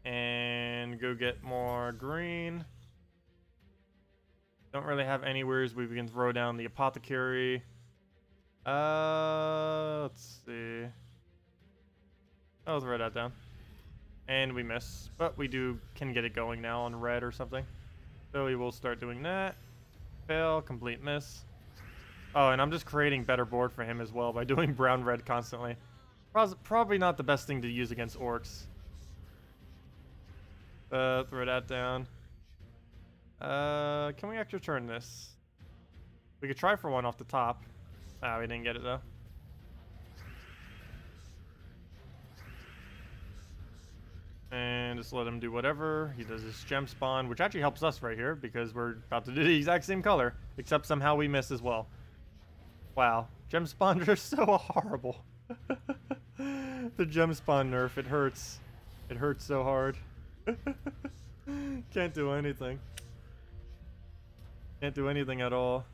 And go get more green. Don't really have anywheres where we can throw down the apothecary. Let's see. I'll throw that down. And we miss. But we can get it going now on red or something. So we will start doing that. Fail, complete miss. Oh, and I'm just creating better board for him as well by doing brown-red constantly. Probably not the best thing to use against orcs. Throw that down. Can we actually turn this? We could try for one off the top. Ah, we didn't get it though. And just let him do whatever. He does his gem spawn, which actually helps us right here because we're about to do the exact same color, except somehow we miss as well. Wow, gem spawns are so horrible. The gem spawn nerf, it hurts. It hurts so hard. Can't do anything. Can't do anything at all.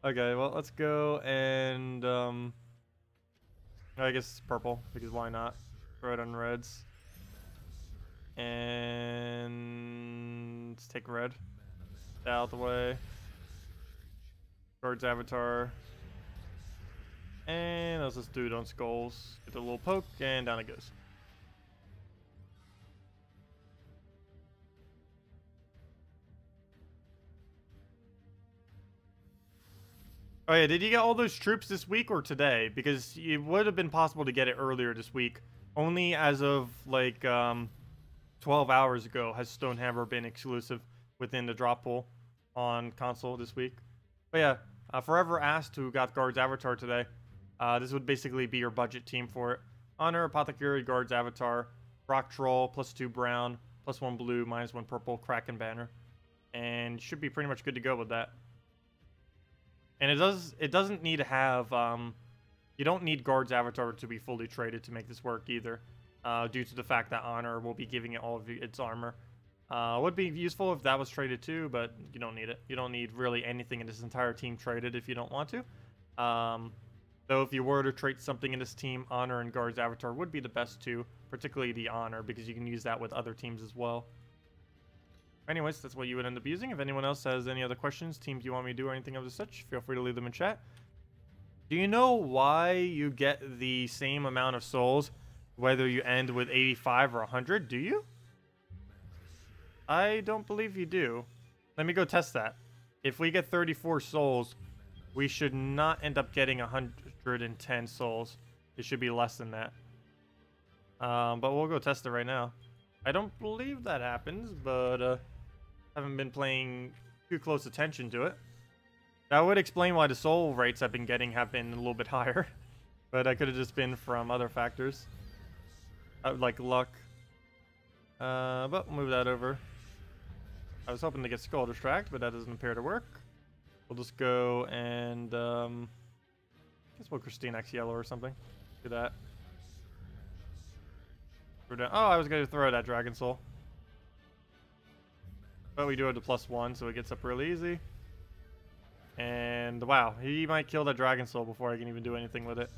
Okay, well, let's go and I guess purple, because why not? Throw it on reds. And let's take red. Out the way. Guards avatar. And let's just do it on skulls. Get a little poke and down it goes. Oh yeah, did you get all those troops this week or today? Because it would have been possible to get it earlier this week. Only as of like 12 hours ago has Stonehammer been exclusive within the drop pool on console this week. But yeah, Forever asked who got Guards Avatar today. This would basically be your budget team for it. Honor, Apothecary, Guards Avatar, Rock Troll, +2 brown, +1 blue, -1 purple, Kraken banner. And should be pretty much good to go with that. And it doesn't need to have, you don't need Guards Avatar to be fully traded to make this work either. Due to the fact that Honor will be giving it all of its armor. Would be useful if that was traded too, but you don't need it. You don't need really anything in this entire team traded if you don't want to. Though if you were to trade something in this team, Honor and Guards Avatar would be the best two, particularly the Honor, because you can use that with other teams as well. Anyways, that's what you would end up using. If anyone else has any other questions, teams you want me to do or anything of the such, feel free to leave them in chat. Do you know why you get the same amount of souls whether you end with 85 or 100? Do you? I don't believe you do. Let me go test that. If we get 34 souls, we should not end up getting 110 souls. It should be less than that. But we'll go test it right now. I don't believe that happens, but haven't been paying too close attention to it. That would explain why the soul rates I've been getting have been a little bit higher. But that could have just been from other factors. Like luck. But we'll move that over. I was hoping to get Skull Distract, but that doesn't appear to work. We'll just go and I guess we'll Christine X yellow or something. Do that. Oh, I was going to throw that Dragon Soul. But we do it to +1, so it gets up really easy. And wow, he might kill that Dragon Soul before I can even do anything with it.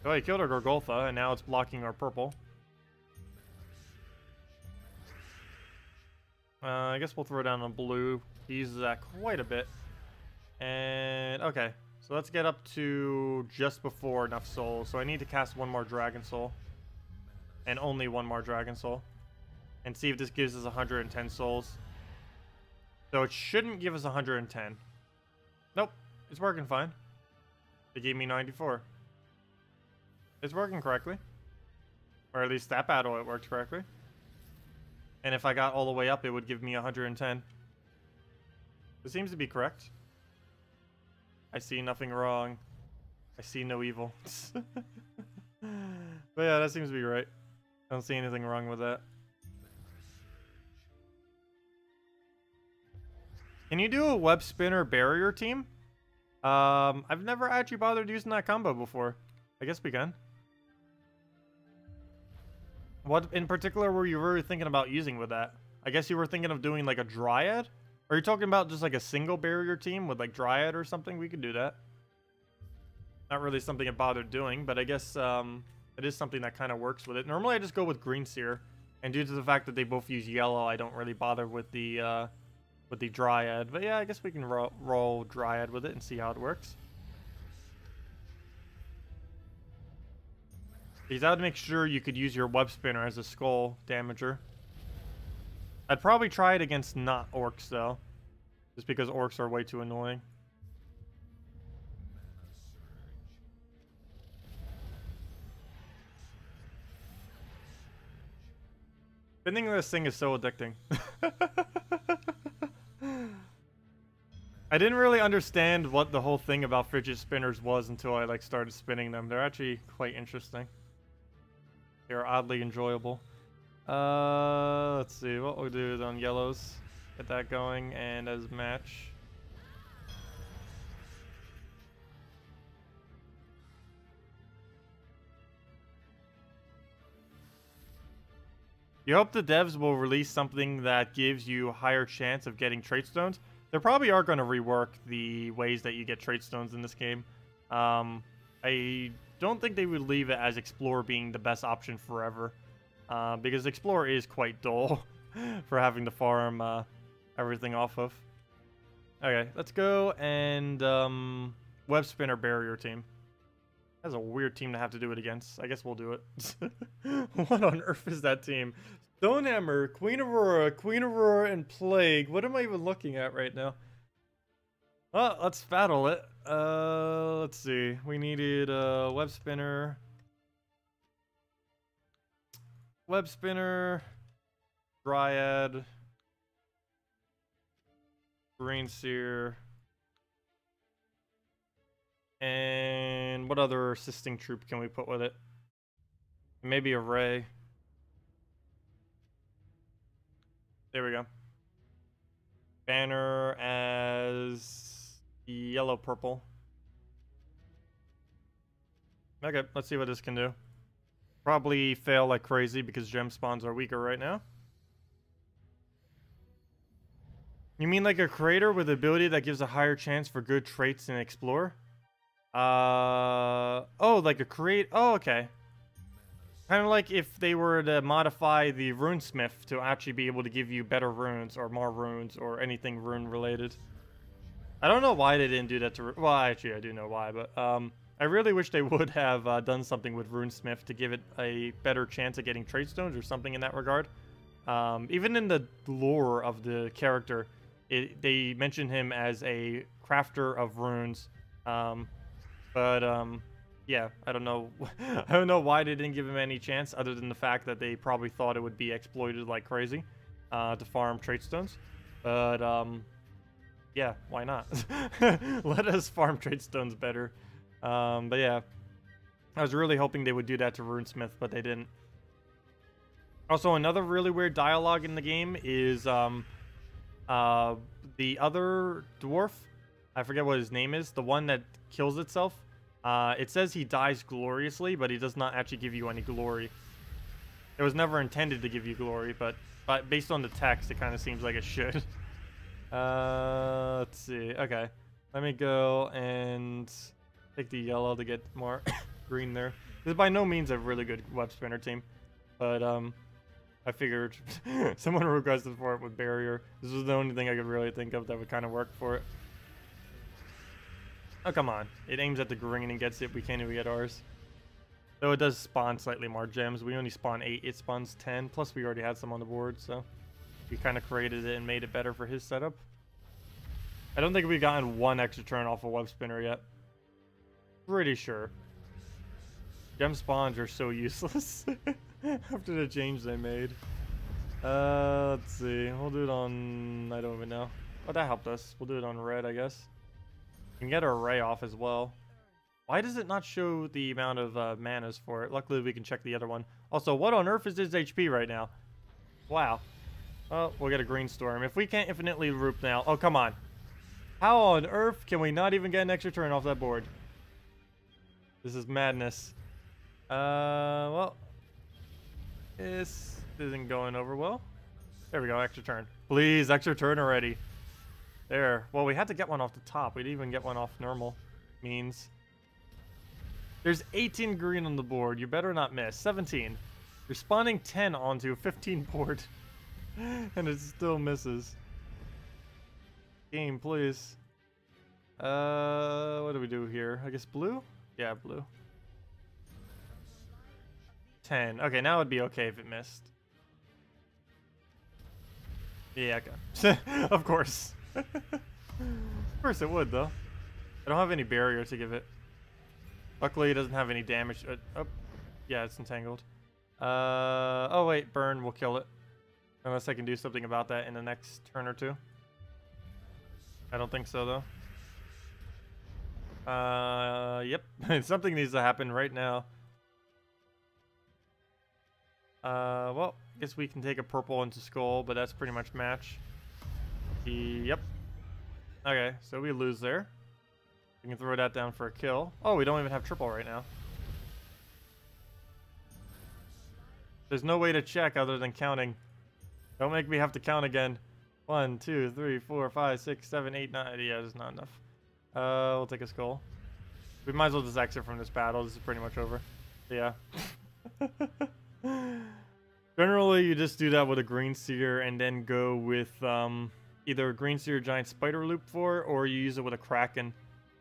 Oh, he killed our Gorgoltha, and now it's blocking our purple. I guess we'll throw down a blue. He uses that quite a bit. And okay, so let's get up to just before enough souls. So I need to cast one more Dragon Soul. And only one more Dragon Soul. And see if this gives us 110 souls. So it shouldn't give us 110. Nope, it's working fine. It gave me 94. It's working correctly. Or at least that battle it worked correctly. And if I got all the way up, it would give me 110. It seems to be correct. I see nothing wrong. I see no evil. But yeah, that seems to be right. I don't see anything wrong with that. Can you do a web spinner barrier team? I've never actually bothered using that combo before. I guess we can. What in particular were you really thinking about using with that? I guess you were thinking of doing like a Dryad? Or are you talking about just like a single barrier team with like Dryad or something? We could do that. Not really something I bothered doing, but I guess it is something that kind of works with it. Normally I just go with Green Seer. And due to the fact that they both use yellow, I don't really bother with the Dryad. But yeah, I guess we can roll Dryad with it and see how it works. Because I would make sure you could use your web spinner as a skull damager. I'd probably try it against not orcs though. Just because orcs are way too annoying. Spinning this thing is so addicting. I didn't really understand what the whole thing about fidget spinners was until I like started spinning them. They're actually quite interesting. They're oddly enjoyable. Let's see what we'll do on yellows. Get that going and as match. You hope the devs will release something that gives you a higher chance of getting trait stones. They probably are going to rework the ways that you get trait stones in this game. I don't think they would leave it as Explorer being the best option forever. Because Explorer is quite dull for having to farm everything off of. Okay, let's go and Web Spinner Barrier team. That's a weird team to have to do it against. I guess we'll do it. What on earth is that team? Stonehammer, Queen Aurora, and Plague. What am I even looking at right now? Well, let's battle it. Let's see. We needed Web Spinner. Web Spinner. Dryad. Green Seer. And what other assisting troop can we put with it? Maybe a Ray. There we go. Banner as yellow purple. Okay, let's see what this can do. Probably fail like crazy because gem spawns are weaker right now. You mean like a creator with the ability that gives a higher chance for good traits in Explore? Oh, like a create. Oh, okay. Kind of like if they were to modify the runesmith to actually be able to give you better runes or more runes or anything rune related. I don't know why they didn't do that to. Well, actually, I do know why, but I really wish they would have done something with runesmith to give it a better chance of getting trait stones or something in that regard. Even in the lore of the character, they mention him as a crafter of runes. Yeah, I don't know. I don't know why they didn't give him any chance, other than the fact that they probably thought it would be exploited like crazy to farm trait stones. But yeah, why not? Let us farm trait stones better. But yeah, I was really hoping they would do that to runesmith, but they didn't. Also, another really weird dialogue in the game is The other dwarf, I forget what his name is, the one that kills itself. It says he dies gloriously, but he does not actually give you any glory. It was never intended to give you glory, but based on the text, it kind of seems like it should. Let's see. Okay, let me go and take the yellow to get more green there. This is by no means a really good web spinner team, but I figured someone requested for it with barrier. This was the only thing I could really think of that would kind of work for it. Oh, come on. It aims at the green and gets it. We can't even get ours. Though it does spawn slightly more gems. We only spawn 8. It spawns 10. Plus, we already had some on the board, so we kind of created it and made it better for his setup. I don't think we've gotten one extra turn off a web spinner yet. Pretty sure. Gem spawns are so useless after the change they made. Let's see. We'll do it on... I don't even know. Oh, that helped us. We'll do it on red, I guess. We can get our array off as well. Why does it not show the amount of manas for it? Luckily, we can check the other one. Also, what on earth is his HP right now? Wow. Oh, we'll get a green storm. If we can't infinitely root now... Oh, come on. How on earth can we not even get an extra turn off that board? This is madness. Well... This isn't going over well. There we go, extra turn. Please, extra turn already. There. Well, we had to get one off the top. We didn't even get one off normal. Means... There's 18 green on the board. You better not miss. 17. You're spawning 10 onto a 15 board. And it still misses. Game, please. What do we do here? I guess blue? Yeah, blue. 10. Okay, now it'd be okay if it missed. Yeah, okay. Of course. Of course it would, though. I don't have any barrier to give it. Luckily, it doesn't have any damage. Oh, yeah, it's entangled. Oh, wait, burn will kill it. Unless I can do something about that in the next turn or two. I don't think so, though. Yep. Something needs to happen right now. Well, I guess we can take a purple into skull, but that's pretty much match. Yep. Okay, so we lose there. We can throw that down for a kill. Oh, we don't even have triple right now. There's no way to check other than counting. Don't make me have to count again. 1, 2, 3, 4, 5, 6, 7, 8, 9. Yeah, there's not enough. We'll take a skull. We might as well just exit from this battle. This is pretty much over. Yeah. Generally, you just do that with a green seer and then go with either a green seer giant spider loop for, or you use it with a kraken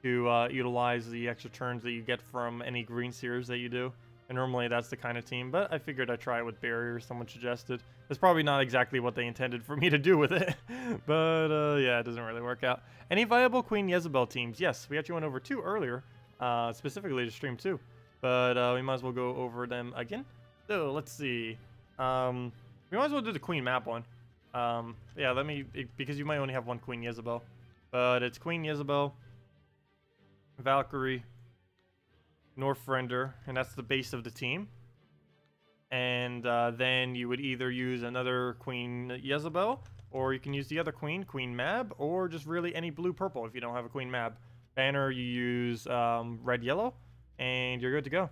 to utilize the extra turns that you get from any green seers that you do. And normally that's the kind of team, but I figured I'd try it with barrier, someone suggested. It's probably not exactly what they intended for me to do with it, but yeah, it doesn't really work out. Any viable Queen Jezebel teams? Yes, we actually went over 2 earlier, specifically to stream 2, but we might as well go over them again. So let's see. We might as well do the Queen map one. Yeah, because you might only have one Queen Jezebel, but it's Queen Jezebel, Valkyrie, Northrender, and that's the base of the team. And then you would either use another Queen Jezebel, or you can use the other Queen, Queen Mab, or just really any blue-purple if you don't have a Queen Mab. Banner, you use red-yellow, and you're good to go.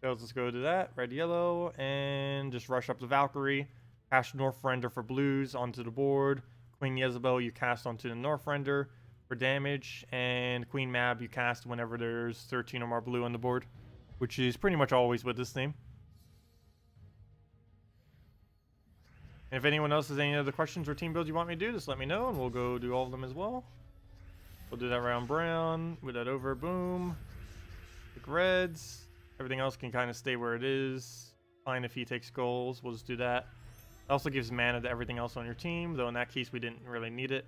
So let's go to that, red-yellow, and just rush up the Valkyrie. Cast Northrender for blues onto the board. Queen Jezebel you cast onto the Northrender for damage, and Queen Mab you cast whenever there's 13 or more blue on the board, which is pretty much always with this team. And if anyone else has any other questions or team builds you want me to do, just let me know, and we'll go do all of them as well. We'll do that round brown, with that over, boom. Pick reds. Everything else can kind of stay where it is. Fine if he takes skulls, we'll just do that. It also gives mana to everything else on your team, though in that case we didn't really need it.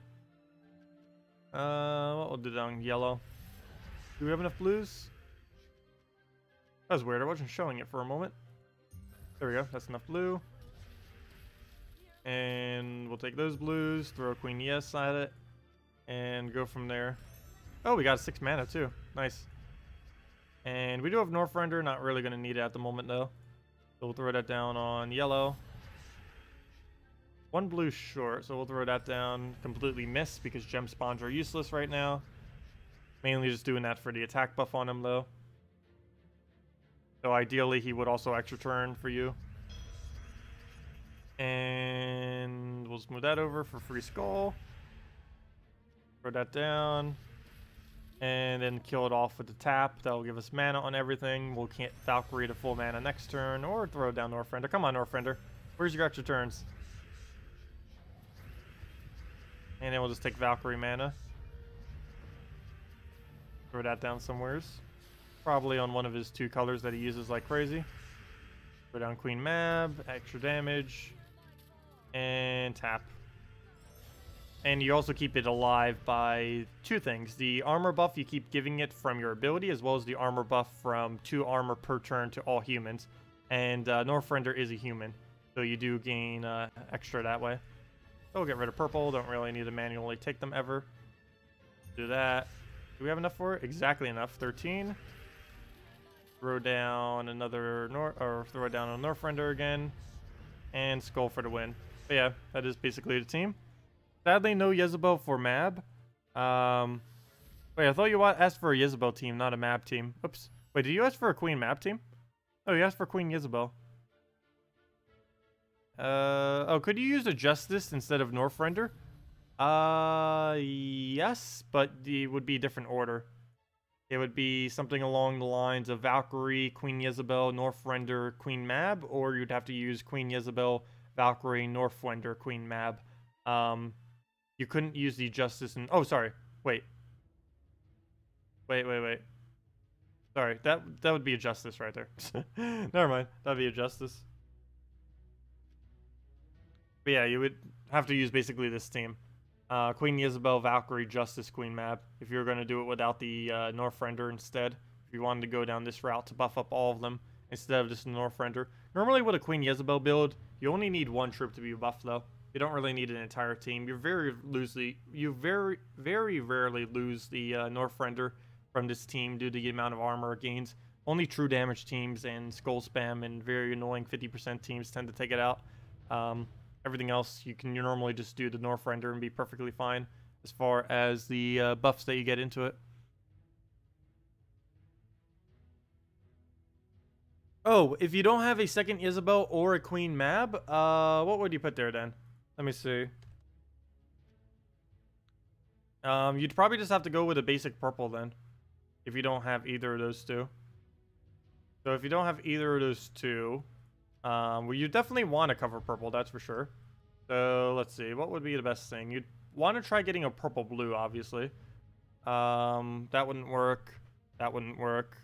We'll do that on yellow. Do we have enough blues? That was weird, I wasn't showing it for a moment. There we go, that's enough blue. And we'll take those blues, throw Queen Yes at it, and go from there. Oh, we got 6 mana too, nice. And we do have Northrender, not really going to need it at the moment though. So we'll throw that down on yellow. 1 blue short, so we'll throw that down. Completely missed because gem spawns are useless right now. Mainly just doing that for the attack buff on him, though. So ideally, he would also extra turn for you. And we'll just move that over for free skull. Throw that down. And then kill it off with the tap. That'll give us mana on everything. We'll can't Valkyrie to full mana next turn. Or throw down Northrender. Come on, Northrender. Where's your extra turns? And then we'll just take Valkyrie mana. Throw that down somewheres. Probably on one of his 2 colors that he uses like crazy. Throw down Queen Mab. Extra damage. And tap. And you also keep it alive by 2 things. The armor buff, you keep giving it from your ability, as well as the armor buff from 2 armor per turn to all humans. And Northrender is a human, so you do gain extra that way. So we'll get rid of purple. Don't really need to manually take them ever. Do that. Do we have enough for it? Exactly enough. 13. Throw down another throw down a Northrender again. And skull for the win. But yeah, that is basically the team. Sadly, no Jezebel for Mab. Wait, I thought you asked for a Jezebel team, not a Mab team. Oops. Wait, did you ask for a Queen Mab team? Oh, you asked for Queen Jezebel. Oh, could you use a Justice instead of Northrender? Yes, but it would be a different order. It would be something along the lines of Valkyrie, Queen Jezebel, Northrender, Queen Mab, or you'd have to use Queen Jezebel, Valkyrie, Northrender, Queen Mab. You couldn't use the Justice and... Oh, sorry. Wait. Sorry, that would be a Justice right there. Never mind. That'd be a Justice. But yeah, you would have to use basically this team. Queen Jezebel, Valkyrie, Justice, Queen Mab. If you were going to do it without the Northrender instead. If you wanted to go down this route to buff up all of them instead of just Northrender. Normally with a Queen Jezebel build, you only need 1 troop to be buffed though. You don't really need an entire team. You very rarely lose the Northrender from this team due to the amount of armor it gains. Only true damage teams and skull spam and very annoying 50% teams tend to take it out. Everything else, you normally just do the Northrender and be perfectly fine as far as the buffs that you get into it. Oh, if you don't have a second Isabel or a Queen Mab, what would you put there then? Let me see. You'd probably just have to go with a basic purple then, if you don't have either of those 2. So if you don't have either of those 2, well, you definitely want to cover purple, that's for sure. So let's see, what would be the best thing? You'd want to try getting a purple blue, obviously. That wouldn't work. That wouldn't work.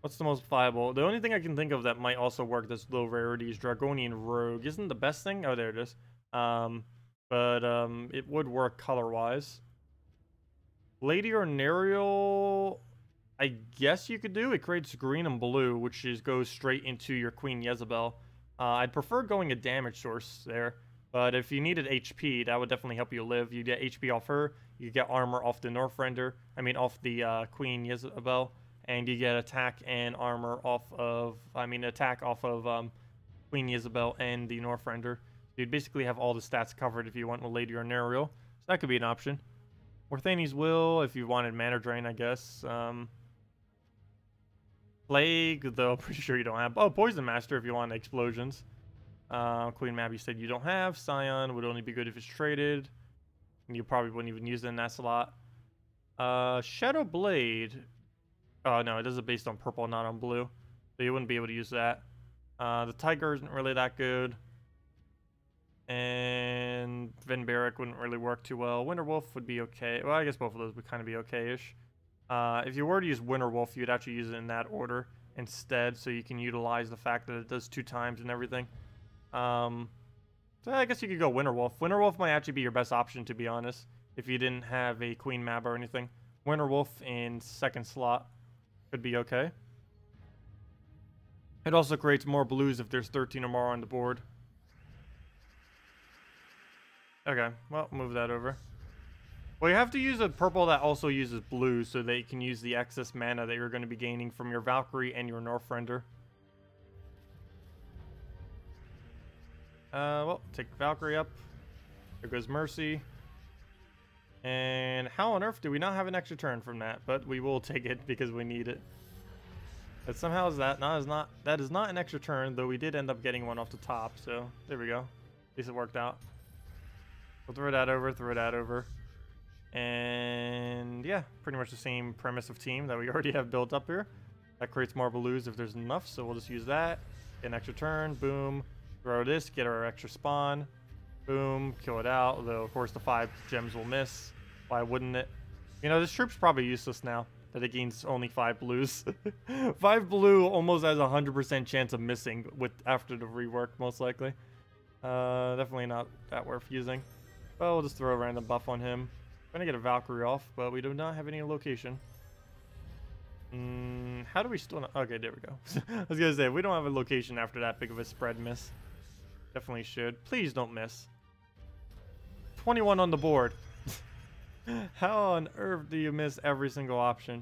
What's the most viable? The only thing I can think of that might also work that's low rarity is Dragonian Rogue. Isn't the best thing? Oh, there it is. It would work color-wise. Lady or Nerial, I guess you could do. It creates green and blue, which goes straight into your Queen Jezebel. I'd prefer going a damage source there. But if you needed HP, that would definitely help you live. You get HP off her. You get armor off the Northrender. I mean, off the Queen Jezebel. And you get attack and armor off of... attack off of Queen Jezebel and the Northrender. You'd basically have all the stats covered if you went with Lady or Nerial. So that could be an option. Orthani's Will, if you wanted Mana Drain, I guess. Plague, though I'm pretty sure you don't have. Oh, Poison Master if you want explosions. Queen Mab, you said you don't have. Scion would only be good if it's traded. And you probably wouldn't even use it in that slot. Shadow Blade. Oh, no, it is based on purple, not on blue. So you wouldn't be able to use that. The Tiger isn't really that good. And Van Barrack wouldn't really work too well. Winter Wolf would be okay. Well, I guess both of those would kind of be okay-ish. If you were to use Winter Wolf, you'd actually use it in that order instead, so you can utilize the fact that it does 2 times and everything. So I guess you could go Winter Wolf. Winter Wolf might actually be your best option, to be honest, if you didn't have a Queen Mab or anything. Winter Wolf in 2nd slot could be okay. It also creates more blues if there's 13 or more on the board. Okay, well, move that over. Well, you have to use a purple that also uses blue so that you can use the excess mana that you're going to be gaining from your Valkyrie and your Northrender. Well, take Valkyrie up. There goes Mercy. And how on earth do we not have an extra turn from that? But we will take it because we need it. But somehow that is not an extra turn, though we did end up getting one off the top. So there we go. At least it worked out. We'll throw that over. And yeah, pretty much the same premise of team that we already have built up here. That creates more blues if there's enough, so we'll just use that. Get an extra turn, boom. Throw this, get our extra spawn. Boom, kill it out, although of course the 5 gems will miss. Why wouldn't it? You know, this troop's probably useless now that it gains only 5 blues. 5 blue almost has a 100% chance of missing after the rework, most likely. Definitely not that worth using. But we'll just throw a random buff on him. Gonna get a Valkyrie off, but we do not have any location. How do we still not? Okay, there we go. I was gonna say, we don't have a location after that big of a spread miss. Definitely should. Please don't miss. 21 on the board. How on earth do you miss every single option?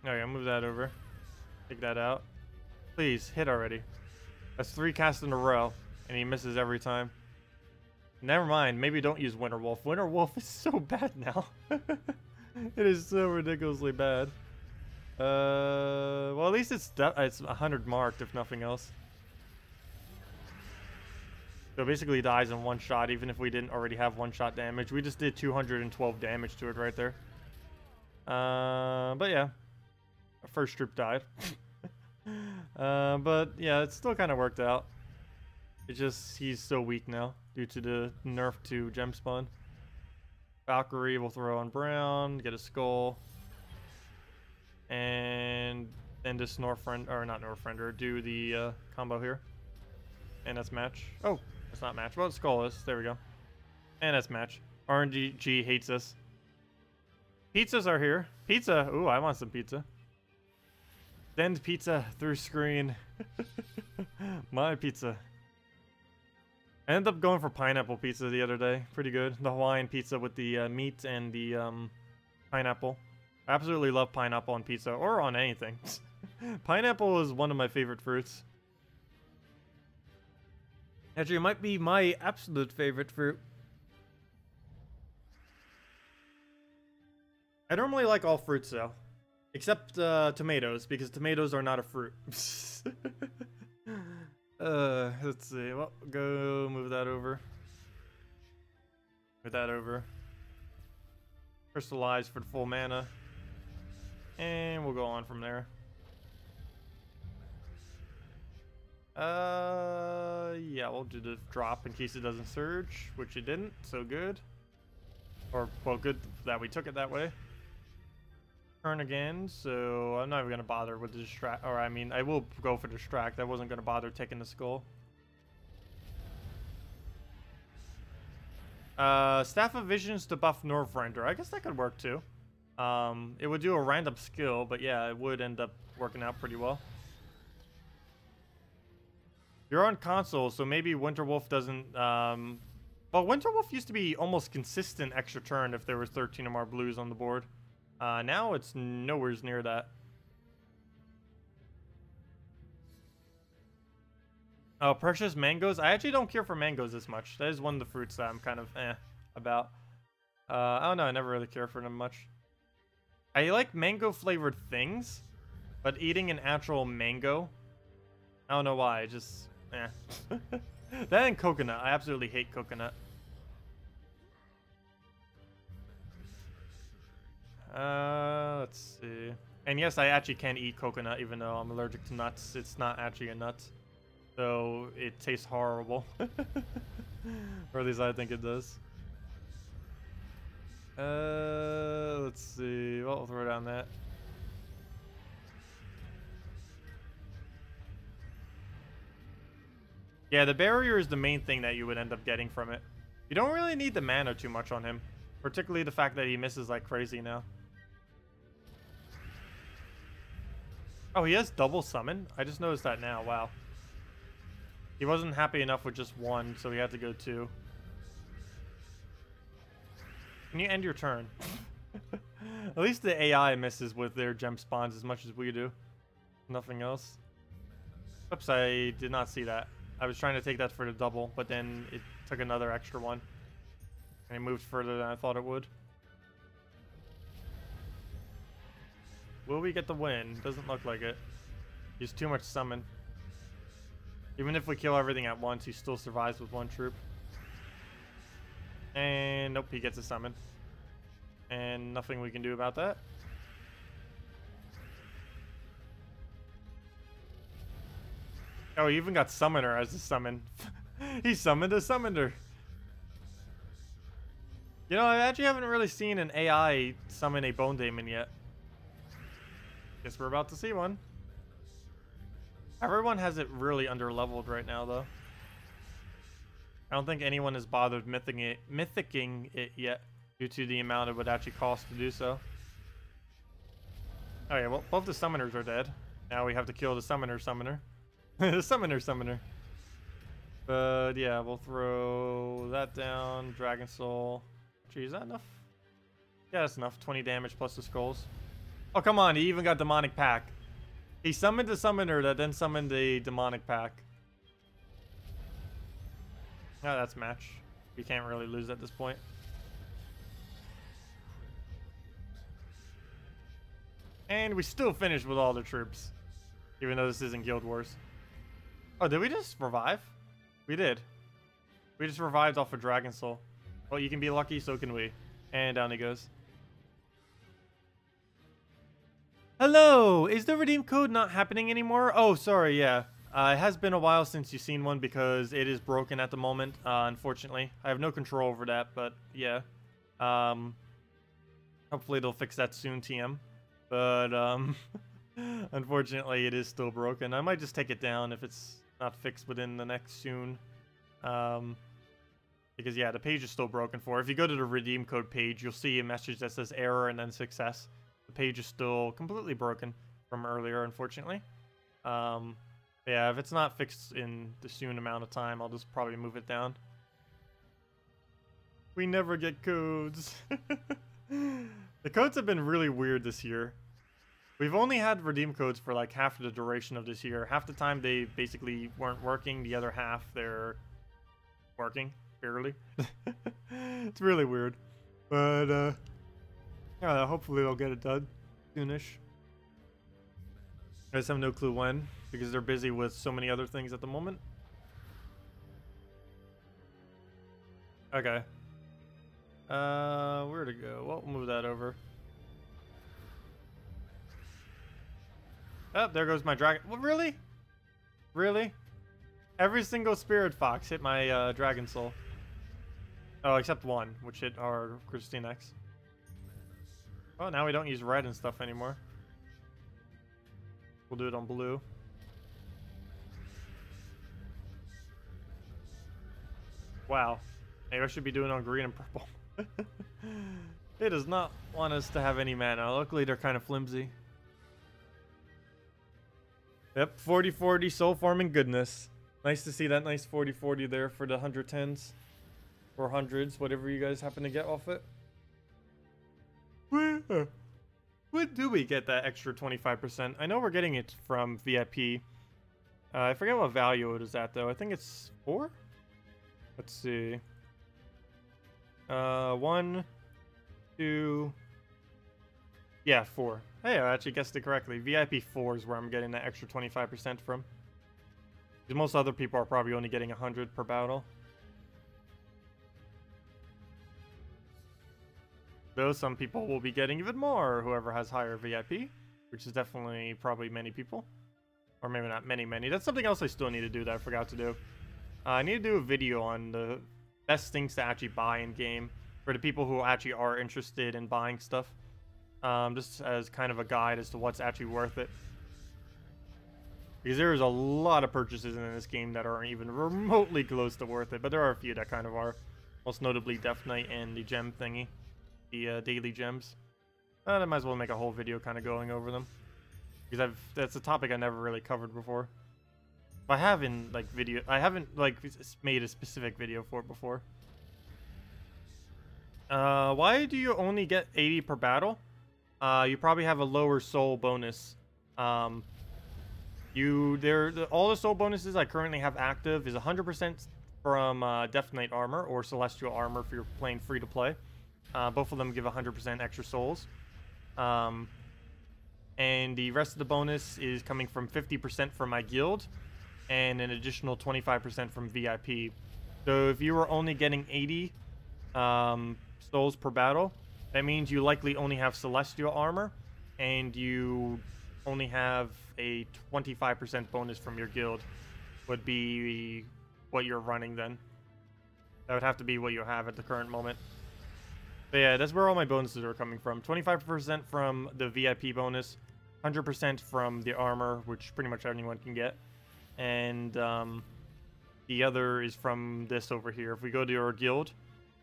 Okay, I'll move that over. Take that out. Please, hit already. That's 3 casts in a row, and he misses every time. Never mind, maybe don't use Winterwolf. Winterwolf is so bad now. It is so ridiculously bad. Well, at least it's 100 marked, if nothing else. So it basically dies in one shot, even if we didn't already have one-shot damage. We just did 212 damage to it right there. But yeah. Our first troop died. But yeah, it still kind of worked out. It's just, he's so weak now, due to the nerf to gem spawn. Valkyrie will throw on Brown, get a skull. And then this Northrender, do the combo here. And that's match. Oh, it's not match. Well, skull is. There we go. And that's match. RNG hates us. Pizzas are here. Pizza. Ooh, I want some pizza. Send pizza through screen. My pizza. I ended up going for pineapple pizza the other day. Pretty good. The Hawaiian pizza with the meat and the pineapple. I absolutely love pineapple on pizza or on anything. Pineapple is one of my favorite fruits. Actually, it might be my absolute favorite fruit. I normally like all fruits though. Except tomatoes, because tomatoes are not a fruit. Let's see. Well, go move that over. Move that over. Crystallize for the full mana. And we'll go on from there. Yeah, we'll do the drop in case it doesn't surge, which it didn't, so good. Or, well, good that we took it that way. Turn again, so I'm not even going to bother with the distract, or I mean, I will go for distract. I wasn't going to bother taking the skull. Staff of Visions to buff Northrender. I guess that could work too. It would do a random skill, but yeah, it would end up working out pretty well. You're on console, so maybe Winterwolf doesn't... Well, Winterwolf used to be almost consistent extra turn if there was 13 or more blues on the board. Now it's nowhere near that. Oh, precious mangoes. I actually don't care for mangoes as much. That is one of the fruits that I'm kind of about. I don't know. I never really care for them much. I like mango flavored things, but eating an actual mango, I don't know why. I just that and coconut. I absolutely hate coconut. Let's see. And yes, I actually can eat coconut even though I'm allergic to nuts. It's not actually a nut. So it tastes horrible. Or at least I think it does. Let's see. Well, we'll throw down that. Yeah, the barrier is the main thing that you would end up getting from it. You don't really need the mana too much on him. Particularly the fact that he misses like crazy now. Oh, he has double summon? I just noticed that now. Wow. He wasn't happy enough with just one, so he had to go 2. Can you end your turn? At least the AI misses with their gem spawns as much as we do. Nothing else. Oops, I did not see that. I was trying to take that for the double, but then it took another extra one. And it moved further than I thought it would. Will we get the win? Doesn't look like it. He's too much summon. Even if we kill everything at once, he still survives with one troop. And nope, he gets a summon. And nothing we can do about that. Oh, he even got Summoner as a summon. He summoned a Summoner. You know, I actually haven't really seen an AI summon a Bone Daemon yet. Guess we're about to see one. Everyone has it really under-leveled right now, though. I don't think anyone has bothered mythicking it yet, due to the amount it would actually cost to do so. Okay, well, both the summoners are dead. Now we have to kill the summoner. The summoner. But yeah, we'll throw that down. Dragon Soul. Gee, is that enough? Yeah, that's enough. 20 damage plus the skulls. Oh, come on. He even got Demonic Pack. He summoned a summoner that then summoned a Demonic Pack. Oh, that's match. We can't really lose at this point. And we still finished with all the troops. Even though this isn't Guild Wars. Oh, did we just revive? We did. We just revived off of Dragon Soul. Well, you can be lucky, so can we. And down he goes. Hello! Is the redeem code not happening anymore? Oh, sorry, yeah. It has been a while since you've seen one because it is broken at the moment, unfortunately. I have no control over that, but yeah. Hopefully they'll fix that soon, TM. But, unfortunately, it is still broken. I might just take it down if it's not fixed within the next soon. Because, yeah, the page is still broken for. If you go to the redeem code page, you'll see a message that says error and then success. The page is still completely broken from earlier, unfortunately. Yeah, if it's not fixed in the soon amount of time, I'll just probably move it down. We never get codes. The codes have been really weird this year. We've only had redeem codes for like half of the duration of this year. Half the time they basically weren't working. The other half they're working, barely. It's really weird. But, yeah, hopefully they'll get it done soonish. I just have no clue when, because they're busy with so many other things at the moment. Okay. Where to go? Well, we'll move that over. Oh, there goes my dragon. Well, really? Really? Every single Spirit Fox hit my Dragon Soul. Oh, except one, which hit our KrissTigger. Oh, now we don't use red and stuff anymore. We'll do it on blue. Wow. Maybe I should be doing it on green and purple. It does not want us to have any mana. Luckily, they're kind of flimsy. Yep, 40-40 soul farming goodness. Nice to see that nice 40-40 there for the 110s. Or 100s, whatever you guys happen to get off it. When do we get that extra 25%? I know we're getting it from VIP. I forget what value it is at, though. I think it's 4? Let's see. 1, 2... Yeah, 4. Hey, I actually guessed it correctly. VIP 4 is where I'm getting that extra 25% from. Because most other people are probably only getting 100 per battle. Though some people will be getting even more, whoever has higher VIP, which is definitely probably many people. Or maybe not many. That's something else I still need to do that I forgot to do. I need to do a video on the best things to actually buy in game for the people who actually are interested in buying stuff. Just as kind of a guide as to what's actually worth it. Because there is a lot of purchases in this game that aren't even remotely close to worth it, but there are a few that kind of are. Most notably Death Knight and the gem thingy. The daily gems. I might as well make a whole video kind of going over them. Because that's a topic I never really covered before. I haven't like made a specific video for it before. Why do you only get 80 per battle? you probably have a lower soul bonus. All the soul bonuses I currently have active is 100% from Death Knight armor or Celestial armor if you're playing free to play. Both of them give 100% extra souls. And the rest of the bonus is coming from 50% from my guild and an additional 25% from VIP. So if you were only getting 80 souls per battle, that means you likely only have Celestial armor and you only have a 25% bonus from your guild would be what you're running then. That would have to be what you have at the current moment. But yeah, that's where all my bonuses are coming from. 25% from the VIP bonus, 100% from the armor, which pretty much anyone can get. And the other is from this over here. If we go to your guild,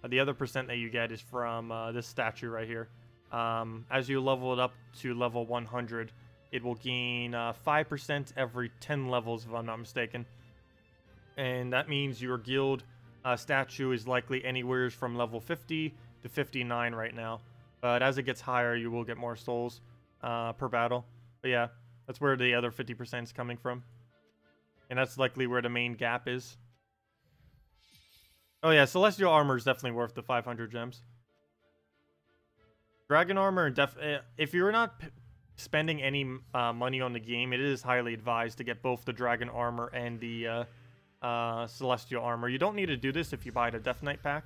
the other percent that you get is from this statue right here. As you level it up to level 100, it will gain 5% every 10 levels, if I'm not mistaken. And that means your guild statue is likely anywhere from level 50 to 59 right now. But as it gets higher, you will get more souls per battle. But yeah, that's where the other 50% is coming from. And that's likely where the main gap is. Oh yeah, Celestial armor is definitely worth the 500 gems. Dragon armor, if you're not spending any money on the game, it is highly advised to get both the Dragon armor and the Celestial armor. You don't need to do this if you buy the Death Knight pack,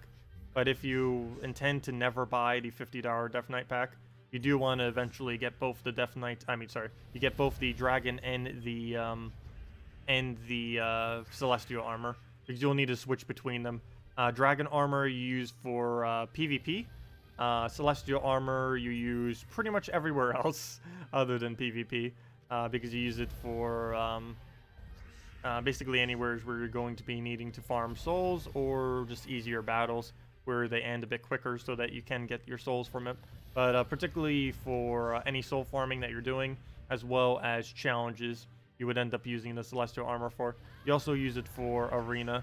but if you intend to never buy the $50 Death Knight pack, you do want to eventually get both the Death Knight. You get both the Dragon and the Celestial armor, because you'll need to switch between them. Dragon armor you use for PvP. Celestial armor you use pretty much everywhere else other than PvP, because you use it for basically anywhere where you're going to be needing to farm souls or just easier battles where they end a bit quicker so that you can get your souls from it. But particularly for any soul farming that you're doing, as well as challenges, you would end up using the Celestial armor for. You also use it for arena,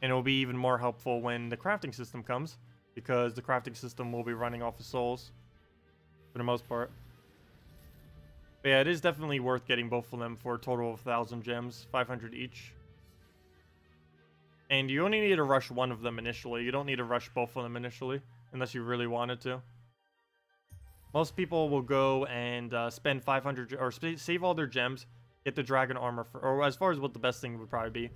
and it will be even more helpful when the crafting system comes, because the crafting system will be running off of souls for the most part. But yeah, it is definitely worth getting both of them for a total of 1,000 gems, 500 each. And you only need to rush one of them initially. You don't need to rush both of them initially, unless you really wanted to. Most people will go and spend 500, or save all their gems, get the Dragon armor, or as far as what the best thing would probably be.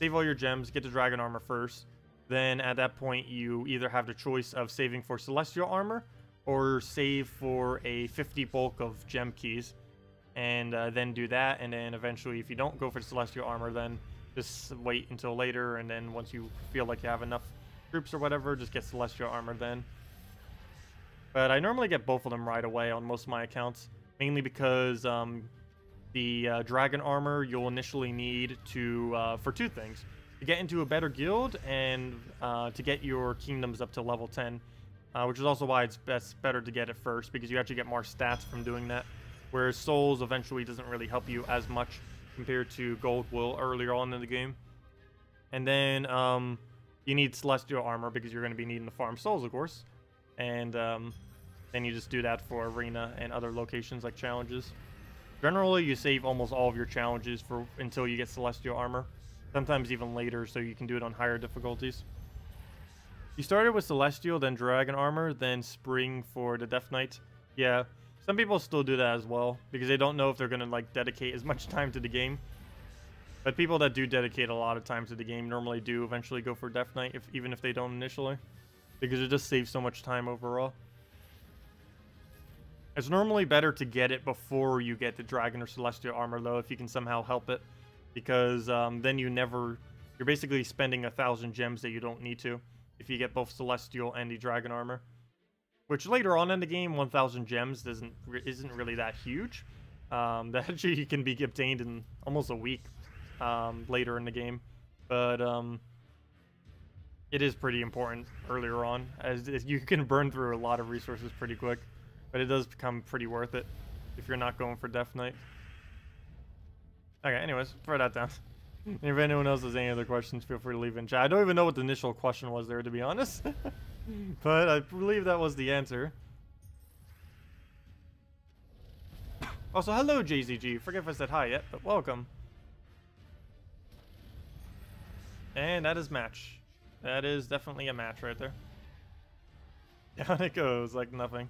Save all your gems, get the Dragon armor first. Then at that point, you either have the choice of saving for Celestial armor or save for a 50 bulk of gem keys, and then do that. And then eventually, if you don't go for Celestial armor, then just wait until later. And then once you feel like you have enough troops or whatever, just get Celestial armor then. But I normally get both of them right away on most of my accounts, mainly because the Dragon armor you'll initially need to for two things: to get into a better guild and to get your kingdoms up to level 10, which is also why it's better to get it first, because you actually get more stats from doing that, whereas souls eventually doesn't really help you as much compared to gold will earlier on in the game. And then you need Celestial armor because you're going to be needing to farm souls, of course, and then you just do that for arena and other locations like challenges. Generally, you save almost all of your challenges until you get Celestial armor. Sometimes even later, so you can do it on higher difficulties. You started with Celestial, then Dragon armor, then Spring for the Death Knight. Yeah, some people still do that as well, because they don't know if they're going to like dedicate as much time to the game. But people that do dedicate a lot of time to the game normally do eventually go for Death Knight, even if they don't initially, because it just saves so much time overall. It's normally better to get it before you get the Dragon or Celestial armor, though, if you can somehow help it. Because then you're basically spending 1,000 gems that you don't need to if you get both Celestial and the Dragon armor. Which later on in the game, 1,000 gems isn't really that huge. That actually can be obtained in almost a week later in the game. But it is pretty important earlier on, as you can burn through a lot of resources pretty quick. But it does become pretty worth it if you're not going for Death Knight. Okay, anyways, throw that down. If anyone else has any other questions, feel free to leave in chat. I don't even know what the initial question was there, to be honest. But I believe that was the answer. Also, hello, JZG. Forget if I said hi yet, but welcome. And that is match. That is definitely a match right there. Down it goes like nothing.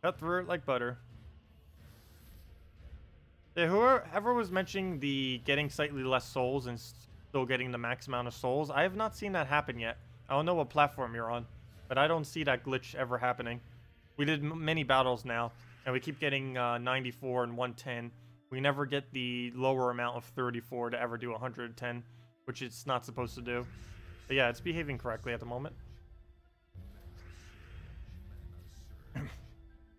Cut through it like butter. Yeah, whoever was mentioning the getting slightly less souls and still getting the max amount of souls, I have not seen that happen yet. I don't know what platform you're on, but I don't see that glitch ever happening. We did many battles now, and we keep getting 94 and 110. We never get the lower amount of 34 to ever do 110, which it's not supposed to do. But yeah, it's behaving correctly at the moment.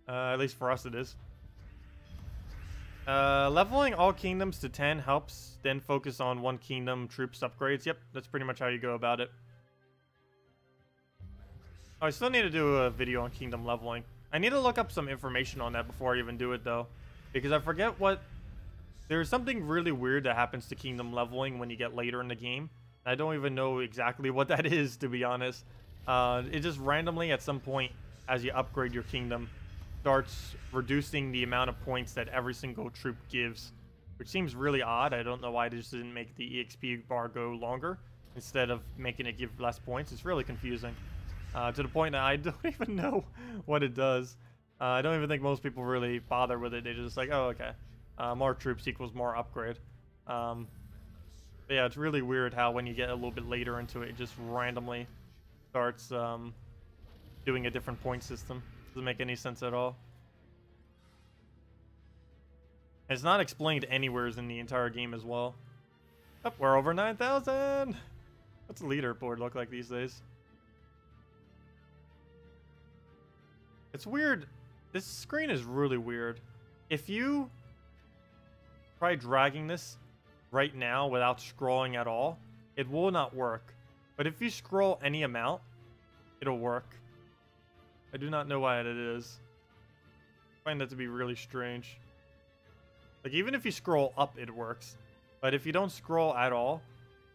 At least for us it is. Leveling all kingdoms to 10 helps, then focus on one kingdom troops upgrades. Yep, that's pretty much how you go about it. Oh, I still need to do a video on kingdom leveling. I need to look up some information on that before I even do it, though. Because I forget what... There's something really weird that happens to kingdom leveling when you get later in the game. I don't even know exactly what that is, to be honest. It just randomly, at some point, as you upgrade your kingdom, starts reducing the amount of points that every single troop gives, which seems really odd. I don't know why they just didn't make the EXP bar go longer instead of making it give less points. It's really confusing to the point that I don't even know what it does. I don't even think most people really bother with it. They're just like, oh, okay, more troops equals more upgrade. But yeah, it's really weird how when you get a little bit later into it, it just randomly starts doing a different point system. Doesn't make any sense at all. It's not explained anywhere in the entire game as well. Oh, we're over 9,000! What's the leaderboard look like these days? It's weird. This screen is really weird. If you try dragging this right now without scrolling at all, it will not work. But if you scroll any amount, it'll work. I do not know why it is. I find that to be really strange. Like, even if you scroll up, it works. But if you don't scroll at all,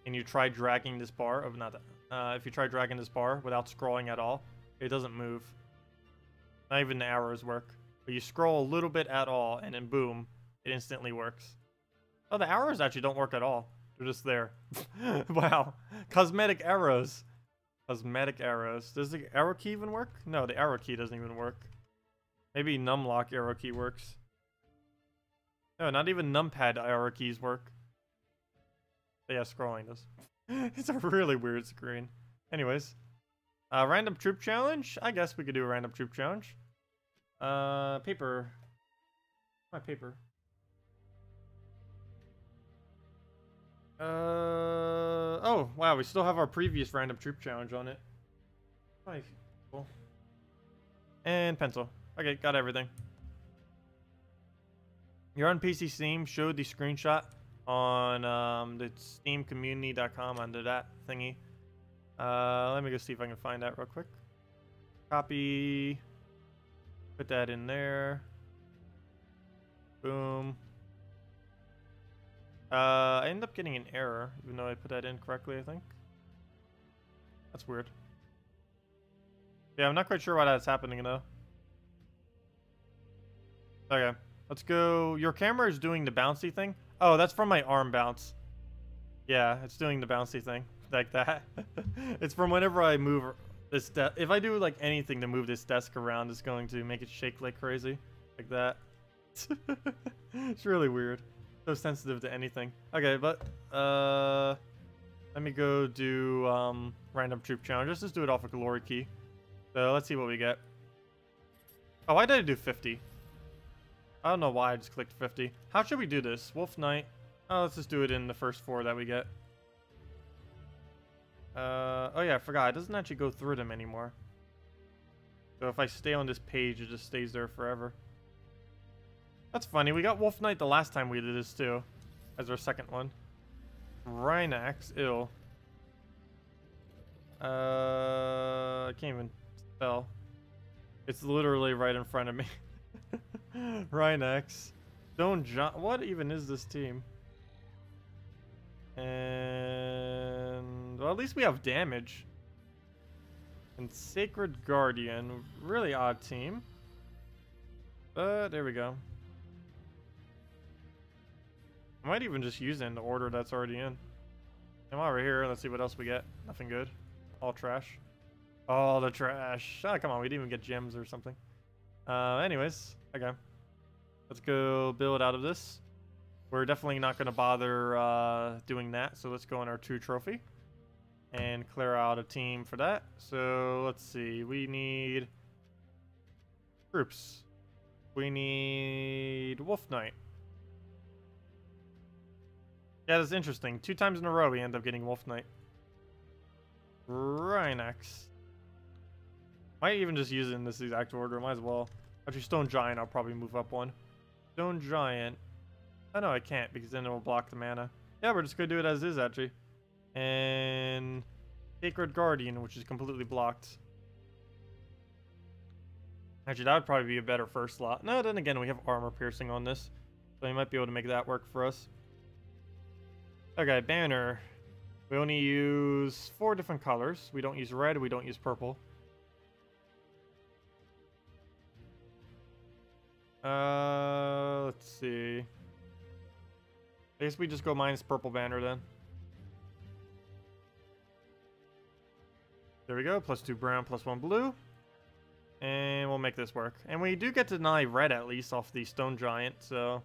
and you try dragging this bar, oh, not that. If you try dragging this bar without scrolling at all, it doesn't move. Not even the arrows work. But you scroll a little bit at all, and then boom, it instantly works. Oh, the arrows actually don't work at all. They're just there. Wow. Cosmetic arrows. Cosmetic arrows. Does the arrow key even work? No, the arrow key doesn't even work. Maybe numlock arrow key works. No, not even numpad arrow keys work. But yeah, scrolling does. It's a really weird screen. Anyways. Random troop challenge? I guess we could do a random troop challenge. Paper. My paper. Oh, wow, we still have our previous random troop challenge on it. Nice. Cool. And pencil. Okay, got everything. You're on PC Steam. Showed the screenshot on the steamcommunity.com under that thingy. Let me go see if I can find that real quick. Copy. Put that in there. Boom. I ended up getting an error, even though I put that in correctly, I think. That's weird. Yeah, I'm not quite sure why that's happening, though. Okay, let's go. Your camera is doing the bouncy thing? Oh, that's from my arm bounce. Yeah, it's doing the bouncy thing. Like that. It's from whenever I move this desk. If I do, like, anything to move this desk around, it's going to make it shake like crazy. Like that. It's really weird. So sensitive to anything. Okay, but let me go do random troop challenge. Let's just do it off a glory key. So let's see what we get. Oh, why did I do 50? I don't know why I just clicked 50. How should we do this? Wolf Knight. Oh, let's just do it in the first 4 that we get. Oh yeah, I forgot. It doesn't actually go through them anymore. So if I stay on this page, it just stays there forever. That's funny. We got Wolf Knight the last time we did this too, as our second one. Rhinax, ill. I can't even spell. It's literally right in front of me. Rhinax. Stone John. What even is this team? And well, at least we have damage. And Sacred Guardian. Really odd team. But there we go. I might even just use it in the order that's already in. Come over here. Let's see what else we get. Nothing good. All trash. All the trash. Oh, come on. We didn't even get gems or something. Anyways. Okay. Let's go build out of this. We're definitely not going to bother doing that. So let's go on our 2 trophy. And clear out a team for that. So let's see. We need troops. We need Wolf Knight. Yeah, that's interesting. 2 times in a row we end up getting Wolf Knight. Rhinax. Might even just use it in this exact order. Might as well. Actually, Stone Giant, I'll probably move up 1. Stone Giant. Oh, no, I can't because then it will block the mana. Yeah, we're just going to do it as is, actually. And Sacred Guardian, which is completely blocked. Actually, that would probably be a better first slot. No, then again, we have armor piercing on this. So we might be able to make that work for us. Okay, banner. We only use 4 different colors. We don't use red, we don't use purple. Let's see. I guess we just go minus purple banner then. There we go, +2 brown, +1 blue. And we'll make this work. And we do get to deny red at least off the Stone Giant, so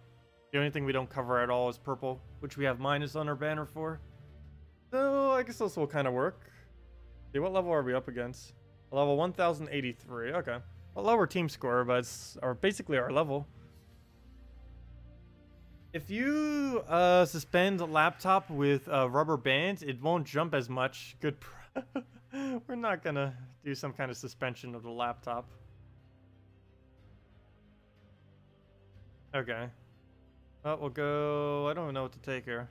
the only thing we don't cover at all is purple, which we have minus on our banner for. So I guess this will kind of work. See, what level are we up against? Level 1083, okay. A lower team score, but it's basically our level. If you suspend a laptop with rubber bands, it won't jump as much. Good. We're not gonna do some kind of suspension of the laptop. Okay. Well, we'll go. I don't know what to take here.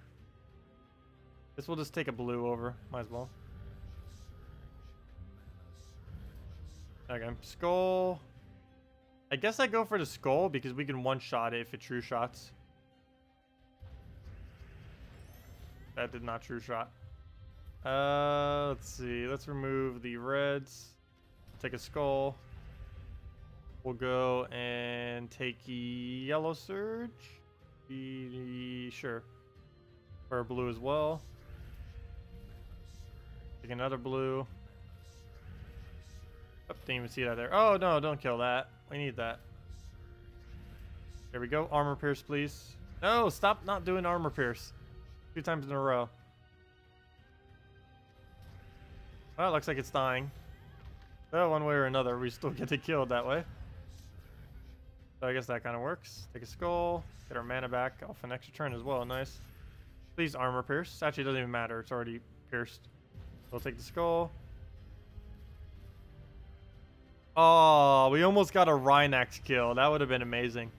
Guess we'll just take a blue over. Might as well. Okay, skull. I guess I go for the skull because we can one-shot it if it true shots. That did not true shot. Let's see. Let's remove the reds. Take a skull. We'll go and take yellow surge. Sure. Or blue as well. Take another blue. Oh, didn't even see that there. Oh, no, don't kill that. We need that. There we go. Armor pierce, please. No, stop not doing armor pierce. 2 times in a row. Well, it looks like it's dying. Well, one way or another, we still get it killed that way. So I guess that kind of works. Take a skull. Get our mana back off an extra turn as well. Nice. Please armor pierce. Actually, it doesn't even matter. It's already pierced. We'll take the skull. Oh, we almost got a Rhinax kill. That would have been amazing.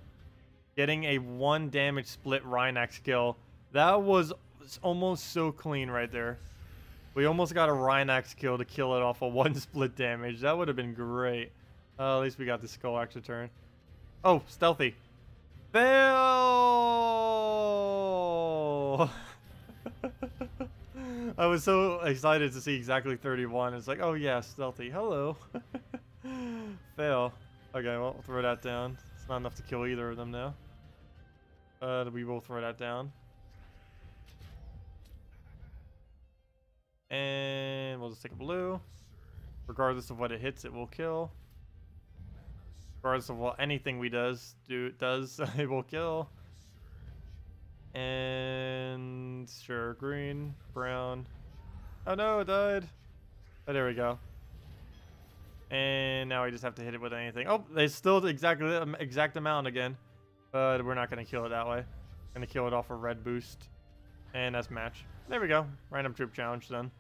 Getting a 1 damage split Rhinax kill. That was almost so clean right there. We almost got a Rhinax kill to kill it off of 1 split damage. That would have been great. At least we got the skull extra turn. Oh, stealthy. Fail! I was so excited to see exactly 31. It's like, oh yeah, stealthy. Hello. Fail. Okay, well, we'll throw that down. It's not enough to kill either of them now. We will throw that down. And we'll just take a blue. Regardless of what it hits, it will kill. Regardless of what anything we does, it will kill. And sure, green, brown. Oh no, it died. Oh, there we go. And now we just have to hit it with anything. Oh, they still the exact amount again. But we're not going to kill it that way. Going to kill it off a red boost. And that's match. There we go. Random troop challenge done.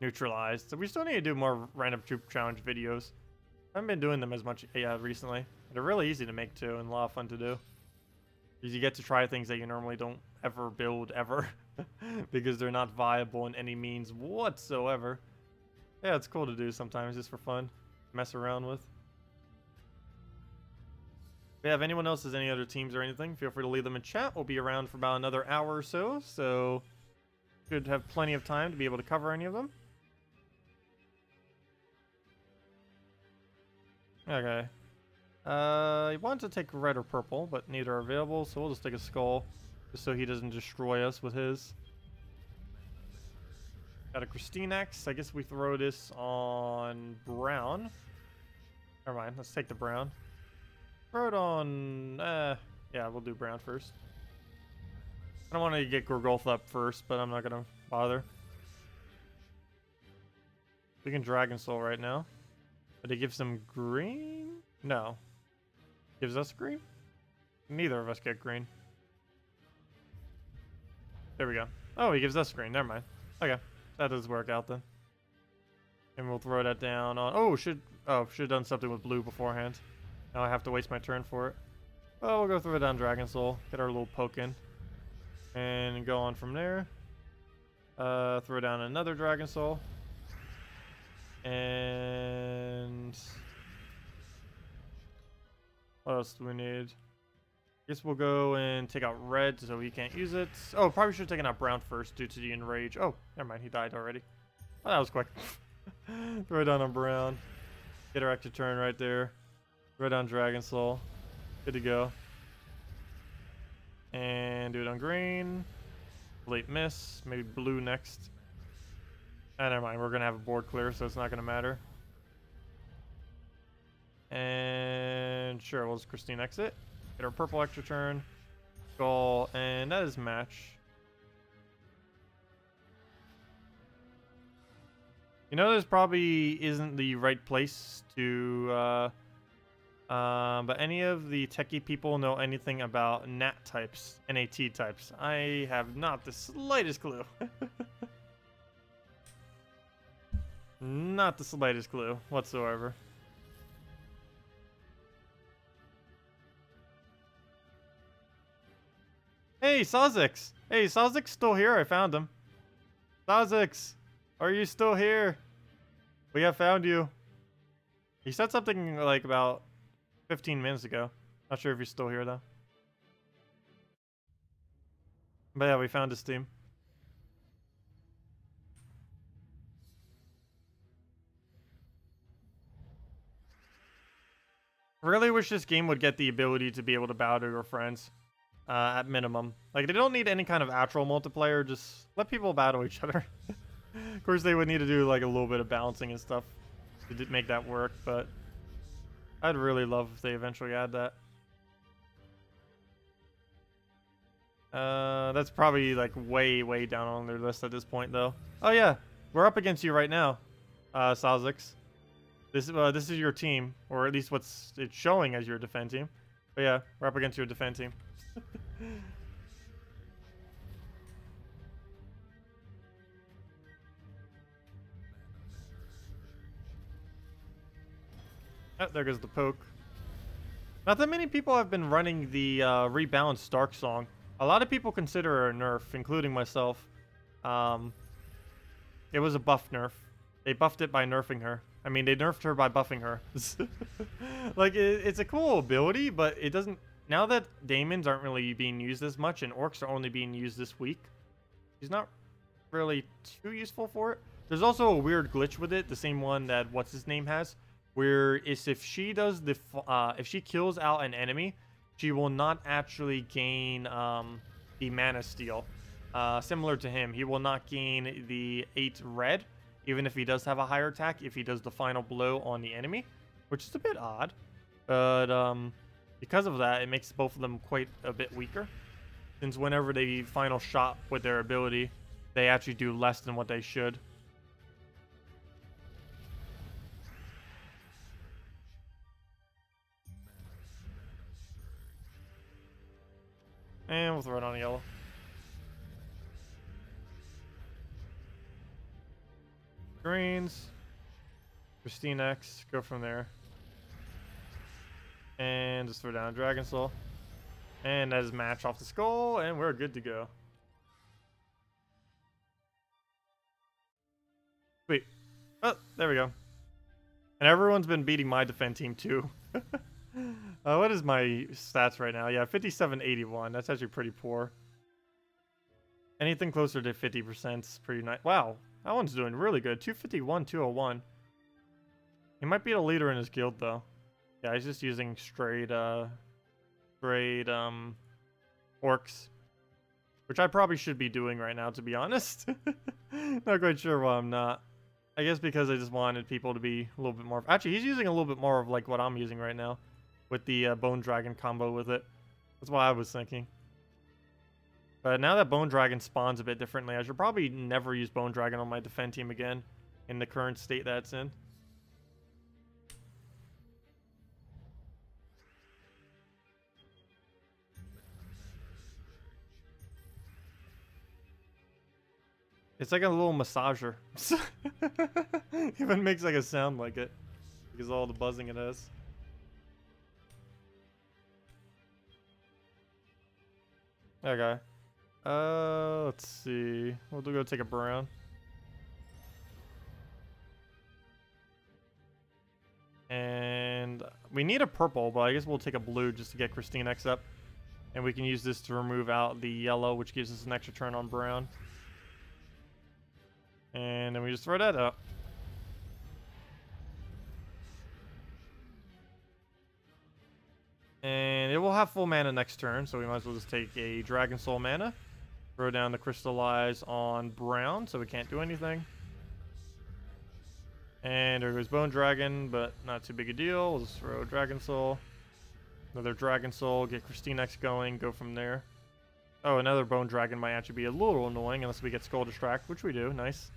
Neutralized. So we still need to do more random troop challenge videos. I haven't been doing them as much recently. They're really easy to make too and a lot of fun to do. Because you get to try things that you normally don't ever build ever. Because they're not viable in any means whatsoever. Yeah, it's cool to do sometimes just for fun. Mess around with. Yeah, if anyone else has any other teams or anything, feel free to leave them in chat. We'll be around for about another hour or so. So, should have plenty of time to be able to cover any of them. Okay. I want to take red or purple, but neither are available, so we'll just take a skull. Just so he doesn't destroy us with his. Got a KrissTigger. I guess we throw this on brown. Never mind. Let's take the brown. Throw it on... yeah, we'll do brown first. I don't want to get Gorgulf up first, but I'm not going to bother. We can Dragon Soul right now. But it gives them green? No. Gives us green? Neither of us get green. There we go. Oh, he gives us green. Never mind. Okay. That does work out then. And we'll throw that down on... Oh, should have done something with blue beforehand. Now I have to waste my turn for it. Well, we'll go throw down Dragon Soul. Get our little poke in. And go on from there. Throw down another Dragon Soul. And... what else do we need? I guess we'll go and take out red so he can't use it. Oh, probably should have taken out brown first due to the enrage. Oh, never mind. He died already. Oh, that was quick. Throw it down on brown. Get our extra turn right there. Throw down Dragon Soul. Good to go. And do it on green. Late miss. Maybe blue next. Ah, never mind. We're going to have a board clear, so it's not going to matter. And sure, we'll just KrissTigger exit. Get our purple extra turn. Skull. And that is match. You know, this probably isn't the right place to... but any of the techie people know anything about NAT types, NAT types? I have not the slightest clue. Not the slightest clue whatsoever. Hey, ssaszix! Hey, ssaszix still here? I found him. ssaszix! Are you still here? We have found you. He said something like about 15 minutes ago. Not sure if he's still here though. But yeah, we found his team. Really wish this game would get the ability to be able to bow to your friends. At minimum. Like, they don't need any kind of actual multiplayer. Just let people battle each other. Of course, they would need to do like a little bit of balancing and stuff to make that work, but I'd really love if they eventually add that. That's probably like way down on their list at this point, though. Oh yeah, we're up against you right now, ssaszix. This is your team, or at least it's showing as your defend team. But yeah, we're up against your defend team. Oh, there goes the poke. Not that many people have been running the rebalanced Stark song. A lot of people consider it a nerf, including myself. It was a buff nerf. They buffed it by nerfing her. I mean, they nerfed her by buffing her. Like, it's a cool ability, but it doesn't... Now that Daemons aren't really being used as much and Orcs are only being used this week, she's not really too useful for it. There's also a weird glitch with it, the same one that what's-his-name has, where is if she does the... if she kills out an enemy, she will not actually gain the Mana Steal. Similar to him, he will not gain the 8 red, even if he does have a higher attack, if he does the final blow on the enemy, which is a bit odd. But because of that, it makes both of them quite a bit weaker, since whenever they final shot with their ability, they actually do less than what they should. And we'll throw it on yellow. Greens. KrissTigger, go from there. And just throw down a Dragon Soul. And that is match off the skull, and we're good to go. Sweet. Oh, there we go. And everyone's been beating my defend team too. What is my stats right now? Yeah, 57-81. That's actually pretty poor. Anything closer to 50% is pretty nice. Wow, that one's doing really good. 251, 201. He might be the leader in his guild though. Yeah, he's just using straight orcs. which I probably should be doing right now, to be honest. Not quite sure why I'm not. I guess because I just wanted people to be a little bit more... Actually, he's using a little bit more of like what I'm using right now with the Bone Dragon combo with it. That's what I was thinking. But now that Bone Dragon spawns a bit differently, I should probably never use Bone Dragon on my defend team again in the current state that it's in. It's like a little massager. Even makes like a sound like it because of all the buzzing it has. Okay. Let's see. We'll go take a brown. And we need a purple, but I guess we'll take a blue just to get KrissTigger up. And we can use this to remove out the yellow, which gives us an extra turn on brown. And then we just throw that up. And it will have full mana next turn, so we might as well just take a Dragon Soul mana. Throw down the Crystallize on brown, so we can't do anything. And there goes Bone Dragon, but not too big a deal. We'll just throw Dragon Soul. Another Dragon Soul, get KrissTigger going, go from there. Oh, another Bone Dragon might actually be a little annoying unless we get Skull Distract, which we do. Nice.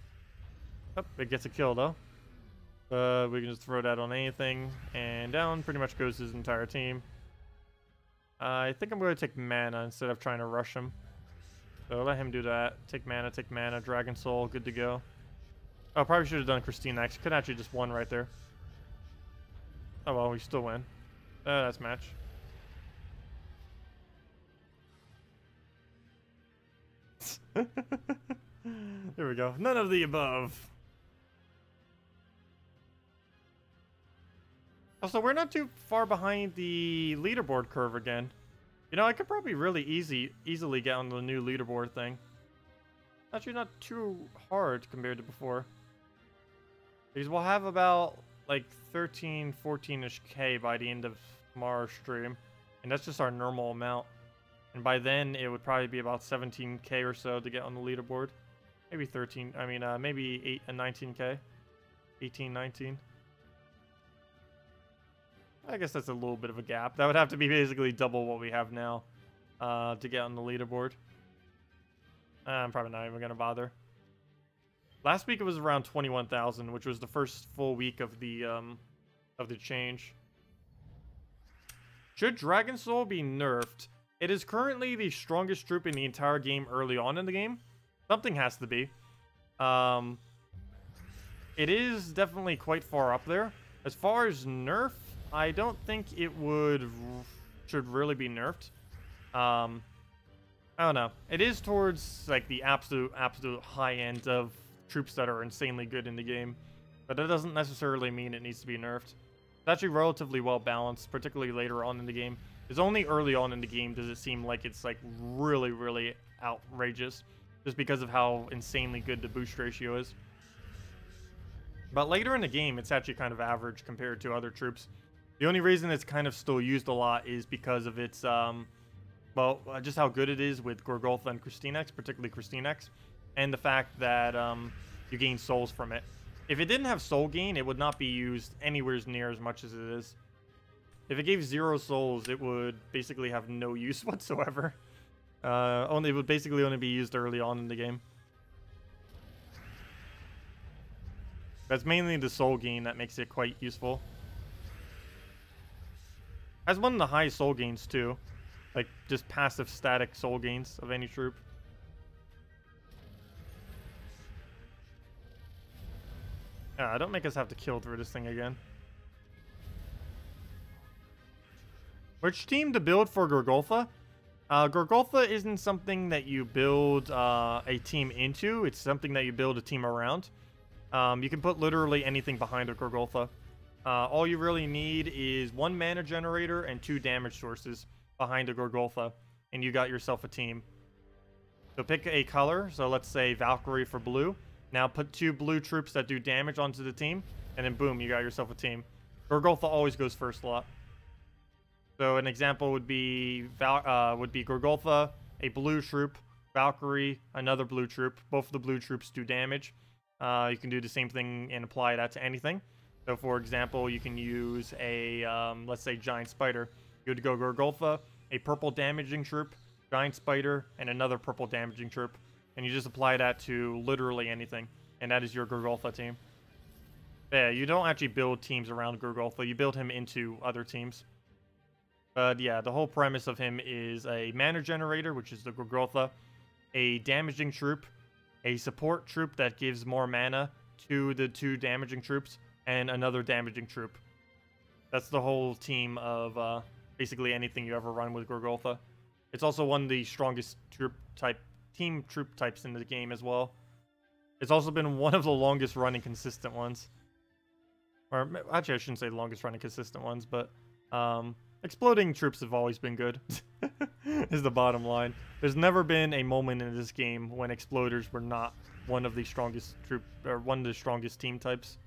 Oh, it gets a kill though. We can just throw that on anything, and down pretty much goes his entire team. I think I'm going to take mana instead of trying to rush him. So let him do that. Take mana, Dragon Soul, good to go. Oh, probably should have done KrissTigger. Could actually just won right there. Oh well, we still win. That's match. There we go. None of the above. Also, we're not too far behind the leaderboard curve again. You know, I could probably really easily get on the new leaderboard thing. Actually, not too hard compared to before. Because we'll have about like 13, 14-ish K by the end of tomorrow's stream. And that's just our normal amount. And by then, it would probably be about 17K or so to get on the leaderboard. Maybe 13, I mean, maybe 8 and 19K. 18, 19. I guess that's a little bit of a gap. That would have to be basically double what we have now to get on the leaderboard. I'm probably not even going to bother. Last week it was around 21,000, which was the first full week of the change. Should Dragon Soul be nerfed? It is currently the strongest troop in the entire game early on in the game. Something has to be. It is definitely quite far up there. As far as nerf, I don't think it should really be nerfed. I don't know. It is towards like the absolute high end of troops that are insanely good in the game, but that doesn't necessarily mean it needs to be nerfed. It's actually relatively well balanced, particularly later on in the game. It's only early on in the game does it seem like it's like really outrageous, just because of how insanely good the boost ratio is. But later in the game, it's actually kind of average compared to other troops. The only reason it's kind of still used a lot is because of its, well, just how good it is with Gorgulfa and KrissTigger, particularly KrissTigger, and the fact that you gain souls from it. If it didn't have soul gain, it would not be used anywhere near as much as it is. If it gave 0 souls, it would basically have no use whatsoever. It would basically only be used early on in the game. That's mainly the soul gain that makes it quite useful. Has one of the highest soul gains too. Like just passive static soul gains of any troop. Yeah, don't make us have to kill through this thing again. Which team to build for Gorgulfa? Gorgulfa isn't something that you build a team into. It's something that you build a team around. You can put literally anything behind a Gorgulfa. All you really need is 1 mana generator and 2 damage sources behind a Gorgulfa, and you got yourself a team. So pick a color. So let's say Valkyrie for blue. Now put 2 blue troops that do damage onto the team, and then boom, you got yourself a team. Gorgulfa always goes first a lot. So an example would be Gorgulfa, a blue troop, Valkyrie, another blue troop. Both of the blue troops do damage. You can do the same thing and apply that to anything. So, for example, you can use a, let's say, giant spider. You would go Gorgolfa, a purple damaging troop, giant spider, and another purple damaging troop. And you just apply that to literally anything. And that is your Gorgolfa team. Yeah, you don't actually build teams around Gorgolfa. You build him into other teams. But yeah, the whole premise of him is a mana generator, which is the Gorgolfa, a damaging troop, a support troop that gives more mana to the 2 damaging troops, and another damaging troop. That's the whole team of basically anything you ever run with Gorgolfa. It's also one of the strongest team troop types in the game as well. It's also been one of the longest running consistent ones. Or actually, I shouldn't say the longest running consistent ones, but exploding troops have always been good. Is the bottom line. There's never been a moment in this game when exploders were not one of the strongest team types.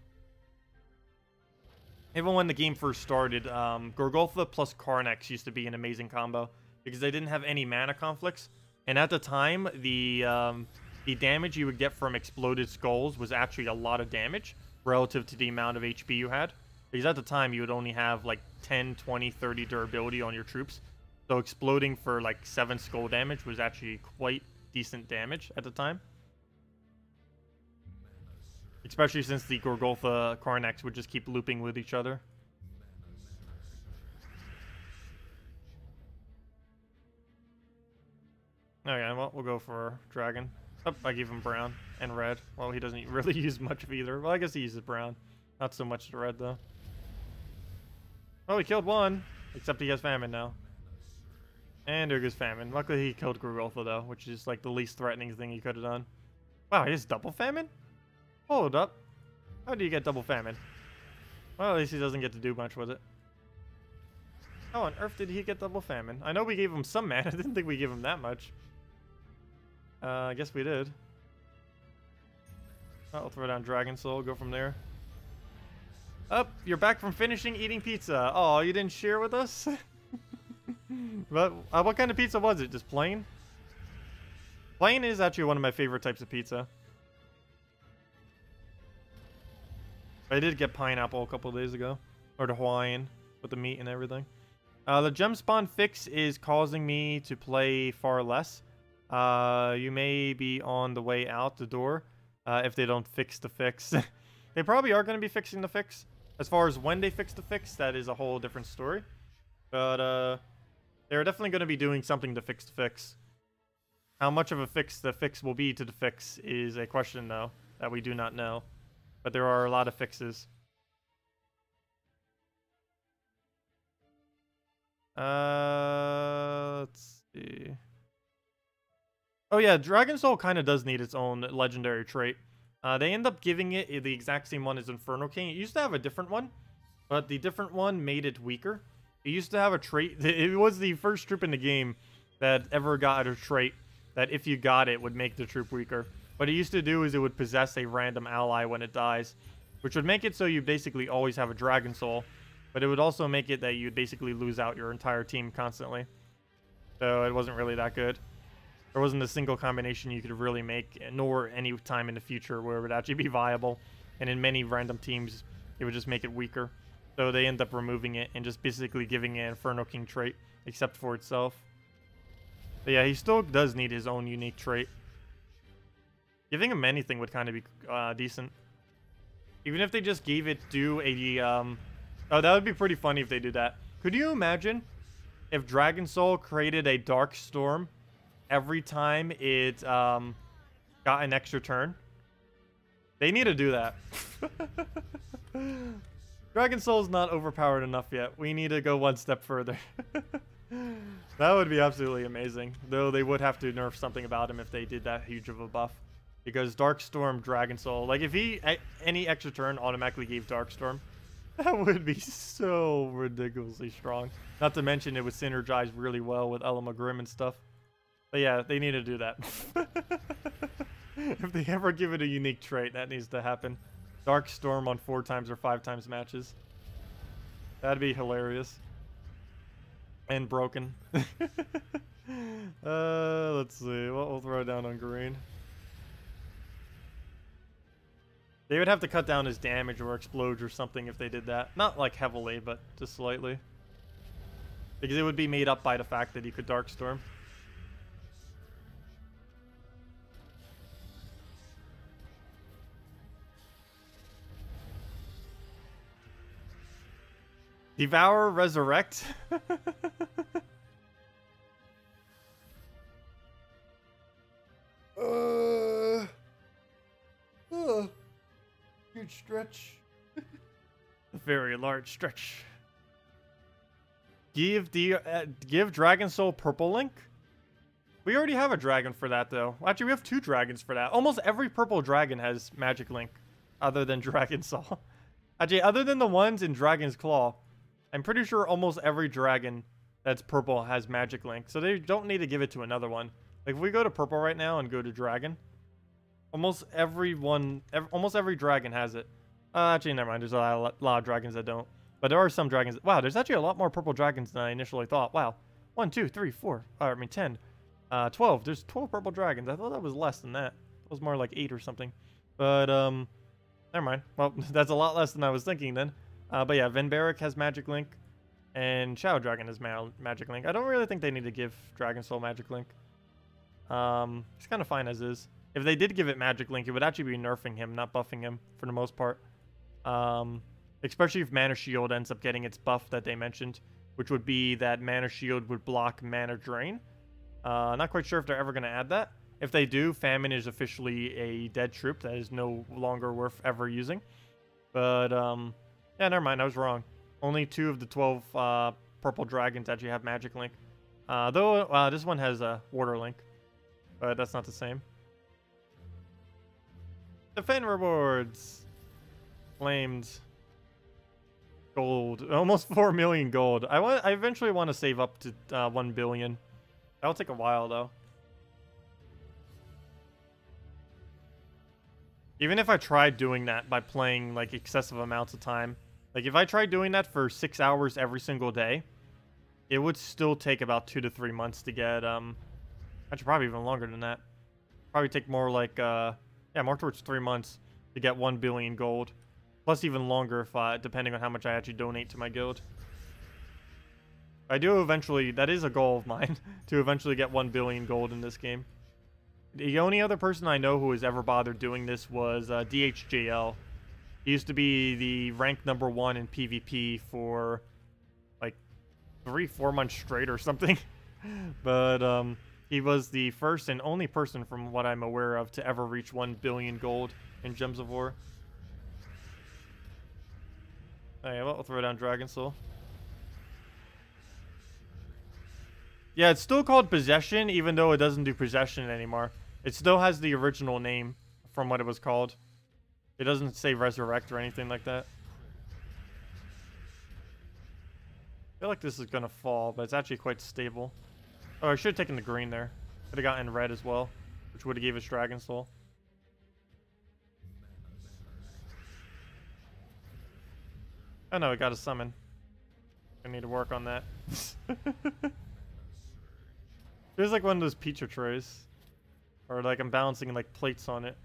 Even when the game first started, Gorgolfa plus Karnax used to be an amazing combo because they didn't have any mana conflicts. And at the time, the damage you would get from exploded skulls was actually a lot of damage relative to the amount of HP you had. Because at the time, you would only have like 10, 20, 30 durability on your troops. So exploding for like 7 skull damage was actually quite decent damage at the time. Especially since the Gorgolfa Karnax would just keep looping with each other. Okay, well, we'll go for Dragon. Oh, I gave him brown and red. Well, he doesn't really use much of either. Well, I guess he uses brown. Not so much the red, though. Oh, he killed one. Except he has famine now. And there goes famine. Luckily, he killed Gorgolfa, though, which is like the least threatening thing he could have done. Wow, he has double famine? Hold up. How do you get double famine? Well, at least he doesn't get to do much with it. How on earth did he get double famine? I know we gave him some mana. I didn't think we gave him that much. I guess we did. I'll throw down Dragon Soul, go from there. Up, you're back from finishing eating pizza. Oh, you didn't share with us? But what kind of pizza was it? Just plain? Plain is actually one of my favorite types of pizza. I did get pineapple a couple of days ago. Or the Hawaiian with the meat and everything. The gem spawn fix is causing me to play far less. You may be on the way out the door if they don't fix the fix. They probably are going to be fixing the fix. As far as when they fix the fix, that is a whole different story. But they're definitely going to be doing something to fix the fix. How much of a fix the fix will be to the fix is a question, though, that we do not know. But there are a lot of fixes. Let's see. Oh yeah, Dragon Soul kind of does need its own legendary trait. They end up giving it the exact same one as Inferno King. It used to have a different one, but the different one made it weaker. It used to have a trait. It was the first troop in the game that ever got a trait that if you got it would make the troop weaker. What it used to do is it would possess a random ally when it dies, which would make it so you basically always have a Dragon Soul, but it would also make it that you'd basically lose out your entire team constantly. So it wasn't really that good. There wasn't a single combination you could really make, nor any time in the future where it would actually be viable. And in many random teams, it would just make it weaker. So they end up removing it and just basically giving it an Inferno King trait, except for itself. But yeah, he still does need his own unique trait. Giving him anything would kind of be decent. Even if they just gave it to a... oh, that would be pretty funny if they did that. Could you imagine if Dragon Soul created a Dark Storm every time it got an extra turn? They need to do that. Dragon Soul's not overpowered enough yet. We need to go one step further. That would be absolutely amazing. Though they would have to nerf something about him if they did that huge of a buff. Because Dark Storm, Dragon Soul, like if he, any extra turn automatically gave Dark Storm, that would be so ridiculously strong. Not to mention it would synergize really well with Elma Grimm and stuff. But yeah, they need to do that. If they ever give it a unique trait, that needs to happen. Dark Storm on 4 times or 5 times matches. That'd be hilarious. And broken. Let's see. What we'll throw down on green. They would have to cut down his damage or explode or something if they did that. Not like heavily, but just slightly. Because it would be made up by the fact that he could Darkstorm. Devour, resurrect. Huge stretch. A very large stretch. Give Dragon Soul Purple Link. We already have a dragon for that though. Actually, we have 2 dragons for that. Almost every purple dragon has Magic Link, other than Dragon Soul. Actually, other than the ones in Dragon's Claw, I'm pretty sure almost every dragon that's purple has Magic Link. So they don't need to give it to another one. Like if we go to purple right now and go to dragon, almost every dragon has it. Actually, never mind. There's a lot of dragons that don't. But there are some dragons. Wow, there's actually a lot more purple dragons than I initially thought. Wow. 1, 2, 3, 4. I mean 10. 12. There's 12 purple dragons. I thought that was less than that. It was more like 8 or something. But never mind. Well, that's a lot less than I was thinking then. But yeah, Venberic has Magic Link, and Shadow Dragon has Magic Link. I don't really think they need to give Dragon Soul Magic Link. It's kind of fine as is. If they did give it Magic Link, it would actually be nerfing him, not buffing him for the most part. Especially if Mana Shield ends up getting its buff that they mentioned, which would be that Mana Shield would block Mana Drain. Not quite sure if they're ever going to add that. If they do, Famine is officially a dead troop that is no longer worth ever using. But yeah, never mind. I was wrong. Only 2 of the 12 purple dragons actually have Magic Link. Though this one has a Water Link, but that's not the same. Defend rewards. Claimed. Gold. Almost 4 million gold. I eventually want to save up to 1 billion. That'll take a while though. Even if I tried doing that by playing like excessive amounts of time, like if I tried doing that for 6 hours every single day, it would still take about 2 to 3 months to get actually probably even longer than that. Probably take more like yeah, more towards 3 months to get 1 billion gold. Plus even longer if depending on how much I actually donate to my guild. I do eventually, that is a goal of mine, to eventually get 1 billion gold in this game. The only other person I know who has ever bothered doing this was DHJL. He used to be the rank #1 in PvP for like 3-4 months straight or something. But he was the first and only person from what I'm aware of to ever reach 1 billion gold in Gems of War. Oh yeah, well, we'll throw down Dragon Soul. Yeah, it's still called Possession, even though it doesn't do Possession anymore. It still has the original name from what it was called. It doesn't say Resurrect or anything like that. I feel like this is going to fall, but it's actually quite stable. Oh, I should have taken the green there. Could have gotten red as well, which would have gave us Dragon Soul. Oh no, we got a summon. I need to work on that. Feels like one of those pizza trays. Or like I'm balancing like plates on it.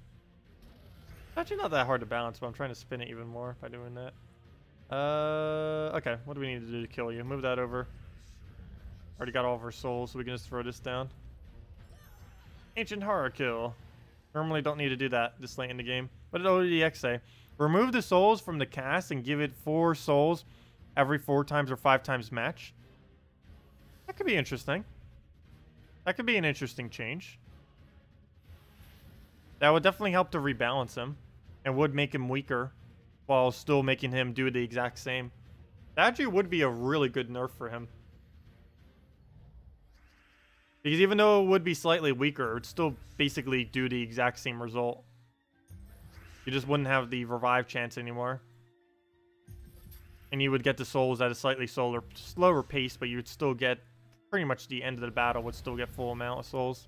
Actually not that hard to balance, but I'm trying to spin it even more by doing that. Okay, what do we need to do to kill you? Move that over. Already got all of our souls, so we can just throw this down. Ancient Horror Kill. Normally don't need to do that this late in the game. What did ODX say? Remove the souls from the cast and give it 4 souls every 4 times or 5 times match. That could be interesting. That could be an interesting change. That would definitely help to rebalance him. And would make him weaker while still making him do the exact same. That actually would be a really good nerf for him. Because even though it would be slightly weaker, it would still basically do the exact same result. You just wouldn't have the revive chance anymore. And you would get the souls at a slightly slower pace, but you would still get pretty much the end of the battle would still get full amount of souls.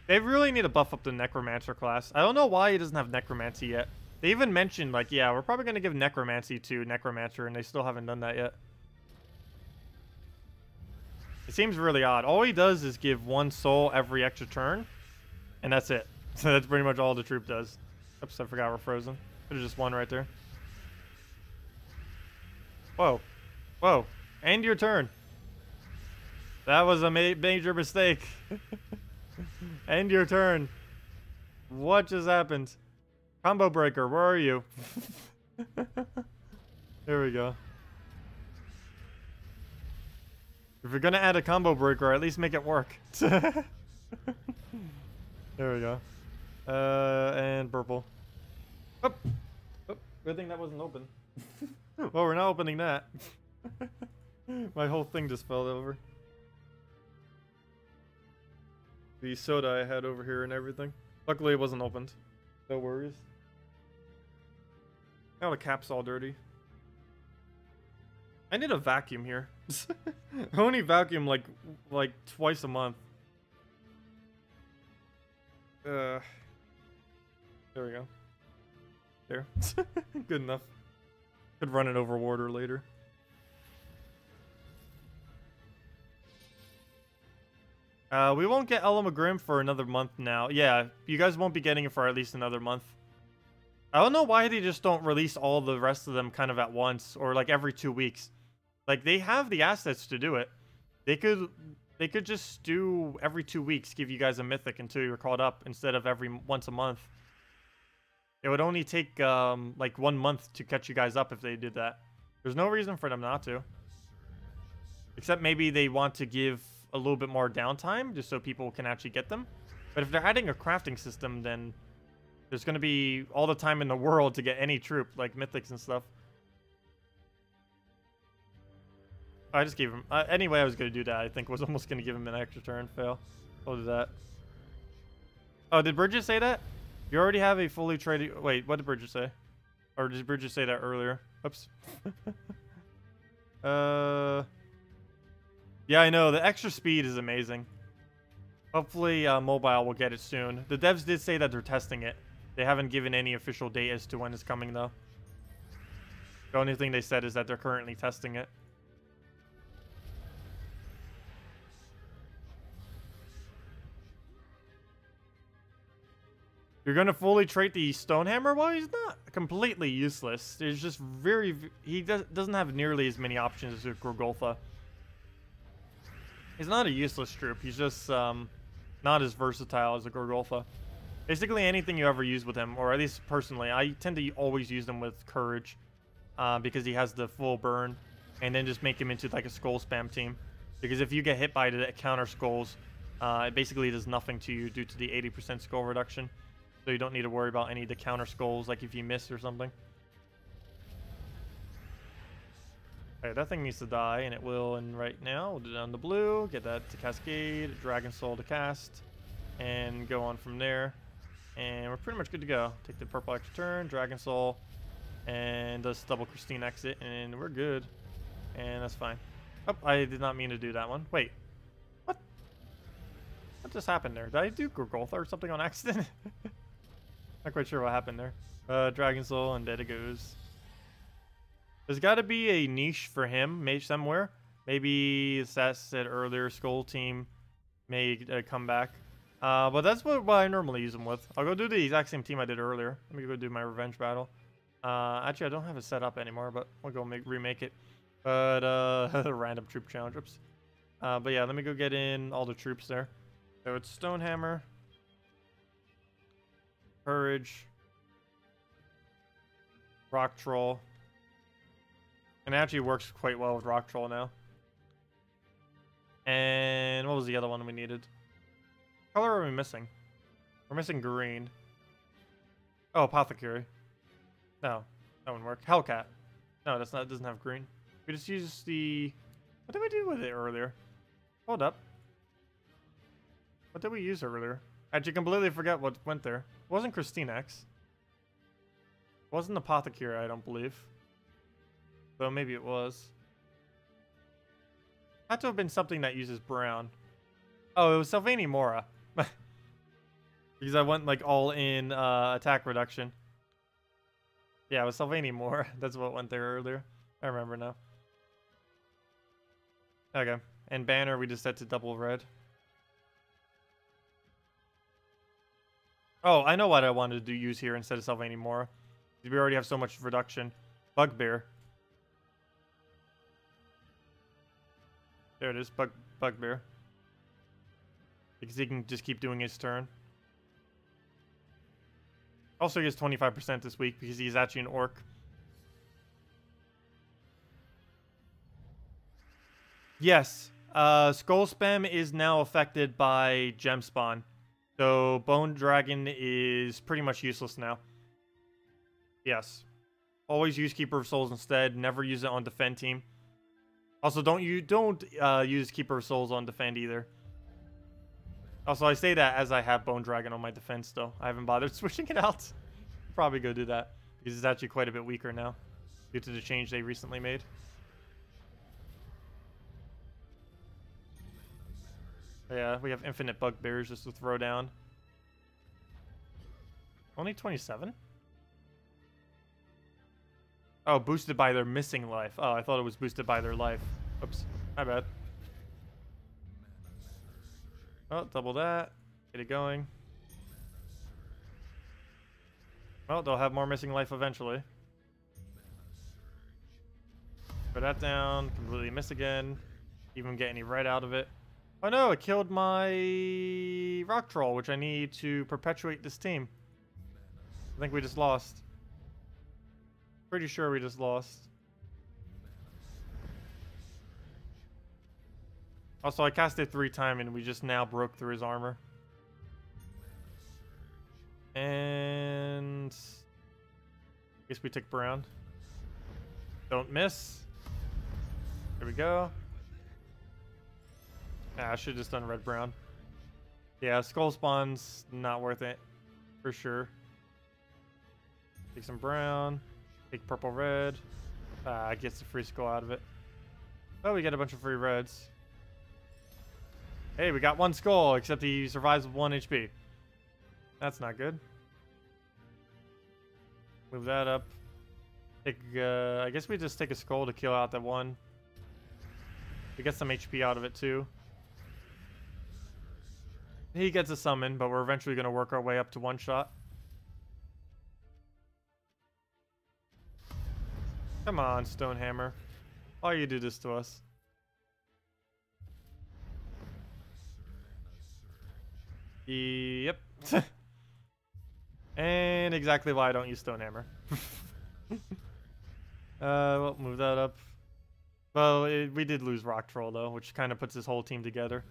They really need to buff up the Necromancer class. I don't know why he doesn't have Necromancy yet. They even mentioned, like, yeah, we're probably going to give Necromancy to Necromancer, and they still haven't done that yet. It seems really odd. All he does is give 1 soul every extra turn, and that's it. So that's pretty much all the troop does. Oops, I forgot we're frozen. There's just 1 right there. Whoa. Whoa. End your turn. That was a major mistake. End your turn. What just happened? Combo breaker, where are you? There we go. If you're gonna add a combo breaker, at least make it work. There we go. And purple. Oh. Oh, good thing that wasn't open. Well, we're not opening that. My whole thing just fell over. The soda I had over here and everything. Luckily it wasn't opened. No worries. Now the cap's all dirty. I need a vacuum here. I only vacuum like twice a month. There we go. There. Good enough. Could run it over water later. We won't get Ella McGrim for another month now. Yeah, you guys won't be getting it for at least another month. I don't know why they just don't release all the rest of them kind of at once or like every 2 weeks. Like they have the assets to do it. They could just do every 2 weeks, give you guys a mythic until you're caught up instead of once a month. It would only take like 1 month to catch you guys up if they did that. There's no reason for them not to. Except maybe they want to give a little bit more downtime just so people can actually get them. But if they're adding a crafting system, then there's going to be all the time in the world to get any troop, like mythics and stuff. I just gave him... anyway, I was going to do that. I think was almost going to give him an extra turn. Fail. I'll do that. Oh, did Bridget say that? You already have a fully traded... Wait, what did Bridget say? Or did Bridget say that earlier? Oops. Yeah, I know. The extra speed is amazing. Hopefully, mobile will get it soon. The devs did say that they're testing it. They haven't given any official date as to when it's coming, though. The only thing they said is that they're currently testing it. You're going to fully trait the Stonehammer? Well, he's not completely useless. There's just he doesn't have nearly as many options as Gorgolfa. He's not a useless troop. He's just not as versatile as a Gorgolfa. Basically, anything you ever use with him, or at least personally, I tend to always use them with Courage because he has the full burn, and then just make him into like a skull spam team. Because if you get hit by the counter skulls, it basically does nothing to you due to the 80% skull reduction. So you don't need to worry about any of the counter skulls, like if you miss or something. Okay, that thing needs to die, and it will. And right now, we'll do down the blue, get that to cascade, Dragon Soul to cast, and go on from there. And we're pretty much good to go. Take the purple extra turn, Dragon Soul, and does double Christine exit, and we're good. And that's fine. Oh, I did not mean to do that one. Wait, what? What just happened there? Did I do Gorgolfa or something on accident? Not quite sure what happened there. Dragon Soul, and dead it goes. There's got to be a niche for him, maybe somewhere. Maybe, as Sass said earlier, Skull Team may come back. But that's what I normally use him with. I'll go do the exact same team I did earlier. Let me go do my revenge battle. Actually, I don't have it set up anymore, but we'll go remake it. But, random troop challenge. Oops. But yeah, let me go get in all the troops there. So it's Stonehammer. Courage. Rock Troll. And it actually works quite well with Rock Troll now. And what was the other one we needed? What color are we missing? We're missing green. Oh, Apothecary. No, that wouldn't work. Hellcat. No, that's not. It doesn't have green. We just use the... What did we do with it earlier? Hold up. What did we use earlier? I actually completely forgot what went there. It wasn't Christine X. It wasn't Apothecary, I don't believe. Though maybe it was. Had to have been something that uses brown. Oh, it was Sylvanie Mora. Because I went like all in attack reduction. Yeah, it was Sylvania more. That's what went there earlier. I remember now. Okay. And banner, we just set to double red. Oh, I know what I wanted to use here instead of Sylvania more. We already have so much reduction. Bugbear. There it is, Bugbear. Because he can just keep doing his turn. Also, he gets 25% this week because he's actually an orc. Yes, Skull Spam is now affected by Gem Spawn. So, Bone Dragon is pretty much useless now. Yes. Always use Keeper of Souls instead. Never use it on Defend team. Also, don't use Keeper of Souls on Defend either. Also, I say that as I have Bone Dragon on my defense, though. I haven't bothered switching it out. Probably go do that, because it's actually quite a bit weaker now, due to the change they recently made. Yeah, we have infinite bugbears just to throw down. Only 27? Oh, boosted by their missing life. Oh, I thought it was boosted by their life. Oops, my bad. Oh, double that. Get it going. Well, they'll have more missing life eventually. Put that down. Completely miss again. Even get any red out of it. Oh no, it killed my rock troll, which I need to perpetuate this team. I think we just lost. Pretty sure we just lost. Also, I cast it 3 times and we just now broke through his armor. And I guess we take brown. Don't miss. There we go. Ah, I should have just done red brown. Yeah, skull spawn's not worth it for sure. Take some brown. Take purple red. Ah, gets the free skull out of it. Oh, we get a bunch of free reds. Hey, we got 1 skull, except he survives with 1 HP. That's not good. Move that up. Take, I guess we just take a skull to kill out that 1. We get some HP out of it too. He gets a summon, but we're eventually going to work our way up to 1 shot. Come on, Stonehammer. Why you do this to us? Yep. And exactly why I don't use Stonehammer. Well, move that up. Well, we did lose Rock Troll, though, which kind of puts this whole team together.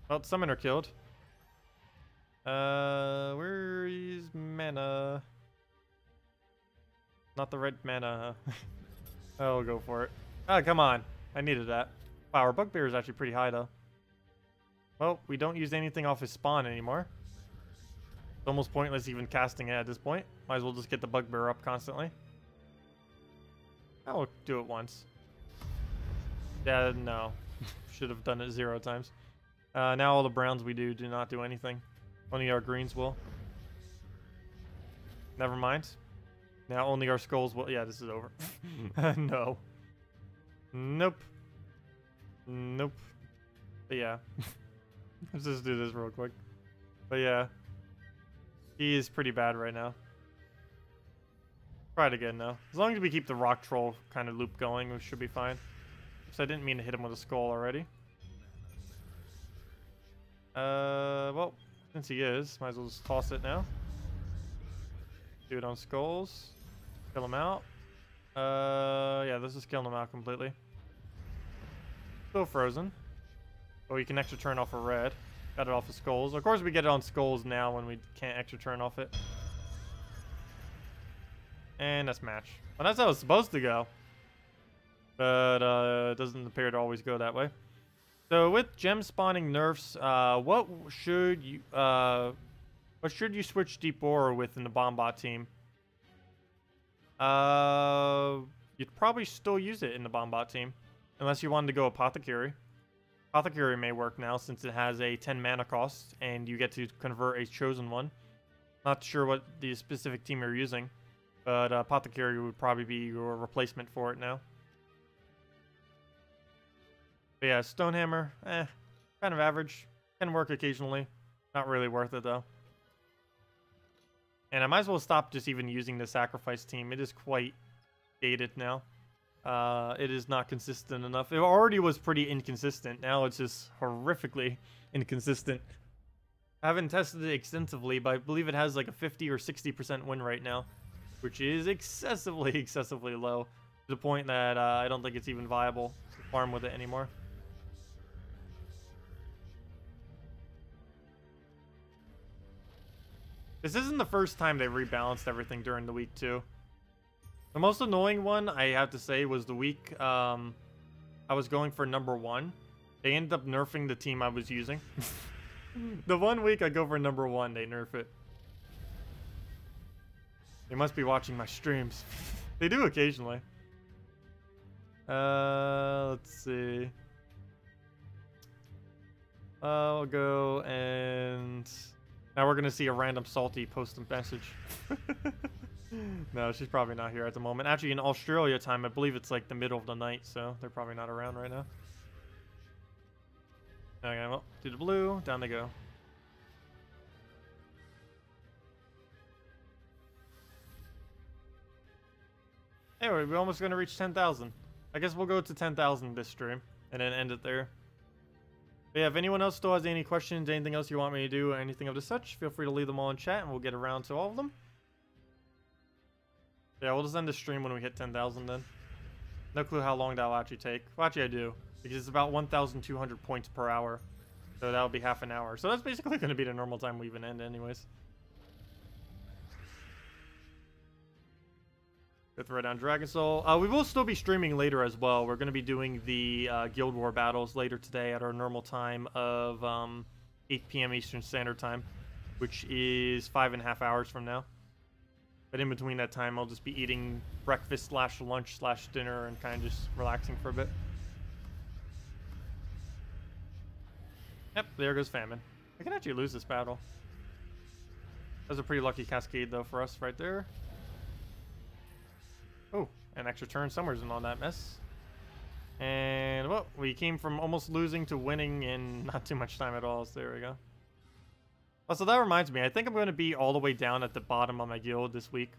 Well, Summoner killed. Where is mana? Not the red mana. I'll go for it. Ah, come on. I needed that. Wow, our Bugbear is actually pretty high, though. Well, we don't use anything off his spawn anymore. It's almost pointless even casting it at this point. Might as well just get the Bugbear up constantly. I'll do it once. Yeah, no. Should have done it 0 times. Now all the browns we do not do anything. Only our greens will. Never mind. Now only our skulls will. Yeah, this is over. No. Nope. Nope. But yeah. Let's just do this real quick. But yeah. He is pretty bad right now. Try it again though. As long as we keep the rock troll kind of loop going, we should be fine. So I didn't mean to hit him with a skull already. Well, since he is, might as well just toss it now. Do it on skulls. Kill him out. Yeah, this is killing him out completely. Still frozen. But we can extra turn off a red. Got it off of skulls. Of course, we get it on skulls now when we can't extra turn off it. And that's match. Well, that's how it's supposed to go. But it doesn't appear to always go that way. So with gem spawning nerfs, what should you switch Dbarrel with in the Bombot team? You'd probably still use it in the Bombot team, unless you wanted to go Apothecary. Apothecary may work now since it has a 10 mana cost, and you get to convert a chosen one. Not sure what the specific team you're using, but Apothecary would probably be your replacement for it now. But yeah, Stonehammer, kind of average. Can work occasionally. Not really worth it though. And I might as well stop just even using the sacrifice team. It is quite dated now. It is not consistent enough. It already was pretty inconsistent. Now it's just horrifically inconsistent. I haven't tested it extensively, but I believe it has like a 50 or 60% win rate now, which is excessively low, to the point that I don't think it's even viable to farm with it anymore. This isn't the first time they rebalanced everything during the week, too. The most annoying one, I have to say, was the week I was going for number 1. They ended up nerfing the team I was using. The 1 week I go for number 1, they nerf it. They must be watching my streams. They do occasionally. Let's see. I'll go and... Now we're going to see a random salty post a message. No, she's probably not here at the moment. Actually, in Australia time, I believe it's like the middle of the night, so they're probably not around right now. Okay, well, to the blue, down they go. Anyway, we're almost going to reach 10,000. I guess we'll go to 10,000 this stream, and then end it there. But yeah, if anyone else still has any questions, anything else you want me to do, or anything of the such, feel free to leave them all in chat, and we'll get around to all of them. Yeah, we'll just end the stream when we hit 10,000 then. No clue how long that'll actually take. Well, actually I do, because it's about 1,200 points per hour. So that'll be half an hour. So that's basically going to be the normal time we even end anyways. Go throw down Dragon Soul. We will still be streaming later as well. We're going to be doing the Guild War battles later today at our normal time of 8 p.m. Eastern Standard Time, which is 5.5 hours from now. But in between that time, I'll just be eating breakfast / lunch / dinner and kind of just relaxing for a bit. Yep, there goes Famine. I can actually lose this battle. That was a pretty lucky cascade, though, for us right there. Oh, an extra turn somewhere's in all that mess. And, well, we came from almost losing to winning in not too much time at all, so there we go. Also, that reminds me, I think I'm going to be all the way down at the bottom of my guild this week.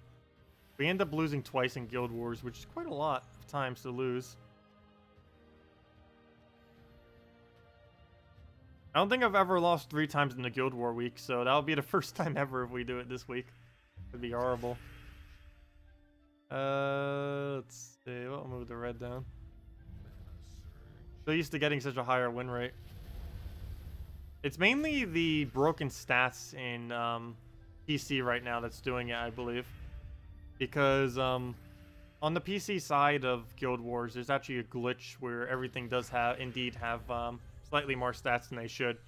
We end up losing twice in Guild Wars, which is quite a lot of times to lose. I don't think I've ever lost 3 times in the Guild War week, so that'll be the first time ever if we do it this week. It'd be horrible. Let's see. We'll move the red down. So used to getting such a higher win rate. It's mainly the broken stats in PC right now that's doing it, I believe. Because on the PC side of Guild Wars, there's actually a glitch where everything does indeed have slightly more stats than they should.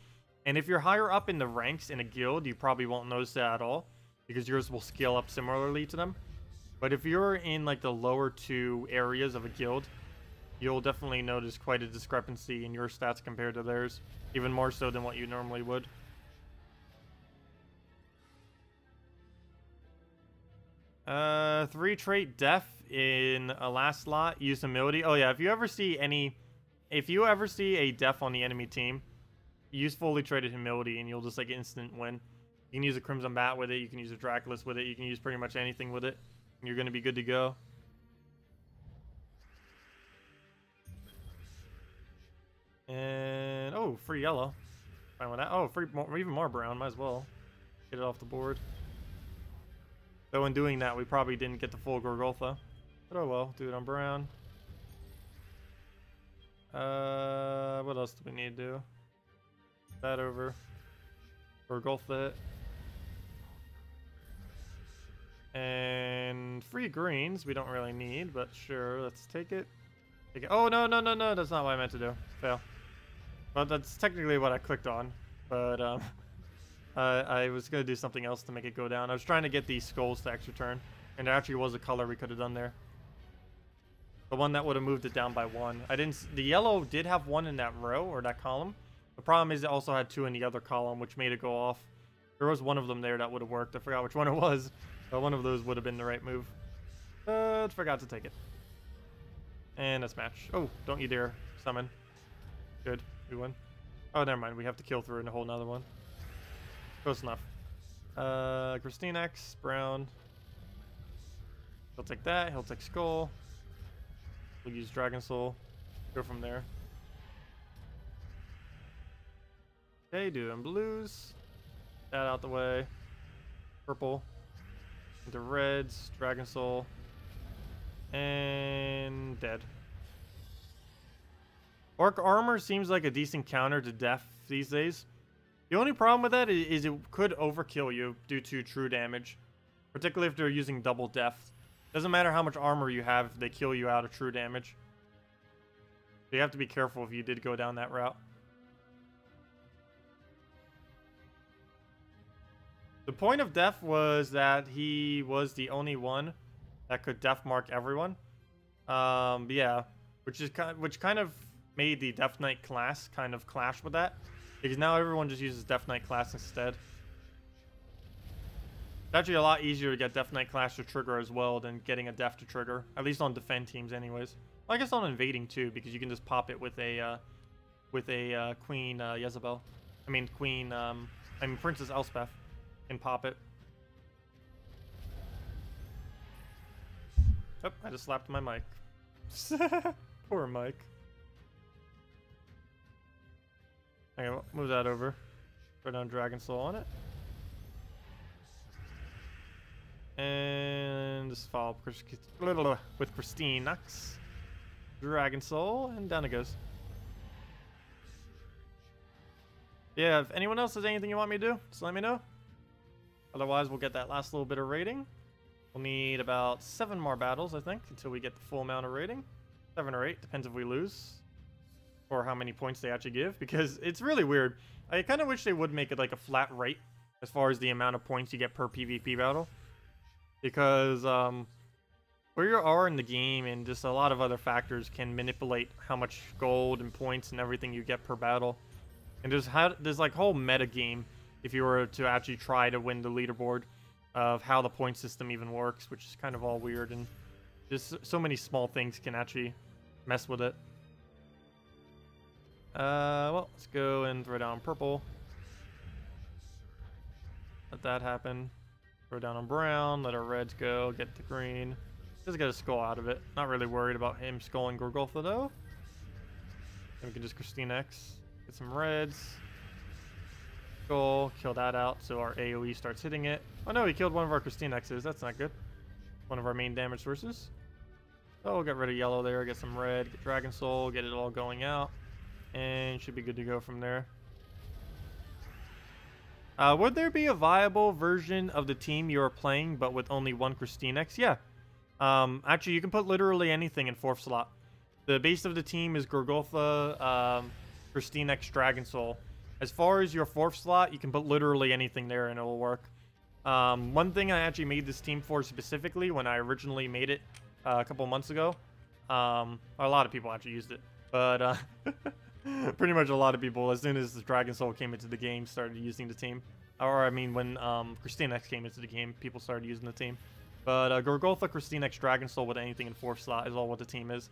And if you're higher up in the ranks in a guild, you probably won't notice that at all, because yours will scale up similarly to them. But if you're in like the lower 2 areas of a guild, you'll definitely notice quite a discrepancy in your stats compared to theirs, even more so than what you normally would. Three trait death in a last slot. Use humility. Oh yeah, if you ever see a death on the enemy team, use fully traded humility and you'll just like instant win. You can use a Crimson Bat with it, you can use a Draculus with it, you can use pretty much anything with it, and you're gonna be good to go. And oh, free yellow. Fine with that. Oh, free even more brown. Might as well get it off the board. Though in doing that, we probably didn't get the full Gorgoltha. But oh well, do it on brown. What else do we need to do? That over. Gorgoltha it. And free greens we don't really need, but sure, let's take it. Oh, no, that's not what I meant to do. Fail. Well, that's technically what I clicked on, but I was going to do something else to make it go down. I was trying to get these skulls to extra turn, and there actually was a color we could have done there. The one that would have moved it down by 1. The yellow did have 1 in that row, or that column. The problem is it also had 2 in the other column, which made it go off There was one of them there that would have worked. I forgot which one it was. But one of those would have been the right move. But forgot to take it. And let's match. Oh, don't you dare summon. Good. We win. Oh, never mind. We have to kill through a whole nother one. Close enough. KrissTigger, Brown. He'll take that. He'll take Skull. We'll use Dragon Soul. Go from there. Okay, doing blues. That out the way. Purple. Into reds. Dragon Soul. And dead. Orc Armor seems like a decent counter to Death these days. The only problem with that is it could overkill you due to true damage. Particularly if they're using double Death. Doesn't matter how much armor you have if they kill you out of true damage. So you have to be careful if you did go down that route. The point of Death was that he was the only one that could Death Mark everyone. Yeah, which kind of made the Death Knight class kind of clash with that, because now everyone just uses Death Knight class instead. It's actually a lot easier to get Death Knight class to trigger as well than getting a Death to trigger, at least on defend teams, anyways. Well, I guess on invading too, because you can just pop it with a Queen Jezebel. I mean Princess Elspeth. Can pop it. Oh, I just slapped my mic. Poor mic. Okay, well, move that over. Throw down Dragon Soul on it. And just follow up with KrissTigger. Dragon Soul, and down it goes. Yeah, if anyone else has anything you want me to do, just let me know. Otherwise, we'll get that last little bit of rating. We'll need about 7 more battles, I think, until we get the full amount of rating. 7 or 8, depends if we lose. Or how many points they actually give, because it's really weird. I kind of wish they would make it like a flat rate as far as the amount of points you get per PvP battle. Because where you are in the game and just a lot of other factors can manipulate how much gold and points and everything you get per battle. And there's like whole meta game if you were to actually try to win the leaderboard of how the point system even works, which is kind of all weird, and just so many small things can actually mess with it. Well, let's go and throw down purple. Let that happen. Throw down on brown, let our reds go, get the green. Just get a skull out of it. Not really worried about him skulling Gorgolfa though. And we can just KrissTigger, get some reds. Skull, kill that out so our AoE starts hitting it. Oh no, he killed one of our KrissTigger's. That's not good. One of our main damage sources. So we'll get rid of yellow there, get some red, get Dragon Soul, get it all going out. And should be good to go from there. Would there be a viable version of the team you are playing but with only one KrissTigger? Yeah. Actually, you can put literally anything in 4th slot. The base of the team is Gorgolfa, KrissTigger, Dragon Soul. As far as your 4th slot, you can put literally anything there and it will work. One thing I actually made this team for specifically when I originally made it a couple months ago. A lot of people actually used it. But pretty much a lot of people, as soon as the Dragon Soul came into the game, started using the team. Or, I mean, when KrissTigger came into the game, people started using the team. But Gorgolfa, KrissTigger, Dragon Soul with anything in 4th slot is all what the team is.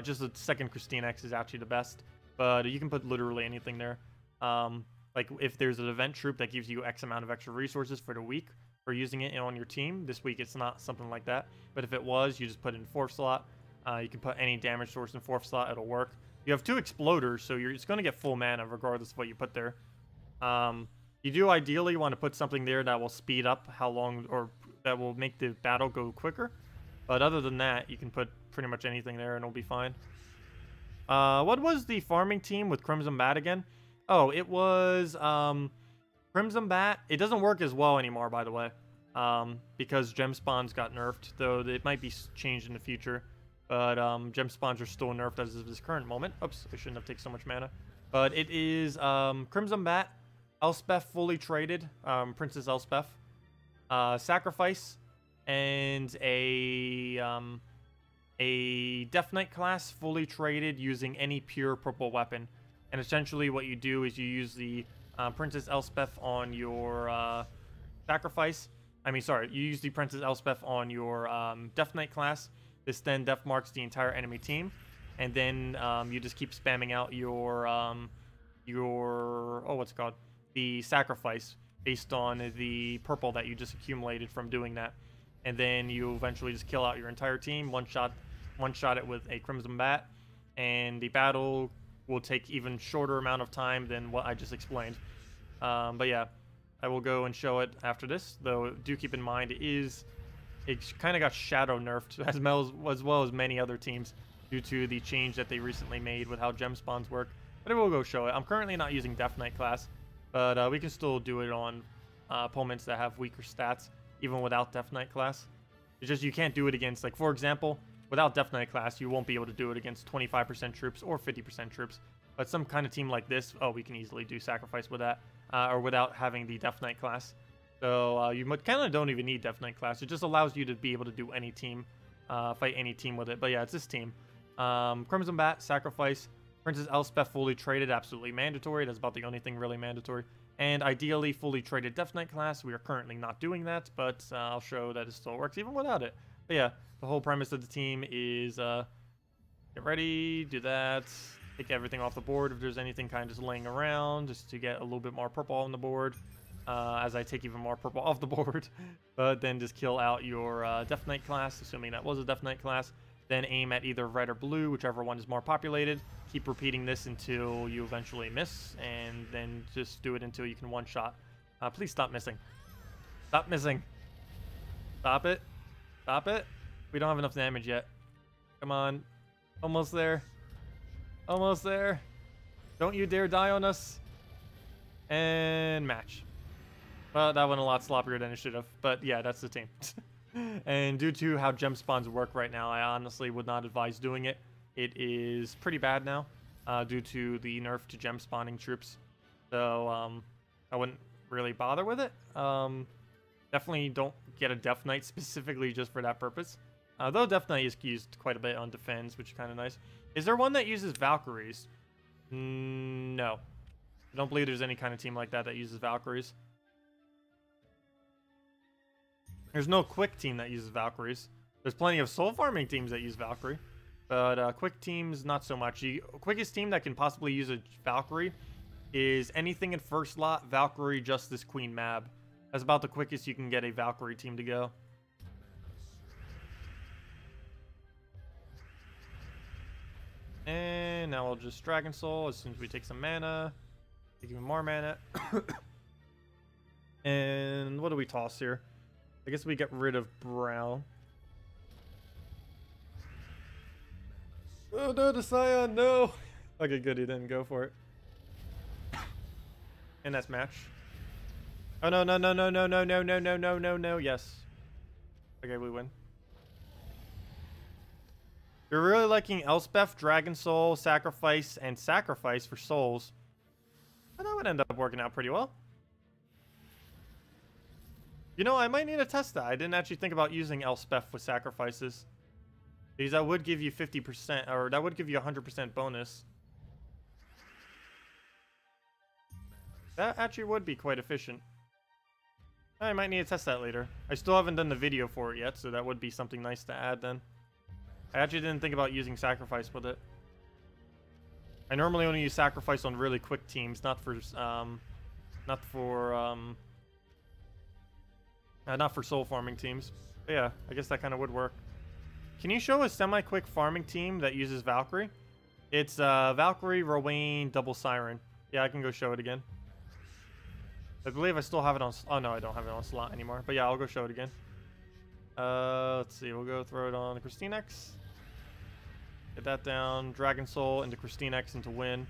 Just the second KrissTigger is actually the best. But you can put literally anything there. Like if there's an event troop that gives you X amount of extra resources for the week for using it on your team, this week it's not something like that. But if it was, you just put it in 4th slot. You can put any damage source in 4th slot, it'll work. You have 2 exploders, so it's going to get full mana regardless of what you put there. You do ideally want to put something there that will speed up how long, or that will make the battle go quicker. But other than that, you can put pretty much anything there and it'll be fine. What was the farming team with Crimson Bat again? Oh, it was Crimson Bat. It doesn't work as well anymore, by the way, because gem spawns got nerfed, though it might be changed in the future. But gem spawns are still nerfed as of this current moment. Oops, I shouldn't have taken so much mana. But it is Crimson Bat, Elspeth fully traded, Princess Elspeth, Sacrifice, and a Death Knight class fully traded using any pure purple weapon. And essentially what you do is you use the Princess Elspeth on your sacrifice. I mean, sorry, you use the Princess Elspeth on your Death Knight class. This then death marks the entire enemy team, and then you just keep spamming out your what's it called? The sacrifice based on the purple that you just accumulated from doing that, and then you eventually just kill out your entire team. One shot it with a Crimson Bat, and the battle will take even shorter amount of time than what I just explained. But yeah, I will go and show it after this, though do keep in mind it kind of got shadow nerfed as well as many other teams due to the change that they recently made with how gem spawns work. But I will go show it. I'm currently not using Death Knight class, but we can still do it on opponents that have weaker stats, even without Death Knight class. It's just you can't do it against, like, for example, without Death Knight class, you won't be able to do it against 25% troops or 50% troops. But some kind of team like this, we can easily do sacrifice with that, or without having the Death Knight class. So you kind of don't even need Death Knight class. It just allows you to be able to do any team, fight any team with it. But yeah, it's this team. Crimson Bat, sacrifice. Princess Elspeth fully traded, absolutely mandatory. That's about the only thing really mandatory. And ideally, fully traded Death Knight class. We are currently not doing that, but I'll show that it still works even without it. But yeah, the whole premise of the team is get ready, do that, take everything off the board if there's anything kind of just laying around, just to get a little bit more purple on the board. As I take even more purple off the board, but then just kill out your Death Knight class, assuming that was a Death Knight class. Then aim at either red or blue, whichever one is more populated. Keep repeating this until you eventually miss, and then just do it until you can one-shot. Please stop missing. Stop missing. Stop it. Stop it. We don't have enough damage yet. Come on. Almost there. Almost there. Don't you dare die on us. And match. Well, that went a lot sloppier than it should have. But yeah, that's the team. And due to how gem spawns work right now, I honestly would not advise doing it. It is pretty bad now due to the nerf to gem spawning troops. So I wouldn't really bother with it. Definitely don't get a Death Knight specifically just for that purpose. Though Death Knight is used quite a bit on defense, which is kind of nice. Is there one that uses Valkyries? No. I don't believe there's any kind of team like that uses Valkyries. There's no quick team that uses Valkyries. There's plenty of soul farming teams that use Valkyrie. But quick teams, not so much. The quickest team that can possibly use a Valkyrie is anything in first slot, Valkyrie, Justice, Queen, Mab. That's about the quickest you can get a Valkyrie team to go. And now we'll just Dragon Soul as soon as we take some mana. Take even more mana. And what do we toss here? I guess we get rid of Brown. Oh no, the Scion, no! Okay, good, he didn't go for it. And that's match. Oh no, no, no, no, no, no, no, no, no, no, no, no, yes. Okay, we win. You're really liking Elspeth, Dragon Soul, Sacrifice, and Sacrifice for souls. Oh, that would end up working out pretty well. You know, I might need to test that. I didn't actually think about using Elspeth with sacrifices. Because that would give you 50%, or that would give you 100% bonus. That actually would be quite efficient. I might need to test that later. I still haven't done the video for it yet, so that would be something nice to add then. I actually didn't think about using sacrifice with it. I normally only use sacrifice on really quick teams, not for soul farming teams. But yeah, I guess that kind of would work. Can you show a semi-quick farming team that uses Valkyrie? It's Valkyrie, Rowan, Double Siren. Yeah, I can go show it again. I believe I still have it on... Oh, no, I don't have it on slot anymore. But yeah, I'll go show it again. Let's see. We'll go throw it on KrissTigger. Get that down. Dragon Soul into KrissTigger into win.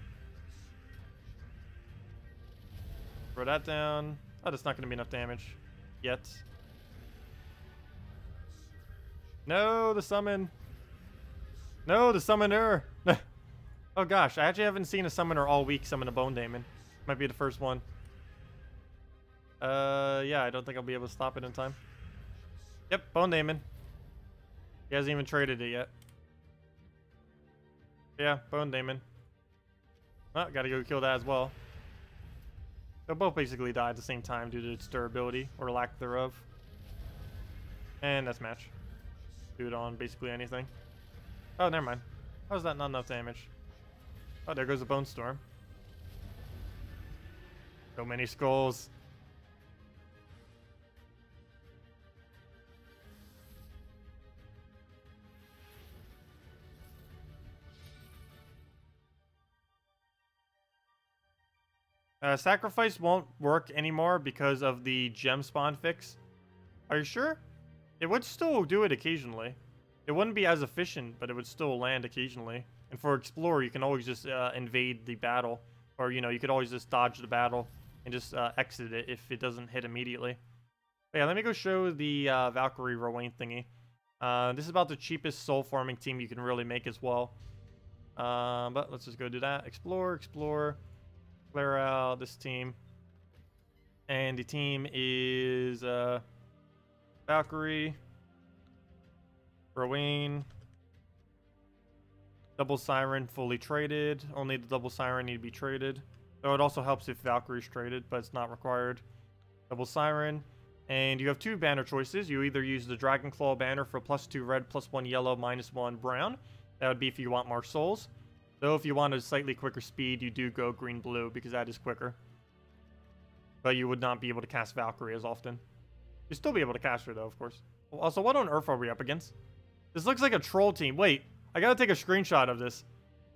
Throw that down. Oh, that's not going to be enough damage yet. No, the summon. No, the summoner. Oh gosh, I actually haven't seen a summoner all week summon a Bone Daemon. Might be the first one. Yeah, I don't think I'll be able to stop it in time. Yep, Bone Daemon. He hasn't even traded it yet. Yeah, Bone Daemon. Oh, gotta go kill that as well. They'll both basically die at the same time due to its durability, or lack thereof. And that's match. Do it on basically anything. Oh, never mind. How is that not enough damage? Oh, there goes the Bone Storm. So many skulls. Sacrifice won't work anymore because of the gem spawn fix. Are you sure? It would still do it occasionally. It wouldn't be as efficient, but it would still land occasionally. And for Explorer, you can always just invade the battle. Or, you know, you could always just dodge the battle and just exit it if it doesn't hit immediately. But yeah, let me go show the Valkyrie Rowan thingy. This is about the cheapest soul farming team you can really make as well. But let's just go do that. Explore. Clear out this team. And the team is Valkyrie, Rowan, Double Siren fully traded. Only the Double Siren need to be traded. Though it also helps if Valkyrie's traded, but it's not required. Double Siren. And you have two banner choices. You either use the Dragon Claw banner for +2 red, +1 yellow, -1 brown. That would be if you want more souls. Though if you want a slightly quicker speed, you do go green-blue because that is quicker. But you would not be able to cast Valkyrie as often. You'd still be able to cast her though, of course. Also, what on earth are we up against? This looks like a troll team. Wait, I gotta take a screenshot of this.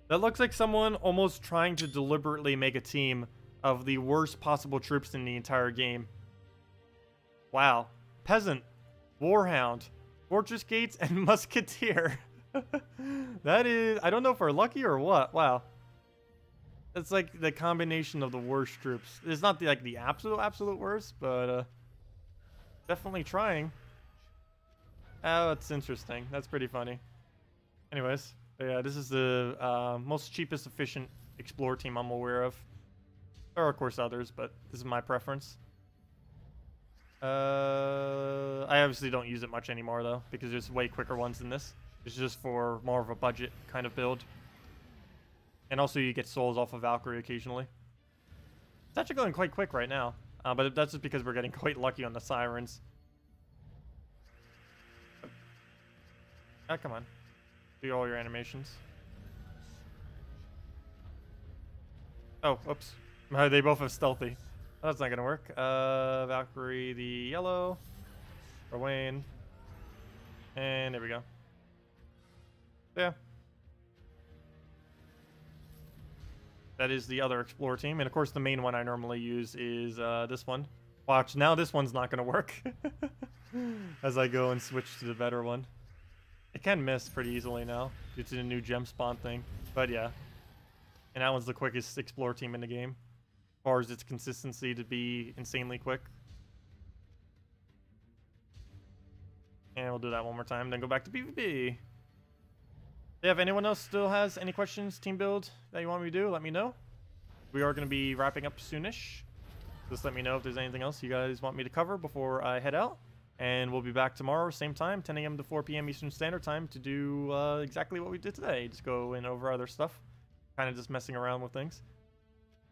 That looks like someone almost trying to deliberately make a team of the worst possible troops in the entire game. Wow. Peasant, Warhound, Fortress Gates, and Musketeer. That is, I don't know if we're lucky or what. Wow. It's like the combination of the worst troops. It's not the, like the absolute worst, but definitely trying. Oh, it's interesting. That's pretty funny. Anyways, yeah, this is the most cheapest, efficient Explore team I'm aware of. There are, of course, others, but this is my preference. I obviously don't use it much anymore, though, because there's way quicker ones than this. It's just for more of a budget kind of build. And also you get souls off of Valkyrie occasionally. It's actually going quite quick right now. But that's just because we're getting quite lucky on the Sirens. Oh, come on. Do all your animations. Oh, oops. They both have stealthy. That's not going to work. Valkyrie, the yellow. Rowan. And there we go. Yeah. That is the other Explore team. And of course, the main one I normally use is this one. Watch, now this one's not going to work. As I go and switch to the better one. It can miss pretty easily now due to the new gem spawn thing. But yeah. And that one's the quickest Explore team in the game. As far as its consistency to be insanely quick. And we'll do that one more time, then go back to PvP. Yeah, if anyone else still has any questions, team build, that you want me to do, let me know. We are going to be wrapping up soonish. Just let me know if there's anything else you guys want me to cover before I head out. And we'll be back tomorrow, same time, 10 a.m. to 4 p.m. Eastern Standard Time to do exactly what we did today. Just go in over other stuff. Kind of just messing around with things.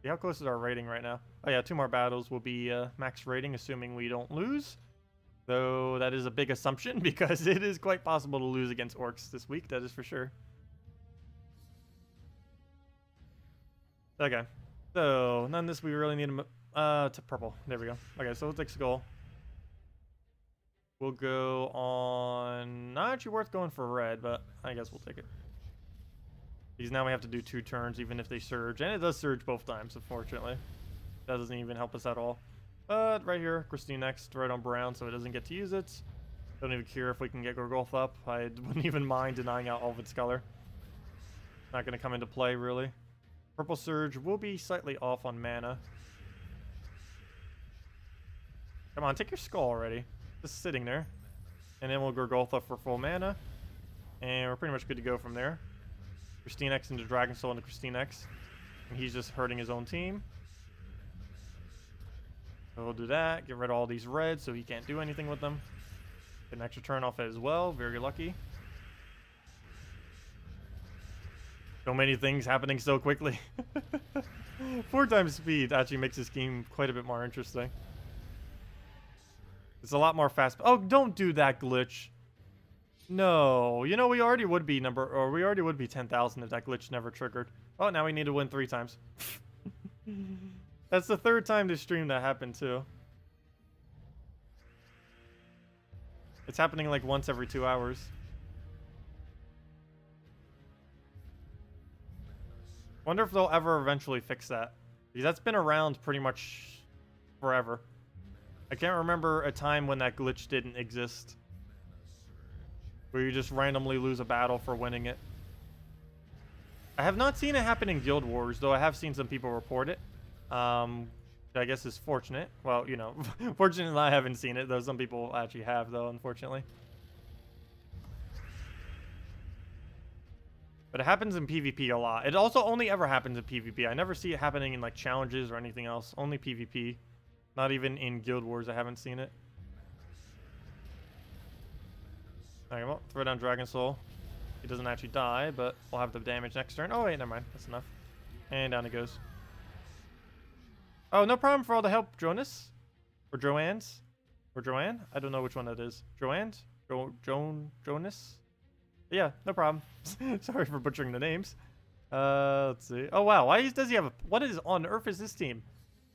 See, how close is our rating right now? Oh yeah, 2 more battles will be max rating, assuming we don't lose. Though that is a big assumption because it is quite possible to lose against orcs this week, that is for sure. Okay, so none of this we really need to purple. There we go. Okay, so we'll take skull. We'll go on, not actually worth going for red, but I guess we'll take it. Because now we have to do 2 turns even if they surge, and it does surge both times, unfortunately. That doesn't even help us at all. But right here, Christine next, right on brown, so it doesn't get to use it. Don't even care if we can get Gorgolf up. I wouldn't even mind denying out all of its color. Not going to come into play, really. Purple Surge will be slightly off on mana. Come on, take your skull already. Just sitting there. And then we'll Gorgolf up for full mana. And we're pretty much good to go from there. Christine X into Dragon Soul into Christine X. And he's just hurting his own team. So we'll do that, get rid of all these reds so he can't do anything with them. Get an extra turn off as well, very lucky. So many things happening so quickly. 4 times speed actually makes this game quite a bit more interesting. It's a lot more fast. Oh, don't do that glitch. No, you know, we already would be 10,000 if that glitch never triggered. Oh, now we need to win 3 times. That's the 3rd time this stream that happened too. It's happening like once every 2 hours. Wonder if they'll ever eventually fix that. Because that's been around pretty much forever. I can't remember a time when that glitch didn't exist. Where you just randomly lose a battle for winning it. I have not seen it happen in Guild Wars, though I have seen some people report it. I guess is fortunate. Well, you know, fortunately I haven't seen it, though some people actually have, though, unfortunately. But it happens in PvP a lot. It also only ever happens in PvP. I never see it happening in, like, challenges or anything else. Only PvP. Not even in Guild Wars I haven't seen it. Alright, well, throw down Dragon Soul. He doesn't actually die, but we'll have the damage next turn. Oh, wait, never mind. That's enough. And down it goes. Oh, no problem for all the help, Jonas. Or Joanne's. Or Joanne? I don't know which one that is. Joanne's? Jonas? Yeah, no problem. Sorry for butchering the names. Let's see. Oh, wow. Why does he have a... What is on earth is this team?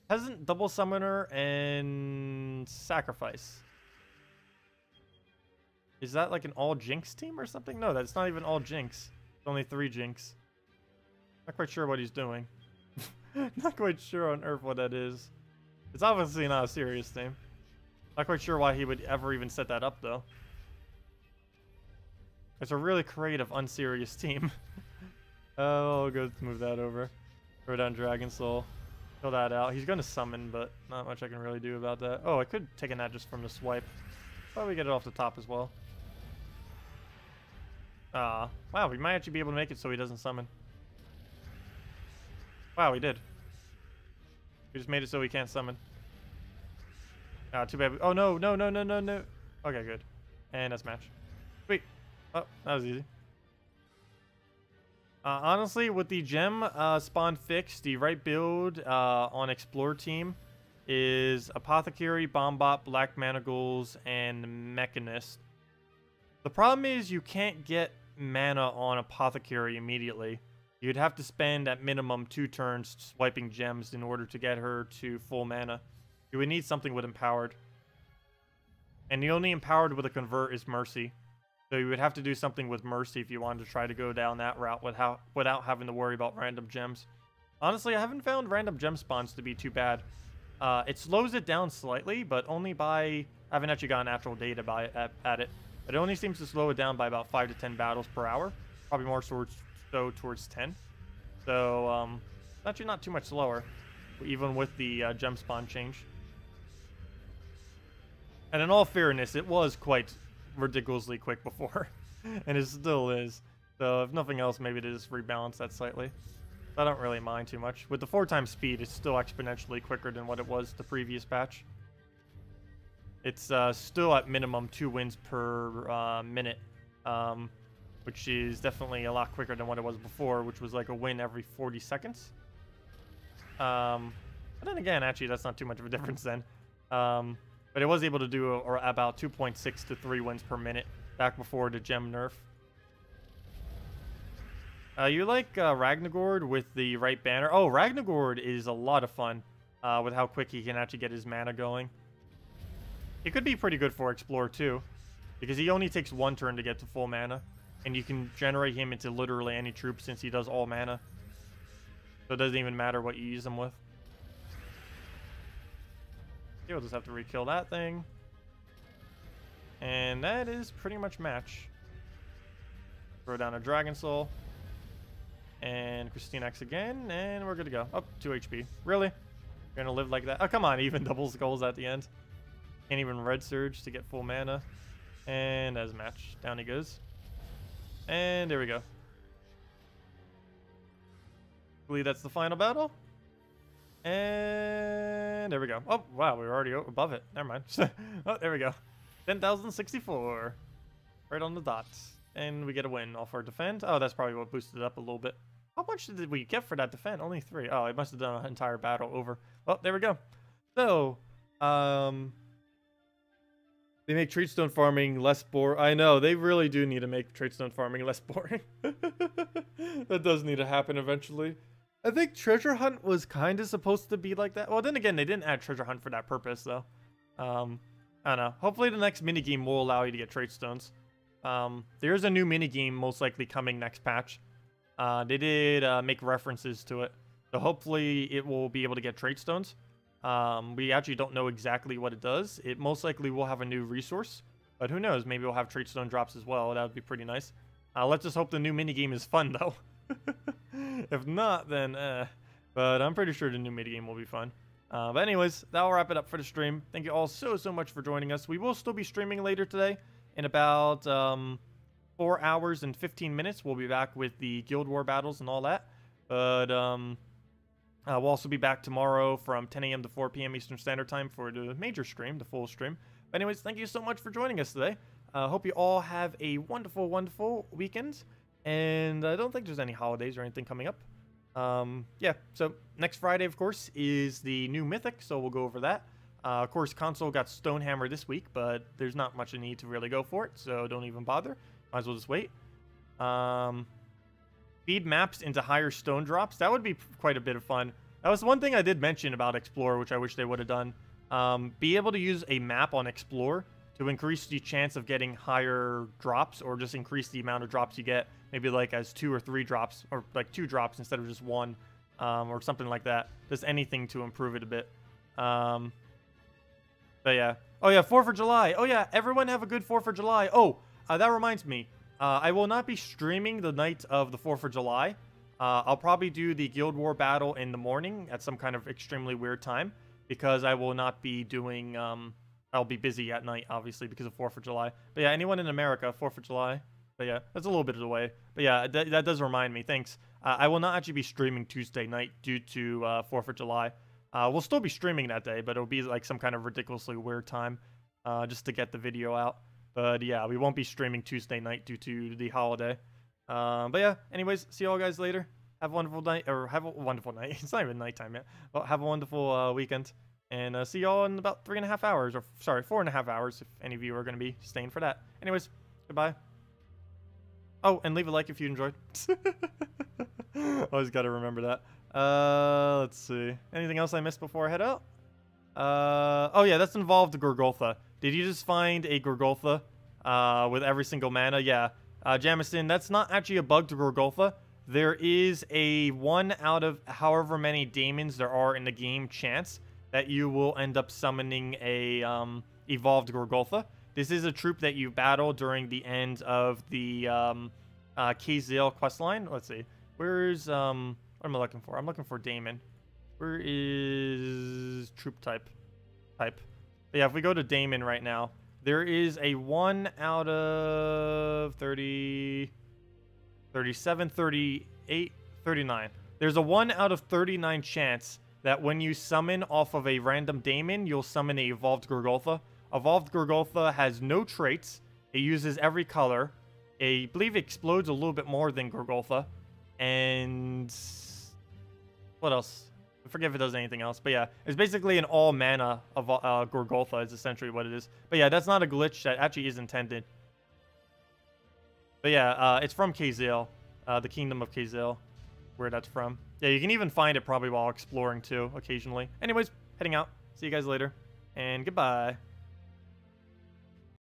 Peasant, Double Summoner, and Sacrifice. Is that like an all Jinx team or something? No, that's not even all Jinx. It's only 3 Jinx. Not quite sure what he's doing. Not quite sure on earth what that is. It's obviously not a serious team. Not quite sure why he would ever even set that up, though. It's a really creative, unserious team. Oh, I'll go move that over. Throw down Dragon Soul. Kill that out. He's going to summon, but not much I can really do about that. Oh, I could take a nat just from the swipe. Probably get it off the top as well. Wow, we might actually be able to make it so he doesn't summon. Wow, we did. We just made it so he can't summon. Too bad. Oh, no. Okay, good. And that's match. Sweet. Oh, that was easy. Honestly, with the gem spawn fix, the right build on Explore team is Apothecary, Bombot, Black Manacles, and Mechanist. The problem is you can't get mana on Apothecary immediately. You'd have to spend at minimum 2 turns swiping gems in order to get her to full mana. You would need something with Empowered. And the only Empowered with a Convert is Mercy. So you would have to do something with Mercy if you wanted to try to go down that route without having to worry about random gems. Honestly, I haven't found random gem spawns to be too bad. It slows it down slightly, but only by... I haven't actually gotten actual data at it. But it only seems to slow it down by about 5 to 10 battles per hour. Probably more towards 10. So, actually not too much slower, even with the gem spawn change. And in all fairness, it was quite ridiculously quick before, and it still is. So if nothing else, maybe to just rebalance that slightly. I don't really mind too much. With the 4 times speed, it's still exponentially quicker than what it was the previous patch. It's still at minimum 2 wins per minute, which is definitely a lot quicker than what it was before, which was like a win every 40 seconds. But then again, actually, that's not too much of a difference then. But it was able to do about 2.6 to 3 wins per minute back before the gem nerf. You like Ragnagord with the right banner? Oh, Ragnagord is a lot of fun with how quick he can actually get his mana going. He could be pretty good for Explore too, because he only takes 1 turn to get to full mana, and you can generate him into literally any troop since he does all mana. So it doesn't even matter what you use him with. We'll just have to re-kill that thing. And that is pretty much match. Throw down a Dragon Soul. And KrissTigger again, and we're good to go. Oh, 2 HP. Really? You're gonna live like that? Oh, come on, even double skulls at the end. Can't even Red Surge to get full mana. And as match. Down he goes. And there we go. I believe that's the final battle. And there we go. Oh, wow, we're already above it. Never mind. Oh, there we go. 10,064. Right on the dot. And we get a win off our defend. Oh, that's probably what boosted it up a little bit. How much did we get for that defense? Only 3. Oh, it must have done an entire battle over. Well, there we go. So, they make tradestone farming less boring. I know, they really do need to make tradestone farming less boring. That does need to happen eventually. I think treasure hunt was kind of supposed to be like that. Well, then again, they didn't add treasure hunt for that purpose, though. I don't know. Hopefully the next minigame will allow you to get tradestones. There's a new minigame most likely coming next patch. They did make references to it. So hopefully it will be able to get tradestones. We actually don't know exactly what it does. It most likely will have a new resource. But who knows? Maybe we'll have tradestone drops as well. That would be pretty nice. Let's just hope the new minigame is fun, though. If not, then But I'm pretty sure the new minigame will be fun. But anyways, that'll wrap it up for the stream. Thank you all so much for joining us. We will still be streaming later today. In about 4 hours and 15 minutes, we'll be back with the Guild War battles and all that. But we'll also be back tomorrow from 10 a.m. to 4 p.m. Eastern Standard Time for the major stream, the full stream. But anyways, thank you so much for joining us today. Hope you all have a wonderful, wonderful weekend. And I don't think there's any holidays or anything coming up. Yeah, so next Friday, of course, is the new Mythic, so we'll go over that. Of course, console got Stonehammer this week, but there's not much a need to really go for it, so don't even bother. Might as well just wait. Feed maps into higher stone drops. That would be quite a bit of fun. That was one thing I did mention about Explorer, which I wish they would have done. Be able to use a map on Explorer to increase the chance of getting higher drops, or just increase the amount of drops you get. Maybe like as 2 or 3 drops, or like 2 drops instead of just 1, or something like that. Just anything to improve it a bit. But yeah. Oh yeah, 4th of July. Oh yeah, everyone have a good 4th of July. Oh, that reminds me. I will not be streaming the night of the 4th of July. I'll probably do the Guild War battle in the morning at some kind of extremely weird time. Because I will not be doing... I'll be busy at night, obviously, because of 4th of July. But yeah, anyone in America, 4th of July. But yeah, that's a little bit of the way. But yeah, that does remind me. Thanks. I will not actually be streaming Tuesday night due to 4th of July. We'll still be streaming that day, but it'll be like some kind of ridiculously weird time just to get the video out. But yeah, we won't be streaming Tuesday night due to the holiday. But yeah, anyways, see you all guys later. Have a wonderful night, or have a wonderful night. It's not even nighttime yet. Well, have a wonderful weekend. And see y'all in about 3.5 hours, or sorry, 4.5 hours, if any of you are going to be staying for that. Anyways, goodbye. Oh, and leave a like if you enjoyed. Always got to remember that. Let's see. Anything else I missed before I head out? Oh yeah, that's involved the Gorgoltha. Did you just find a Gorgoltha with every single mana? Yeah. Jamison, that's not actually a bug to Gorgoltha. There is a 1 out of however many daemons there are in the game chance that you will end up summoning a evolved Gorgoltha. This is a troop that you battle during the end of the Kazale questline. Let's see. Where's... what am I looking for? I'm looking for Daemon. Where is troop type? But yeah, if we go to Daemon right now, there is a 1 out of 30... 37, 38, 39. There's a 1 out of 39 chance that when you summon off of a random Daemon, you'll summon a Evolved Gorgoltha. Evolved Gorgoltha has no traits. It uses every color. I believe it explodes a little bit more than Gorgoltha. And... what else? I forget if it does anything else. But yeah, it's basically an all-mana of Gorgoltha is essentially what it is. But yeah, that's not a glitch that actually is intended. But yeah, it's from Kazale. The Kingdom of Kazale. Where that's from. Yeah, you can even find it probably while exploring too, occasionally. Anyways, heading out. See you guys later. And goodbye.